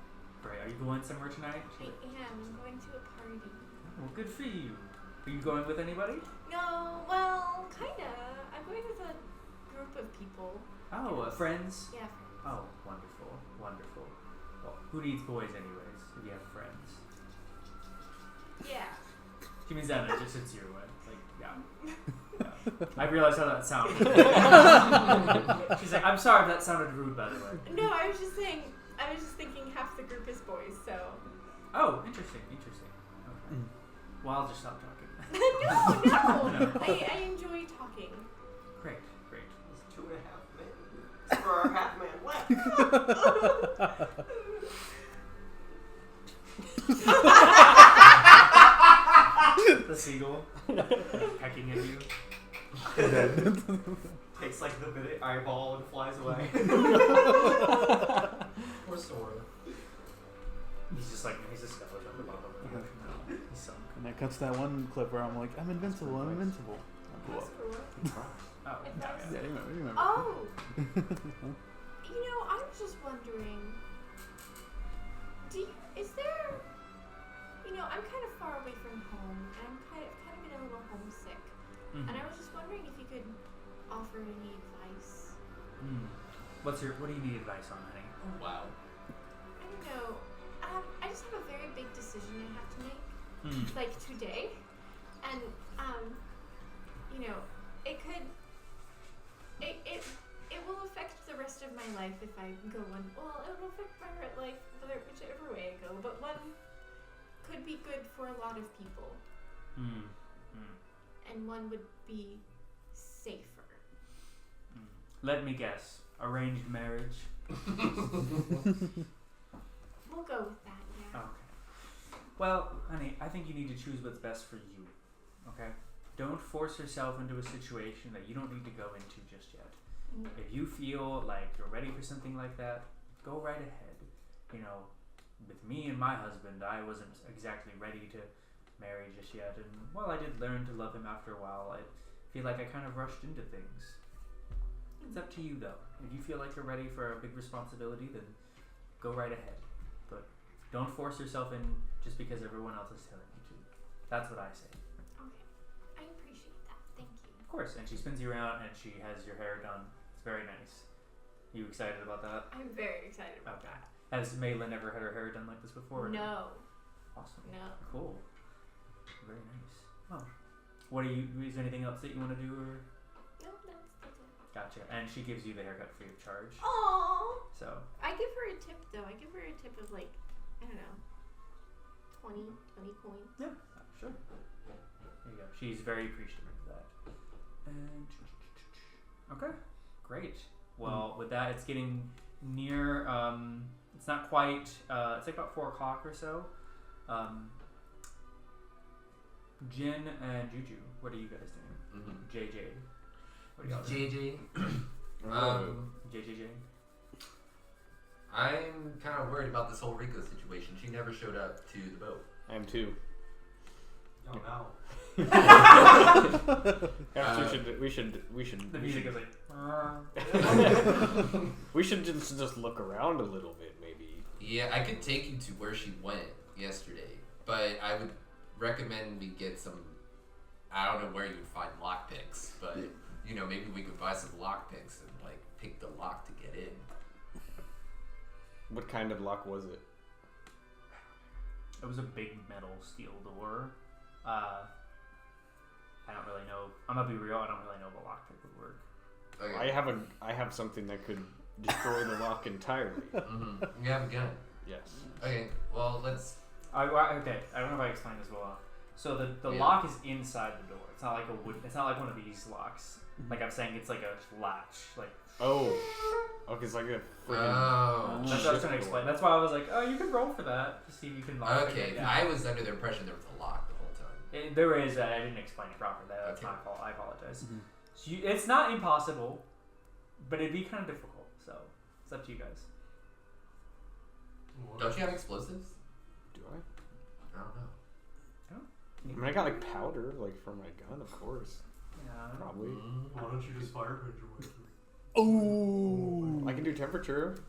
great. Are you going somewhere tonight? I am. I'm going to a party. Well, good for you. Are you going with anybody? No, well, kinda. I'm going with a group of people. Oh, friends? Yeah, friends. Oh, wonderful. Well, who needs boys anyways, if you have friends? Yeah. She means that in a just sincere way. Like, yeah. I realized how that sounded. She's like, I'm sorry if that sounded rude, by the way. No, I was just thinking half the group is boys, so. Oh, interesting. Okay. Well, I'll just stop talking. No. I enjoy talking. Great. It's 2.5 men. For our half man left. The seagull pecking at you. Takes like the bit eyeball and flies away. Poor Sora. He's just like, he's a skeleton at the bottom of the ocean now. He's sunk. And that cuts that one clip where I'm like, I'm invincible. I'll blow up. Oh, Yeah, you remember. Oh! I was just wondering, is there, I'm kind of far away from home, and I'm kind of been a little homesick, and I was just wondering if you could offer any advice. What do you need advice on, honey? Oh, wow. I don't know, I just have a very big decision I have to make, like today, and, it will affect the rest of my life if I go one. Well, it will affect my life whichever way I go, but one could be good for a lot of people, and one would be safer. Let me guess. Arranged marriage? We'll go with that, yeah. Okay. Well, honey, I think you need to choose what's best for you. Okay? Don't force yourself into a situation that you don't need to go into just yet. If you feel like you're ready for something like that, go right ahead. With me and my husband, I wasn't exactly ready to marry just yet, and while I did learn to love him after a while, I feel like I kind of rushed into things. It's up to you though. If you feel like you're ready for a big responsibility, then go right ahead. But don't force yourself in just because everyone else is telling you to. That's what I say. Okay. I appreciate that. Thank you. Of course, and she spins you around and she has your hair done. It's very nice. You excited about that? I'm very excited about Okay. that. Has Maylin ever had her hair done like this before? No. Awesome. No. Cool. Very nice. Oh. Is there anything else that you want to do? Or? No, that's it. Gotcha. And she gives you the haircut free of charge. Aww. So. I give her a tip though. I give her a tip of like, I don't know, 20 coins. Yeah, sure. There you go. She's very appreciative of that. And okay, great. Well, with that, it's getting near. It's not quite. It's like about 4 o'clock or so. Jin and Juju, what are you guys doing? JJ, what are y'all doing? JJ. I'm kind of worried about this whole Rico situation. She never showed up to the boat. I am too. Oh no. We should. The music is like. We should just look around a little bit, maybe. Yeah, I could take you to where she went yesterday But I would recommend we get some. I don't know where you would find lockpicks, but you know, maybe we could buy some lockpicks and like pick the lock to get in. What kind of lock was it? It was a big metal steel door. I don't really know. I'm gonna be real. I don't really know if a lockpick would work. Okay. I have something that could destroy the lock entirely. Mm-hmm. You have a gun. Yes. Okay. Well, let's. Okay. I don't know if I explained this well. So the Yeah. lock is inside the door. It's not like a wood. It's not like one of these locks. Like I'm saying, it's like a latch. Like Oh. Okay, it's like a friggin' Oh. that's what I was trying to explain. That's why I was like, oh, you can roll for that to see if you can lock it. Okay. Yeah. I was under the impression there was a lock the whole time. There is. I didn't explain it properly. That's Okay. my fault. I apologize. So it's not impossible, but it'd be kind of difficult. So it's up to you guys. Don't you have explosives? Do I? I don't know. I mean, I got like powder, like for my gun, of course. Yeah. Probably. Why don't you just fire put your way through? Oh, I can do temperature.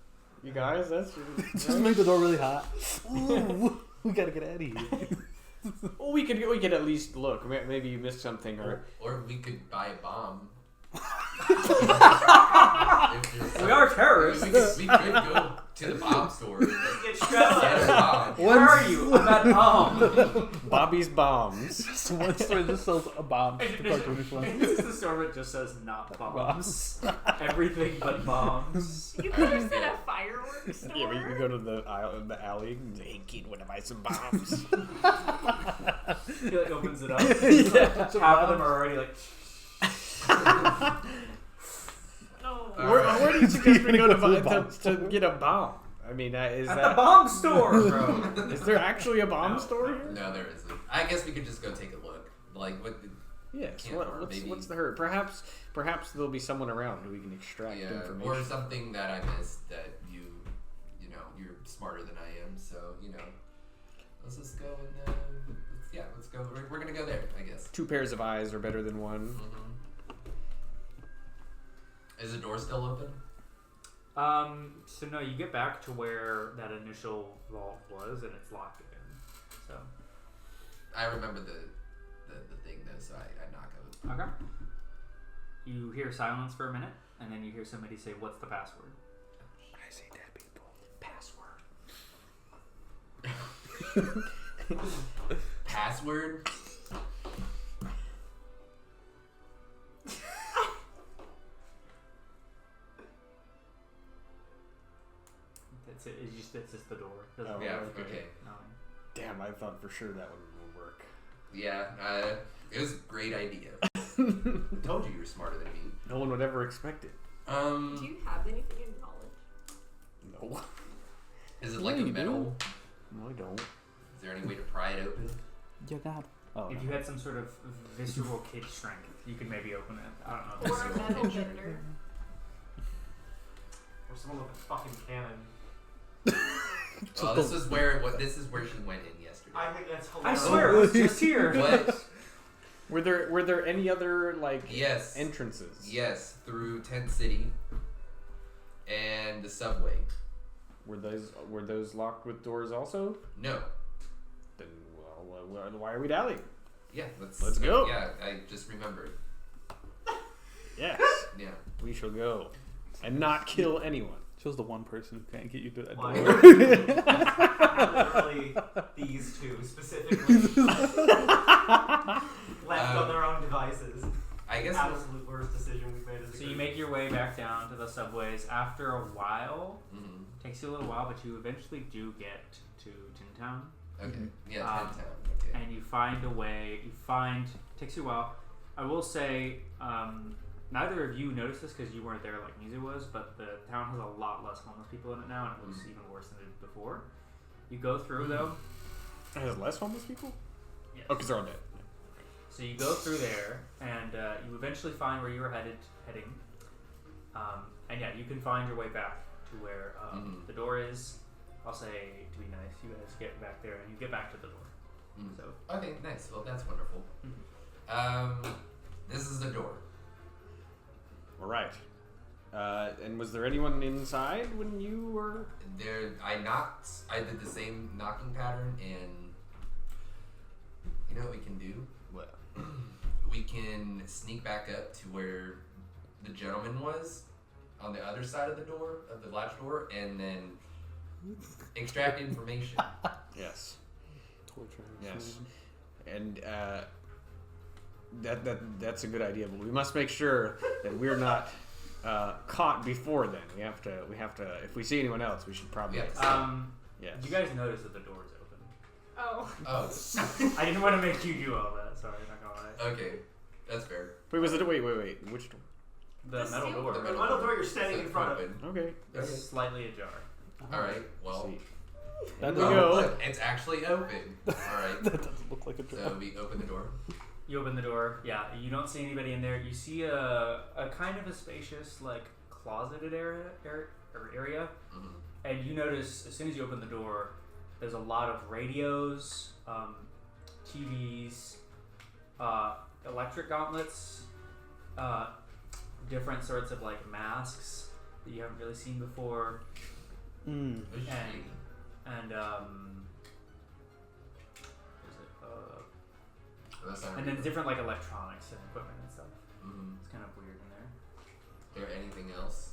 You guys, that's just make the door really hot. Ooh, we gotta get out of here. well, we could at least look. Maybe you missed something, or Or we could buy a bomb. We are terrorists. We could go to the bomb store and Get get strapped. a bomb. Where are you? I'm at home. Bobby's bombs. So one store just sells a bomb to cartoonish one. This is the store that just says not bombs. Everything but bombs. You could have said a fireworks store. Yeah, we go to the alley. And say, hey kid, wanna buy some bombs? He like opens it up. Yeah. Half of them are already like. No. Where do you suggest we go To the bomb to get a bomb? I mean, is At that the bomb store, bro. is there actually a bomb store here? No, there isn't. I guess we could just go take a look. Like, what? Yes. Can't harm, maybe. What's the hurt? Perhaps there'll be someone around who we can extract Yeah, information. or something that I missed that you know, you're smarter than I am. So you know, let's just go and let's go. We're gonna go there, I guess. 2 pairs of eyes are better than one. Mm-hmm. Is the door still open? So no, you get back to where that initial vault was, and it's locked again. So. I remember the thing though, so I knock on it. Okay. You hear silence for a minute, and then you hear somebody say, "What's the password?" I see dead people. Password? That's it. It's just the door. Doesn't Oh, Yeah. okay. Okay. No. Damn, I thought for sure that one would work. Yeah. It was a great idea. I told you were smarter than me. No one would ever expect it. Do you have anything in knowledge? No. Is it like Yeah, a you metal? No, I don't. Is there any way to pry it open? You got. Oh. If you had some sort of visceral kid strength, you could maybe open it. I don't know. Or a metal bender? Or someone with a fucking cannon. Well, this is where she went in yesterday. I think that's I hilarious. swear, it was just here. What? Were there any other Yes. entrances? Yes, through Tent City and the subway. Were those locked with doors also? No. Then why are we dallying? Yeah, Let's go. Yeah, I just remembered. Yes, Yeah. we shall go, and not kill anyone. Shows the one person who can't get you to that Why? door. Literally, these two specifically left on their own devices. I guess Absolute worst decision we've made as a So group. you make your way back down to the subways. After a while, Mhm. takes you a little while, but you eventually do get to Tin Town. Okay. Yeah, Um, Tent Town. Okay. And you find a way. Takes you a while. I will say, neither of you noticed this because you weren't there like Mizu was, but the town has a lot less homeless people in it now, and it looks even worse than it did before. You go through though. It has less homeless people. Yes. Oh, because they're all dead. So you go through there, and you eventually find where you were heading. And yeah, you can find your way back to where the door is. I'll say, to be nice, you guys get back there, and you get back to the door. Mm. So Okay, nice. Well, that's wonderful. This is the door. All right. And was there anyone inside when you were? There, I knocked. I did the same knocking pattern, and can sneak back up to where the gentleman was on the other side of the door, of the latch door, and then extract information. Yes. Torture. Yes. And that's a good idea, but we must make sure that we're not caught before then. We have to. If we see anyone else, we should probably. Yes. You guys notice that the door is open. Oh. Oh. I didn't want to make you do all that. Sorry, not gonna lie. Okay, that's fair. Wait, was it? Wait. Which door? The metal door. The The metal door you're standing in front of. open. Okay. It's slightly ajar. All right. Well. See. There we Oh, go. look, it's actually open. All right. That doesn't look like a door. So we open the door. You open the door. Yeah, you don't see anybody in there. You see a kind of a spacious, like, closeted area, Mm-hmm. and you notice as soon as you open the door, there's a lot of radios, TVs, electric gauntlets, different sorts of like masks that you haven't really seen before, Mm. and That's not and then really- different like electronics and equipment and stuff. Mhm. It's kind of weird in there. Is there anything else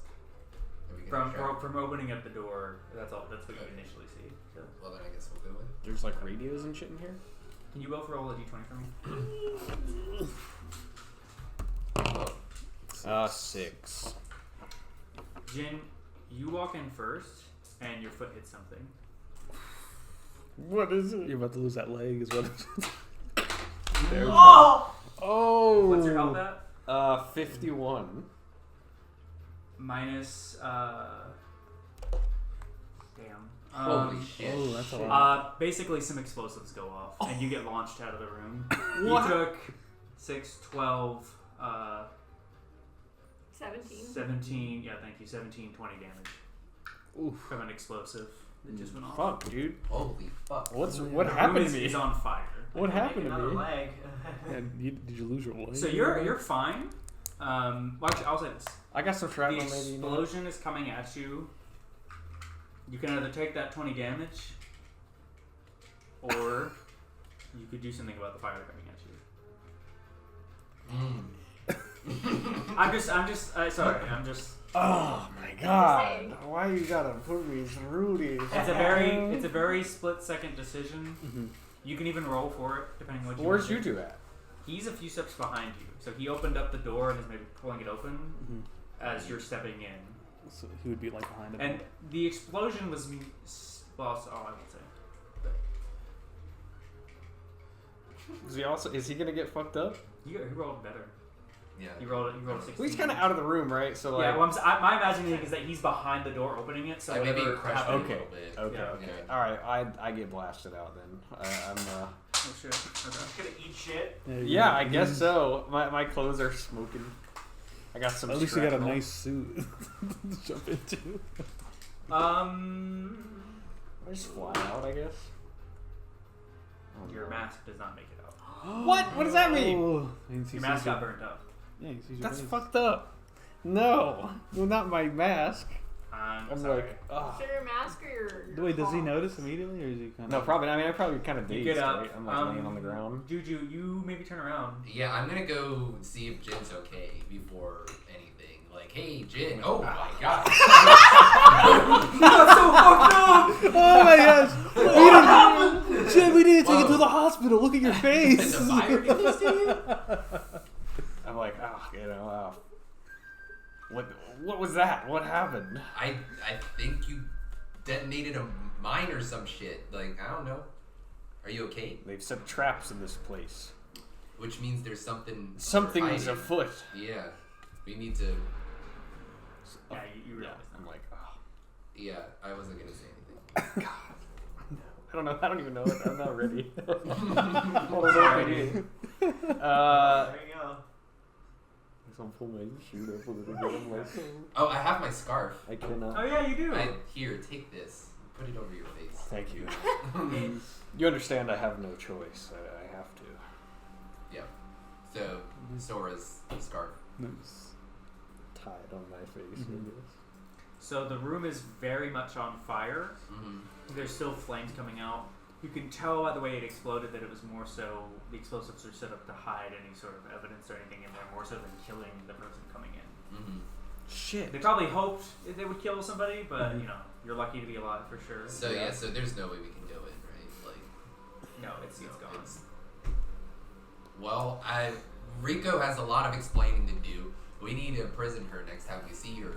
that we can From extract? from opening up the door, that's all. That's what you Okay. initially see. So, Well, then I guess we'll go in. There's like radios and shit in here. can you both roll a d20 for me? Oh, 6. Jin, you walk in first, and your foot hits something. What is it? You're about to lose that leg, is what. Oh. What's your health at? 51. Minus. Damn. holy shit. Oh, that's a lot. Basically, some explosives go off, and you get launched out of the room. What? You took 6, 12, 17. 17. Yeah, thank you. 17, 20 damage Oof. from an explosive that just went off. Fuck, dude. Holy fuck. What The happened room to me? is on fire. What happened to Another me? leg. And did you lose your leg? So you're fine. Well, actually, I'll say this. I got some The shrapnel maybe. explosion is coming at you. You can either take that 20 damage, or you could do something about the fire coming at you. I'm just. Sorry. I'm just. Oh my god! Why you gotta put me through this? It's a very split-second decision. Mhm. You can even roll for it, depending on what you. Where's want you to do. two at? He's a few steps behind you, so he opened up the door and is maybe pulling it open Mhm. as you're stepping in. So he would be like behind him. And the explosion was, well, I won't say. Is he gonna get fucked up? He rolled better. Yeah. He rolled 16. Well, he's kind of out of the room, right? So like. Yeah, well, my imagining is that he's behind the door opening it, so Like maybe whatever crush it a happens- Okay. little bit. Okay. Yeah. Okay. Yeah. All right. I get blasted out then. I'm. Oh shit. Okay. Gonna eat shit. Yeah, I guess so. My clothes are smoking. I got some. At least you got a shrapnel. nice suit to jump into. I just fly out, I guess. Oh, Your no. mask does not make it out. What? What does that mean? Oh, Your mask got burnt up. Yeah, he sees your That's face. fucked up. No, well, not my mask. I'm Sorry. like, Ugh. So your mask or your Wait, does he claws? notice immediately, or is he kind No, of? probably. I mean, I probably kind of you dazed. get up. Right? I'm like laying on the ground. Juju, you maybe turn around. Yeah, I'm gonna go see if Jin's okay before anything. Like, hey, Jin. Oh my god. That's so fucked up. Oh my gosh! What happened? Jim, we need to take you Whoa. to the hospital. Look at your Did face. the fire do this to you? I'm like, what was that? What happened? I think you detonated a mine or some shit. Like, I don't know. Are you okay? They've set traps in this place. Which means there's something. Something's hiding. afoot. Yeah. We need to. Yeah, you Yeah, realize that. I'm like, Yeah, I wasn't gonna say anything. I don't know. I don't even know it. I'm not ready. I don't know what I do. There you go. I'll pull my shoe up a little bit. I'm like, Oh, I have my scarf. I cannot. Oh yeah, you do. Here, take this. Put it over your face. Thank you. You understand I have no choice. I have to. Yeah. So, Sora's scarf. Nice. Tie it on my face, I guess. So the room is very much on fire. Mm-hmm. There's still flames coming out. You can tell by the way it exploded that it was more so the explosives are set up to hide any sort of evidence or anything in there, more so than killing the person coming in. Mm-hmm. Shit. They probably hoped they would kill somebody, but you know, you're lucky to be alive for sure. So yeah, so there's no way we can do it, right? Like, No, it's gone. Well, Rico has a lot of explaining to do. We need to imprison her next time we see her,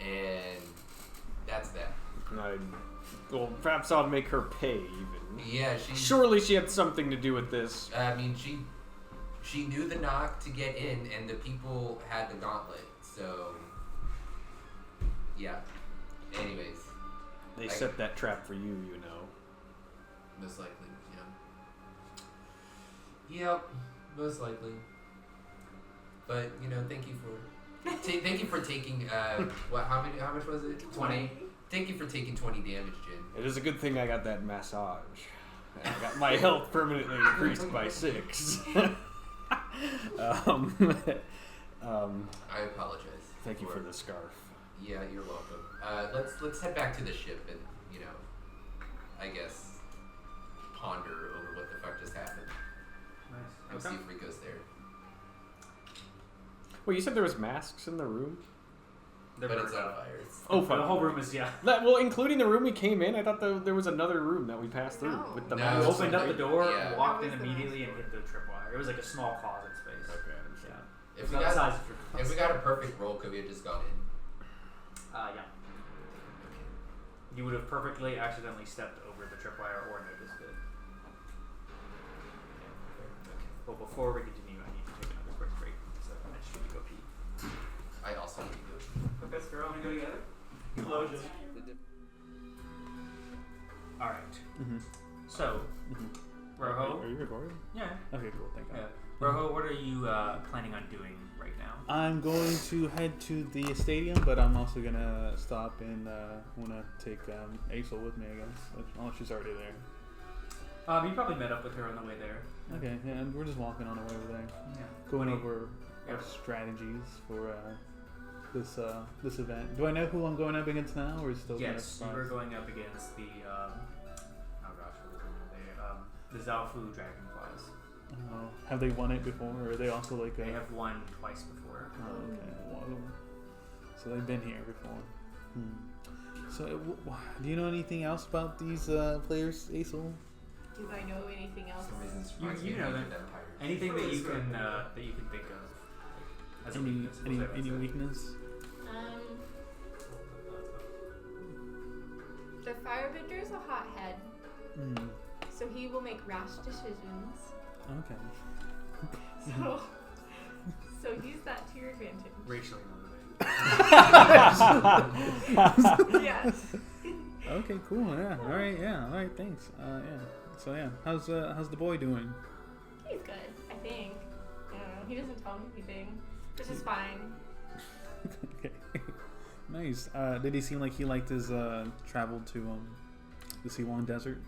and that's that. Well, perhaps I'll make her pay even. Yeah, Surely she had something to do with this. I mean, she knew the knock to get in, and the people had the gauntlet. So, yeah. Anyways, They set that trap for you, you know. most likely, yeah. Yep, most likely. But you know, thank you for taking what? How much was it? 20. Thank you for taking 20 damage, Jin. It is a good thing I got that massage. And I got my health permanently increased by 6. I apologize. Thank you for the scarf. Yeah, you're welcome. Let's head back to the ship and I guess ponder over what the fuck just happened and see if Rico's there. Well, you said there was masks in the room? They're But it's burned on out. fire. Oh, The whole room is Well, including the room we came in, I thought there was another room that we passed through No. with the No, We masks. opened up the door, Yeah. walked in That was the immediately, and hit the tripwire. It was like a small closet space. Okay, I understand. Yeah. If we About the got size of your if we got a perfect roll, could we have just gone in? yeah. You would have perfectly accidentally stepped over the tripwire or noticed it. But before we continue, I need to take another quick break. So I just need to go pee. I also need to go. Okay, so we're all gonna go together. Closure. All right. Mm-hmm. So, Rojo. Are you recording? Yeah. Okay, cool. Thank God. Yeah. Rojo, what are you planning on doing right now? I'm going to head to the stadium, but I'm also gonna stop and wanna take Aisel with me, I guess. Unless she's already there. You probably met up with her on the way there. Okay, yeah, and we're just walking on the way over there, Yeah. going over Yeah. our strategies for this event. Do I know who I'm going up against now, or is it still kind of Yes, you were surprise? going up against the the Zalfu dragonflies. Have they won it before, or are they also like? They have won twice before. Oh, okay. Well, so they've been here before. So, do you know anything else about these players, Aisel? Do I know anything else? For some reason, this You- reminds you me know of that- Ancient Empires. Anything that you can think of as a weakness. Any weakness? The firebender's a hothead, so he will make rash decisions. Okay. So use that to your advantage. Racially motivated. Yes. Okay, cool. Yeah. All right. Yeah. All right. Thanks. Yeah. So yeah, how's the boy doing? He's good, I think. I don't know. He doesn't tell me anything, which is fine. Okay. Nice. Did he seem like he liked his travel to the Siwan Desert?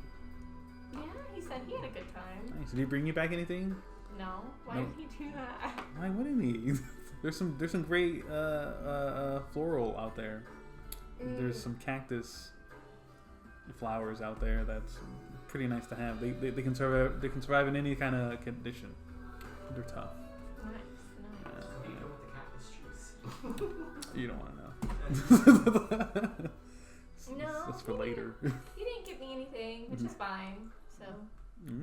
Yeah, he said he had a good time. Nice. Did he bring you back anything? No, why No. did he do that? Why wouldn't he? There's some great floral out there. There's some cactus flowers out there that's pretty nice to have. They can survive in any kind of condition. They're tough. Nice. What do you know with the cactus juice? You don't want to know. No, That's for he later. He didn't give me anything, which is fine. So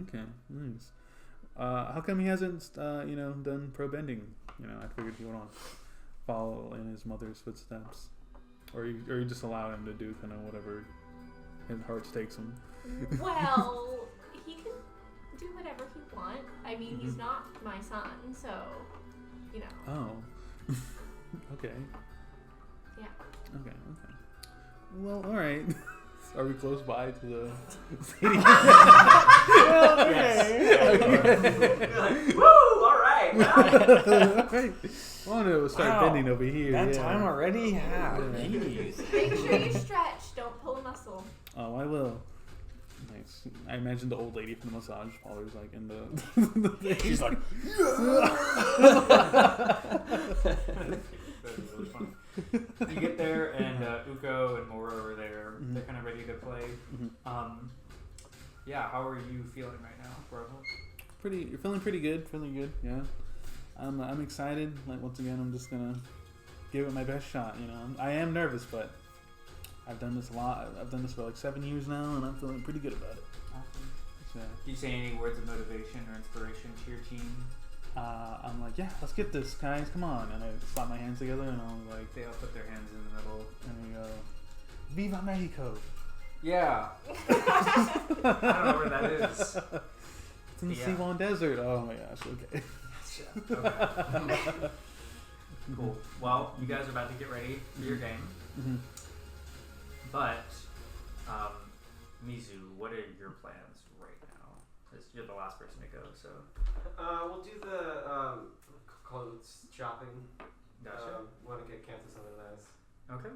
Okay, nice. How come he hasn't, done pro bending? I figured he would follow in his mother's footsteps, or you just allow him to do kind of whatever his heart takes him. well, he can do whatever he wants. I mean, he's not my son, so Oh, okay. Yeah. Okay. Well, all right. Are we close by to the city? Woo! All right. Right. I want to start Wow. bending over here. That yeah. time already? Yeah. Jeez. Make sure you stretch. Don't pull a muscle. Oh, I will. Nice. I imagine the old lady from the massage parlor's like in the. She's like, That'd be really fun. You get there, and Uko and Mora are there. They're kind of ready to play. yeah, how are you feeling right now, Bravo? You're feeling pretty good. Yeah. I'm excited. Like once again, I'm just gonna give it my best shot. You know, I am nervous, but I've done this a lot. I've done this for like 7 years now, and I'm feeling pretty good about it. Awesome. So, Do you say any words of motivation or inspiration to your team? I'm like, yeah, let's get this, guys. Come on, and I slap my hands together, and I'm like, They all put their hands in the middle. and we go, Viva Mexico! Yeah. I don't know where that is. It's in the Yeah. Seawan Desert. Oh my gosh. Okay. Okay. Cool. Well, you guys are about to get ready for your game. Mhm. But, Mizu, what are your plans right now? 'Cause you're the last person to go, so. We'll do the clothes shopping. Gotcha. Want to get Kansas something nice. Okay.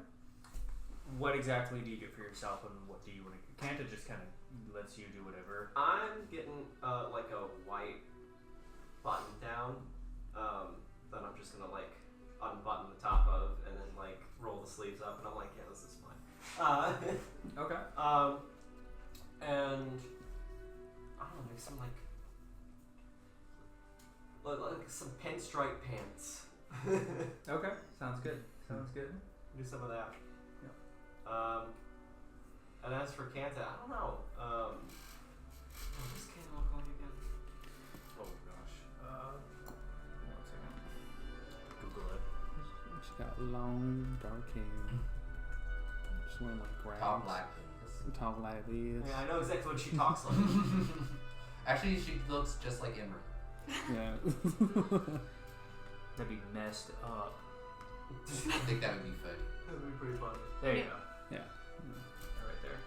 What exactly do you get for yourself, and what do you want to? Kanta just kind of lets you do whatever. I'm getting like a white button down that I'm just gonna like unbutton the top of and then like roll the sleeves up, and I'm like, yeah, this is fine. Okay. And I don't know, maybe some like some pinstripe pants. Okay. Sounds good. Sounds good. Do some of that. Yep. And as for Kanta, I don't know. What does Kanta look like again? Oh gosh. 1 second. Google it. She's got long, dark hair. Just wearing like rags. Top black. Talk like this. Yeah, I know exactly what she talks like. Actually, she looks just like Imran. Yeah. That'd be messed up. I think that would be funny. That would be pretty funny. There you go. Yeah. Right there.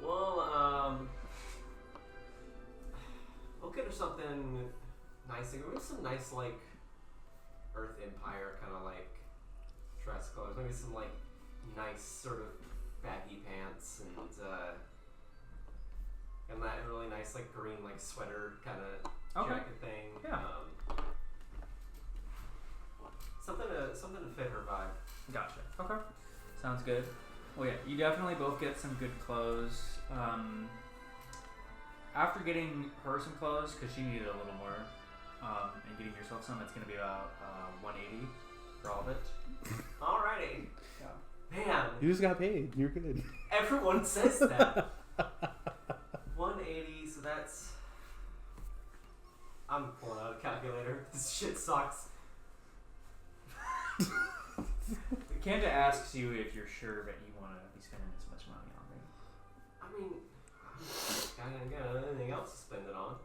Well, we'll get her something nice. Maybe some nice, like, Earth Empire kind of, like, dress colors. Maybe some, like, nice sort of baggy pants and that really nice, like, green, like, sweater kind of Okay. jacket thing. Yeah. Something to fit her vibe. Gotcha. Okay. Sounds good. Well, yeah, you definitely both get some good clothes. After getting her some clothes, because she needed a little more, and getting yourself some, it's going to be about 180 for all of it. Alrighty. Yeah. Man, You just got paid. You're good. everyone says that. 180, so that's... I'm pulling out a calculator. This shit sucks. Kanta asks you if you're sure that you want to be spending this much money on me. I mean, I ain't got anything else to spend it on.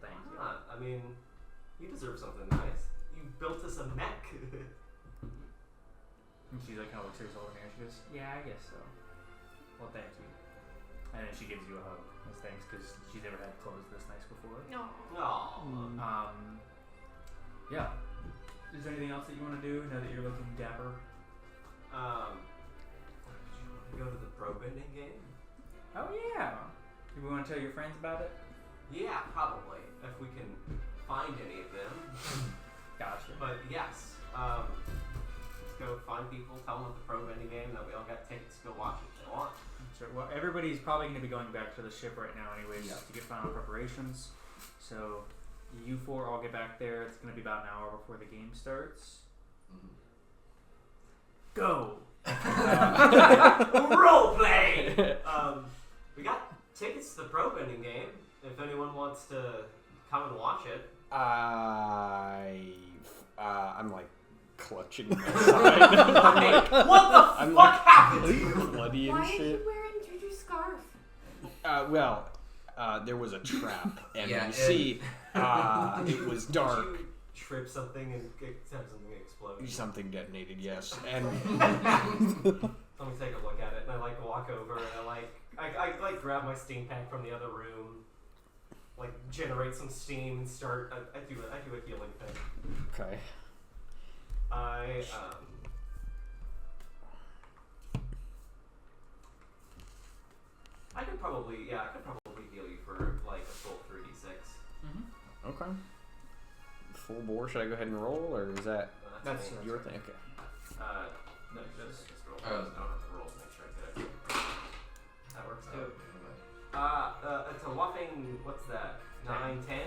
Thank why you. not? I mean, you deserve something nice. You built us a mech. And she like kind of looks at herself in the mirror. She goes, "Yeah, I guess so." Well, thank you. And then she gives you a hug as thanks because she's never had clothes this nice before. No. Aww. Yeah. Is there anything else that you want to do now that you're looking dapper? Did you want to go to the pro bending game? Oh yeah. Do we want to tell your friends about it? Yeah, probably. If we can find any of them. Gotcha. But yes, let's go find people, tell them about the pro bending game, that we all got tickets to go watch it if they want. Sure. Well, everybody's probably going to be going back to the ship right now anyways Yeah. to get final preparations. So you four all get back there. It's going to be about an hour before the game starts. Go! Role play! We got tickets to the pro bending game. If anyone wants to come and watch it. I'm like clutching my side. Hey, what the I'm fuck happened to you? bloody Why and are you shit. wearing Juju's scarf? There was a trap, and Yeah, you and- see, it was dark. Did you trip something and have something explode? Something detonated, yes. And Let me take a look at it, and I like walk over, and I like grab my steam pack from the other room, like generate some steam and start. I do a healing thing. okay. I could probably heal you for like a full 3d6. Mm-hmm. Okay. Full bore. Should I go ahead and roll, or is that That's me. your thing? Okay. No, just roll. Oh. I don't have to roll to make sure I get it. That works too. It's a whopping, what's that? 9, 10?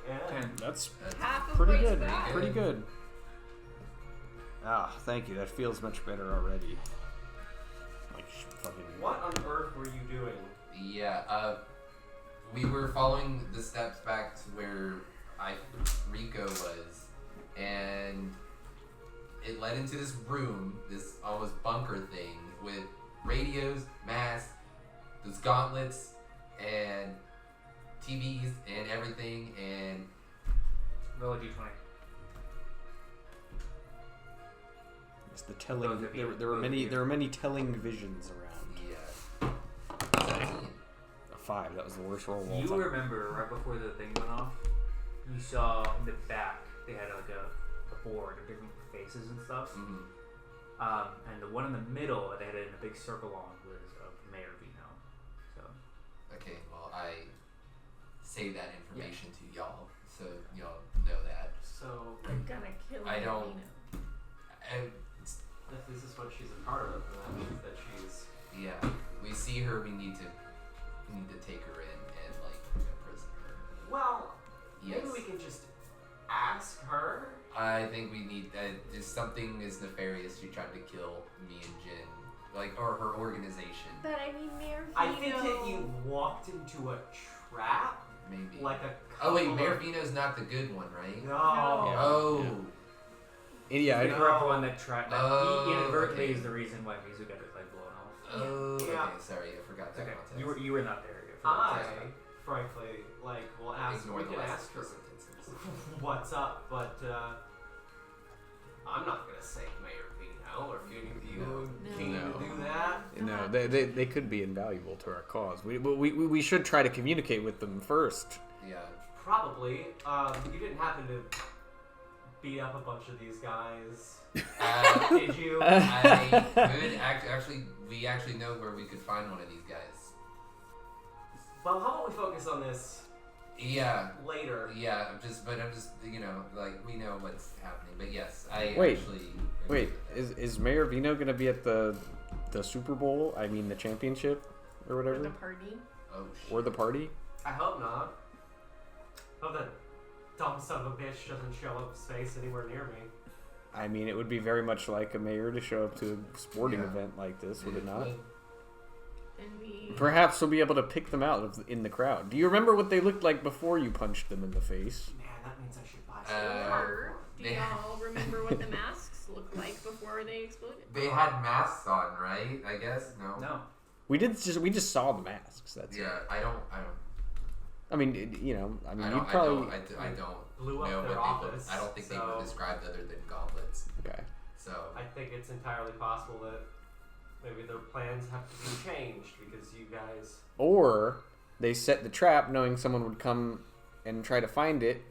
Yeah. 10. That's Half of pretty what's good. that? Pretty good. Ah, thank you. That feels much better already. Like fucking. What on earth were you doing? Yeah, we were following the steps back to where Rico was, and it led into this room, this almost bunker thing with radios, masks, those gauntlets, and TVs and everything, and Roll a d20. It's the telling. There were many telling visions around. yeah. 17. A 5. That was the worst roll of all You time. remember right before the thing went off, you saw in the back they had like a board of different faces and stuff. Mhm. And the one in the middle that they had it in a big circle on was of Mayor Vino. So Okay, well, I say that information to y'all, so y'all know that. So, We're gonna kill I don't- Vino. And if this is what she's a part of, then that means that she's... yeah, we see her. We need to take her in and like imprison her. Well, Yes. maybe we can just ask her. I think we need. There's something is nefarious. She tried to kill me and Jin, or her organization. But I mean, Mayor Vino. I think that you walked into a trap, Maybe. like a Oh wait, couple Mayor of- Vino's not the good one, right? No. Yeah. Oh. Yeah, the I, corrupt one that tried. That Oh, he inadvertently okay. is the reason why Mizu got his leg blown off. Oh. Yeah. Okay. Sorry, I forgot It's that okay. context. You were not there. I, frankly, will ask. Ignore We the can last ask her sentences. what's up, but I'm not gonna save Mayor Vino or any of you keen No. to do that. no, they could be invaluable to our cause. We should try to communicate with them first. Yeah. Probably. You didn't happen to beat up a bunch of these guys, did you? I could actually. We actually know where we could find one of these guys. Well, how about we focus on this Yeah. later? Yeah. I'm just. We know what's happening. But yes, I Wait. actually. Wait, is Mayor Vino gonna be at the Super Bowl? I mean the championship or For the whatever, party. Oh shit. or the party? I hope not. Hope that dumb son of a bitch doesn't show up his face anywhere near me. I mean, it would be very much like a mayor to show up to a sporting Yeah. event like this, would it not? And we. Perhaps we'll be able to pick them out in the crowd. Do you remember what they looked like before you punched them in the face? Man, that means I should buy Or do they- y'all remember what the masks looked like before they exploded? They had masks on, right? I guess no. No. We just saw the masks. That's it. Yeah. I don't. I mean, you'd probably. I don't Blew up know their what they office, were. I don't think they so- were described other than gauntlets. Okay. So. I think it's entirely possible that maybe their plans have to be changed because you guys. Or they set the trap knowing someone would come and try to find it,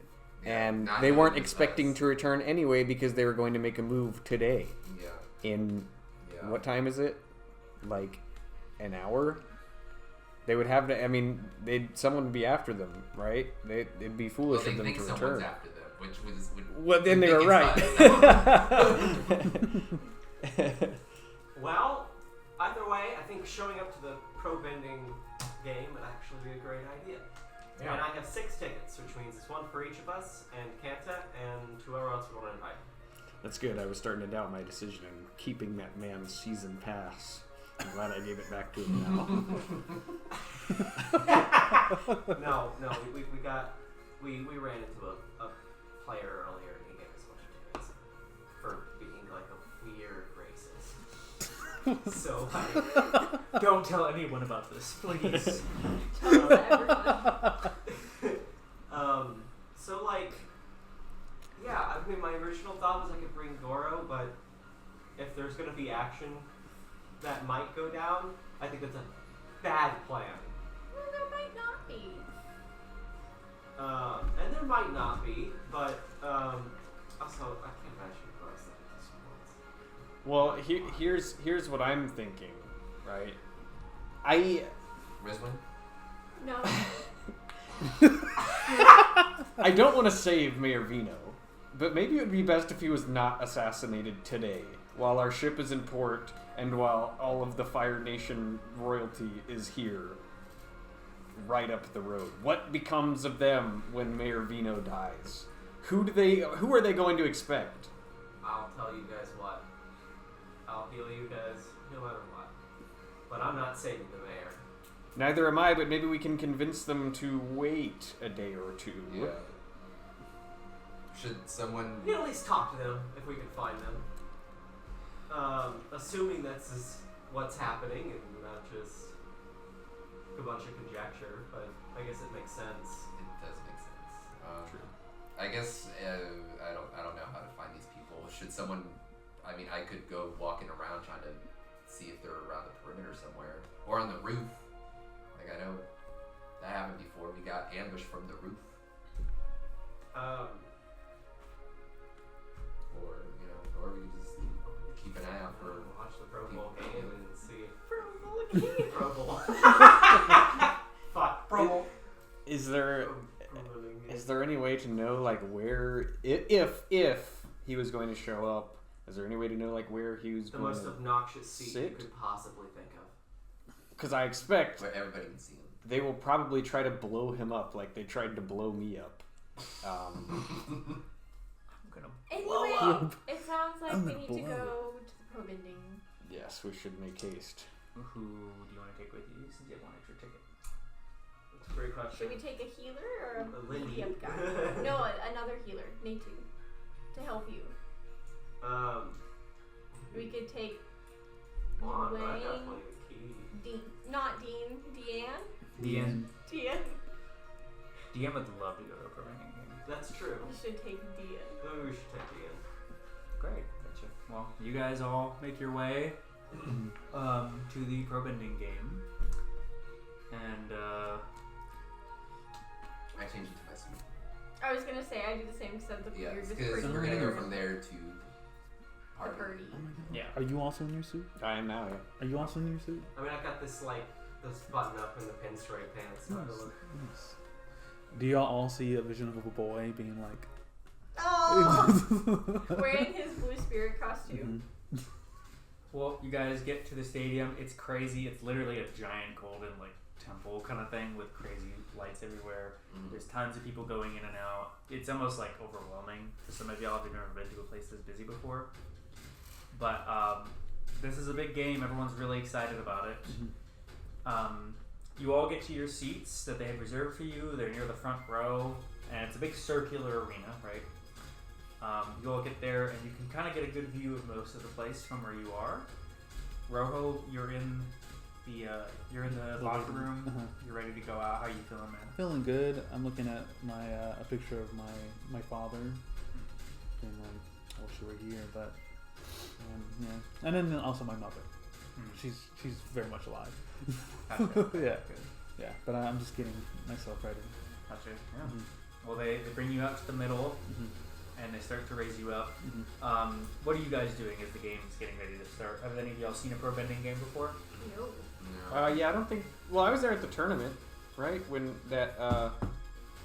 Yeah, and not they knowing weren't it was expecting us. to return anyway because they were going to make a move today. Yeah. In Yeah. what time is it? Like an hour? They would have to. I mean, someone would be after them, right? It'd be Well, foolish they of them think to someone's return. after them, which would. Well, then they think were it's right. us. Well, either way, I think showing up to the pro bending game would actually be a great idea. Yeah. And I have 6 tickets, which means it's one for each of us, and Kanta, and whoever else we want to invite. That's good. I was starting to doubt my decision in keeping that man's season pass. I'm glad I gave it back to him now. No, we ran into a player earlier, and he gave us a bunch of tickets for being like a weird racist. So Don't tell anyone about this, please. Tell everyone. yeah, I mean, my original thought was I could bring Goro, but if there's gonna be action that might go down, I think that's a bad plan. Well, there might not be. And there might not be, but also I can't imagine Goro's at this point. Well, here's what I'm thinking, right? Rizwin? No. I don't want to save Mayor Vino, but maybe it would be best if he was not assassinated today, while our ship is in port and while all of the Fire Nation royalty is here. right up the road. What becomes of them when Mayor Vino dies? Who are they going to expect? I'll tell you guys what. I'll heal you guys no matter what. But I'm not saving the mayor. Neither am I, but maybe we can convince them to wait a day or two. Yeah. Should someone? We can at least talk to them if we can find them. Assuming that's what's happening and not just a bunch of conjecture, but I guess it makes sense. It does make sense. True. I guess I don't know how to find these people. Should someone? I mean, I could go walking around trying to see if they're around the perimeter somewhere or on the roof. Like I know that happened before. We got ambushed from the roof. Or or we could just keep an eye out for. Watch the Pro Bowl people. game and see. Pro Bowl. Fuck. Pro Bowl. Is there any way to know like where if he was going to show up? Is there any way to know like where he was The going most to obnoxious seat you sit? could possibly think of. Because I expect Where everybody can see them. they will probably try to blow him up like they tried to blow me up. Anyway, it sounds like I'm we gonna need to blow go to the pro bending. Yes, we should make haste. Who do you want to take with you since you have one extra ticket? That's a great question. Should we take a healer or a Lindy. beat up guy? No, another healer, Natu, to help you. We could take Come on, but I got Wayne, plenty of key. Deanne. Deanne. Deanne. Deanne would love to go to a pro bending game. That's true. We should take Deanne. Maybe we should take Ian. Great. Gotcha. Well, you guys all make your way to the pro bending game. And I changed it to my suit. I was gonna say I do the same except the Yeah, you're just because pretty we're gonna go weird. from there to The party. party. yeah. Are you also in your suit? I am now. Yeah. Are you also in your suit? I mean, I got this button up in the pinstripe pants. So Nice. it'll look- Nice. Do y'all all see a vision of a boy being like? Oh! Wearing his blue spirit costume. Well, you guys get to the stadium. It's crazy. It's literally a giant golden temple kind of thing with crazy lights everywhere. There's tons of people going in and out. It's almost overwhelming for some of y'all if you've never been to a place this busy before. But this is a big game. Everyone's really excited about it. You all get to your seats that they have reserved for you. They're near the front row, and it's a big circular arena, right? You all get there, and you can kind of get a good view of most of the place from where you are. Rojo, you're in the locker room. You're ready to go out. How are you feeling, man? Feeling good. I'm looking at my a picture of my father. And I wish she were here, but yeah. And then also my mother. She's very much alive. Gotcha. Yeah. Good. Yeah, but I'm just getting myself ready. Gotcha. Yeah. Well, they bring you out to the middle, and they start to raise you up. What are you guys doing as the game's getting ready to start? Have any of y'all seen a pro bending game before? No. No. Yeah, I don't think. Well, I was there at the tournament, right? When that.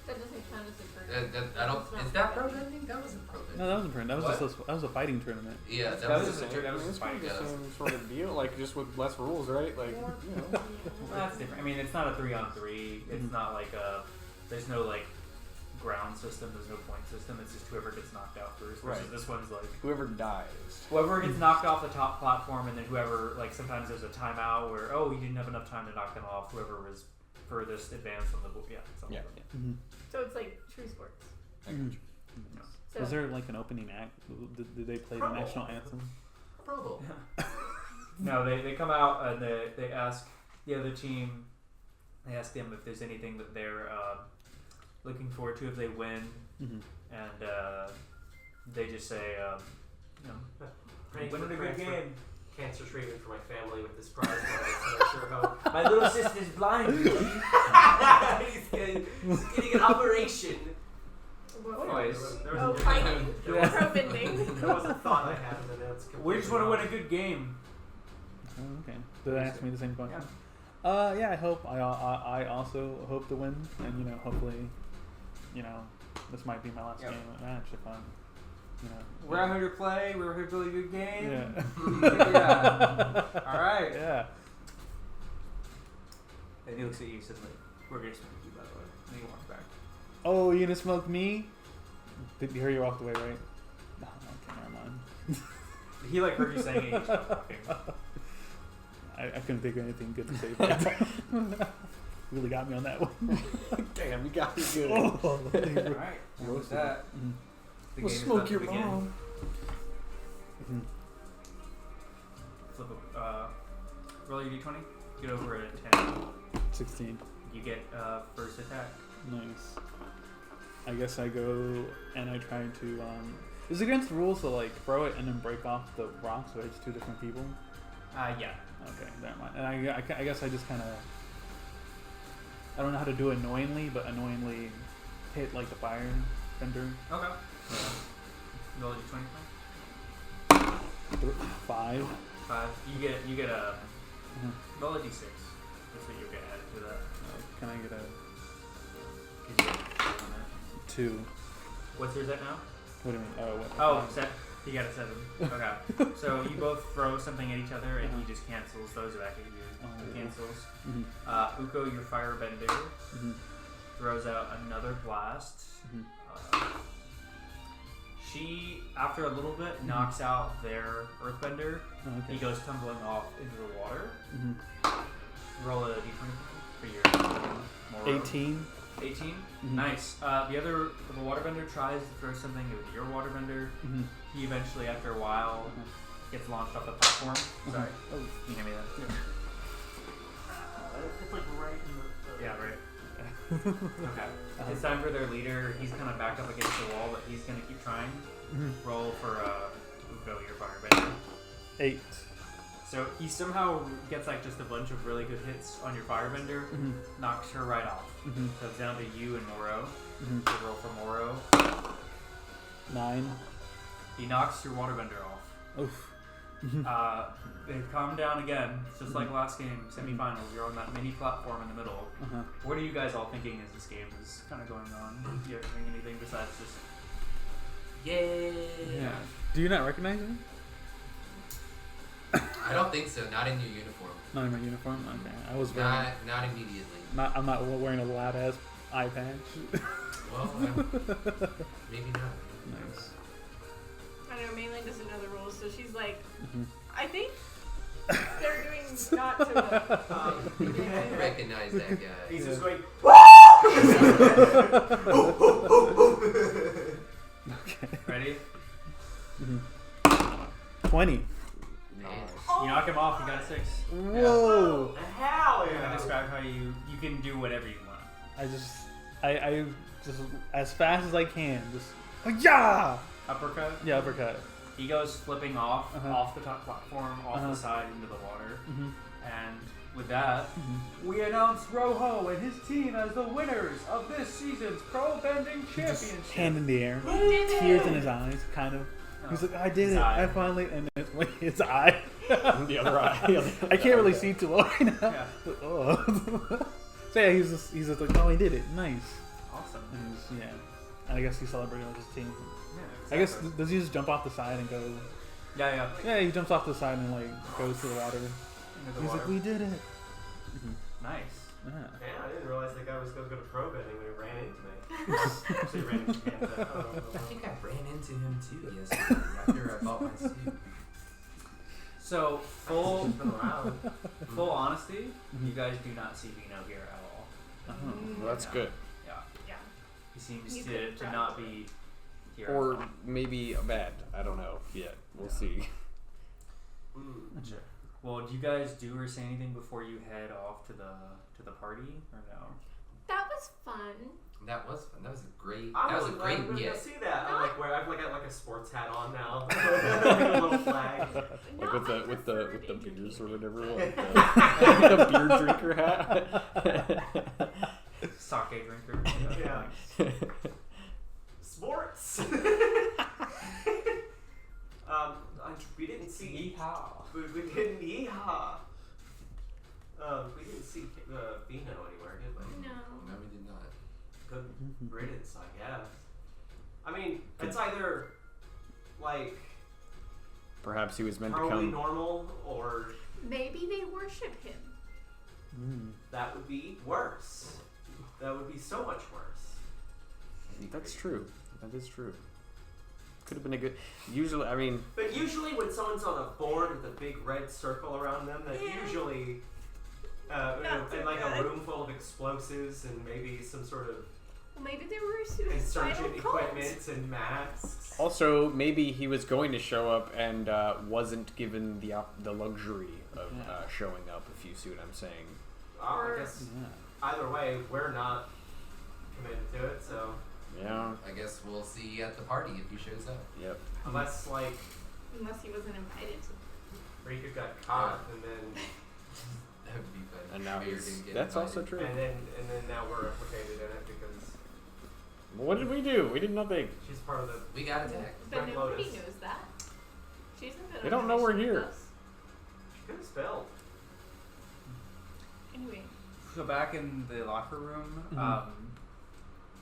That doesn't count as a tournament. I don't. It's not Is that pro pro bending. bending? That wasn't pro bending. No, that wasn't tournament. That was What? that was a fighting tournament. Yeah, That was just just a- that was It's just kind of fine, the yeah. same sort of deal, like just with less rules, right? Like, you know. Well, that's different. I mean, it's not a 3-on-3. It's not there's no ground system. There's no point system. It's just whoever gets knocked out first. Versus Right. this one's Whoever dies. whoever gets knocked off the top platform, and then whoever sometimes there's a timeout where you didn't have enough time to knock them off. Whoever was furthest advanced on the board. Yeah. Something Yeah. like that. So it's like true sports. So Was there an opening act? Did they play the Pro Bowl. national anthem? Pro Bowl. No, they come out and they ask the other team. They ask them if there's anything that they're looking forward to if they win, and they just say, Praying winning for a good game. cancer treatment for my family with this prize money, so I sure hope. My little sister's blind. He's getting an operation. what- Anyways. There was Oh, a fighting. there was, Pro bending. there was a thought I had, and then it's completely We just want to win a wrong. good game. Oh, okay. Did they ask me the same question? Yeah, I hope. I also hope to win, and hopefully, this might be my last Yep. game of the match if I'm, We're out here to play. We're here to play a good game. Yeah. Yeah. All right. Yeah. And he looks at you suddenly. We're gonna smoke you, by the way. And he walks back. Oh, you gonna smoke me? Did you hear you walked away, right? No, okay, never mind. He like heard you saying it. He stopped walking. I couldn't think of anything good to say. But really got me on that one. Damn, you got me good. Oh, All right. Well, with that, Mhm. the We'll game is smoke about to your begin. mom. Mhm. Flip roll your d20. Get over a 10. 16. You get first attack. Nice. I guess I go and I try to. Is it against the rules to like throw it and then break off the rocks so it's two different people? Yeah. Okay, never mind. And I guess I just kind of. I don't know how to do it annoyingly, but annoyingly hit like the fire fender. Okay. Roll your d20. 5. 5. You get a Mhm. roll a d6. That's what you'll get added to that. Can I get a 'Cause you get a 7 on it. 2? What's yours at now? What do you mean? Oh, what? Oh, set. You got a 7. Okay. So you both throw something at each other, and he just cancels. Throws it back at you. Oh. Cancels. Mhm. Uko, your firebender, Mhm. throws out another blast. Mhm. She, after a little bit, knocks out their earthbender. Oh, okay. He goes tumbling off into the water. Mhm. Roll a d20 for your Moro. 18. 18? Mhm. Nice. The waterbender tries to throw something with your waterbender. Mhm. He eventually, after a while, gets launched off the platform. Sorry. Oh. Can you hear me then? Yeah. It's like right in the... Yeah, right. Okay. It's time for their leader. He's kind of backed up against the wall, but he's going to keep trying. Mhm. Roll for Uko, your firebender. 8. So he somehow gets like just a bunch of really good hits on your firebender, Mhm. knocks her right off. Mhm. So it's down to you and Moro. Mhm. So roll for Moro. 9. He knocks your waterbender off. Oof. They've calmed down again. It's just like last game, semifinals. You're on that mini platform in the middle. Uh-huh. What are you guys all thinking as this game is kind of going on? Do you ever think anything besides just, yay? Yeah. Do you not recognize me? I don't think so. Not in your uniform. Not in my uniform? Okay. I was wearing. Not immediately. I'm not wearing a loud ass eye patch. Well, maybe not. Nice. I don't know, Maylin doesn't know the rules, so she's like, Mhm. I think they're doing not so well. I recognize that guy. He's just going. Okay. Ready? Mhm. 20. Nice. You knock him off, you got a 6. Whoa! Hell I'm gonna yeah! describe how you can do whatever you want. I just as fast as I can. Just. Oh, yeah! Uppercut. Yeah, uppercut. He goes flipping off Uh-huh. the top platform, off Uh-huh. the side into the water. Mm-hmm. And with that, Mm-hmm. we announce Rojo and his team as the winners of this season's Pro Bending Championship. Hand in the air. did it! Tears in his eyes, kind of. He's like, I did His it. eye. I finally. And it's like his eye. The other eye. I can't really see too well right now. Yeah. Oh. So yeah, he's just like, oh, he did it. Nice. Awesome. And he's, yeah. And I guess he's celebrating with his team. Yeah, I guess, exactly. does he just jump off the side and go? Yeah. Yeah, he jumps off the side and like goes to the water. Into the He's water. like, we did it. Nice. Yeah. Man, I didn't realize that guy was going to go to pro betting when he ran into me. Actually, ran into Canada. I think I ran into him too yesterday after I bought my suit. So full It's been around. full honesty, you guys do not see Vino here at all. Uh-huh. Well, that's Yeah. good. Yeah. Yeah. He seems You to could not be here. at Or all. maybe bad. I don't know yet. We'll Yeah. see. Sure. Well, do you guys do or say anything before you head off to the party or no? That was fun. That was fun. That was a great. I'm That was a really glad great we're gonna get. see that. I'm like, where I've got a sports hat on now, a little flag. Like Not with my the preferred beers or ATV. whatever. Like the beer drinker hat. Sake drinker. Yeah. Sports. We didn't see. Yeehaw. We didn't. Yeehaw. We didn't see Vino anywhere, did we? No. No, we did not. Good riddance, I guess. I mean, it's either like Perhaps he was meant to probably come. normal, or Maybe they worship him. Mm. that would be worse. that would be so much worse. That's true. That is true. Could have been a good. Usually, I mean. But usually, when someone's on a board with a big red circle around them, that usually, in like a room full of explosives and maybe some sort of Well, maybe they were suicidal insurgent cult. equipment and masks. Also, maybe he was going to show up and wasn't given the luxury of showing up. If you see what I'm saying. I guess either way, we're not committed to it. So Yeah. I guess we'll see at the party if he shows up. Yep. unless like Unless he wasn't invited to. Rika got caught and then That would be fun. And now Mayor he's. didn't get That's invited. also true. and then now we're implicated in it because What did we do? We did nothing. she's part of the. We got attacked. But Red nobody Lotus. knows that. She hasn't been They on don't a know we're mission with here. us. She could have spelled. Anyway, So back in the locker room, Mhm.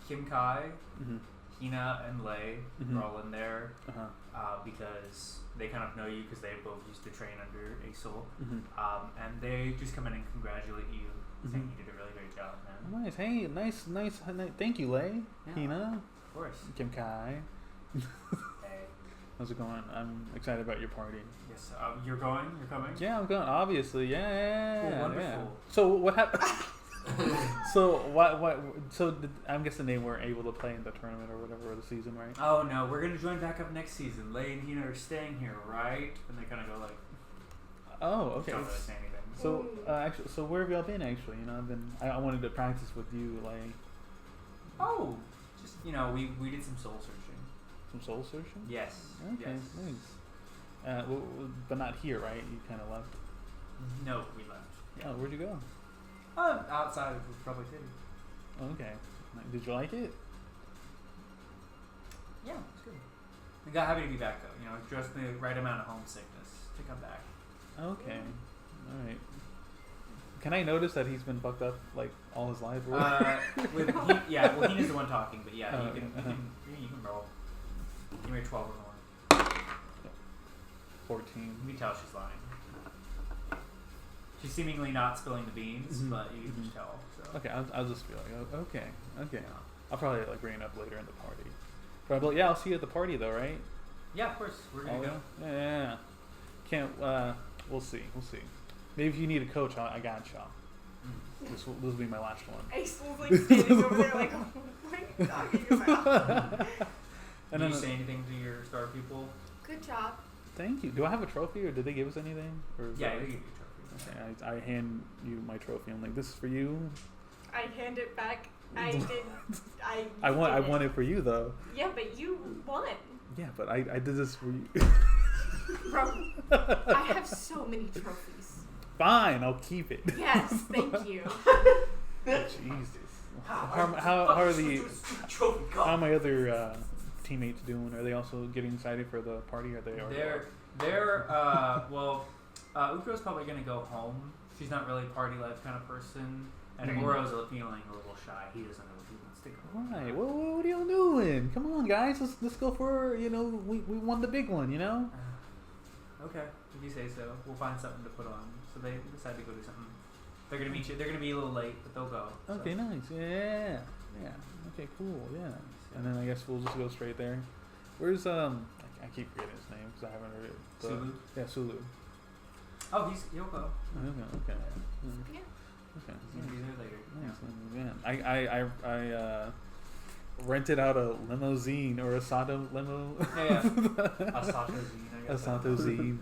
Kim Kai, Mm-hmm. Hina, and Lei Mhm. are all in there Uh-huh. because they kind of know you because they both used to train under Axel. Mm-hmm. And they just come in and congratulate you, saying Mhm. you did a really great job, man. Nice. Hey, nice. Thank you, Lei. Yeah. Hina. Of course. Kim Kai. Hey. How's it going? I'm excited about your party. Yes, you're going? You're coming? Yeah, I'm going. Obviously, yeah. Cool, Yeah. wonderful. So what happened? So what? So I'm guessing they weren't able to play in the tournament or whatever, or the season, right? Oh no, we're gonna join back up next season. Lei and Hina are staying here, right? And they kind of go like, Oh, okay. don't really say anything. So actually, so where have y'all been? Actually, I wanted to practice with you, like Oh, just we did some soul searching. some soul searching. Yes. Okay, Yes. nice. But not here, right? You kind of left. No, we left. Oh, where'd you go? Outside of Republic City. Okay. Did you like it? Yeah, it's good. We got happy to be back though. Just the right amount of homesickness to come back. Okay. All right. Can I notice that he's been fucked up like all his life? Or Well, Hina's the one talking, but yeah, you can roll. You made 12 or more. 14. You can tell she's lying. She's seemingly not spilling the beans, Mhm. but you can Mhm. just tell. So. Okay, I'll just be like, oh, okay. I'll probably like bring it up later in the party. But I'll be like, yeah, I'll see you at the party though, right? Yeah, of course. We're gonna go. Yeah. Can't. We'll see. Maybe if you need a coach, I got y'all. This will be my last one. Axel's like standing over there like, oh, what are you talking about? And Did then you say anything to your star people? Good job. thank you. Do I have a trophy, or did they give us anything? Or is Yeah, that- they give you a trophy. Okay, I hand you my trophy. I'm like, this is for you. I hand it back. I did. I did want it for you though. Yeah, but you won. Yeah, but I did this for you. Bro, I have so many trophies. Fine, I'll keep it. Yes, thank you. Jesus. How are my other teammates doing? Are they also getting excited for the party? Are they? Ukro's probably gonna go home. She's not really a party life kind of person, and Mhm. Goro's feeling a little shy. He doesn't know if he wants to go. Right. Well, what are y'all doing? Come on, guys. Let's go for we won the big one. Okay, if you say so. We'll find something to put on. So they decide to go do something. They're gonna meet you. They're gonna be a little late, but they'll go. So. Okay, nice. Yeah. Okay, cool. Yeah. And then I guess we'll just go straight there. Where's I keep forgetting his name because I haven't heard it. Sulu? Yeah, Sulu. Oh, he'll go. Okay. Yeah. Okay. He's gonna be there later. Nice. Yeah. I rented out a limousine or a Sato limo. Yeah. A Sato zine, I A guess. Sato zine.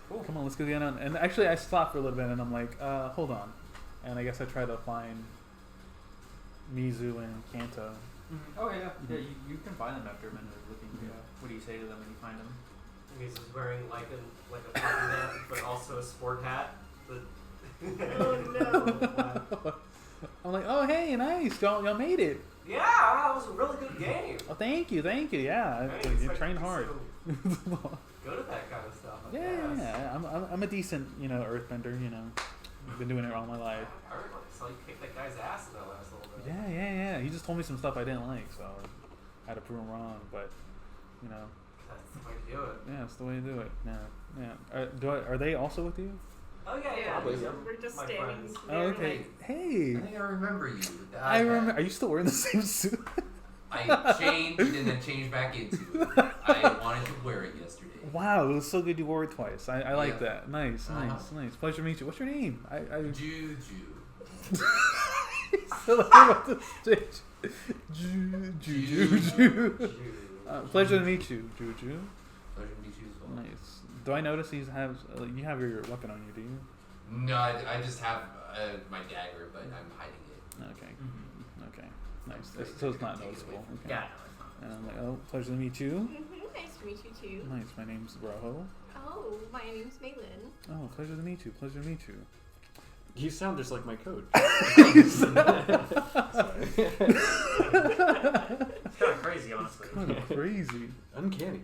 Cool. Come on, let's go get on. And actually, I stopped for a little bit, and I'm like, hold on. And I guess I try to find Mizu and Kanto. Mm-hmm. Oh yeah. You can find them after a minute of looking. Yeah. What do you say to them when you find them? He's wearing like a party hat, but also a sport hat. Oh no. I'm like, oh hey, nice, y'all made it. Yeah, that was a really good game. Oh, thank you, yeah. Hey, You trained hard. Go to that kind of stuff. I guess. Yeah. I'm a decent, earthbender. Been doing it all my life. I heard so you kicked that guy's ass in that last little bit. Yeah. He just told me some stuff I didn't like, so I had to prove him wrong. But That's the way to do it. yeah, it's the way to do it. Yeah. Are they also with you? Oh yeah, yeah. Probably, these yeah. are We're just my standing friends. there. Oh, okay. Like, Hey. I think I remember you. I remember. Are you still wearing the same suit? I changed and then changed back into it. I wanted to wear it yesterday. Wow, it was so good you wore it twice. I like Yeah. that. Nice, nice, nice. Pleasure to meet you. What's your name? I Juju. still about the stage. Juju. Pleasure to meet you, Juju. Pleasure to meet you as well. Nice. Do I notice you have your weapon on you? Do you? No, I just have my dagger, but I'm hiding it. Okay. Mm-hmm. Okay. Nice. So it's not noticeable. Okay. Yeah, no, it's not. And I'm like, oh, pleasure to meet you. nice to meet you too. Nice. My name's Rojo. Oh, my name's Maylin. Oh, pleasure to meet you. Pleasure to meet you. You sound just like my coach. It's kind of crazy, honestly. Kind of crazy. Uncanny.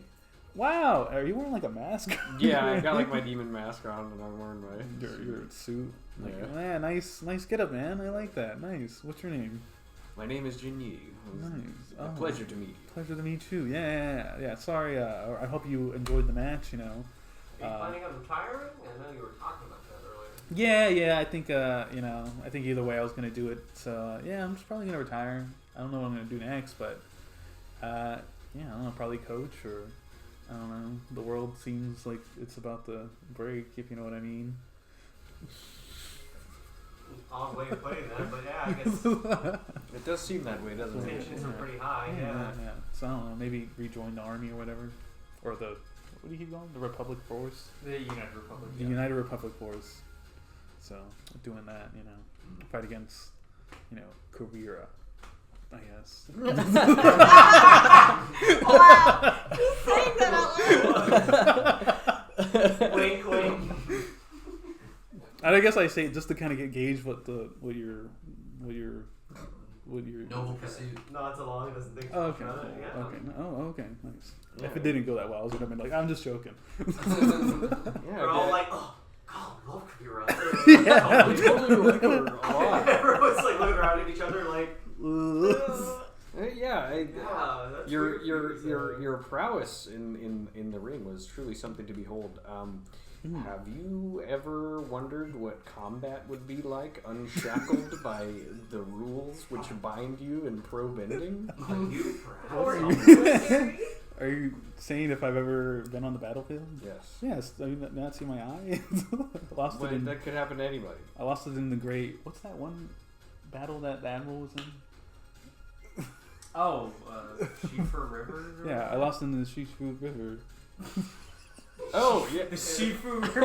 Wow. Are you wearing like a mask? Yeah, I got like my demon mask on and I'm wearing my your suit. Like, Yeah. man, nice get up, man. I like that. Nice. What's your name? My name is Jinyi. Nice. A Oh. pleasure to meet you. Pleasure to meet you. Yeah. Sorry. I hope you enjoyed the match. You know. Are you planning on retiring? I know you were talking about that earlier. Yeah. I think I think either way I was gonna do it. So yeah, I'm just probably gonna retire. I don't know what I'm gonna do next, but yeah, I don't know. Probably coach or I don't know. The world seems like it's about to break, if you know what I mean. Odd way of putting that, but yeah, I guess It does seem that way, doesn't it? tensions are pretty high. Yeah. So I don't know. Maybe rejoin the army or whatever, or the what do you keep calling the Republic Force? The United Republic. The United Republic Force. So doing that, you know, fight against, you know, Korea, I guess. Wow, he's saying that out loud. Wink, wink. And I guess I say it just to kind of gauge what your Noble pursuit. Nods along, doesn't think Oh, too okay. much about it. Cool. Yeah. Okay. Oh, okay. Nice. Yeah. If it didn't go that well, I was gonna be like, I'm just joking. Yeah, We're all like, oh, God, I love Kabira. Yeah. I totally like her a lot. Everyone's like looking around at each other like, Yeah, that's your weird because, your prowess in the ring was truly something to behold. Have you ever wondered what combat would be like, unshackled by the rules which bind you in pro bending? Are you Or proud? military. Are you saying if I've ever been on the battlefield? Yes. Yes. I mean, not see my eye. I lost But it in. that could happen to anybody. I lost it in the great. What's that one battle that the admiral was in? Oh, Shifu River? Yeah, I lost in the Shishu River. Oh yeah. The Shifu River.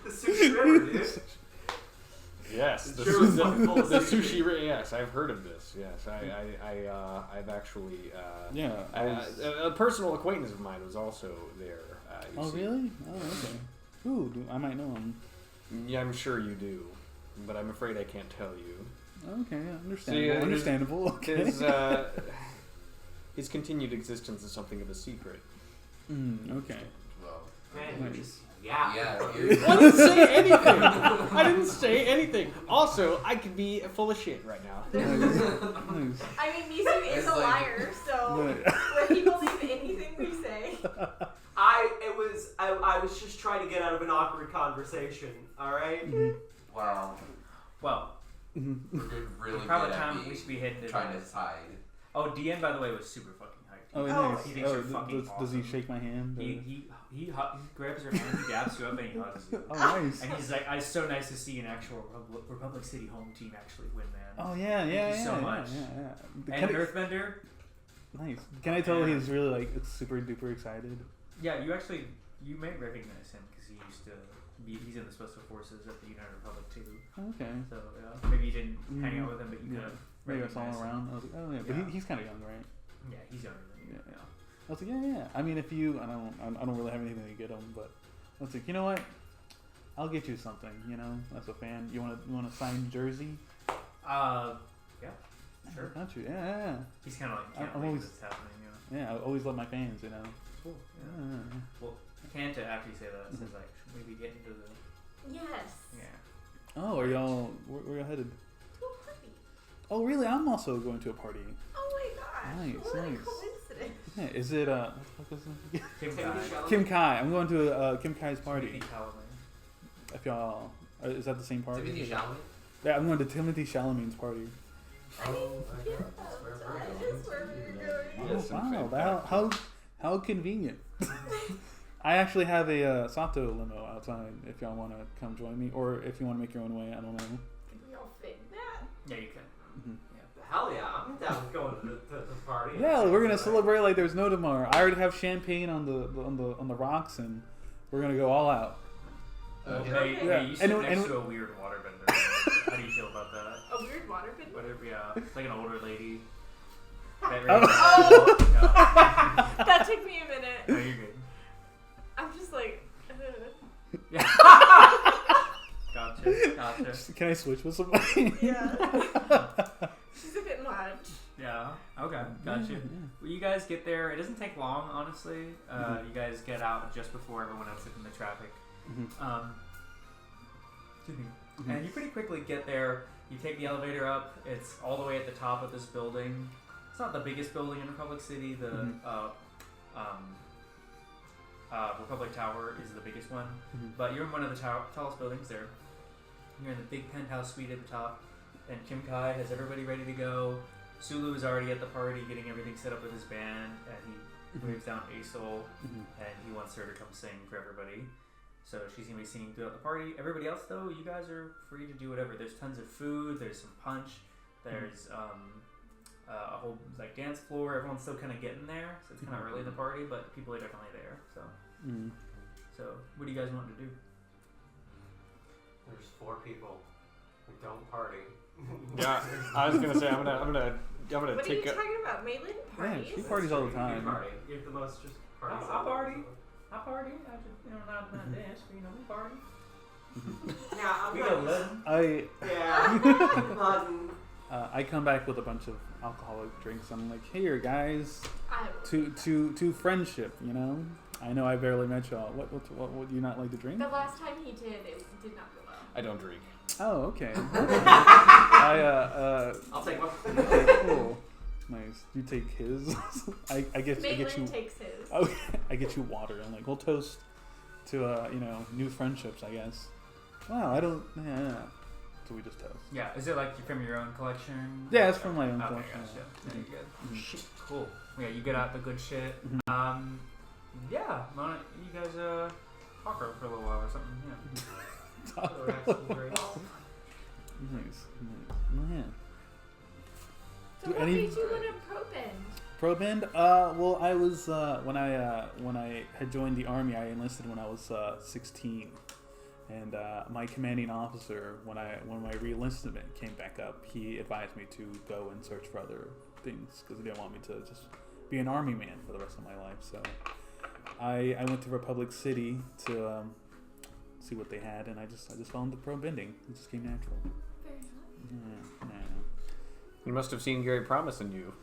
The sushi river, dude. Yes, The river was fucking full of the sushi. sushi. Yes, I've heard of this. Yes, I've actually. Yeah. I was, A personal acquaintance of mine was also there. You oh see. really? Oh okay. Ooh, I might know him. Yeah, I'm sure you do, but I'm afraid I can't tell you. Okay, yeah, understandable. See, Understandable. Okay. His continued existence is something of a secret. Okay. Well, Man, Nice. you just yeah. I didn't say anything. I didn't say anything. Also, I could be full of shit right now. Nice. I mean, Misu is It's a like- liar, so would he believe anything we say? I was just trying to get out of an awkward conversation. All right. wow. Well, We're good, really probably good at time being we should be heading to trying the- to hide. Oh, DN, by the way, was super fucking hyped. Oh, Oh, nice. he thinks you're fucking does he awesome. shake my hand? Or? He grabs your hand, he dabs you up, and he hugs you. Oh, nice. And he's like, "It's so nice to see an actual Republic City home team actually win, man." Oh yeah, yeah, Thank you yeah, so much. yeah. And Can I- Earthbender, nice. Can I tell he's really like super duper excited? yeah, you may recognize him because he's in the Special Forces at the United Republic too. Okay. So maybe you didn't hang out with him, but you Yeah. kind of Maybe I saw him recognize him. around. I was like, oh yeah, but Yeah. he's kind of young, right? Yeah, he's younger than you. Yeah. I was like, yeah. I mean, if you, I don't really have anything to get him, but I was like, you know what? I'll get you something. You know, as a fan, you want a signed jersey? Yeah, sure. Got you? Yeah. He's kind of like, can't I'm believe always- this is happening, you know. Yeah, I always love my fans. You know. Cool. Yeah. Yeah. Well, Kanta, after you say that, says like, should we be getting to the? Yes. Yeah. Oh, are y'all? Where y'all headed? To a party. Oh, really? I'm also going to a party. Oh my gosh. Nice, what a nice. coincidence. Yeah, is it what the fuck is it? Kim Timothy Kai. Chalamet. Kim Kai. I'm going to Kim Kai's party. Timothy Chalamet. If y'all, is that the same party? Timothy Chalamet? Yeah, I'm going to Timothy Chalamet's party. Oh my god, that's where we're That going. is where we're going. Yes, in Oh, fact. wow, how convenient. I actually have a Sato limo outside if y'all want to come join me, or if you want to make your own way. I don't know. Can we all fit in that? Yeah, you can. Hell yeah, I'm down with going to the party. Yeah, we're gonna celebrate like there's no tomorrow. I already have champagne on the rocks, and we're gonna go all out. Hey, Yeah. hey, you sit And- next and- to a weird waterbender. How do you feel about that? A weird waterbender? Whatever, yeah. It's like an older lady. That Oh. yeah. That took me a minute. No, you're good. I'm just like, Yeah. Gotcha. Can I switch with somebody? yeah. She's a bit much. Yeah. Okay. Gotcha. Yeah. Well, you guys get there. It doesn't take long, honestly. You guys get out just before everyone else is in the traffic. Excuse me. And you pretty quickly get there. You take the elevator up. It's all the way at the top of this building. It's not the biggest building in Republic City. The Republic Tower is the biggest one. But you're in one of the tallest buildings there. You're in the big penthouse suite at the top. And Kim Kai has everybody ready to go. Sulu is already at the party getting everything set up with his band. And he waves down Asol. And he wants her to come sing for everybody. So she's going to be singing throughout the party. Everybody else, though, you guys are free to do whatever. There's tons of food. There's some punch. There's a whole like dance floor. Everyone's still kind of getting there. So it's kind of early in the party, but people are definitely there. So what do you guys want to do? There's 4 people. We don't party. Yeah, I was gonna say I'm gonna What are you take a. talking about? Maitland Yeah, parties? she parties all the You time. party. You're the most just party. I party. I party. I just not dance, but we party. Yeah, I'm We not. go living. Yeah. I come back with a bunch of alcoholic drinks. I'm like, here guys, I will. to friendship. You know, I know I barely met y'all. What would you not like to drink? The last time he did, it did not go well. I don't drink. Oh, okay. I'll take one. Okay, cool. Nice. You take his. I get Maitland you. takes his. Oh, I get you water. I'm like, we'll toast to new friendships, I guess. Wow, I don't. Yeah. So we just toast. Yeah, is it like from your own collection? Yeah, it's from my own Okay, collection. gotcha. Yeah, you're good. Mhm. Cool. Yeah, you get out the good shit. Mhm. Yeah, why don't you guys talk for a little while or something? Yeah. Or have some drinks. Nice. Man. So what made you go to Pro Bend? Pro Bend? Well, I was when I had joined the army, I enlisted when I was 16, and my commanding officer, when my re-enlistment came back up, he advised me to go and search for other things because he didn't want me to just be an army man for the rest of my life. So I went to Republic City to see what they had, and I just fell into pro bending. It just came natural. Very nice. Yeah. You must have seen Gary Promise in you.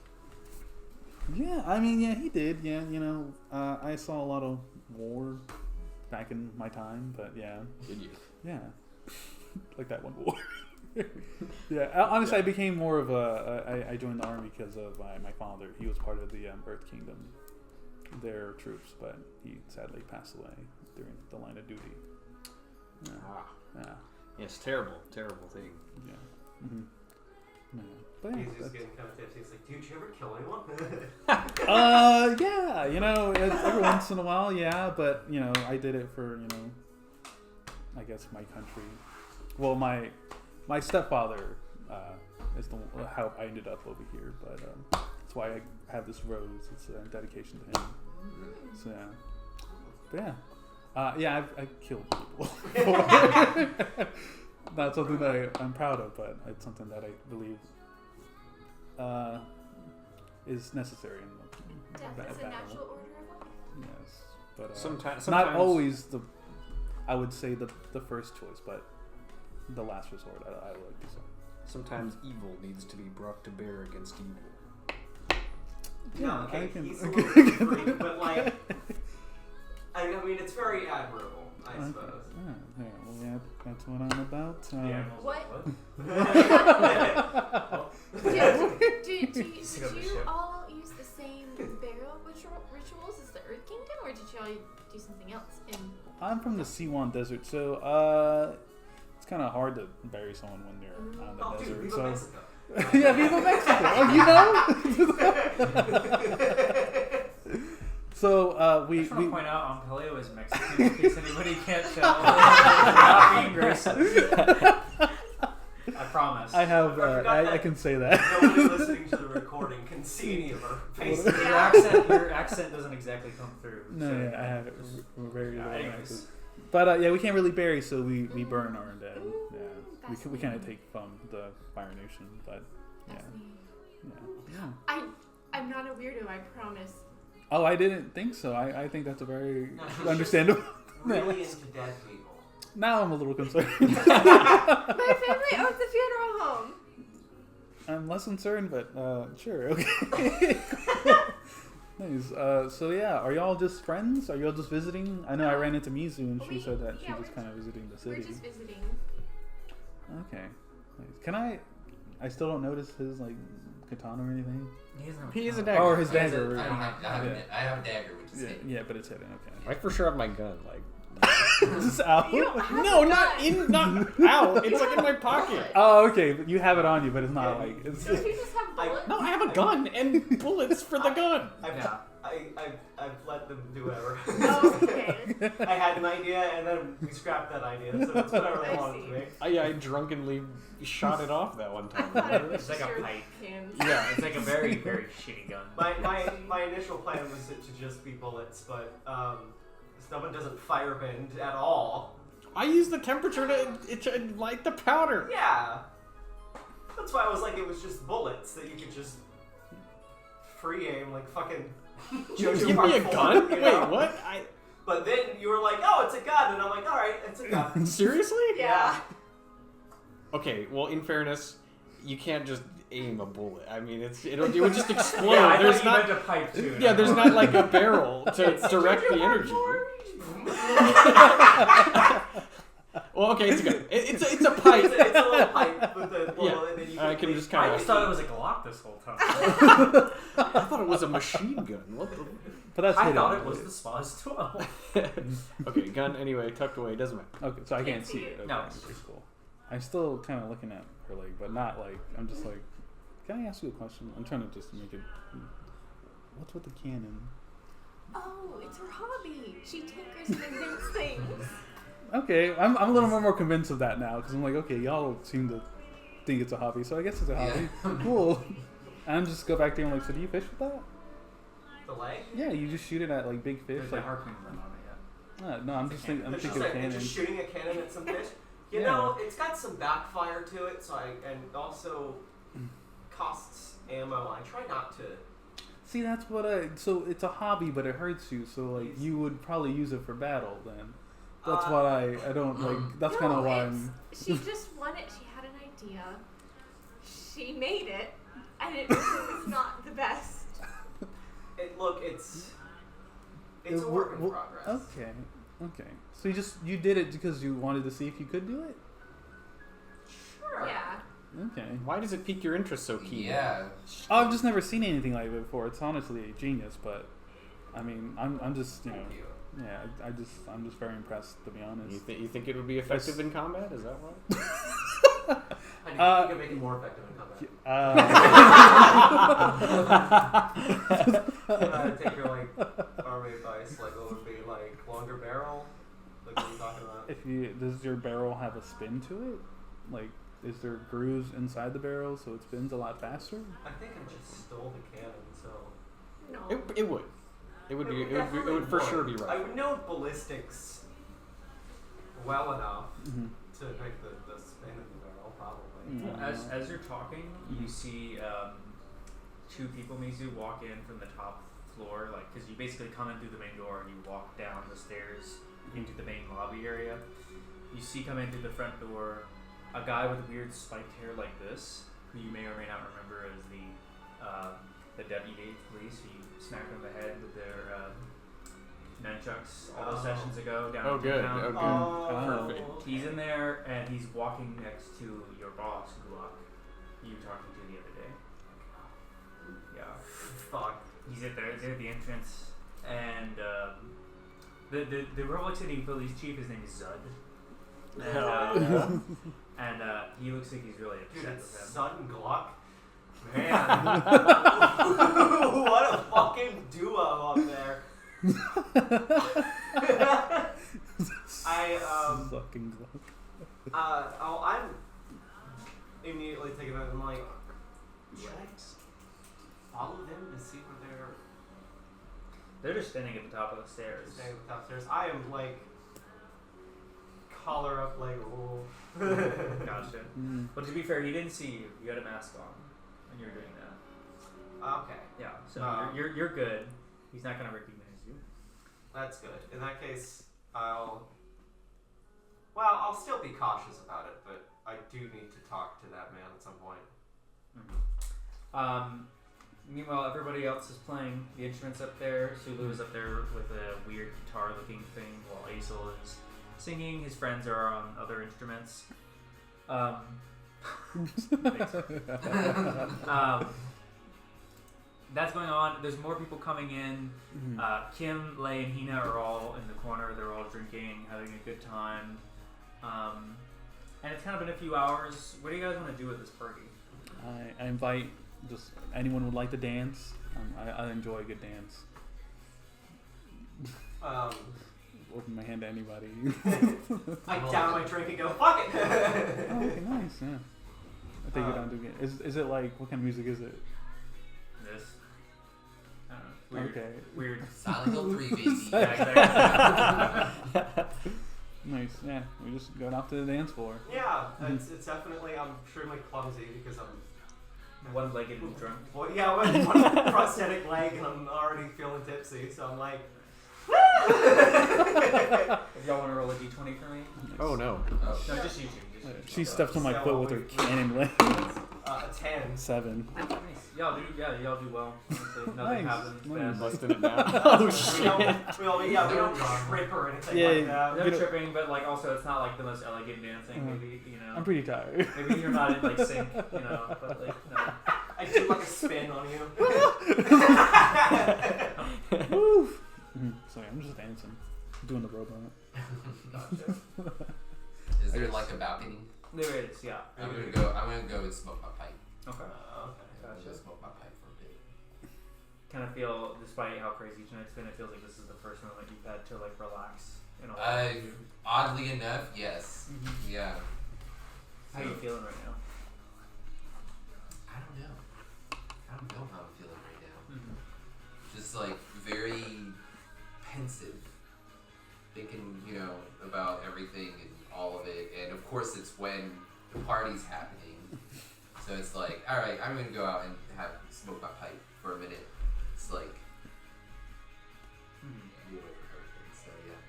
Yeah, I mean, yeah, he did. Yeah, I saw a lot of war back in my time, but yeah. Did you? Yeah. Like that one war. Yeah, honestly, I became more of I joined the army because of my father. He was part of the Earth Kingdom, their troops, but he sadly passed away during the line of duty. Yeah. Yeah. Yes, terrible thing. Yeah. Mm-hmm. Yeah. But yeah, He's just that's- getting kind of tipsy. He's like, dude, did you ever kill anyone? yeah, every once in a while, yeah, but I did it for I guess my country. Well, my stepfather is how I ended up over here, but that's why I have this rose. It's a dedication to him. So yeah, but yeah, I've killed people. Not something that I'm proud of, but it's something that I believe is necessary in the Death is a battle. natural order of life. Yes, but Sometimes not always I would say the first choice, but the last resort. I would like to say. Sometimes evil needs to be brought to bear against evil. Yeah, okay, I can- he's a little bit freak, but like, I mean, it's very admirable, I suppose. Yeah, well, yeah, that's what I'm about. What? What? Did Sick of this you shit. all use the same barrel rituals? Is the Earth Kingdom, or did y'all do something else? I'm from the Siwan Desert, so it's kind of hard to bury someone when you're on the desert. Dude, so Viva Mexico. yeah, Viva Mexico. Oh, you know. So we I just want we to point out, Paleo is Mexican in case anybody can't tell. Not being racist. I promise. I have I forgot I that can say that. Nobody listening to the recording can see any of our faces. Your accent doesn't exactly come through. No, so- yeah, I have it. We're very Yeah, low anyways. accent. But yeah, we can't really bury, so we burn our dead. Yeah, we kind of Fascinating. take from the Fire Nation, but yeah, yeah. I'm not a weirdo, I promise. Oh, I didn't think so. I think that's a very No, she's understandable. Really into dead people. Now I'm a little concerned. My family owns a funeral home. I'm less concerned, but sure, okay. Nice. So yeah, are y'all just friends? Are y'all just visiting? I know I ran into Mizu and she said that she yeah, was we're kind of visiting the We're city. just visiting. Okay. Nice. Can I still don't notice his like katana or anything. He is a Oh, dagger. or his I have dagger. I don't have. I have, Yeah. I have a dagger, which is Yeah, hidden. yeah, but it's hidden. Okay. I for sure have my gun. Like, Is this out? You don't have no, a not gun. in, not out. It's like in my pocket. Oh, okay. But you have it on you, but it's not like it's. Don't you just have bullets? No, I have a gun and bullets for the gun. Yeah. I've let them do whatever. Oh, okay. I had an idea and then we scrapped that idea, so it's whatever they I wanted see. to make. I drunkenly shot it off that one I time. thought it remember? was It's like just a your pipe. hands. Yeah. It's like a very, very shitty gun. My initial plan was it to just be bullets, but someone doesn't fire bend at all. I use the temperature to light the powder. Yeah. That's why I was like, it was just bullets that you could just free aim like fucking You JoJo give Part me a 4, gun? you Wait, know? what? But then you were like, oh, it's a gun, and I'm like, all right, it's a gun. Seriously? Yeah. Okay, well, in fairness, you can't just aim a bullet. I mean, it would just explode. Yeah, I there's thought you not. meant a pipe too. Yeah, there's not like a barrel to direct the energy. Well, okay, it's a gun. It's a pipe. It's a little pipe with the little, Yeah. and then you I can leave- just I kind just thought it was a Glock this whole time. I thought it was a machine gun. What the? But that's I hidden. thought it was the Spaz 12. Okay, gun anyway, tucked away. Doesn't matter. Okay, so I can't Can't see see it. it. Okay, No. okay, cool. I'm still kind of looking at her leg, but not like I'm just like. Can I ask you a question? I'm trying to just make it. What's with the cannon? Oh, it's her hobby. She tinkers and invents things. Okay, I'm a little more convinced of that now because I'm like, okay, y'all seem to think it's a hobby, so I guess it's a hobby. Cool. And I'm just go back there and like, so do you fish with that? The leg? Yeah, you just shoot it at like big fish. There's a like, harpoon run on it, yeah. no, I'm just thinking. I'm It's just thinking of like cannon. just shooting a cannon at some fish. You Yeah. know, it's got some backfire to it, so and also costs ammo. I try not to. See, that's what so it's a hobby, but it hurts you. So like, you would probably use it for battle then. That's what I don't like. That's kind of why I'm. She just wanted. She had an idea. She made it, and it was not the best. It's a work in progress. Okay. So you did it because you wanted to see if you could do it. Sure. Yeah. Okay. Why does it pique your interest so keen? Yeah. Oh, I've just never seen anything like it before. It's honestly genius, but I mean, I'm just Thank you. yeah, I'm just very impressed to be honest. You think it would be effective in combat? Is that why? I think Uh, you can make it more effective in combat. Take your like army advice. Like, what would be like longer barrel? Like, what are you talking about? does your barrel have a spin to it? Like, is there grooves inside the barrel so it spins a lot faster? I think I just stole the cannon, so No. It would. It would be. It definitely would for sure be I right. would know ballistics well enough Mm-hmm. to make the spin in the barrel, probably. As you're talking, you see two people, Mizu, walk in from the top floor, like, because you basically come in through the main door and you walk down the stairs into the main lobby area. You see come in through the front door a guy with weird spiked hair like this, who you may or may not remember as the deputy of police who you smacked on the head with their nunchucks all those sessions ago down Oh, in good. town. Oh, good. Oh, Perfect. He's in there and he's walking next to your boss, Gulak, you were talking to the other day. Yeah. Fuck. He's get there. They're at the entrance, and the Republic City Police Chief, his name is Zud. And he looks like he's really upset Dude, it's with him. Sudden Gluck. Man. What a fucking duo up there. Fucking Gluck. I'm immediately taking it. I'm like, should I follow them to see where They're just standing at the top of the stairs. staying at the top stairs? I am like collar up like a wolf. Gotcha. Mm. But to be fair, he didn't see you. You had a mask on, and you were doing that. Okay, Yeah. So you're good. He's not gonna recognize you. that's good. In that case, I'll still be cautious about it, but I do need to talk to that man at some point. Meanwhile, everybody else is playing the instruments up there. Sulu is up there with a weird guitar-looking thing, while Aesel is singing. His friends are on other instruments. That's going on. There's more people coming in. Kim, Lei, and Hina are all in the corner. They're all drinking, having a good time. And it's kind of been a few hours. What do you guys want to do at this party? I invite just anyone who would like to dance. I enjoy a good dance. Open my hand to anybody. I down my drink and go, fuck it! Oh, okay, nice, yeah. I think it on to get. Is it like, what kind of music is it? This. I don't know. Weird. Okay. Weird. Silent Hill 3, baby. Nice, yeah. We're just going out to the dance floor. Yeah, it's definitely, I'm extremely clumsy because I'm One-legged and drunk. well, yeah, one prosthetic leg and I'm already feeling tipsy, so I'm like, If y'all want to roll a d20 for me? Oh no. Oh. No, just you two. She stepped on my foot with her cannon leg. a 10. 7. Nice. Y'all do well. Honestly. Nothing Nice. happens. Nice. Bad. Busting it down. Oh We shit. don't trip or anything Yeah, like that. No tripping, but like also it's not like the most elegant dancing. Maybe I'm pretty tired. maybe you're not in like sync, but like no. I do like a spin on you. Woo. Sorry, I'm just dancing. Doing the robot. Gotcha. Is there like a balcony? There is, yeah. I'm gonna go and smoke my pipe. Okay. I'm Gotcha. gonna smoke my pipe for a bit. Kind of feel, despite how crazy tonight's been, it feels like this is the first moment you've had to like relax in a while. Oddly enough, yes. Yeah. How are you feeling right now? I don't know how I'm feeling right now. Mm-hmm. Just like very pensive, thinking, about everything and all of it. And of course, it's when the party's happening, so it's like, all right, I'm gonna go out and smoke my pipe for a minute. It's like be away from everything. So yeah,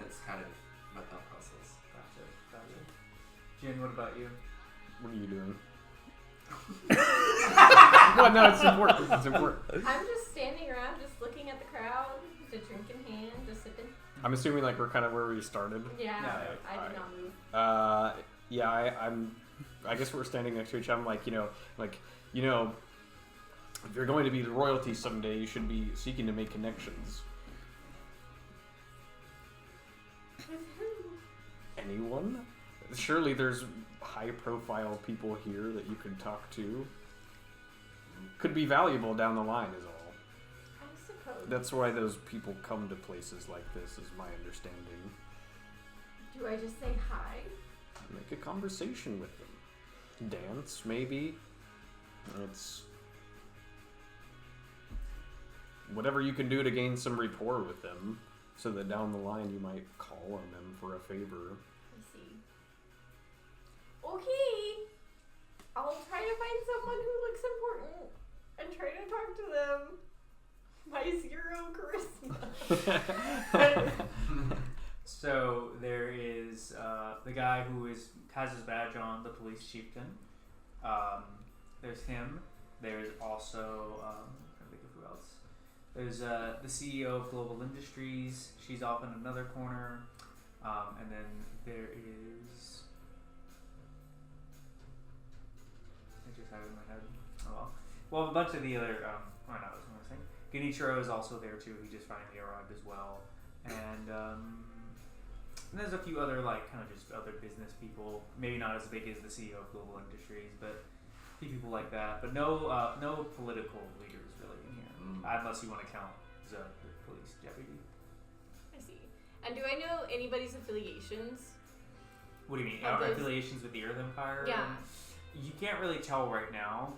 that's kind of my thought process. Gotcha. Jen, what about you? What are you doing? Well, no, it's important. It's important. I'm just standing around, just looking at the crowd, with a drink in hand, just sipping. I'm assuming like we're kind of where we started. Yeah, Yeah, I did not move. Yeah, I guess we're standing next to each other. I'm like, if you're going to be the royalty someday, you should be seeking to make connections. Anyone? Surely there's high-profile people here that you could talk to. Could be valuable down the line, is all. I suppose. That's why those people come to places like this, is my understanding. Do I just say hi? Make a conversation with them. Dance, maybe. It's whatever you can do to gain some rapport with them, so that down the line you might call on them for a favor. I see. Okay. I'll try to find someone who looks important and try to talk to them. My 0 charisma. So there is the guy who has his badge on, the police chieftain. There's him. There's also I'm trying to think of who else. There's the CEO of Global Industries. She's off in another corner. And then there is. I just had it in my head. Oh well. Well, a bunch of the other. I don't know what I was going to say. Genichiro is also there too. He just finally arrived as well, and there's a few other like kind of just other business people. Maybe not as big as the CEO of Global Industries, but a few people like that. But no political leaders really in here, unless you want to count the police deputy. I see. And do I know anybody's affiliations? What do you mean? Of Our those- affiliations with the Earth Empire? Yeah. You can't really tell right now,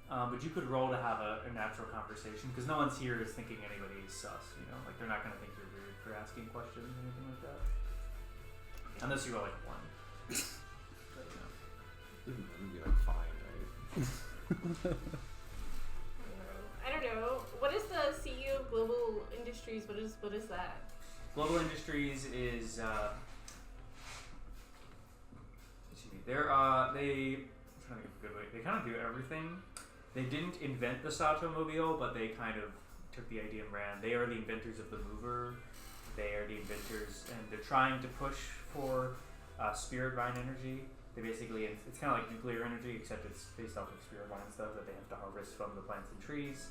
but you could roll to have a natural conversation because no one's here is thinking anybody is sus. You know, like they're not going to think you're weird for asking questions or anything like that. Unless you roll like 1. But, you know. Even then, it'd be like fine, right? I don't know. What is the CEO of Global Industries? What is that? Global Industries is excuse me. They're I'm trying to think of a good way. They kind of do everything. They didn't invent the Sato Mobile, but they kind of took the idea and ran. They are the inventors of the mover. They are the inventors, and they're trying to push for spirit vine energy. They basically, it's kind of like nuclear energy, except it's based off of spirit vine stuff that they have to harvest from the plants and trees.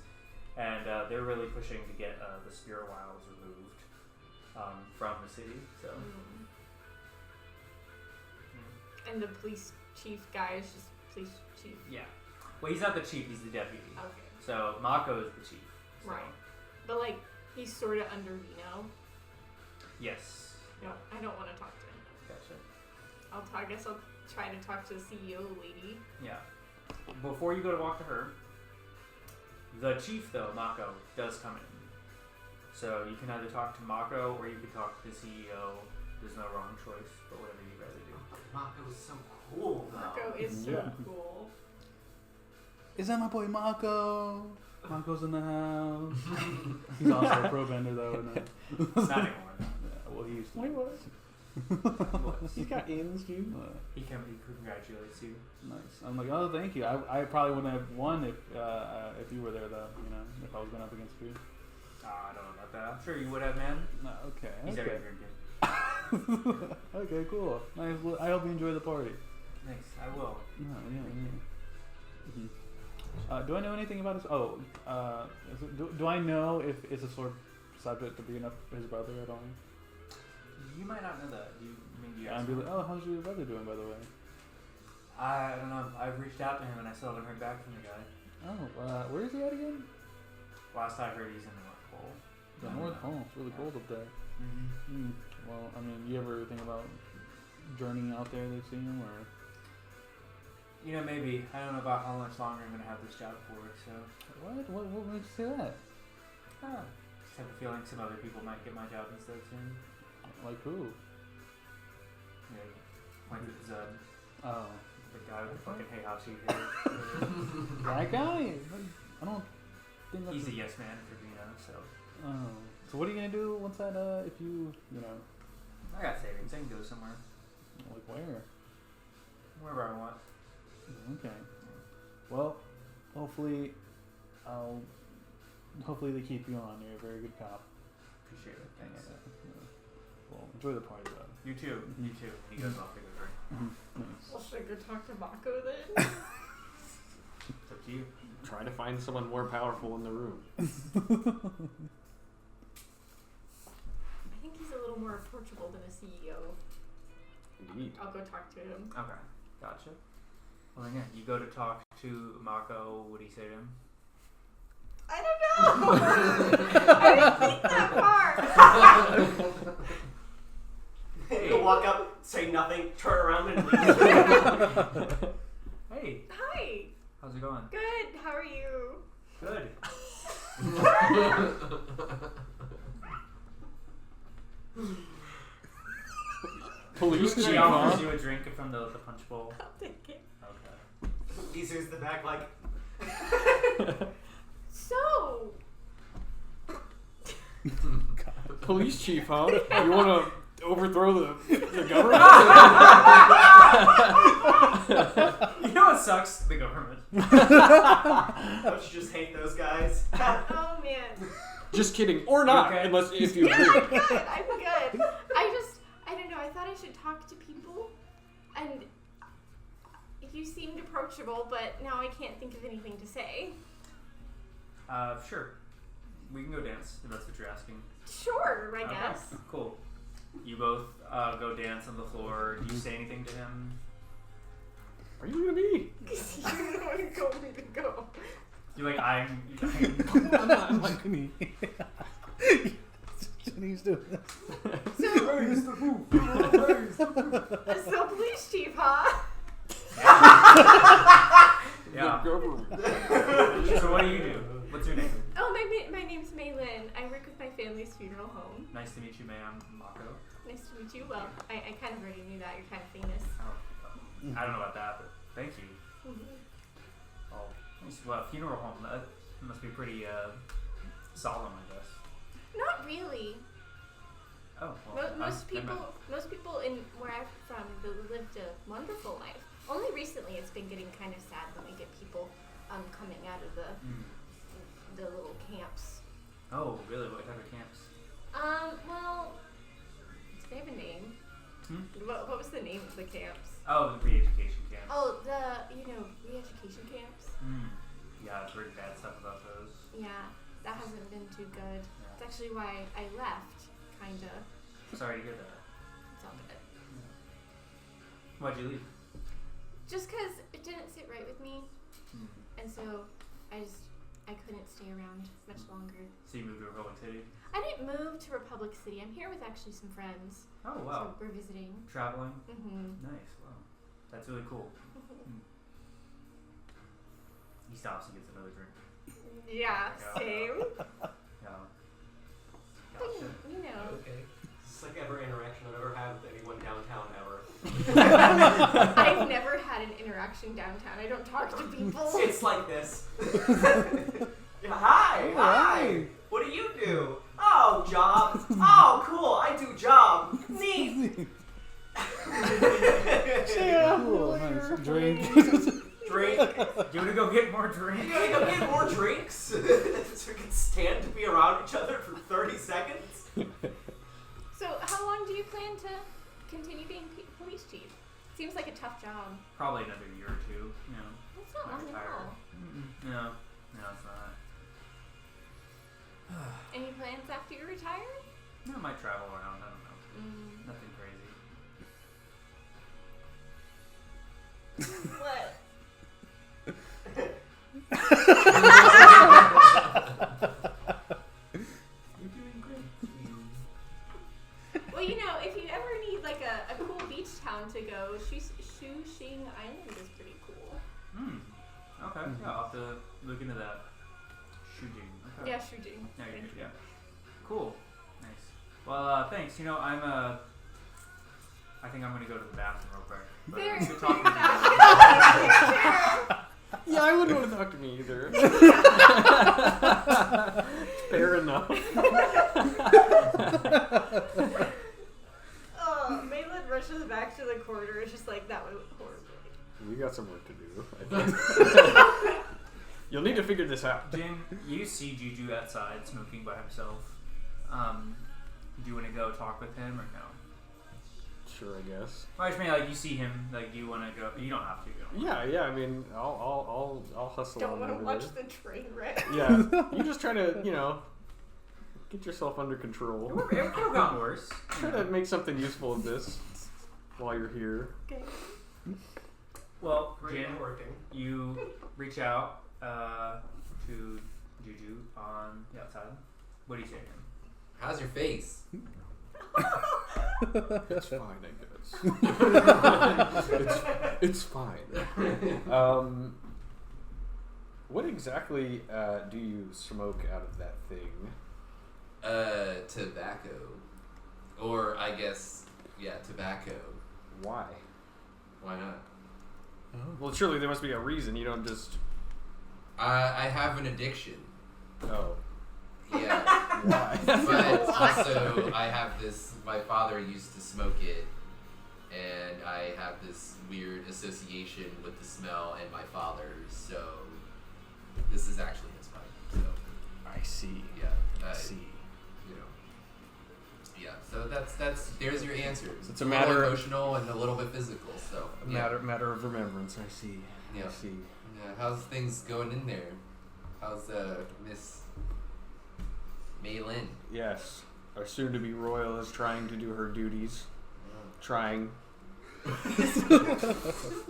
And they're really pushing to get the spirit wilds removed from the city. So. And the police chief guy is just police chief. Yeah. Well, he's not the chief, he's the deputy. Okay. So Mako is the chief. So. Right. But like he's sort of under Reno. Yes. No, I don't want to talk to him. Gotcha. I guess I'll try to talk to the CEO lady. Yeah. Before you go to walk to her, the chief, though, Mako, does come in. So you can either talk to Mako or you can talk to the CEO. There's no wrong choice, but whatever you'd rather do. Mako is so cool, though. Marco is so cool. Is that my boy Mako? Mako's in the house. He's also a pro bender though. It's not anymore. No. Yeah, well, he used to. Wait, what? Was. He's got ins, dude. He congratulates you. Nice. I'm like, oh, thank you. I probably wouldn't have won if you were there though. You know, if I was going up against you. I don't know about that. I'm sure you would have, man. No, okay. He's okay. already drinking. Okay, cool. Nice. Well, I hope you enjoy the party. Thanks. I will. No, yeah. Mm-hmm. Do I know anything about his? Oh, do I know if it's a sort of subject to being up his brother at all? You might not know that. You I'd be like, oh, how's your brother doing, by the way? I don't know. I've reached out to him and I still haven't heard back from the guy. Oh, where is he at again? Last I heard, he's in the North Pole. The North Pole. It's really cold up there. Mm-hmm. Well, I mean, you ever think about journeying out there to see him, or? You know, maybe. I don't know about how much longer I'm going to have this job for, so. What makes you say that? Just have a feeling some other people might get my job instead soon. Like who? Yeah, point to Zud. Oh. The guy with the fucking Heihachi hair. That guy? I don't think that's... He's a yes man for Vino, so. Oh. So what are you going to do once that, if you know... I got savings. I can go somewhere. Like where? Wherever I want. Okay. Well, hopefully they keep you on. You're a very good cop. Appreciate it. Thanks. Yeah. Well, enjoy the party, though. You too. You too. He goes off to go drink. Nice. Well, should I go talk to Mako then? It's up to you. Try to find someone more powerful in the room. I think he's a little more approachable than a CEO. Indeed. I'll go talk to him. Okay. Gotcha. Well, then, yeah, you go to talk to Mako. What do you say to him? I don't know! I didn't think that far! You'll walk up, say nothing, turn around and leave. Hey, Hi! how's it going? Good, how are you? Good. Police She chief, offers huh? you a drink from the punch bowl. I'll take it. Okay. Geezer's the back like, So, Police chief, huh? You want to overthrow the government? You know what sucks? The government. don't you just hate those guys? oh man. Just kidding, or not, Okay. unless if you I'm agree. good, I'm good. I don't know, I thought I should talk to people, and you seemed approachable, but now I can't think of anything to say. Sure. We can go dance if that's what you're asking. Sure, I Okay, guess. Cool. You both go dance on the floor. Do you say anything to him? Are you gonna be? You're the one who told me to go. You're like, I'm I'm not gonna. Jenny's doing this. So police chief, huh? Yeah. Yeah. So what do you do? What's your name? Oh, my name's Maylin. I work with my family's funeral home. Nice to meet you, ma'am. Mako. Nice to meet you. Well, I kind of already knew that. You're kind of famous. I don't know about that, but thank you. Oh, nice. Well, funeral home. That must be pretty solemn, I guess. Not really. Oh, well. Most people in where I'm from lived a wonderful life. Only recently it's been getting kind of sad when we get people coming out of the little camps. Oh, really? What type of camps? Well, do they have a name? What was the name of the camps? Oh, the re-education camps. Oh, the re-education camps. Yeah, I've heard bad stuff about those. Yeah, that hasn't been too good. Yeah. It's actually why I left, kinda. Sorry to hear that. It's all good. Why'd you leave? Just 'cause it didn't sit right with me, and so I couldn't stay around much longer. So you moved to Republic City? I didn't move to Republic City. I'm here with actually some friends. Oh, wow. So we're visiting. Traveling? Mm-hmm. Nice. Wow. That's really cool. He stops and gets another drink. Yeah, Yeah. same. Yeah. But, Gotcha. you know. Okay. It's like every interaction I've ever had with anyone downtown ever. I've never had an interaction downtown. I don't talk to people. It's like this. Yeah, hi. What do you do? Oh, job. Oh, cool. I do job. Neat. Cool, nice. Drink. Drink. You wanna go get more drinks? You gotta go get more drinks so we can stand to be around each other for 30 seconds. So, how long do you plan to continue being police chief? Seems like a tough job. Probably another year or two. You know. That's not long at retire. all. No, it's not. Any plans after you retire? I might travel around. I don't know. Nothing crazy. What? You're doing great. Well, if you ever need like a cool beach town to go, Shushing Island is pretty cool. Okay. Yeah, I'll have to look into that. Shooting. Okay. Yeah, Shujing. Yeah, you're good. Yeah. Cool. Nice. Well, thanks. I think I'm gonna go to the bathroom real quick. But There. good talking to you. Yeah, I wouldn't want to talk to me either. Fair enough. Oh, Maylin rushes back to the corridor. It's just like, that went horribly. We got some work to do, I think. You'll need to figure this out. Jin, you see Juju outside smoking by himself. Do you want to go talk with him or no? Sure, I guess. Well, I just mean you see him, you want to go. You don't have to. Yeah. I mean, I'll hustle. Don't on want to over watch there. the train wreck. Yeah, you just try to, get yourself under control. It could have gone worse. Try to make something useful of this while you're here. Okay. Well, Great Jin, working. you reach out to Juju on the outside. What do you say to him? How's your face? It's fine, I guess. it's fine. What exactly do you smoke out of that thing? Tobacco. Or I guess, tobacco. Why? Why not? Well, surely there must be a reason. You don't just. I have an addiction. Oh. Yeah. Why? But also, I have this. My father used to smoke it, and I have this weird association with the smell and my father. So, this is actually his pipe. So, I see. yeah. I see. Yeah. So that's. There's your answers. It's a little matter- emotional and a little bit physical. So, Matter of remembrance. I see. Yeah. I see. Yeah. How's things going in there? How's Miss Mei Lin. Yes. Our soon-to-be royal is trying to do her duties. Trying.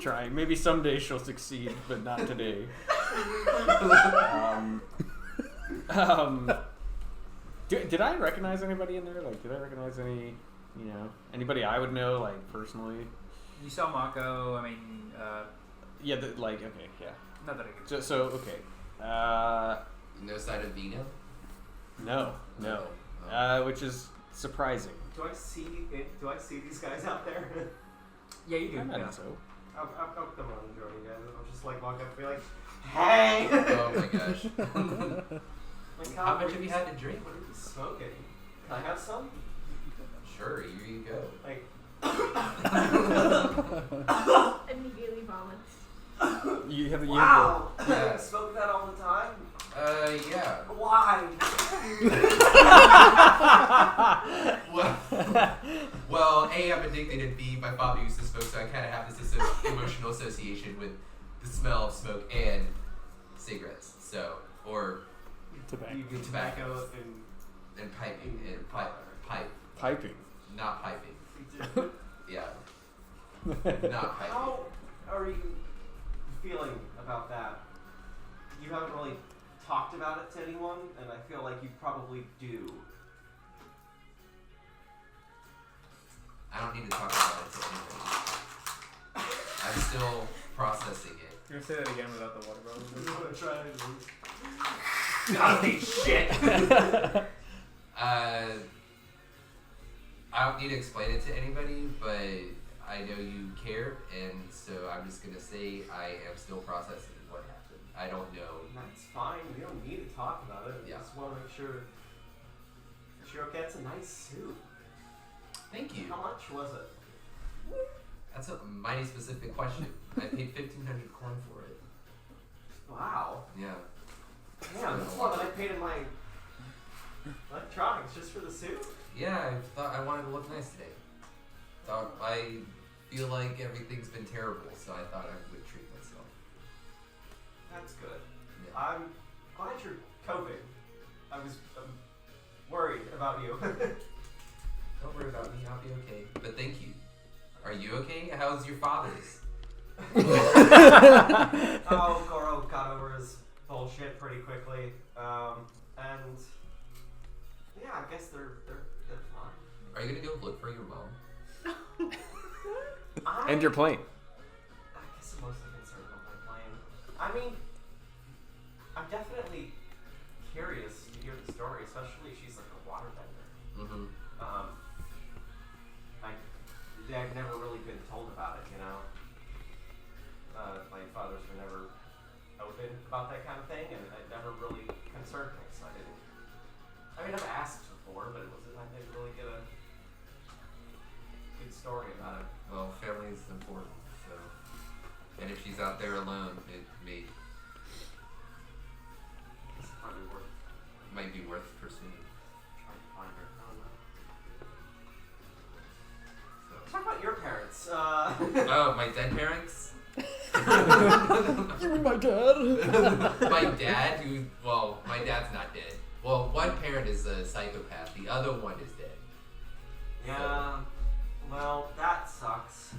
Trying. Maybe someday she'll succeed, but not today. Did I recognize anybody in there? Like, did I recognize anybody I would know, like, personally? You saw Mako. I mean, Yeah, okay, yeah. not that I can. So, okay. No side of Vino? No. Which is surprising. Do I see these guys out there? Yeah, you do. I imagine Yeah. so. I'll come on and join you guys. I'll just like walk up and be like, hey! Oh my gosh. Like, How much have you had to drink? What are you smoking? Can I have some? Sure, here you go. Like, Immediately vomits. You have the wow! Yeah. You smoke that all the time? Yeah. Why? Well, A, I'm addicted, and B, my father used to smoke, so I kind of have this emotional association with the smell of smoke and cigarettes. So, or Tobacco. You do Tobacco. and and piping and pipe, Piping. not piping. Yeah, not piping. How are you feeling about that? You haven't really talked about it to anyone, and I feel like you probably do. I don't need to talk about it to anybody. I'm still processing it. You're gonna say that again without the water bottle. I'm gonna try to. God, they shit. I don't need to explain it to anybody, but I know you care, and so I'm just gonna say I am still processing what happened. I don't know. That's fine. We don't need to talk about it. We Yeah. just want to make sure you're okay. It's a nice suit. Thank you. How much was it? That's a mighty specific question. I paid 1,500 coin for it. Wow. Yeah. Damn, that's more than I paid in my electronics just for the suit. Yeah, I thought I wanted to look nice today. I feel like everything's been terrible, so I thought I would treat myself. That's good. Yeah. I'm glad you're coping. I was worried about you. Don't worry about me, I'll be okay. But thank you. Are you okay? How's your father's? Oh, Goro got over his bullshit pretty quickly. And yeah, I guess they're fine. Are you gonna go look for your mom? And your plane. I guess I'm mostly concerned about my plane. I mean, I'm definitely curious to hear the story, especially she's like a waterbender. Mm-hmm. I've never really been told about it, you know. My father's been never open about that kind of thing, and it never really concerned me, so I mean, I've asked before, but I didn't really get a good story about it. Well, family is important, so. And if she's out there alone, it It's probably worth might be worth pursuing. trying to find her. I don't know. So. Talk about your parents. Oh, my dead parents? You mean my dad? My dad, my dad's not dead. Well, one parent is a psychopath, the other one is dead. Yeah. Well, that sucks.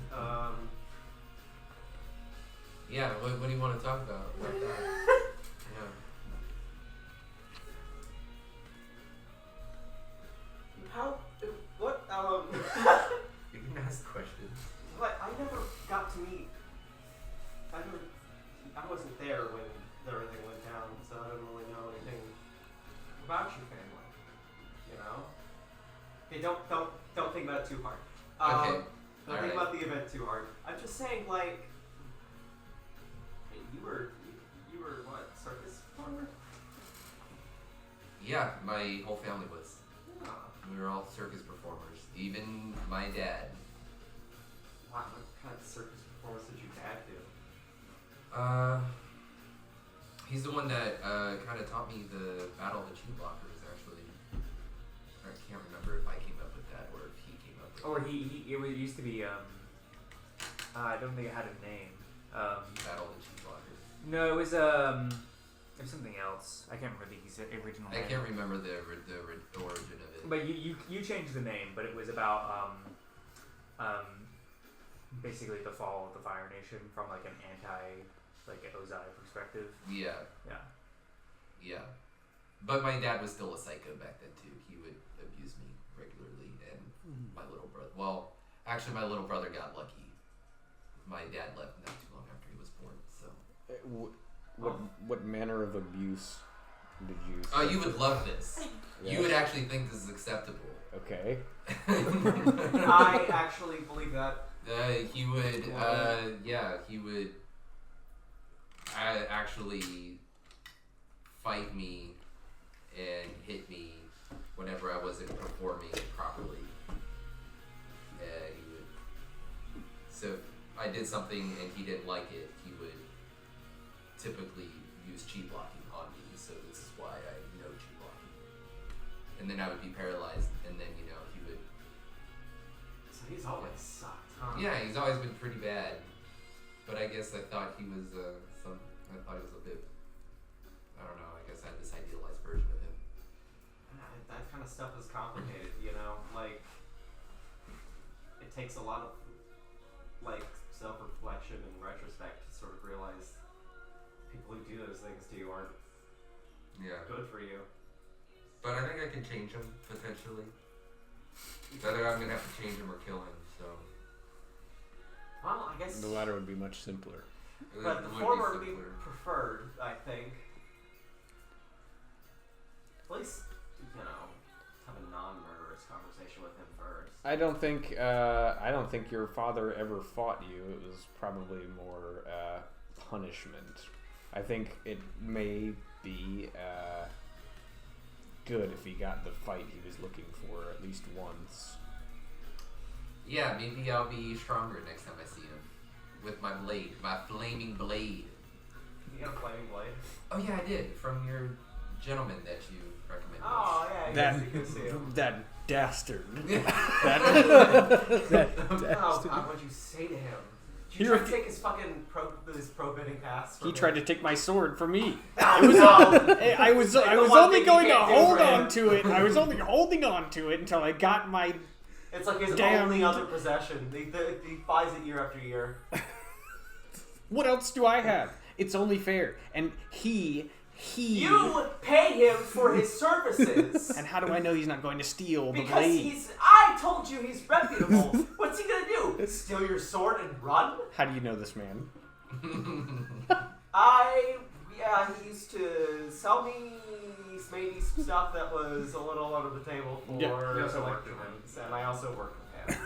Yeah, what do you want to talk about? Like that? Yeah. How? What? You can ask questions. What? I never got to meet. I wasn't there when everything went down, so I don't really know anything about your family. You know. Okay, don't think about it too hard. Okay. Don't think about the event too hard. I'm just saying, like, you were what, circus performer? Yeah, my whole family was. Oh, We were all circus performers. Even my dad. wow, what kind of circus performance did your dad do? He's the one that kind of taught me the Battle of the Chew Blockers, actually. I can't remember if I came up with that or if he came up with Or it used to be, I don't think it had a name. Battle of the Chew Blockers. No, it was, There's something else. I can't remember the original I name. can't remember the origin of it. But you changed the name, but it was about basically the fall of the Fire Nation from like an Ozai perspective. Yeah. Yeah. Yeah. But my dad was still a psycho back then too. He would abuse me regularly, and my little brother. Well, actually, my little brother got lucky. My dad left not too long after he was born. So. What manner of abuse did you? Oh, you would love this. Yeah. You would actually think this is acceptable. Okay. I actually believe that. He would. He would. Actually fight me and hit me whenever I wasn't performing properly. He would. So if I did something and he didn't like it, he would typically use chi blocking on me. So this is why I know chi blocking. And then I would be paralyzed, and then he would. So he's always sucked, huh? Yeah, he's always been pretty bad. But I guess I thought he was I thought he was a bit. I don't know. I guess I had this idealized version of him. That kind of stuff is complicated, Like, it takes a lot of self-reflection and retrospect to sort of realize people who do those things to you aren't good for you. But I think I can change him potentially. Whether I'm gonna have to change him or kill him. So. Well, I guess. The latter would be much simpler. But the former would be preferred, I think. At least, have a non-murderous conversation with him first. I don't think your father ever fought you. It was probably more punishment. I think it may be good if he got the fight he was looking for at least once. Yeah, maybe I'll be stronger next time I see him. With my blade, my flaming blade. You got a flaming blade? Oh yeah, I did. From your gentleman that you recommended. Oh yeah, you can see him. That dastard. Oh God, what'd you say to him? Did you try to take his fucking pro-bidding pass? He tried to take my sword from me. No, I was only going to hold on to it. I was only holding on to it until I got my. It's like his Damn. only other possession. He buys it year after year. What else do I have? It's only fair. And he. You pay him for his services. And how do I know he's not going to steal the Because blade? I told you he's reputable. What's he gonna do? Steal your sword and run? How do you know this man? He used to sell me maybe stuff that was a little under the table for He also worked with him. collections, and I also worked with him.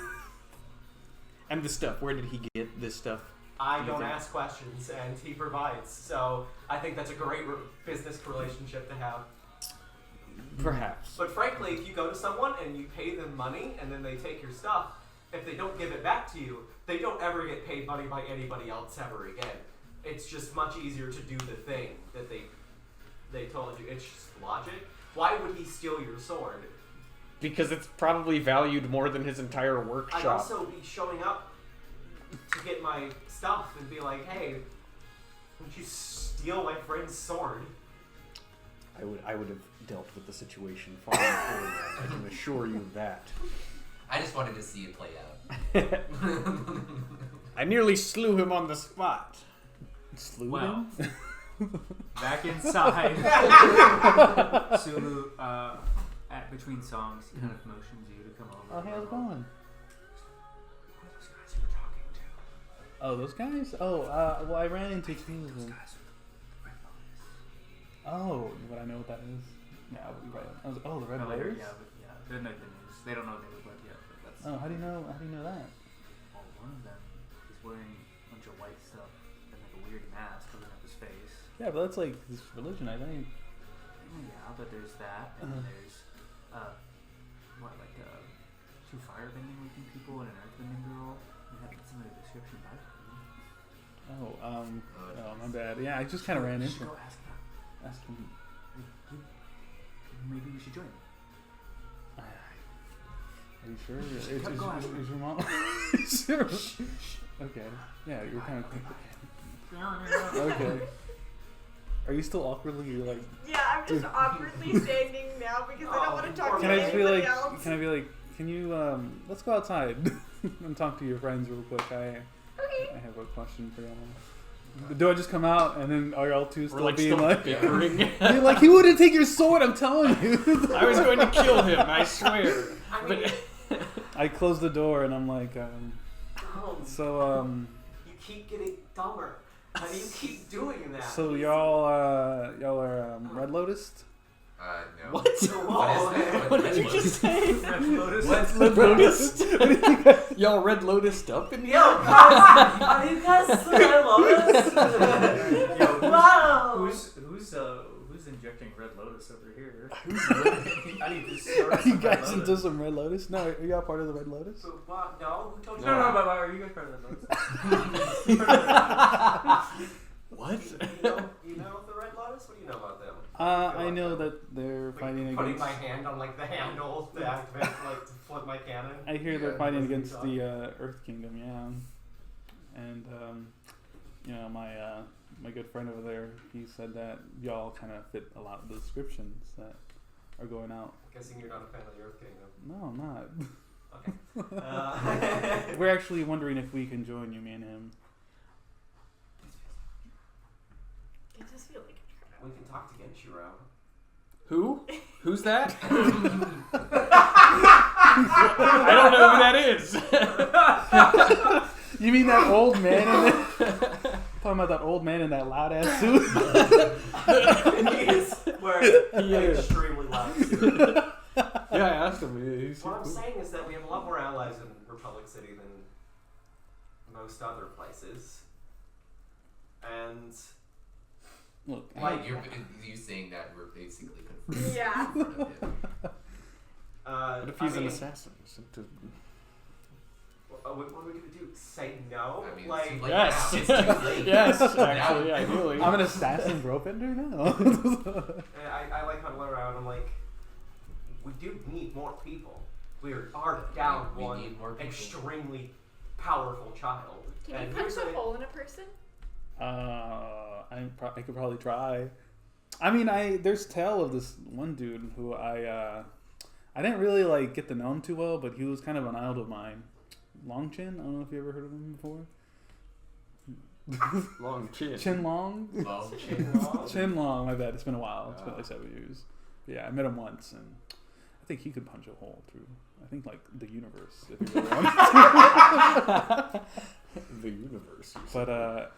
And the stuff. Where did he get this stuff? I don't ask questions, and he provides. So I think that's a great business relationship to have. Perhaps. But frankly, if you go to someone and you pay them money, and then they take your stuff, if they don't give it back to you, they don't ever get paid money by anybody else ever again. It's just much easier to do the thing that they told you. It's just logic. Why would he steal your sword? Because it's probably valued more than his entire workshop. I'd also be showing up to get my stuff and be like, hey, wouldn't you steal my friend's sword? I would have dealt with the situation far before that. I can assure you of that. I just wanted to see it play out. I nearly slew him on the spot. Slew Well. him? Back inside, Sulu, at between songs, kind of motions you to come over. Oh, hey, how's it going? Who are those guys you were talking to? Oh, those guys? Oh, well, I ran into two of them. Guys with Red Lotus. Oh, would I know what that is? Yeah, I would probably. I was, oh, the Red No, Lotus? yeah, they're not the news. They don't know what they look like yet, but that's. Oh, how do you know? How do you know that? Well, one of them is wearing a bunch of white stuff and like a weird mask covering up his face. Yeah, but that's like this religion, I think. Yeah, but there's that, and then there's two firebending looking people and an earthbending girl. You had some of the description back. Oh, my bad. Yeah, I just kind of ran You into should him. go ask him. Ask him. Maybe we should join. Are you sure? Is Go ask him. your mom? Sure. Okay. Yeah, you're kind of. Okay. Are you still awkwardly like? Yeah, I'm just awkwardly standing now because I don't want to talk to Can I just be anybody like? else. Can I be like? Can you let's go outside and talk to your friends real quick. I Okay. have a question for y'all. Do I just come out and then are y'all two still We're being still like? bickering. You're like, he wouldn't take your sword. I'm telling you. I was going to kill him. I swear. I mean, I close the door and I'm like, so you keep getting dumber. How do you keep doing that? so y'all are Red Lotus? No. What? Whoa. What did you just say? Red Lotus. What's Red Lotus? Y'all Red Lotus up in Yo, here? guys, are you guys the Red Lotus? Wow. Who's injecting Red Lotus over here? I need to Are start you some Red guys Lotus. into some Red Lotus? No, are y'all part of the Red Lotus? So, what? No, who told you No, that? but are you guys part of Red Lotus? What? You know the Red Lotus? What do you know about them? I know that they're fighting Putting against. my hand on like the handle to activate, like to flip my cannon. I hear they're Yeah, fighting that's against what you the Earth Kingdom, yeah. And you know, my good friend over there, he said that y'all kind of fit a lot of the descriptions that are going out. Guessing you're not a fan of the Earth Kingdom. No, I'm not. Okay. We're actually wondering if we can join you, me and him. I just feel like a We can talk to Genshiro. Who? Who's that? I don't know who that is. You mean that old man in there? Talking about that old man in that loud ass suit? He is wearing an extremely loud suit. Yeah, I asked him. He's What I'm saying is that we have a lot more allies in Republic City than most other places. And Look, Like- You're saying that we're basically confirmed. Yeah. in front of him. What if he's I an mean, assassin? what are we gonna do? Say no? I mean, like, it seems like Yes. now it's too late. Yes, Now- actually, ideally. I'm an assassin bro bender now. and I like huddle around. I'm like, we do need more people. We are down We one need more people. extremely powerful child. Can you And punch here's a a- hole in a person? I could probably try. I mean, there's tale of this one dude who I didn't really like get to know him too well, but he was kind of an idol of mine. Longchin. I don't know if you ever heard of him before. Long chin. Chin Long. Long Chin Long. My bad. It's been a while. It's been like 7 years. But yeah, I met him once, and I think he could punch a hole through. I think like the universe, if you really want. The universe. But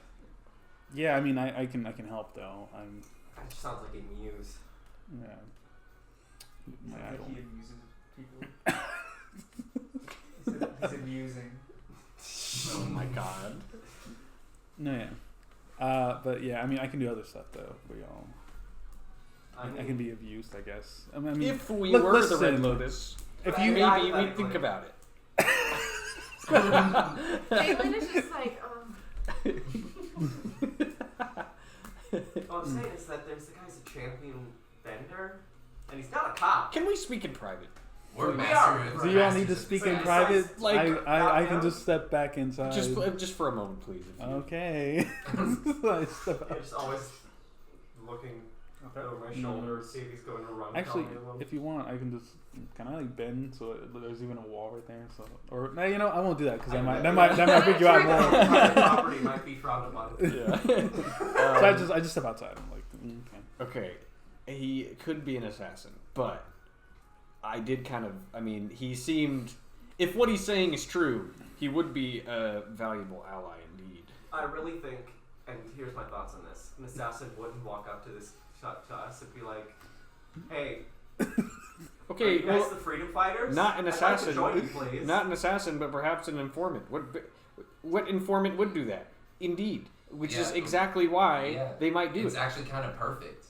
yeah. I mean, I can help though. I'm That just sounds like a muse. yeah. My I idol. think he amuses people. He's amusing. Oh my god. No, yeah. But yeah, I mean, I can do other stuff though for y'all. I can be of use, I guess. I mean, If we look, were the Red listen. Lotus, if I you mean, maybe I- we'd think about it. Jalen is just like, What I'm saying is that there's the guy's a champion vendor, and he's not a cop. Can we speak in private? We're We master. are. do y'all need to speak in So private? besides, like, I can just step back inside. Just for a moment, please. If you- Okay. I step Yeah, out. just always looking over my shoulder, see if he's going to run. Actually, call me a little. if you want, I can just kind of like bend so there's even a wall right there. So, or no, you know, I won't do that because that might freak you out more. Private property might be frowned upon. Yeah. So I just step outside. I'm like, okay. Okay, he could be an assassin, but I did kind of. I mean, he seemed. If what he's saying is true, he would be a valuable ally indeed. I really think, and here's my thoughts on this: an assassin wouldn't walk up to to us and be like, "Hey, are Okay, you guys well, the freedom fighters? not an I'd assassin. Like to join you, please." Not an assassin, but perhaps an informant. What informant would do that? Indeed, which is Yeah. exactly why Yeah. they might do It's it. actually kind of perfect.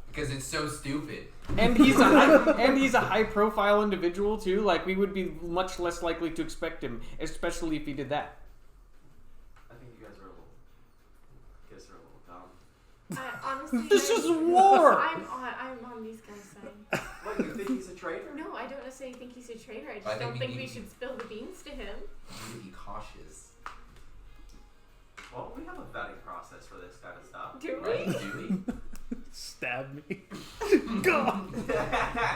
Because it's so stupid. And he's a high profile individual too. Like we would be much less likely to expect him, especially if he did that. I think you guys are a little dumb. honestly, This guys, is war. I'm on these guys' side. What, you think he's a traitor? No, I don't necessarily think he's a traitor. I just I think don't we think need we to- should spill the beans to him. You need to be cautious. Well, we have a vetting process for this kind of stuff. Do Right? we? Do we? Stab me. God.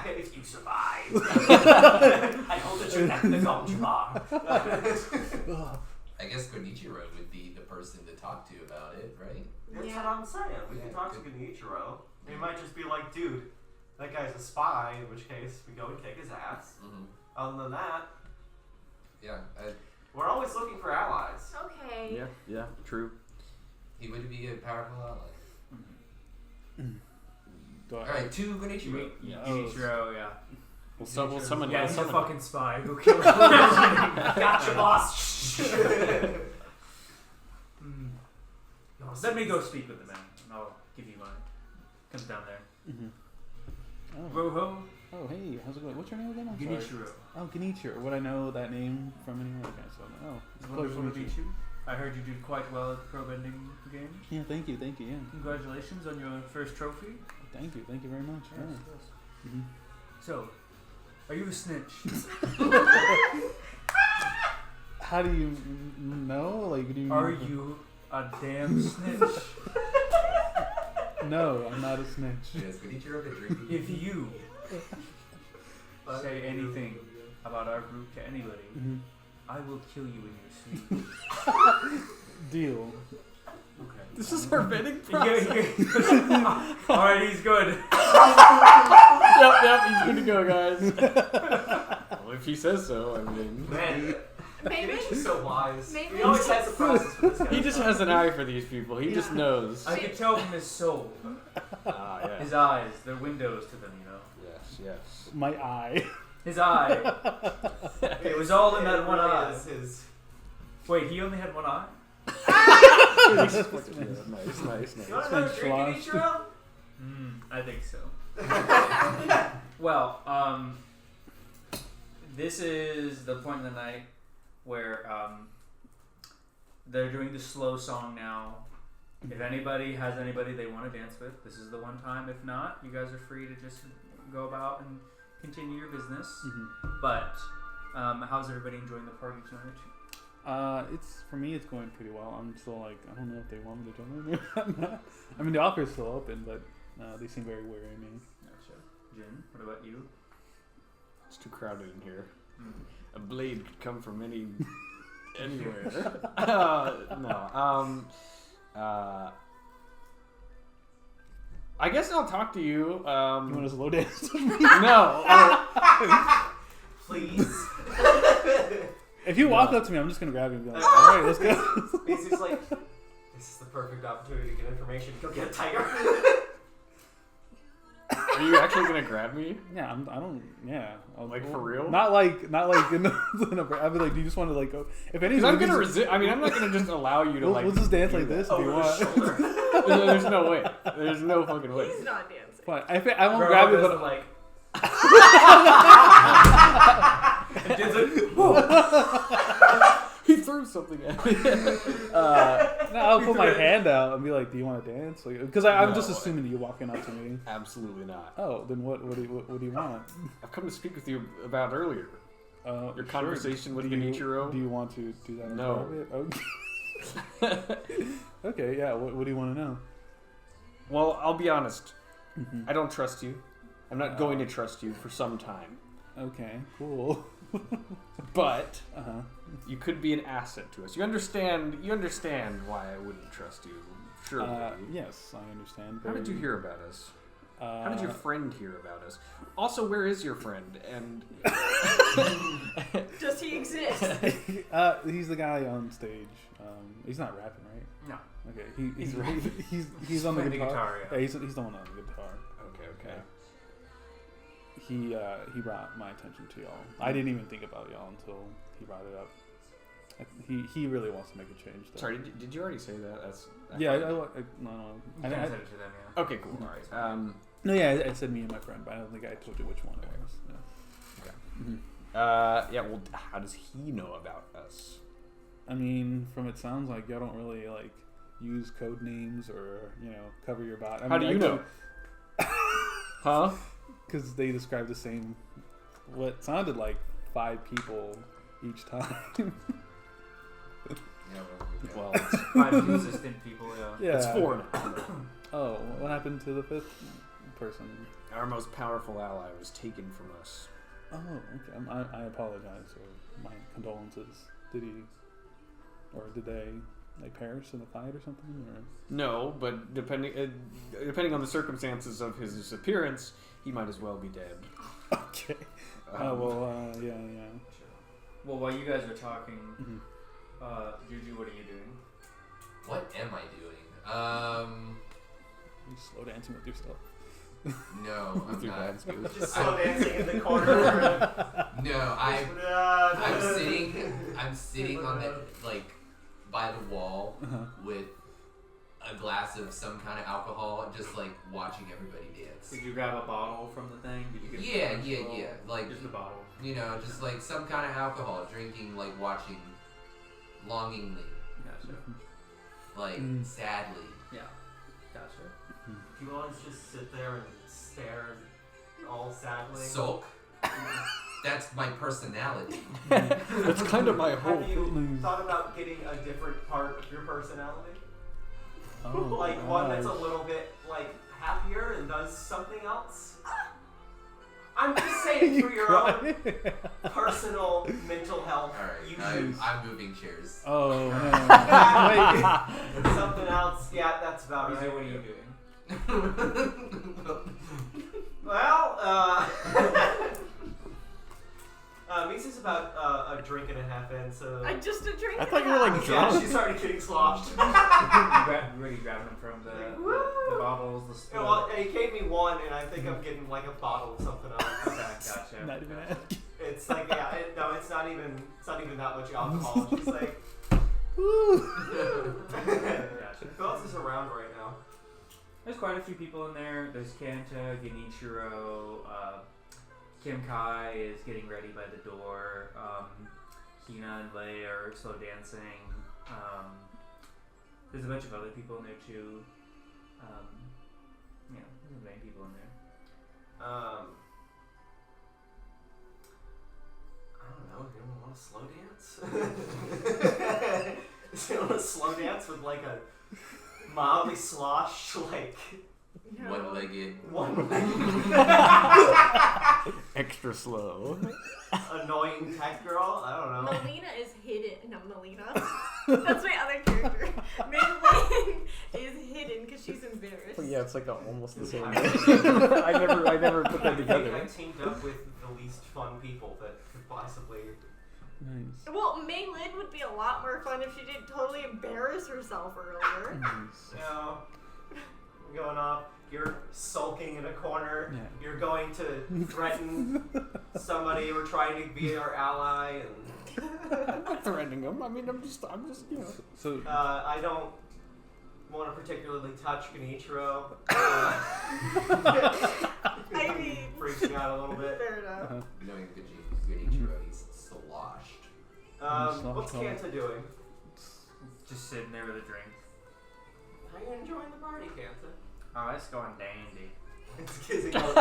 If you survive, I hold that you neck in the gold bar. I guess Konichiro would be the person to talk to about it, right? That's Yeah. what I'm saying. We can talk to Genichiro. He might just be like, dude, that guy's a spy, in which case we go and kick his ass. Mm-hmm. Other than that, Yeah, we're always looking for allies. Okay. Yeah, true. he would be a powerful ally. Do I- Alright, to Konichiro. Genichiro, yeah. We'll summon. Yeah, we'll he's a summon. fucking spy. Go kill him. Gotcha, boss. Let me go speak with the man, and I'll give you mine. Comes down there. Oh. Roho Oh, hey, how's it going? What's your name again? I'm sorry. Genichiro. Oh, Genichiro. Would I know that name from anywhere? Okay, so, oh, it's a pleasure Wonderful to to meet meet you. you. I heard you did quite well at the pro bending game. Yeah, thank you, yeah. Congratulations on your first trophy. Thank you very much. Yes, Yeah. yes. Mhm. So, are you a snitch? How do you know? Like, do you Are you a damn snitch? No, I'm not a snitch. Yes, Konichiro could drink. If you say anything about our group to anybody, Mhm. I will kill you in your sleep. Deal. Okay. This is our vetting Alright, he's good. Yep, he's good to go, guys. Well, if he says so, I mean. Man, Maybe. Genichiro's so wise. Maybe. He always has a process for this guy. He just has an eye for these people. He just knows. I could tell from his soul, Yeah. his eyes, they're windows to them, you know. Yes. My eye. His eye. It was all in that one really eye. is his. Wait, he only had one eye? Nice. You want another drink, sloshed. Genichiro? I think so. Well, this is the point in the night where they're doing the slow song now. If anybody has anybody they want to dance with, this is the one time. If not, you guys are free to just go about and continue your business. But how's everybody enjoying the party tonight? It's for me. It's going pretty well. I'm still like, I don't know if they want me to join them. I mean, the offer is still open, but they seem very wary of me. Gotcha. Jin, what about you? It's too crowded in here. A blade could come from anywhere. No. I guess I'll talk to you. You want to slow dance? No. Please. If you walk up to me, I'm just gonna grab you and be like, all right, let's go. He's just like, this is the perfect opportunity to get information. Go get a tiger. Are you actually gonna grab me? Yeah, I don't. Yeah, Like, for real? Not like in the. I'd be like, do you just want to like go? If anything, Because I'm gonna resist. I mean, I'm not gonna just allow you to We'll, like. we'll just dance do like that. this if you Over the want. shoulder. There's no way. There's no fucking way. He's not dancing. Fine. I won't Bro grab you, doesn't but like. And Jin's like, He threw something at me. no, I'll put my hand out and be like, do you want to dance? Because I'm No. just assuming you walking up to me. Absolutely not. Oh, then what do you want? I've come to speak with you about earlier. Your Sure. conversation with Do you- Genichiro. Do you want to do that? in No. private? Okay. Okay. Yeah. What do you want to know? Well, I'll be honest. Mhm. I don't trust you. I'm not going to trust you for some time. Okay. Cool. But Uh-huh. you could be an asset to us. You understand why I wouldn't trust you. Surely. Yes, I understand. How did you hear about us? How did your Uh, friend hear about us? Also, where is your friend? And Does he exist? he's the guy on stage. He's not rapping, right? no. Okay. He's rapping. He's on the playing the guitar. guitar, yeah. He's the one on the guitar. okay. He brought my attention to y'all. I didn't even think about y'all until he brought it up. He really wants to make a change. Though. Sorry, did you already say that? That's Yeah. You No. can send it to them, yeah. Okay, cool. All right. No. Yeah. I said me and my friend, but I don't think I told you which one it was. Yeah. Yeah. Well, how does he know about us? I mean, from it sounds like y'all don't really like use code names or cover your bot. How do you know? Huh? Because they described the same, what sounded like 5 people each time. Well, it's, 5 consistent people. Yeah. it's 4 now. Oh, what happened to the 5th person? Our most powerful ally was taken from us. Oh, okay. I apologize, or my condolences. Did they like perish in the fight or something? Or? No, but depending on the circumstances of his disappearance, he might as well be dead. Okay. Yeah. Well, while you guys are talking, Mm-hmm. Juju, what are you doing? What am I doing? You slow dancing with your stuff. No, I'm With your not. dance moves. Just slow dancing in the corner. No, I'm sitting on the by the wall with a glass of some kind of alcohol, just like watching everybody dance. Did you grab a bottle from the thing? Did you get Yeah. Like just a bottle. just like some kind of alcohol, drinking, like watching, longingly, Gotcha. like sadly. Yeah. Gotcha. Do you always just sit there and stare all sadly? Sulk. That's my personality. That's kind of my whole Have you thought about getting a different part of your personality? Oh, Like one that's a gosh. little bit like happier and does something else? I'm just saying for your own personal mental health, All right, you I'm moving chairs. Oh man. should. Something else, yeah, that's about Mizu, right. what are you doing? Well, Misa's about a drink and a half in, so I just a drink. I thought you were like yeah, drunk. she started getting sloshed. You really grabbing them from the bottles, the Yeah, well, he gave me one, and I think I'm getting like a bottle of something else. Okay, gotcha. Not even Gotcha. It's like it's not even that much alcohol. It's just like Gotcha. who else is around right now? There's quite a few people in there. There's Kanta, Genichiro, Kim Kai is getting ready by the door. Hina and Lei are slow dancing. There's a bunch of other people in there too. Yeah, there's many people in there. I don't know. Anyone want to slow dance? Does anyone want to slow dance with like a mildly sloshed like No. One-legged. Extra slow. annoying tech girl? I don't know. Melina is hidden. No, Melina. That's my other character. Madeline is hidden because she's embarrassed. Yeah, it's like almost the same. I I never put that think together. I teamed up with the least fun people that could possibly. Nice. Well, Maylin would be a lot more fun if she didn't totally embarrass herself earlier. Nice. You know, going off. You're sulking in a corner. Yeah. You're going to threaten somebody or trying to be our ally, and I'm not threatening him. I mean, I'm just, you know. So I don't want to particularly touch Genichiro. I mean, Freaking out a little bit. fair enough. Knowing Genichiro, he's sloshed. What's Kanta doing? Just sitting there with a drink. How you enjoying the party, Kanta? Oh, it's going dandy. It's because he goes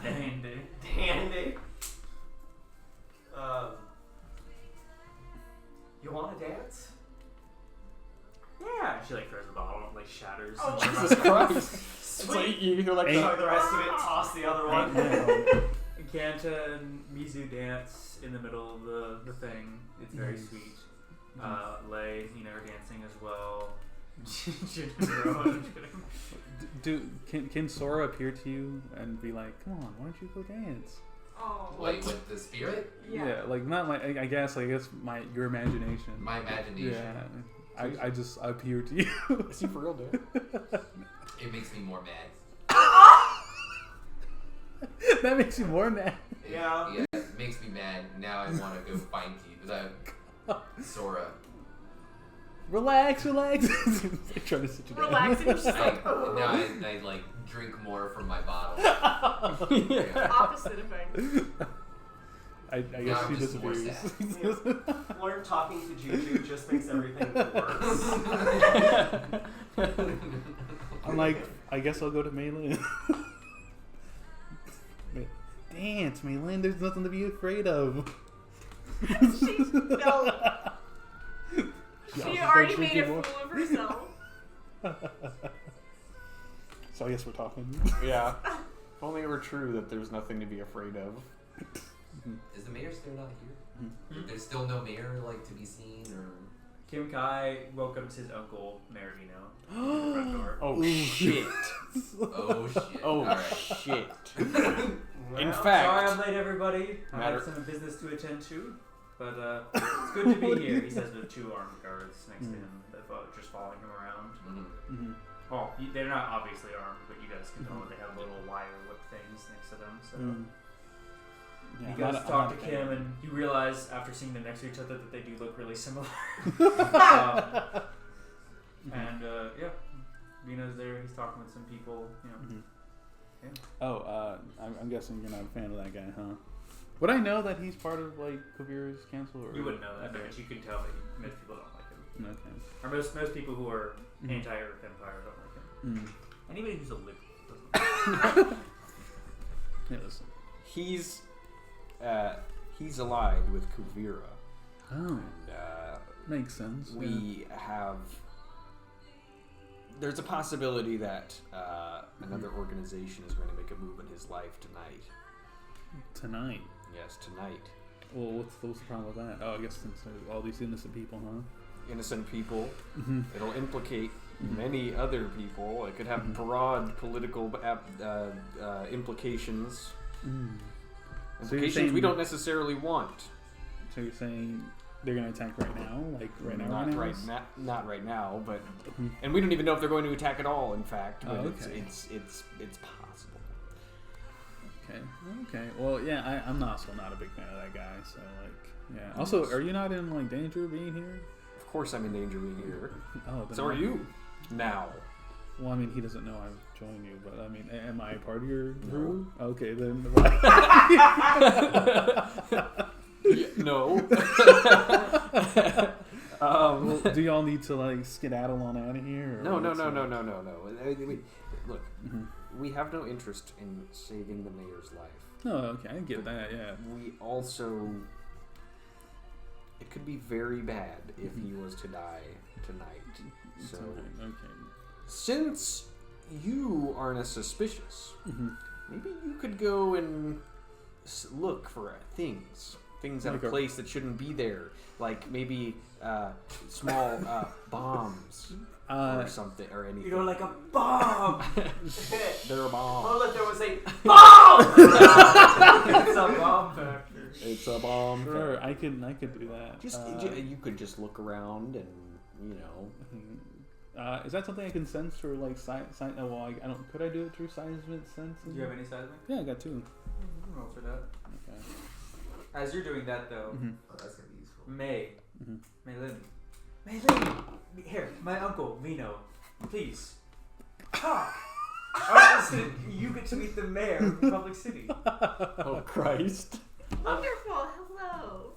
Dandy. dandy. You want to dance? Yeah. She like throws the bottle and like shatters. Oh, Jesus Christ. It's Sweet. like you're like Chug the rest of it, toss the other one. Kanta and Mizu dance in the middle of the thing. It's very Nice. sweet. Lei, are dancing as well. Can Sora appear to you and be like, "Come on, why don't you go dance?" Oh. Like with the spirit? Yeah. Like not my. I guess your imagination. My imagination. Yeah. I appear to you. Is he for real, dude? It makes me more mad. That makes you more mad. Yeah. Yeah, it makes me mad. Now I want to go find you. Sora. Relax. Trying to sit you down. Relax and you're just I, like, now I like drink more from my bottle. opposite effect. I Now guess I'm she just more disagrees. Learn talking to Juju just makes everything worse. I'm like, I guess I'll go to Maylin. Dance, Maylin. There's nothing to be afraid of. No. She already made a fool of herself. So I guess we're talking. Yeah. If only it were true that there's nothing to be afraid of. Is the mayor still not here? There's still no mayor like to be seen, or Kim Kai welcomes his uncle Maravino to the front door. Oh shit. oh shit. Oh Alright. shit. Well, In Sorry fact, I'm late, everybody. I Matter- have some business to attend to, but it's good to be here. He says with 2 armed guards next to him, that just following him around. Mhm. Well, they're not obviously armed, but you guys can tell that they have little wire whip things next to them. So Yeah, you I'm guys not- I'm talk not to a Kim, fan. and you realize after seeing them next to each other that they do look really similar. And yeah, Vino's there. He's talking with some people. You know. Oh, I'm guessing you're not a fan of that guy, huh? Would I know that he's part of like Kavira's council? Or You wouldn't know that, Okay. but you can tell that most people don't like him. Okay. Or most people who are anti-Earth Empire don't like him. Anybody who's a liberal doesn't. Yeah, listen. he's allied with Kuvira. Oh, And, makes sense. we have. There's a possibility that another organization is going to make a move in his life tonight. Tonight. Yes, tonight. Well, what's the problem with that? Oh, I guess since there's all these innocent people, huh? Innocent people. It'll implicate many other people. It could have broad political implications. So you're Implications saying we don't necessarily want. So you're saying they're gonna attack right now, like right now? Not right now. Not right now, but and we don't even know if they're going to attack at all. In fact, but Oh, okay. it's possible. Okay. Well, yeah, I'm also not a big fan of that guy. So like, yeah. Also, are you not in like danger of being here? Of course, I'm in danger of being here. Oh, then So are you now? Well, I mean, he doesn't know I've joined you, but I mean, am I a part of your No. crew? Okay, then. No. Well, do y'all need to like skedaddle on out of here? Or No. what's up? Look, we have no interest in saving the mayor's life. No, okay, I get that. Yeah. We also, it could be very bad if he was to die tonight. So, Okay. since you aren't as suspicious, maybe you could go and look for things at Like a a- place that shouldn't be there, like maybe small bombs or something or anything. You know, like a bomb. They're a bomb. Oh, look, there was a bomb! It's a bomb factor. It's a bomb. Sure, I could do that. Just you could just look around and you know. Is that something I can sense for like well, I don't. Could I do it through seismic sense? Do you have any seismic? Yeah, I got 2. Roll for that. Okay. As you're doing that, though, Oh, that's gonna be useful. Maylin, here, my uncle Vino, please talk. Oh, listen, you get to meet the mayor of Republic City. Oh Christ! Wonderful. Hello.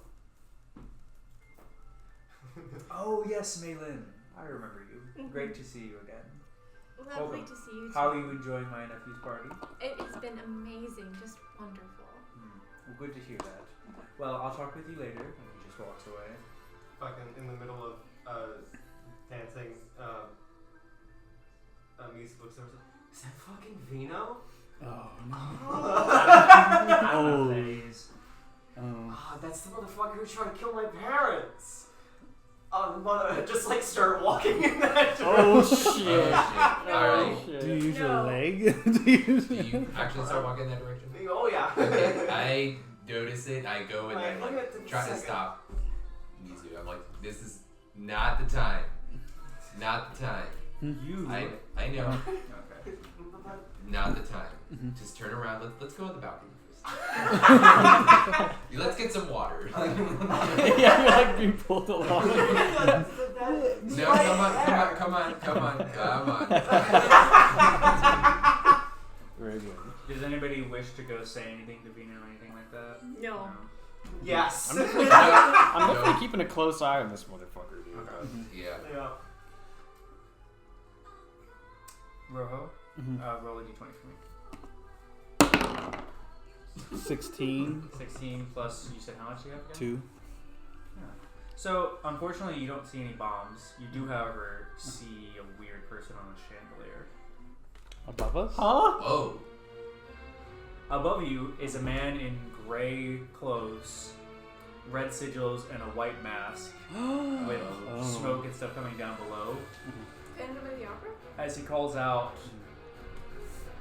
Oh yes, Maylin, I remember you. Great to see you again. Lovely Welcome. to see you. How too. are you enjoying my nephew's party? It has been amazing. Just wonderful. Well, good to hear that. Well, I'll talk with you later. And he just walks away. Fucking in the middle of dancing, music looks over. Is that fucking Vino? Oh no. Oh. Ah, that's the motherfucker who tried to kill my parents. Just like start walking in that direction. Oh shit! Alright. Do you use your No. leg? Do you Do you actually start walking in that direction? Oh yeah. I notice it. I go and Like, I look at the try to second- stop music. I'm like, this is not the time. Not the time. You. I know. Okay. Not the time. Just turn around. Let's go on the balcony first. Let's get some water. Yeah, you're like being pulled along. No, come on. Very good. Does anybody wish to go say anything to Vino or anything like that? No. Yes. I'm definitely keeping a close eye on this motherfucker, dude. Yeah. Yeah. Rojo, roll a d20 for me. 16. 16 plus, you said how much you have again? 2. So, unfortunately, you don't see any bombs. You do, however, see a weird person on a chandelier. Above us? Huh? Oh. Above you is a man in gray clothes, red sigils, and a white mask with smoke and stuff coming down below. Phantom of the Opera? As he calls out,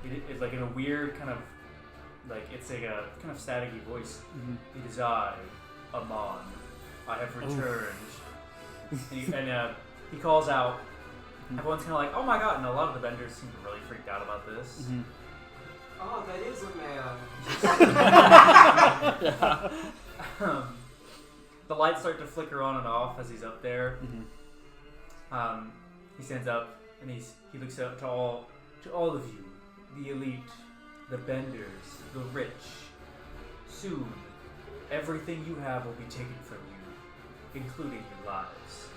it's like in a weird kind of, like, it's like a kind of staticky voice. It is I, Amon. I have returned. And he calls out. Everyone's kind of like, oh my god, and a lot of the vendors seem really freaked out about this. Oh, that is a man. The lights start to flicker on and off as he's up there. He stands up and he looks up to all of you, the elite, the benders, the rich. Soon, everything you have will be taken from you, including your lives.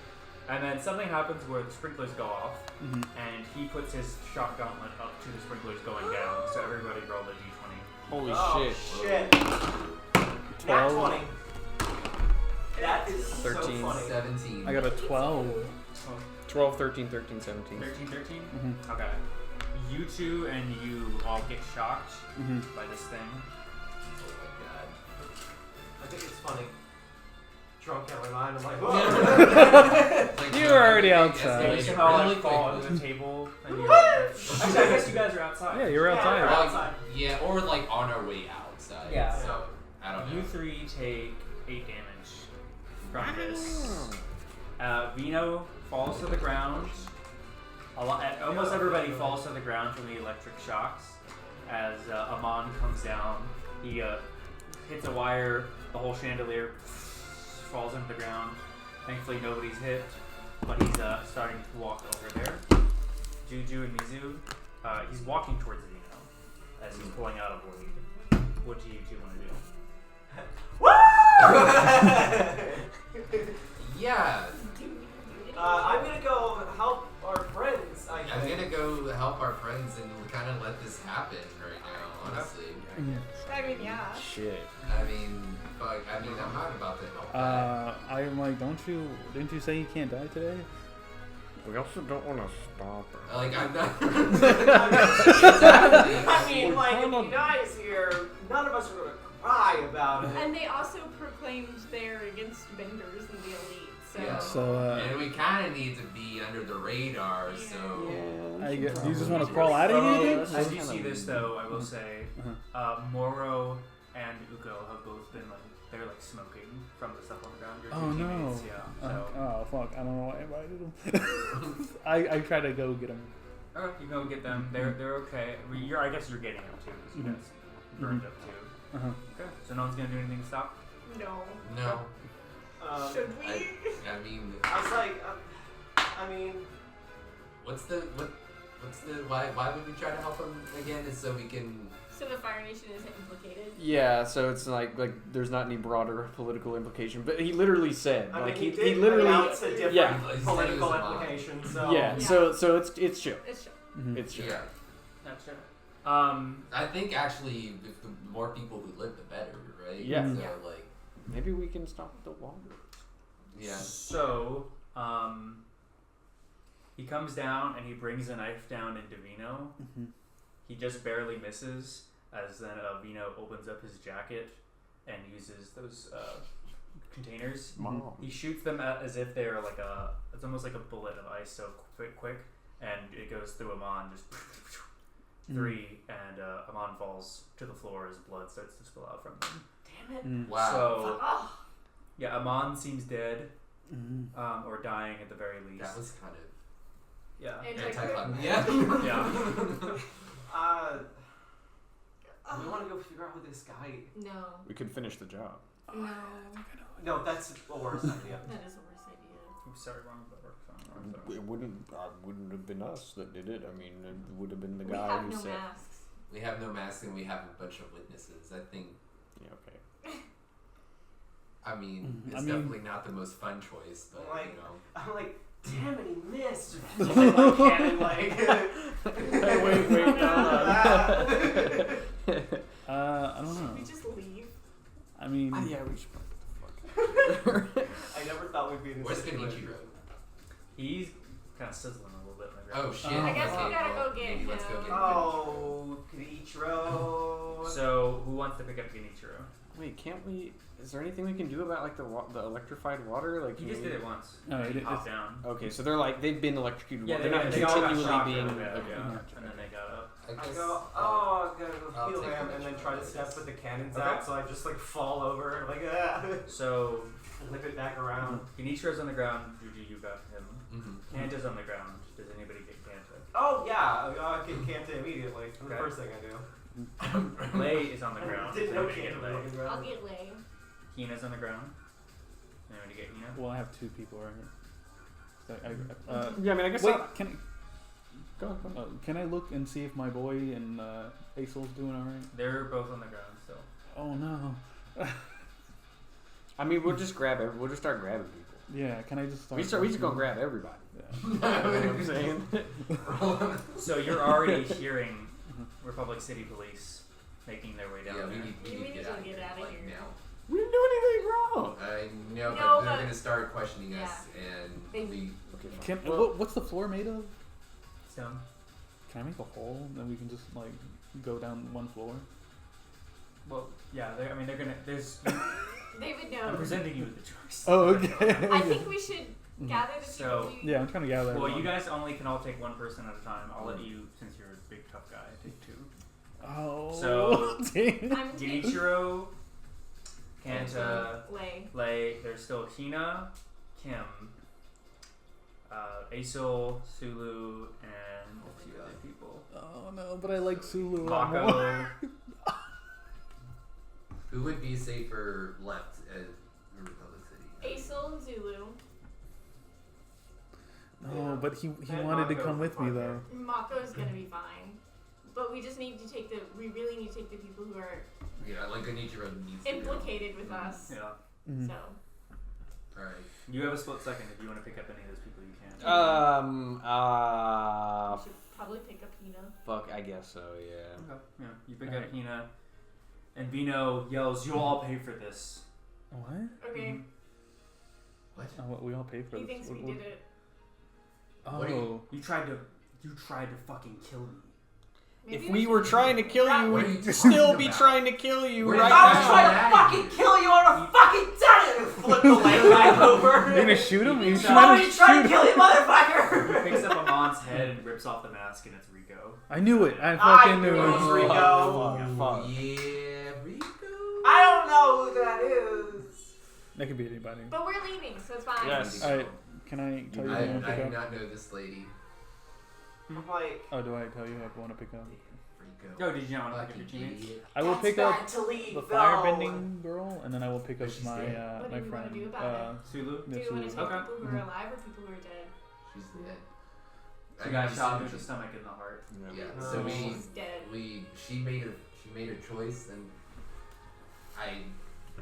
And then something happens where the sprinklers go off, and he puts his shock gauntlet up to the sprinklers going down. So everybody roll a d20. Holy Oh, shit. Nat 20. That is 13. so funny. 17. I got a 12. 12, 13, 13, 17. 13? Okay. You two and you all get shocked by this thing. Oh my god. I think it's funny. Drunk out of my mind, I'm like, Like, You were already everything outside. You escalated can all really like fall quickly. on the table. And you're actually, I guess you guys are outside. Yeah, you're outside. Yeah, Well, outside. yeah, or like on our way outside. Yeah. So, I don't know. You three take 8 damage from this. Vino falls to the ground. Almost everybody falls to the ground from the electric shocks. As Amon comes down, he hits a wire, the whole chandelier falls into the ground. Thankfully nobody's hit, but he's starting to walk over there. Juju and Mizu, he's walking towards Vino as he's pulling out a blade. What do you two want to do? Yeah. I'm gonna go help our friends. I'm gonna go help our friends and kind of let this happen right now, honestly. I mean, yeah. Shit. I mean, but I'm not about to help. I'm like, didn't you say you can't die today? We also don't want to stop her. Like, I'm not. I mean, like, if he dies here, none of us are gonna cry about it. And they also proclaimed they're against vendors and the elite, so. Yeah. So, And we kind of need to be under the radar, so. I guess, do you just want to crawl out of here? As you see this, though, I will say, Moro and Uko have both been like, they're like smoking from the stuff on the ground. Your two teammates, yeah. So. Oh fuck! I don't know why I invited them. I try to go get them. Okay, you go get them. They're okay. I guess you're getting them too, because you guys burned up too. Okay, so no one's gonna do anything to stop. No. No. Should we? I mean. I was like, I mean, Why would we try to help him again? Is so we can. So the Fire Nation isn't implicated? Yeah, so it's like there's not any broader political implication, but he literally said I like mean, he literally announce a different yeah. political implication. So Yeah, so it's chill. It's chill. It's chill. Yeah. That's it. I think actually, if the more people who live, the better, right? Yeah. So like. Maybe we can stop the water. Yeah. So, he comes down and he brings a knife down into Vino. He just barely misses, as then Vino opens up his jacket and uses those containers. Mom. He shoots them as if they're like it's almost like a bullet of ice, so quick, and it goes through Amon, just 3, and Amon falls to the floor as blood starts to spill out from him. Damn it. Wow. So, Oh. yeah, Amon seems dead, or dying at the very least. That was kind of. Yeah. Anticlimactic. Yeah. Yeah. we want to go figure out who this guy. No. We could finish the job. No. No, that's a worse idea. That is a worse idea. I'm sorry, wrong button. It wouldn't have been us that did it. I mean, it would have been the We guy have who no said. masks. We have no masks and we have a bunch of witnesses. I think. Yeah, okay. I mean, it's I mean- definitely not the most fun choice, but Like- you know. I'm like, damn it, he missed. Just like my cannon, like. Hey, wait, no. I don't know. We just leave. I mean, Yeah, we should. I never thought thought we'd be in this Where's situation. Genichiro? He's kind of sizzling a little bit in the ground. Oh shit. I guess we Okay, gotta well, go get maybe let's go him. get Oh, Genichiro. So, who wants to pick up Genichiro? Wait, can't we? Is there anything we can do about like the electrified water? Like He can just we- did it once. No, He it- hopped it's- down. Okay, so they've been electrocuted. Yeah, they're not they all got continually shocked being. really bad, Okay. yeah. And then they got up. I I guess, go, oh, I gotta go I'll heal take him, the and then Genichiro, try to I step guess. with the cannons Okay. out, so I just like fall over, like, So, flip it back around. Genichiro's on the ground. Juju, you got him. Mm-hmm. Kanta's on the ground. Does anybody get Kanta? Oh, yeah, I get Kanta immediately. That's Okay. the first thing I do. Lei is on the I ground. didn't Does know anybody Kanta get was Lei? on the ground. I'll get Lay. Hina's on the ground. Anybody get Hina? Well, I have 2 people right here. So Yeah, I mean, I guess. wait, I'll- can Go on. can I look and see if my boy and Acel's doing all right? They're both on the ground still. Oh no. I mean, we'll just grab it. We'll just start grabbing people. Yeah, can I just start? We just gonna grab everybody. Yeah. You know what I'm saying? So you're already hearing Republic City Police making their way down Yeah, there. We need to get out of like, here. now. We didn't do anything wrong. I know, No, but they're but- gonna start questioning us, and They- we. Okay, fine. Can Well, what's the floor made of? Stone. Can I make a hole and then we can just like go down one floor? Well, yeah. I mean, they're gonna. There's. They would I'm know. presenting you with the choice. Oh, okay. I think we should gather the So- people. We- Yeah, I'm trying to gather. Well, you everyone. guys only can all take one person at a time. I'll let you, since you're a big tough guy, take 2. Oh. So- damn. I'm taking Genichiro, Kanta, Lay. Lei. There's still Hina, Kim, Acel, Sulu, and a few other people. Oh no, but I like Sulu a lot more. Mako. Who would be safer left at Republic City? Acel and Zulu. No, but he And wanted to Mako come with me Mako. though. Mako's gonna be fine. But we just need to take the. We really need to take the people who are Yeah, like Genichiro needs to go. implicated with us. Yeah. Mhm. So. Alright. You have a split second if you want to pick up any of those people you can. We should probably pick up Hina. Fuck, I guess so. Yeah. Okay. Yeah. You pick Alright. up Hina, and Vino yells, "You'll all pay for this." What? Okay. What? Oh, what, we all paid for He this. thinks What- we what- did it. Oh. What do you- You tried to fucking kill me. Maybe If we were trying to kill you, What are you we'd talking still be about? trying to kill you We're right not I was now. trying to fucking kill you on a fucking done it! Flip the leg back over. You're gonna shoot him? You So- should Why have are you trying to shoot him. kill you, He motherfucker? picks up Amon's head and rips off the mask, and it's Rico. I knew it. I I fucking knew knew it. it was Rico. Oh, fuck. Yeah, Rico. I don't know who that is. That could be anybody. But we're leaving, so it's fine. Yes. Alright, can I tell you I, who I want to I pick do up? not know this lady. I'm like, Oh, do I tell you who I want to pick up? Rico. Oh, did you not want to pick Fucking up your teammates? idiot. I will that's pick bad up to leave, the though. firebending girl, and then I will pick up But she's my dead. What my do we wanna friend. do about Sulu. Do you want to take Sulu. Okay. people who are alive or people who are dead? She's dead. She got shot in the stomach and the heart. Yeah. No. So She's dead. she made a choice, and I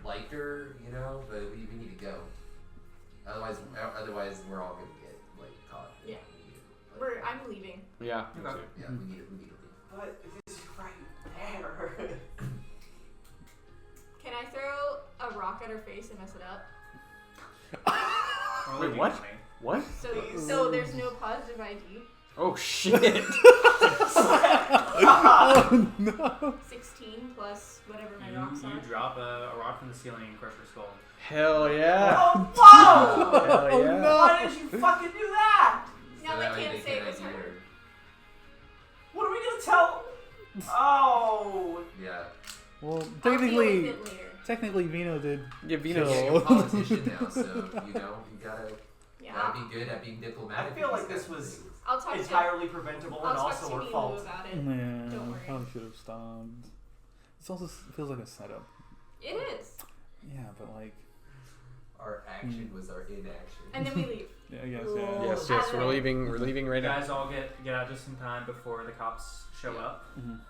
liked her, you know, but we need to go. Otherwise we're all gonna get like caught. Yeah. We need to, I'm leaving. Yeah. me Okay. too. yeah, we need to leave. but it is right there. Can I throw a rock at her face and mess it up? Or Wait, leave what? me. What? So there's no positive ID. Oh shit! Oh no! 16 plus whatever my You rocks are. drop a rock from the ceiling and crush her skull. Hell yeah! Oh, whoa! Hell yeah! Why did you fucking do that? Now So they that way can't say it can't was ID her. What are we gonna tell? Oh. Yeah. Well, I'll deal with technically, it later. technically Vino did. Yeah, Vino's. Yeah, you're a politician now, so you know you gotta Yeah. be good at being diplomatic. I feel with like these this kinds of was things. I'll talk to entirely preventable I'll and talk also to our Milu fault. about it. Man, Don't worry. probably should have stopped. This also feels like a setup. It is. Yeah, but like, Our action was our inaction. And then we leave. yeah, I guess, Ooh. yeah. Yes, yes, we're leaving. We're leaving You right now. guys all get out just in time before the cops show up. Mhm.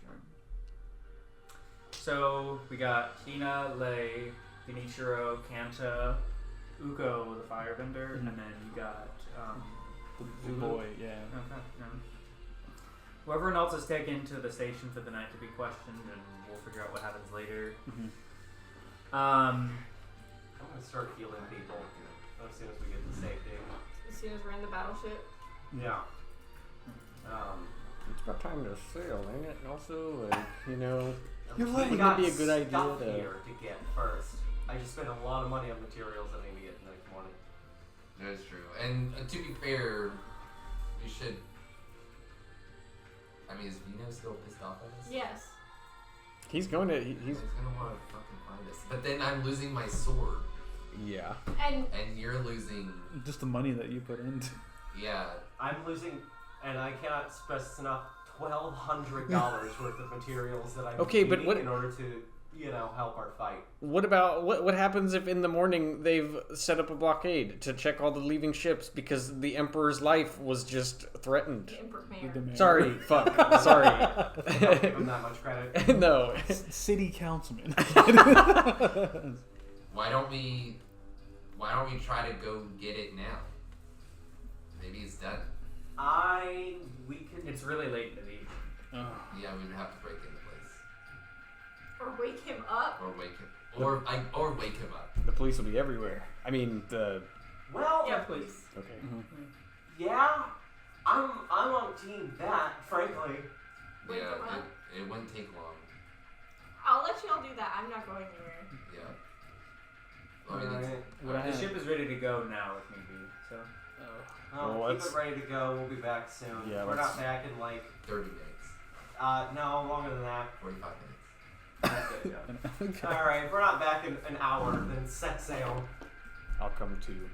Sure. So we got Hina, Lei, Genichiro, Kanta, Uko, the firebender, Mhm. and then you got The boy, yeah. Okay. Yeah. Whoever else is taken to the station for the night to be questioned, and we'll figure out what happens later. Mhm. I'm gonna start healing people as soon as we get to safety. As soon as we're in the battleship. Yeah. It's about time to sail, ain't it? And also, like, you know, We wouldn't it got be a good idea stuff to... here to get first. I just spent a lot of money on materials that I need to get the next morning. That is true. And to be fair, we should. I mean, is Vino still pissed off at us? Yes. He's going to... He's He's... gonna want to fucking find us. But then I'm losing my sword, Yeah. And and you're losing. Just the money that you put into. Yeah. I'm losing, and I cannot stress enough, $1,200 worth of materials that I'm Okay, but needing what- in order to, help our fight. What about... What happens if in the morning they've set up a blockade to check all the leaving ships because the Emperor's life was just threatened? the Emperor Mayor. Sorry. Fuck. Sorry. Don't give him that much credit. No. City councilman. Why don't we try to go get it now? Maybe it's done. We could. It's really late in the evening. Yeah, we would have to break into place, Or wake him up. or wake him, or wake him up. The police will be everywhere. I mean, the... Well, Yeah, please. Okay. yeah, I'm on team that, frankly. Wake Yeah, him up. it wouldn't take long. I'll let y'all do that. I'm not going anywhere. Yeah. I mean, Alright. What I The have- ship is ready to go now if need be. So Well, Keep it ready to go. We'll be back soon. Yeah, We're let's- not back in like 30 minutes, no longer than that. 45 minutes. That's good, yeah. Okay. All right, if we're not back in an hour, then set sail. I'll come too.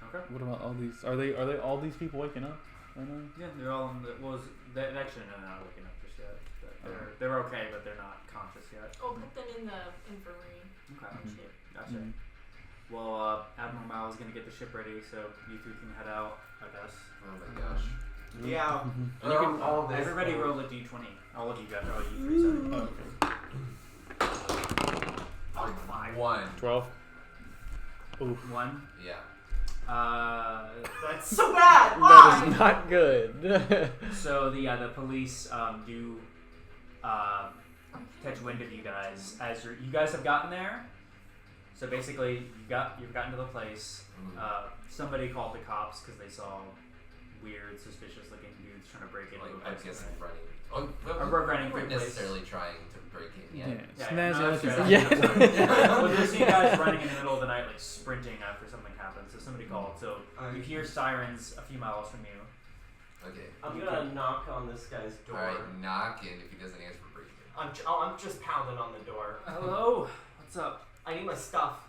okay. What about all these? Are they all these people waking up right now? Yeah, they're all in the. Actually, no, they're not waking up just yet. They're okay, but they're not conscious yet. I'll put them in the infirmary Okay. and shit. Gotcha. Mhm. Well, Admiral Mao is gonna get the ship ready, so you two can head out, I guess. Oh my gosh. Yeah. And you can- all this. Everybody roll a d20. All of you guys. Oh, you three, sorry. Oh, okay. 1. 12. Oof. 1. Yeah. That's so bad. That Why? is not good. So the police do catch wind of you guys as you guys have gotten there. So basically, you've gotten to the place. Somebody called the cops because they saw weird, suspicious-looking dudes trying to break into Like, a I'm place. guessing running. Oh, We're running we for weren't place. necessarily trying to break in yet. Yeah. Yeah, Snazzy no, looking that's stuff. right. Yeah. Well, you see guys running in the middle of the night, like sprinting after something happened. So somebody called. So you hear sirens a few miles from you. Okay. I'm gonna knock on this guy's door. Alright, knock, and if he doesn't answer, break in. I'm just pounding on the door. Hello, what's up, I need my stuff.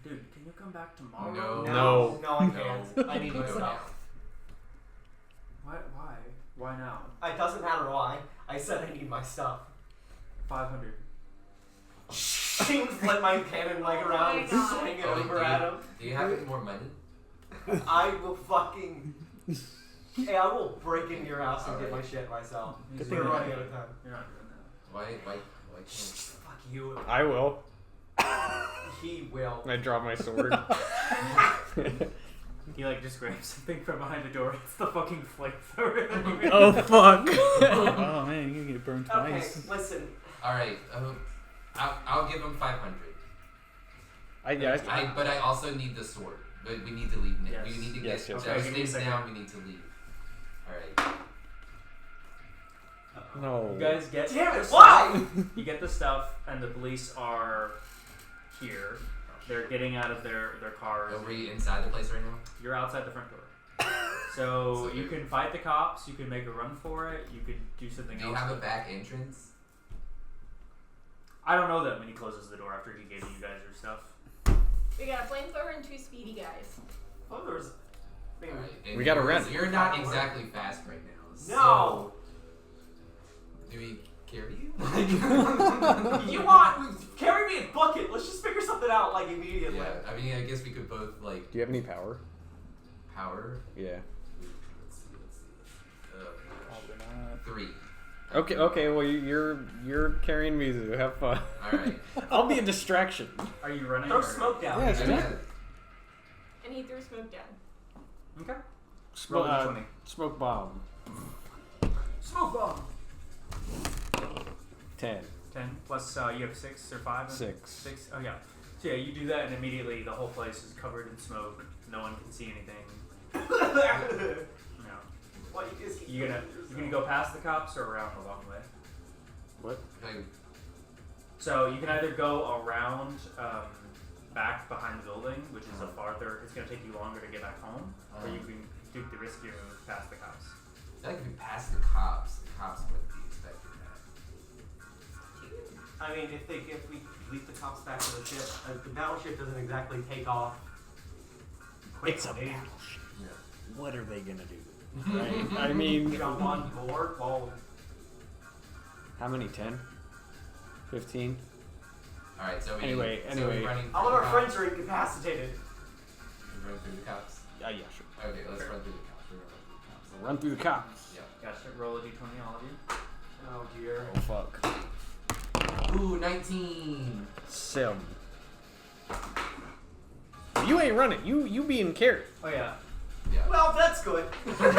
dude? Can you come back tomorrow? No. No, I can't. I need my Go stuff. Why? Why now? It doesn't matter why. I said I need my stuff. 500. Shing, flip my cannon like Oh around my and God. swing it Oh, over at him. Do you have any more money? I will fucking. Hey, I will break into your house and get my shit myself. Good We're thing- running out of time. You're not doing that. Why can't Fuck you. I will. He will. I draw my sword. He like just grabs something from behind the door. It's the fucking flamethrower. that he made. Oh, fuck. Oh man, you're gonna get burned Okay, twice. listen. Alright, I'll give him 500. But I also need the sword. But we need to leave now. Yes. We need to Yes, get yes, yes. things Okay, down. We need to leave. Alright. No. You guys get Damn the it! stuff. Why? You get the stuff, and the police are here. They're getting out of their cars. Are we inside the place right now? You're outside the front door. So you can fight the cops. You can make a run for it. You could do something Do else. you have a back entrance? I don't know that when he closes the door after he gave you guys your stuff. We got a flamethrower and 2 speedy guys. Oh, there's. Alright, and We gotta you're- rent. You're not exactly fast right now. No! So, do we carry you? You want? Carry me and book it. Let's just figure something out like immediately. Yeah, I mean, I guess we could both like Do you have any power? power. Yeah. Let's see. Oh, gosh. Probably not. 3. Okay. Well, you're carrying Mizu. Have fun. All right. I'll be a distraction. Are you running? Throw or- smoke down. Yeah, I it's mean, And he threw smoke down. Okay. Smoke, Roll a d20. smoke bomb. Smoke bomb. 10. 10 plus you have 6 or 5. 6. 6. Oh yeah. So So yeah, you do that, and immediately the whole place is covered in smoke. No one can see anything. No. What, you just keep You gonna go past the cops or around the long way? What? So you can either go around back behind the building, which is a farther. It's gonna take you longer to get back home, or you can do the riskier move past the cops. I think if we pass the cops wouldn't be expecting that. I mean, if we lead the cops back to the ship, the battleship doesn't exactly take off quickly. It's a battleship. Yeah. What are they gonna do? Right? I mean, Jump on board. Well, how many? 10? 15? All right. So we Anyway. we're running all of through our the friends cops. are incapacitated. We run through the cops. Yeah, sure. Okay, let's run through the cops. We're gonna run through the cops. Run through the cops. Yep. Gotcha. Roll a d20, all of you. Oh dear. Oh fuck. Ooh, 19. 7. You ain't running. You being carried. Oh yeah. Yeah. Well, that's good. 7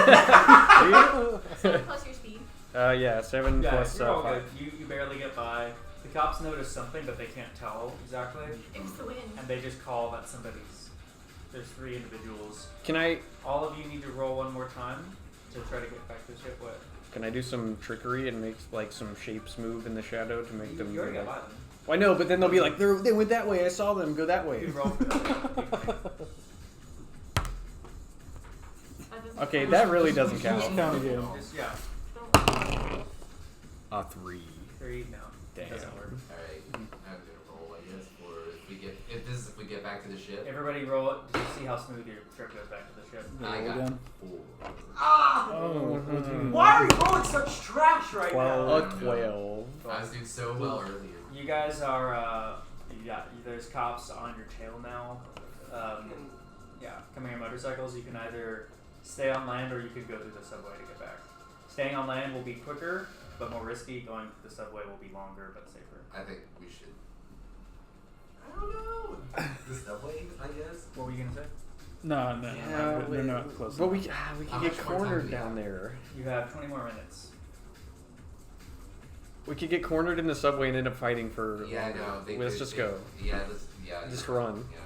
plus your speed. Yeah, 7 Yeah, plus you're all 5. good. You barely get by. The cops notice something, but they can't tell exactly, It was the wind. and they just call that somebody's. There's 3 individuals. Can I All of you need to roll one more time to try to get back to the ship. What? do some trickery and make like some shapes move in the shadow to make them You already go got like... by them. Well, I know, but then they'll be like, they went that way. I saw them go that You way. can roll for that. That doesn't Okay, count. that really doesn't count. Count again. Just, yeah. A 3. 3. No. Damn. Doesn't work. All right. I'm gonna roll, I guess, for if we get back to the ship. Everybody roll it to see how smooth your trip goes back to the ship. I Roll got again. 4. Ah! Oh, Why are we rolling such trash right now? 12. I was doing so well earlier. You guys are, there's cops on your tail now. Coming on motorcycles. You can either stay on land or you can go through the subway to get back. Staying on land will be quicker, but more risky. Going to the subway will be longer, but safer. I think we should. I don't know. The subway, I guess. What were you gonna say? No, Yeah, they're not close. But we How can much get more time cornered do we down have? there. You have 20 more minutes. We could get cornered in the subway and end up fighting for Yeah, I longer. know. Let's just go. Yeah, Just run. Yeah.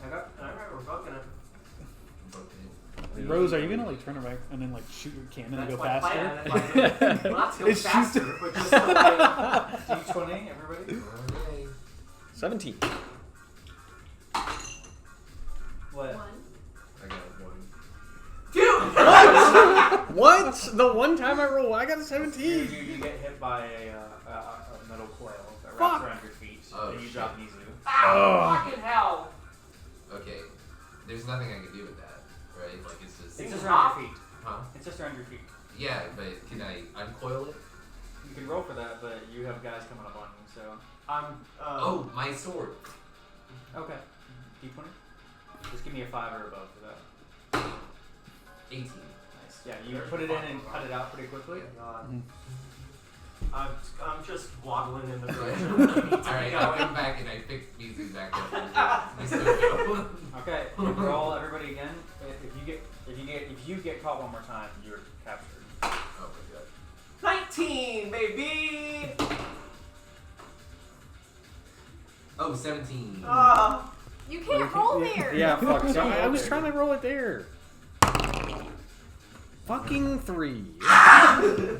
Okay. Alright, we're bucking it. Okay. Rose, are you gonna like turn around and then like shoot your cannon and That's go my plan. faster? Well, not to go It's faster, shoot- but just to like... D20, everybody. Okay. 17. What? 1. I got 1. Dude! What? The one time I rolled, I got a You 17. get hit by a metal coil that Fuck. wraps around your feet, Oh, and you shit. drop easily. Ah, fucking hell! Okay. There's nothing I can do with that, right? Like it's just. It's It's just not- around your feet. Huh? It's just around your feet. Yeah, but can I uncoil it? You can roll for that, but you have guys coming up on you, so. I'm, Oh, my sword. Okay. D20? Just give me a 5 or above for that. 18. Nice. Yeah, you put it in and cut it out pretty quickly. God. I'm just waddling in the direction. Alright, I'll come back and I fix music back up. We still go. Okay, roll everybody again. If you get caught one more time, you're captured. Oh my god. 19, baby! Oh, 17. Ah, You can't roll there. Yeah, fuck. So I was trying to roll it there. Fucking 3.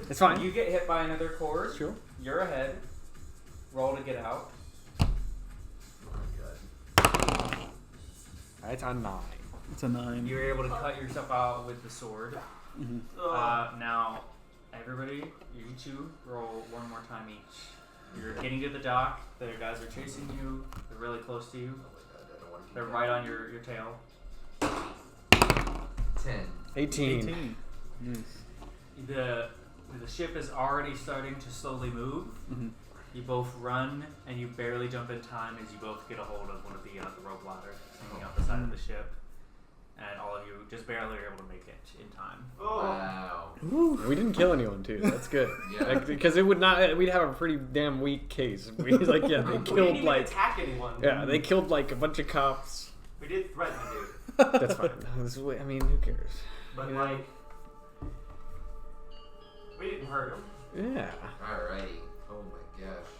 It's fine. You get hit by another cord. Sure. You're ahead. Roll to get out. Oh my god. That's a 9. It's a 9. You were able to cut yourself out with the sword. Now, everybody, you two roll one more time each. You're getting to the dock. The guys are chasing you. They're really close to you. Oh my god, I don't want to They're right on your tail. 10. 18. The ship is already starting to slowly move. You both run, and you barely jump in time as you both get a hold of one of the rope ladders hanging out the side of the ship. And all of you just barely are able to make it in time. Wow. We didn't kill anyone, too. That's good. Yeah. Because it would not. We'd have a pretty damn weak case. They we didn't killed even like. attack anyone. Yeah, they killed like a bunch of cops. We did threaten the dude. That's fine. I mean, who cares? But You know? like... We didn't hurt him. Yeah. Alrighty. Oh my gosh.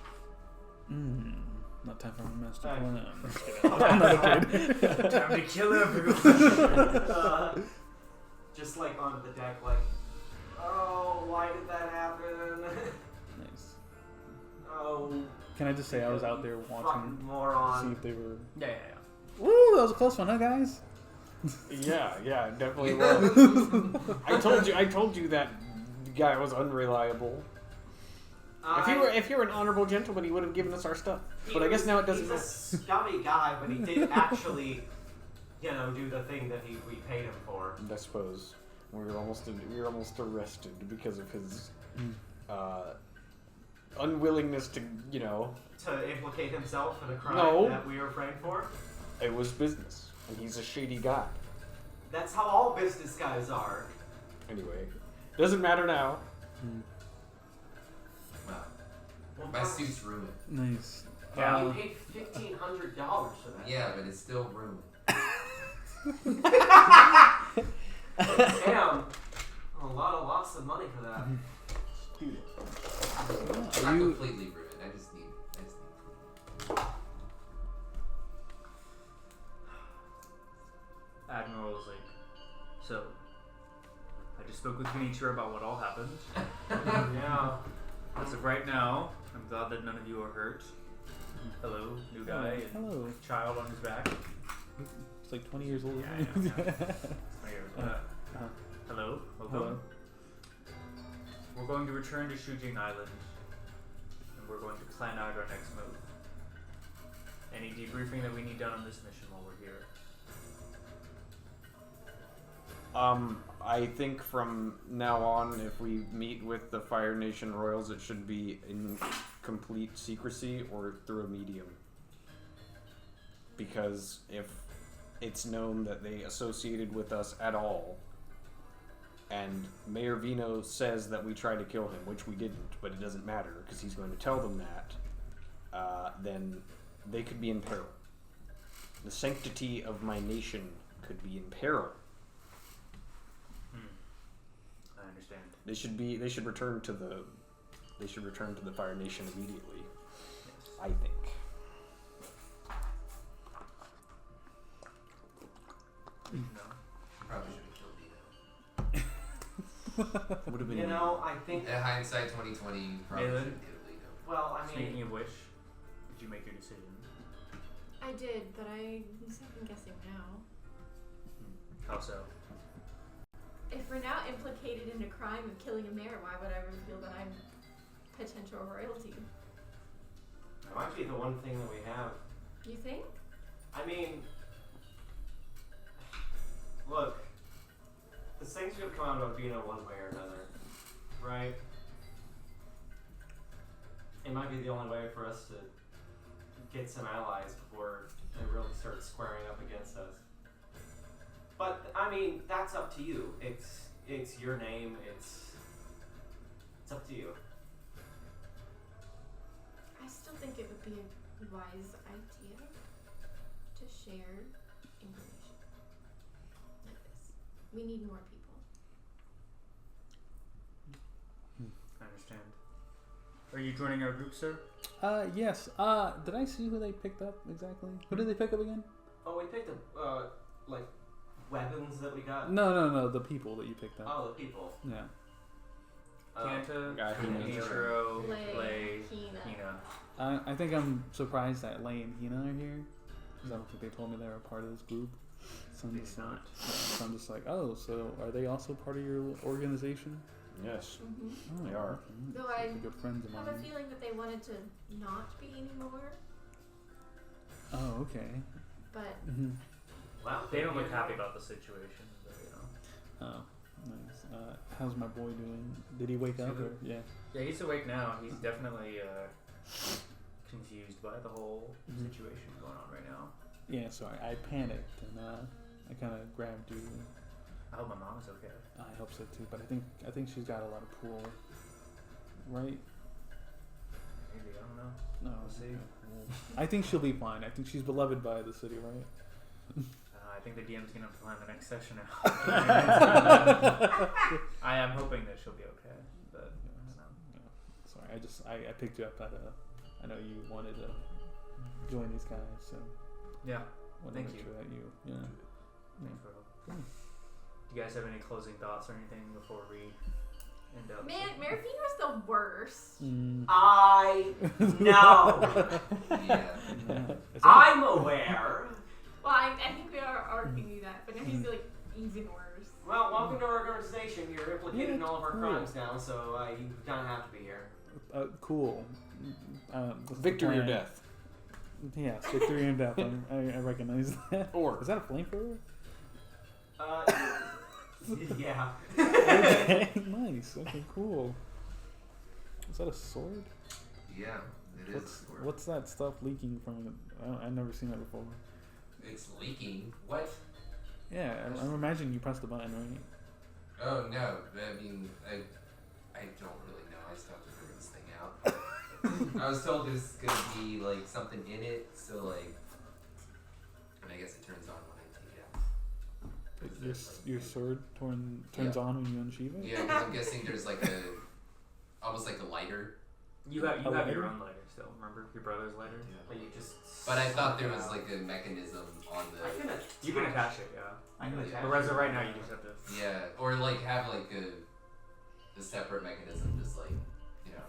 Not time for my master Hey. plan. I'm just kidding. I'm not kidding. Time to kill everyone. Just like onto the deck, like, oh, why did that happen? Nice. Oh, Can I just say I was out there fucking watching, see moron. if they were. Yeah. Woo! That was a close one, huh, guys? Yeah, it definitely was. I told you that guy was unreliable. If you were an honorable gentleman, he would have given us our stuff. But I guess now it doesn't matter. He's a scummy guy, but he did actually, do the thing that we paid him for. I suppose we were almost arrested because of his unwillingness to, To implicate himself in a crime No. that we were framed for. It was business, and he's a shady guy. That's how all business guys are. Anyway, doesn't matter now. Wow. My suit's ruined. Nice. Yeah. You paid $1,500 for that. Yeah, but it's still ruined. Damn. A lot of lots of money for that. It's Are not you? completely ruined. I just need Admiral was like, so, I just spoke with Genichiro about what all happened. Yeah. As of right now, I'm glad that none of you are hurt. Hello, new guy, and Hello. child on his back. It's like 20 years old. Yeah, I know, Hello, welcome. Hello. We're going to return to Shujing Island, and we're going to plan out our next move. Any debriefing that we need done on this mission while we're here? I think from now on, if we meet with the Fire Nation Royals, it should be in complete secrecy or through a medium. Because if it's known that they associated with us at all, and Mayor Vino says that we tried to kill him, which we didn't, but it doesn't matter because he's going to tell them that, then they could be in peril. The sanctity of my nation could be in peril. I understand. They should return to the Fire Nation immediately. Yes. I think. No. Probably should have killed Dino. Would have been. I think. In hindsight, 2020, probably should Malin? have killed Dino. Well, I mean. Speaking of which, did you make your decision? I did, but I'm second guessing now. How so? If we're now implicated in a crime of killing a mayor, why would I reveal that I'm potential royalty? It might be the one thing that we have. You think? I mean, look, this thing's gonna come out of Vino one way or another, right? It might be the only way for us to get some allies before they really start squaring up against us. But I mean, that's up to you. It's your name. It's up to you. I still think it would be a wise idea to share information like this. We need more people. I understand. Are you joining our group, sir? Yes. Did I see who they picked up exactly? Who did they pick up again? Oh, we picked up like weapons that we got. No. The people that you picked up. Oh, the people. Yeah. Kanta, Got him. Genichiro, Lei, Lei, Hina. Hina. I think I'm surprised that Lei and Hina are here. Because I don't think they told me they were a part of this group. So I'm They just did like, not. so I'm just like, oh, so are they also part of your organization? Yes, Mm-hmm. Oh, they are. okay. Though I Good friends of have a mine. feeling that they wanted to not be anymore, Oh, okay. but Mm-hmm. Well, They don't look happy about the situation, but Oh, nice. How's my boy doing? Did he wake up? Or? Yeah. Yeah, he's awake now. He's definitely confused by the whole situation going on right now. Yeah. Sorry, I panicked and I kind of grabbed you. I hope my mom is okay. I hope so too, but I think she's got a lot of pull. Right? Maybe, I don't know. No, We'll see. Well, I think she'll be fine. I think she's beloved by the city, right? I think the DM's gonna plan the next session out. I am hoping that she'll be okay, but I don't know. Sorry, I picked you up at I know you wanted join these guys. So Yeah. wanna Thank make you. sure that you, yeah. Thanks, bro. Cool. Do you guys have any closing thoughts or anything before we end up? Man, Marifino's the worst. I know. Yeah. Is that- I'm aware. Well, I think we are already knew that, but now he's like even worse. Well, welcome to our organization. You're implicated in all of our cool. crimes now, so you don't have to be here. cool. What's the Victory or plan? death. Yes, victory and death. I recognize that. Or Is that a flamethrower? Yeah. Okay, nice. Okay, cool. Is that a sword? Yeah, it is. a sword. What's that stuff leaking from it? I've never seen that before. It's leaking. What? Yeah, I'm imagining you press the button, right? Oh no! I mean, I don't really know. I still have to figure this thing out. I was told there's gonna be like something in it, so like, and I guess it turns on when I take it out. Is there, like, Your sword turns Yeah. on when you unsheath it? Yeah, because I'm guessing there's like a, almost like a lighter. You have your lighter? own lighter still. Remember your brother's lighter? But you just. But I thought there was like a mechanism on the. You can attach it, yeah. I can attach. But as of right now, you just have to. Yeah, or like have like a separate mechanism, just like, you know,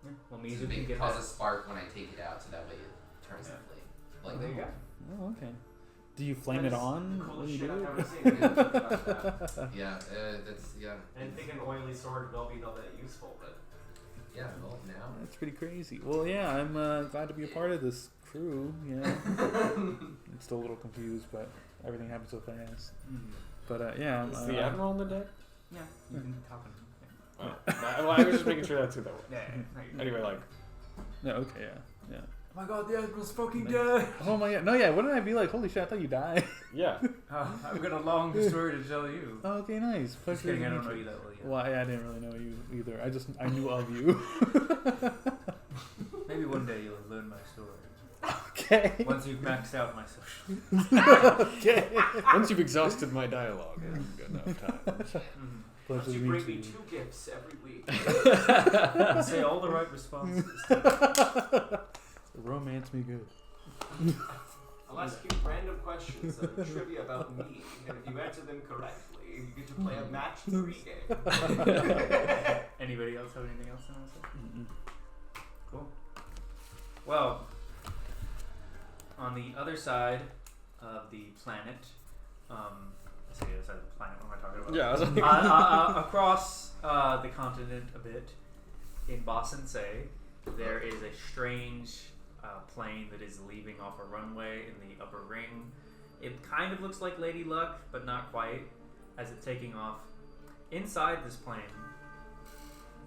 Yeah. Well, to Mizu can make get cause that. a spark when I take it out, so that way it turns the flame. Like There you go. Oh, okay. Do you flame it on The when coolest you shit do I've it? ever seen. I didn't think about that. Yeah, that's I didn't think an oily sword will be all that useful, but. yeah. Well, now That's pretty crazy. Well, yeah, I'm glad to be a part of this crew. Yeah, I'm still a little confused, but everything happened so fast. But yeah, is the admiral on the deck? Yeah, you can talk to him. Oh. I was just making sure that's who that was. Yeah. Anyway, like, no, okay, yeah. Oh my god, the admiral's fucking Nice. dead. Oh my god, no, yeah. Wouldn't I be like, holy shit, I thought you died? yeah. I've got a long story to tell you. Oh, okay, nice. Just Pleasure kidding, to I don't meet know you that well yet. Well, I didn't really know you either. I knew of you. Maybe one day you'll learn my story. Okay. Once you've maxed out my social. Okay. Once you've exhausted my dialogue, you've got enough time. Pleasure Once to you meet bring me you. 2 gifts every week. Say all the right responses. Romance me good. I'll ask you random questions and trivia about me, and if you answer them correctly, you get to play a match 3 game. Anybody else have anything else to say? Cool. Well, on the other side of the planet, I say the other side of the planet, what am I talking about? Yeah, I was like, Across the continent a bit, in Bosensei, there is a strange plane that is leaving off a runway in the upper ring. It kind of looks like Lady Luck, but not quite, as it's taking off. Inside this plane,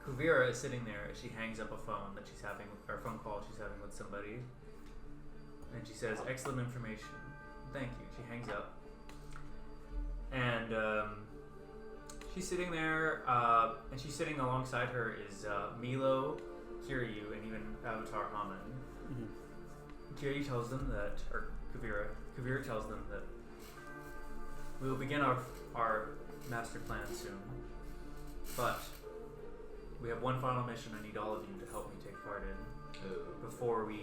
Kuvira is sitting there as she hangs up a phone that she's having, or a phone call she's having with somebody. And she says, "Excellent information. Thank you." She hangs up. And she's sitting there, and she's sitting alongside her is Milo, Kiryu, and even Avatar Haman. Kiryu tells them that, or Kuvira tells them that we will begin our master plan soon. But we have one final mission I need all of you to help me take part in before we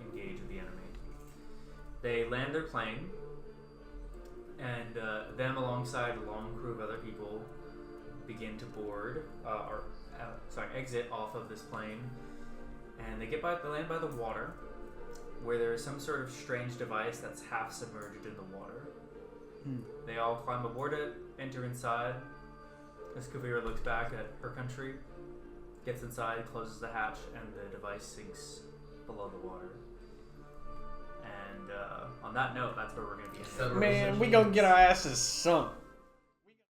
engage with the enemy. They land their plane, and them alongside a long crew of other people begin to board, exit off of this plane, and they land by the water, where there is some sort of strange device that's half submerged in the water. They all climb aboard it, enter inside. As Kuvira looks back at her country, gets inside, closes the hatch, and the device sinks below the water. And on that note, that's where we're going to be. man, we gonna get our asses sunk.